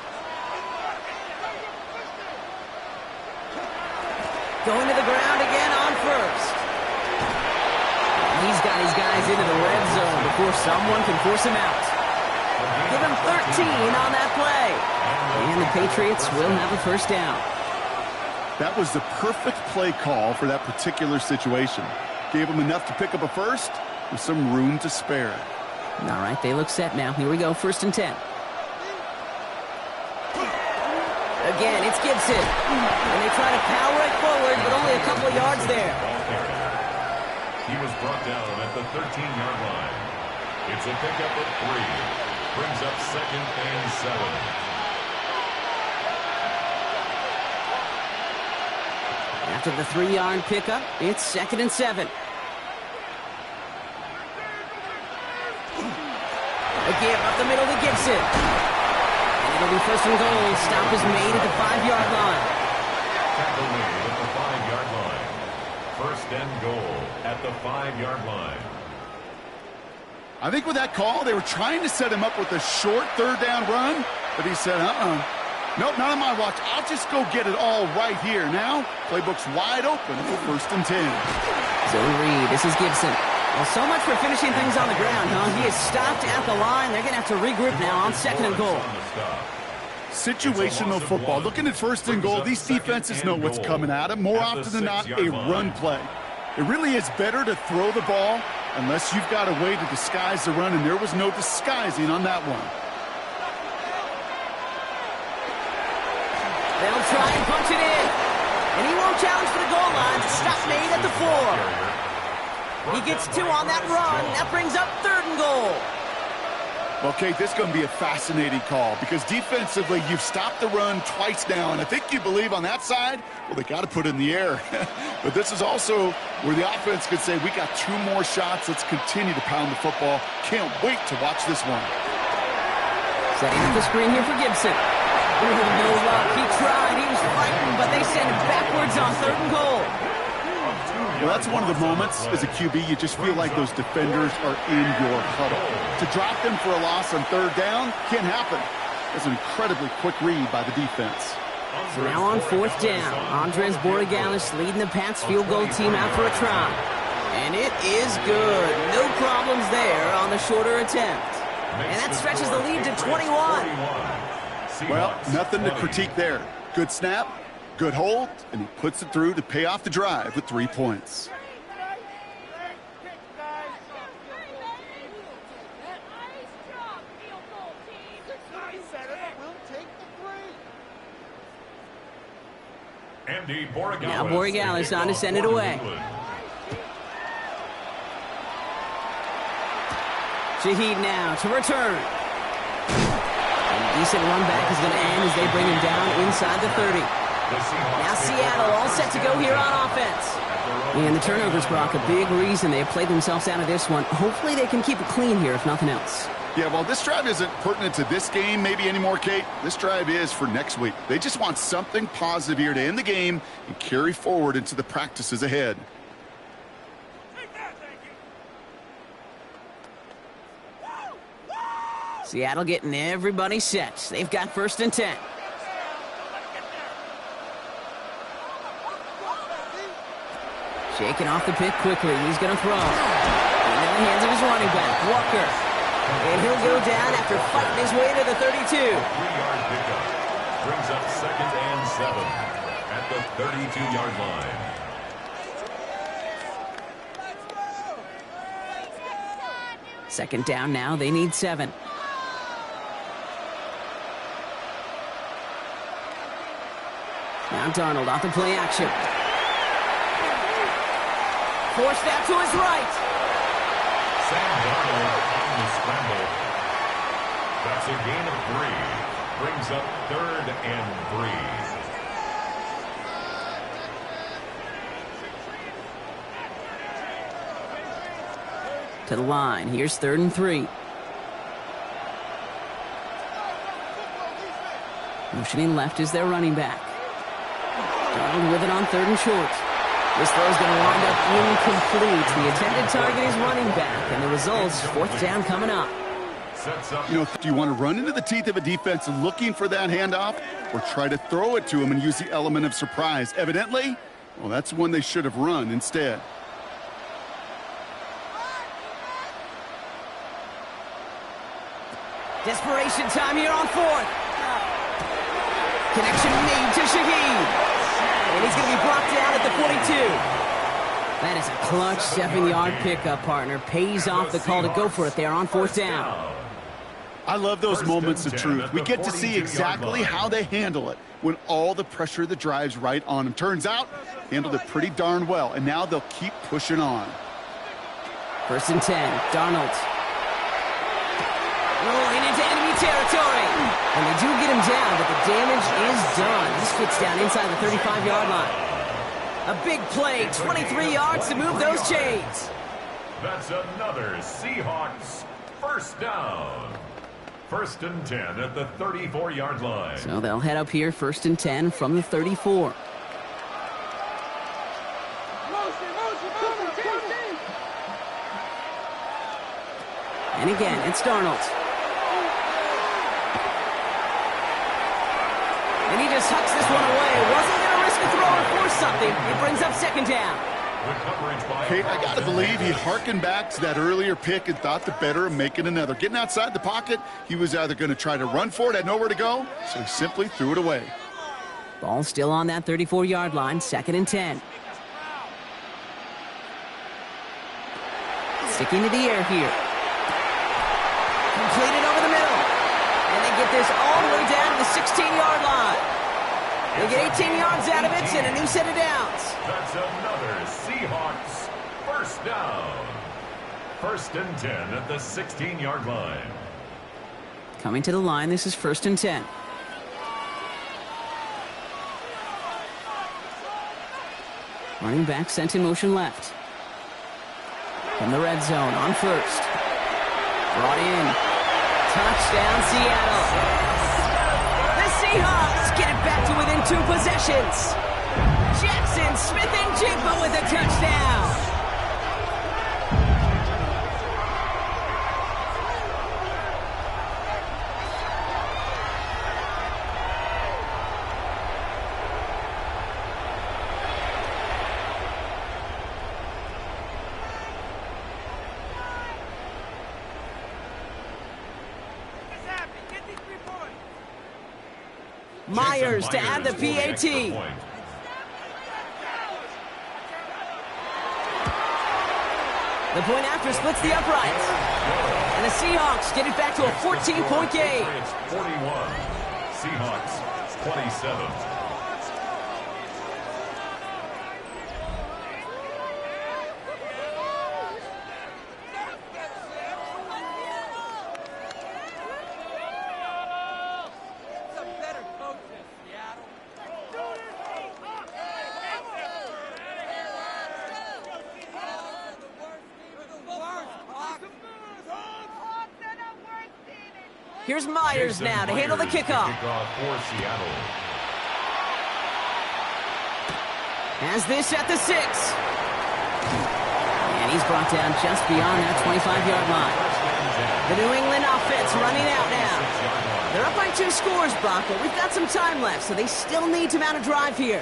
Going to the ground again on first. He's got his guys into the red zone before someone can force him out. Give him 13 on that play. And the Patriots will have a first down. That was the perfect play call for that particular situation. Gave them enough to pick up a first with some room to spare. All right, they look set now. Here we go, 1st and 10. Again, it's Gibson. And they try to power it forward, but only a couple of yards there. He was brought down at the 13-yard line. It's a pickup of 3. Brings up 2nd and 7. After the 3-yard pickup, it's 2nd and 7. Again, up the middle to Gibson. And it'll be 1st and goal. Stop is made at the 5-yard line. Tackle made at the 5-yard line. 1st and goal at the 5-yard line. I think with that call, they were trying to set him up with a short 3rd down run, but he said, nope, not on my watch. I'll just go get it all right here. Now, playbook's wide open for 1st and 10. Zone read. This is Gibson. Well, so much for finishing things on the ground, huh? He is stopped at the line. They're going to have to regroup now on 2nd and goal. Situational football. Looking at 1st and goal, these defenses know what's coming at them. More often than not, a run play. It really is better to throw the ball unless you've got a way to disguise the run, and there was no disguising on that one. They'll try and punch it in. And he won't challenge for the goal line. Stop made at the 4. He gets 2 on that run. That brings up 3rd and goal. Well, Kate, this is going to be a fascinating call because defensively, you've stopped the run twice now, and I think you believe on that side, well, they got to put it in the air. But this is also where the offense could say, we got 2 more shots. Let's continue to pound the football. Can't wait to watch this one. Setting up the screen here for Gibson. No luck. He tried. He was fighting, but they send him backwards on 3rd and goal. Well, that's one of the moments as a QB, you just feel like those defenders are in your huddle. To drop them for a loss on 3rd down can't happen. That's an incredibly quick read by the defense. So now on 4th down, Andres Borregalis leading the Pats field goal team out for a try. And it is good. No problems there on the shorter attempt. And that stretches the lead to 21. Well, nothing to critique there. Good snap, good hold, and he puts it through to pay off the drive with 3 points. Now Borregalis on to send it away. Shaheed now to return. Decent run back is going to end as they bring him down inside the 30. Now Seattle all set to go here on offense. And the turnovers, Brock, a big reason they have played themselves out of this one. Hopefully they can keep it clean here, if nothing else. Yeah, well, this drive isn't pertinent to this game maybe anymore, Kate. This drive is for next week. They just want something positive here to end the game and carry forward into the practices ahead. Seattle getting everybody set. They've got 1st and 10. Shaking off the pick quickly. He's going to throw. In the hands of his running back, Walker. And he'll go down after fighting his way to the 32. 3-yard pickup. Brings up 2nd and 7. at the 32-yard line. Second down now. They need 7. Now Darnold off the play action. Forced out to his right. Sam Darnold on the scramble. That's a gain of 3. Brings up 3rd and 3. To the line. Here's 3rd and 3. Motioning left is their running back. Darnold with it on 3rd and short. This throw is going to wind up incomplete. The intended target is running back, and the result's 4th down coming up. You know, do you want to run into the teeth of a defense looking for that handoff, or try to throw it to him and use the element of surprise? Evidently, well, that's one they should have run instead. Desperation time here on 4th. Connection made to Shaheed. And he's going to be brought down at the 42. That is a clutch 7-yard pickup, partner. Pays off the call to go for it there on 4th down. I love those moments of truth. We get to see exactly how they handle it when all the pressure that drives right on them. Turns out, handled it pretty darn well, and now they'll keep pushing on. 1st and 10, Darnold. Rolling into enemy territory. And they do get him down, but the damage is done. This gets down inside the 35-yard line. A big play, 23 yards to move those chains. That's another Seahawks 1st down. 1st and 10 at the 34-yard line. So they'll head up here, 1st and 10 from the 34. And again, it's Darnold. And he just hucks this one away. Wasn't going to risk a throw or force something. It brings up 2nd down. Kate, I got to believe he harkened back to that earlier pick and thought the better of making another. Getting outside the pocket, he was either going to try to run for it, had nowhere to go, so he simply threw it away. Ball still on that 34-yard line, 2nd and 10. Sticking to the air here. Completed over the middle. And they get this all the way down to the 16-yard line. They get 18 yards out of it and a new set of downs. That's another Seahawks 1st down. 1st and 10 at the 16-yard line. Coming to the line, this is 1st and 10. Running back sent in motion left. From the red zone on 1st. Brought in. Touchdown, Seattle. The Seahawks get it back to within 2 possessions. Jackson Smith-Njigba with a touchdown. Myers to add the PAT. The point after splits the uprights. And the Seahawks get it back to a 14-point game. 41. Seahawks 27. Here's Myers now to handle the kickoff. For Seattle. Has this at the 6. And he's brought down just beyond that 25-yard line. The New England offense running out now. They're up by 2 scores, Brock, but we've got some time left, so they still need to mount a drive here.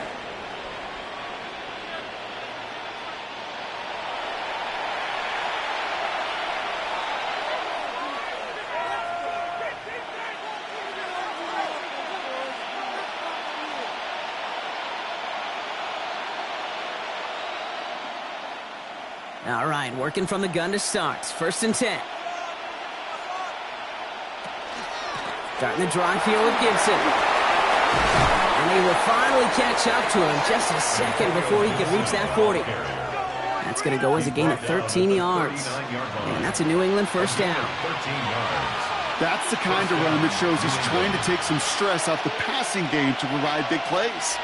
All right, working from the gun to start. 1st and 10. Starting the drive here with Gibson. And he will finally catch up to him just a second before he can reach that 40. That's going to go as a gain of 13 yards. And that's a New England 1st down. That's the kind of run that shows he's trying to take some stress off the passing game to provide big plays.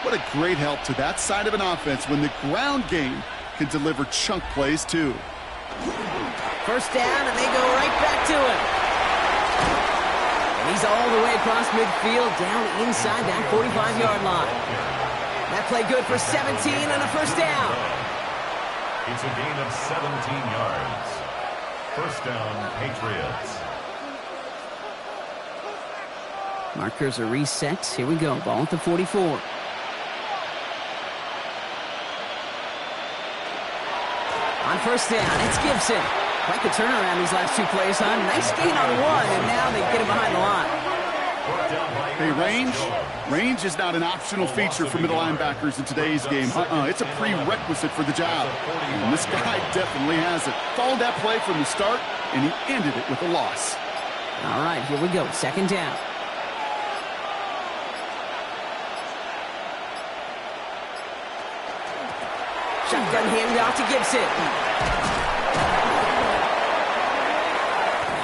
What a great help to that side of an offense when the ground game can deliver chunk plays too. 1st down, and they go right back to him. And he's all the way across midfield, down inside that 45-yard line. That play good for 17 and a 1st down. It's a gain of 17 yards. 1st down, Patriots. Markers are reset. Here we go. Ball at the 44. On 1st down, it's Gibson. Quite the turnaround these last 2 plays, huh? Nice gain on 1, and now they get him behind the line. Hey, range is not an optional feature for middle linebackers in today's game. It's a prerequisite for the job. And this guy definitely has it. Followed that play from the start, and he ended it with a loss. All right, here we go. 2nd down. Shotgun handoff to Gibson.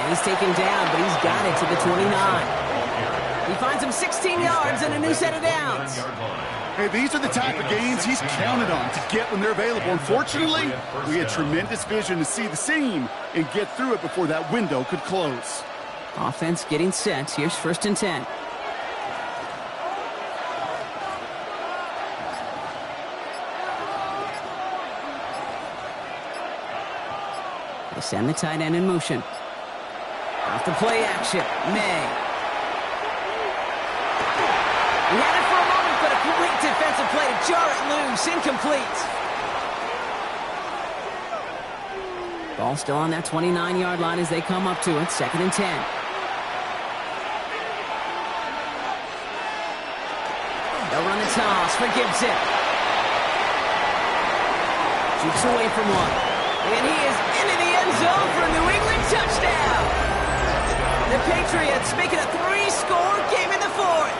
And he's taken down, but he's got it to the 29. He finds him 16 yards and a new set of downs. Hey, these are the type of gains he's counted on to get when they're available. Unfortunately, we had tremendous vision to see the seam and get through it before that window could close. Offense getting set. Here's 1st and 10. They send the tight end in motion. Off the play action. May. He had it for a moment, but a great defensive play to jar it loose. Incomplete. Ball still on that 29-yard line as they come up to it. 2nd and 10. They'll run the toss for Gibson. Shoots away from one. And he is into the end zone for a New England touchdown. The Patriots make it a 3-score game in the 4th.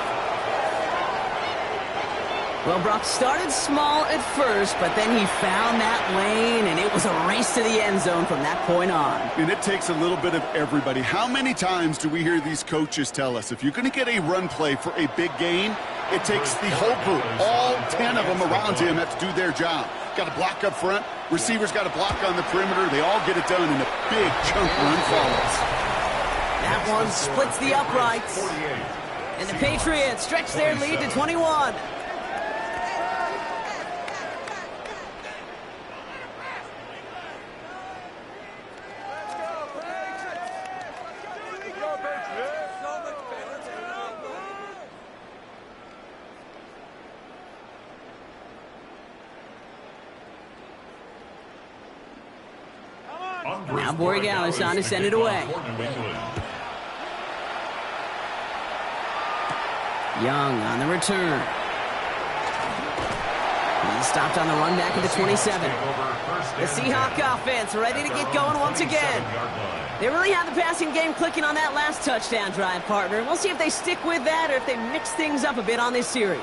Well, Brock started small at first, but then he found that lane, and it was a race to the end zone from that point on. And it takes a little bit of everybody. How many times do we hear these coaches tell us, if you're going to get a run play for a big gain, it takes the whole group, all 10 of them around him have to do their job. Got to block up front, receivers got to block on the perimeter, they all get it done, and a big chunk run follows. That one splits the uprights. And the Patriots stretch their lead to 21. Now Borregales on to send it away. Young on the return. He's stopped on the run back at the 27. The Seahawks offense ready to get going once again. They really have the passing game clicking on that last touchdown drive, partner. We'll see if they stick with that or if they mix things up a bit on this series.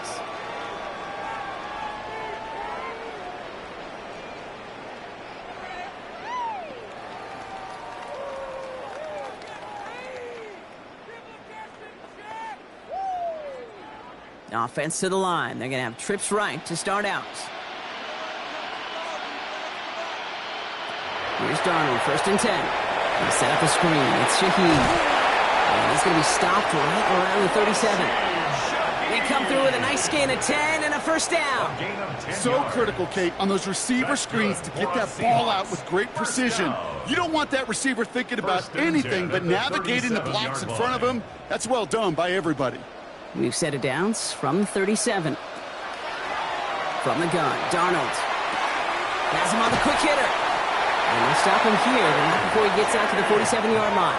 Offense to the line. They're going to have trips right to start out. Here's Darnold, 1st and 10. They set up a screen. It's Shaheed. And he's going to be stopped right around the 37. They come through with a nice gain of 10 and a 1st down. So critical, Kate, on those receiver screens to get that ball out with great precision. You don't want that receiver thinking about anything but navigating the blocks in front of him. That's well done by everybody. We've set it downs from the 37. From the gun, Darnold. Has him on the quick hitter. And they'll stop him here, but not before he gets out to the 47-yard line.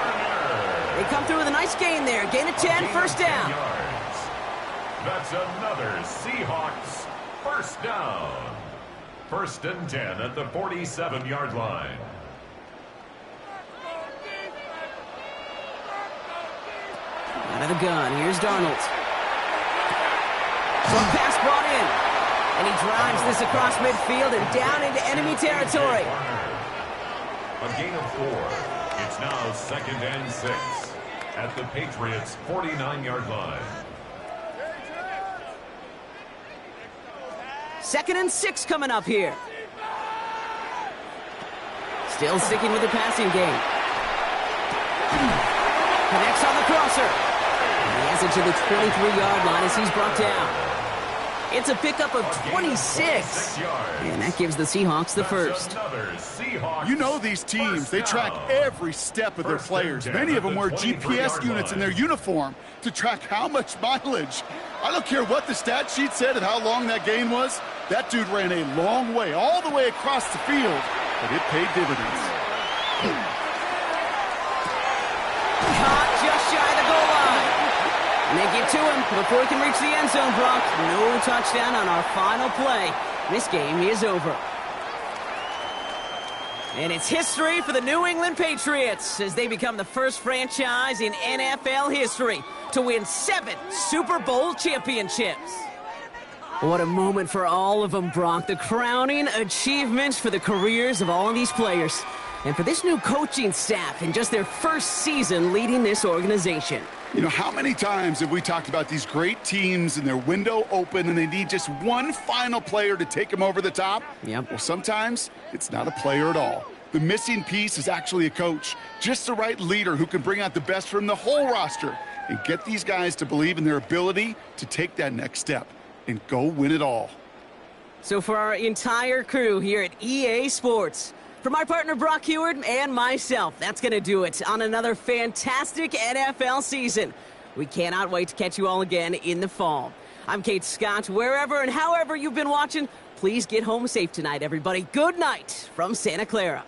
They come through with a nice gain there. Gain of 10, 1st down. That's another Seahawks 1st down. First and 10 at the 47-yard line. Out of the gun, here's Darnold. Some pass brought in. And he drives this across midfield and down into enemy territory. A gain of 4. It's now second and 6 at the Patriots' 49-yard line. Second and 6 coming up here. Still sticking with the passing game. Connects on the crosser. And he has it to the 23-yard line as he's brought down. It's a pickup of 26. And that gives the Seahawks the first. You know these teams, they track every step of their players. Many of them wear GPS units in their uniform to track how much mileage. I don't care what the stat sheet said and how long that gain was. That dude ran a long way, all the way across the field, but it paid dividends. Caught just shy of the goal line. And they get to him before he can reach the end zone, Brock. No touchdown on our final play. This game is over. And it's history for the New England Patriots as they become the first franchise in NFL history to win 7 Super Bowl championships. What a moment for all of them, Brock. The crowning achievements for the careers of all of these players. And for this new coaching staff in just their first season leading this organization. You know, how many times have we talked about these great teams and their window open and they need just one final player to take them over the top? Yep. Well, sometimes it's not a player at all. The missing piece is actually a coach. Just the right leader who can bring out the best from the whole roster and get these guys to believe in their ability to take that next step and go win it all. So for our entire crew here at EA Sports, for my partner Brock Heward and myself, that's going to do it on another fantastic NFL season. We cannot wait to catch you all again in the fall. I'm Kate Scott. Wherever and however you've been watching, please get home safe tonight, everybody. Good night from Santa Clara.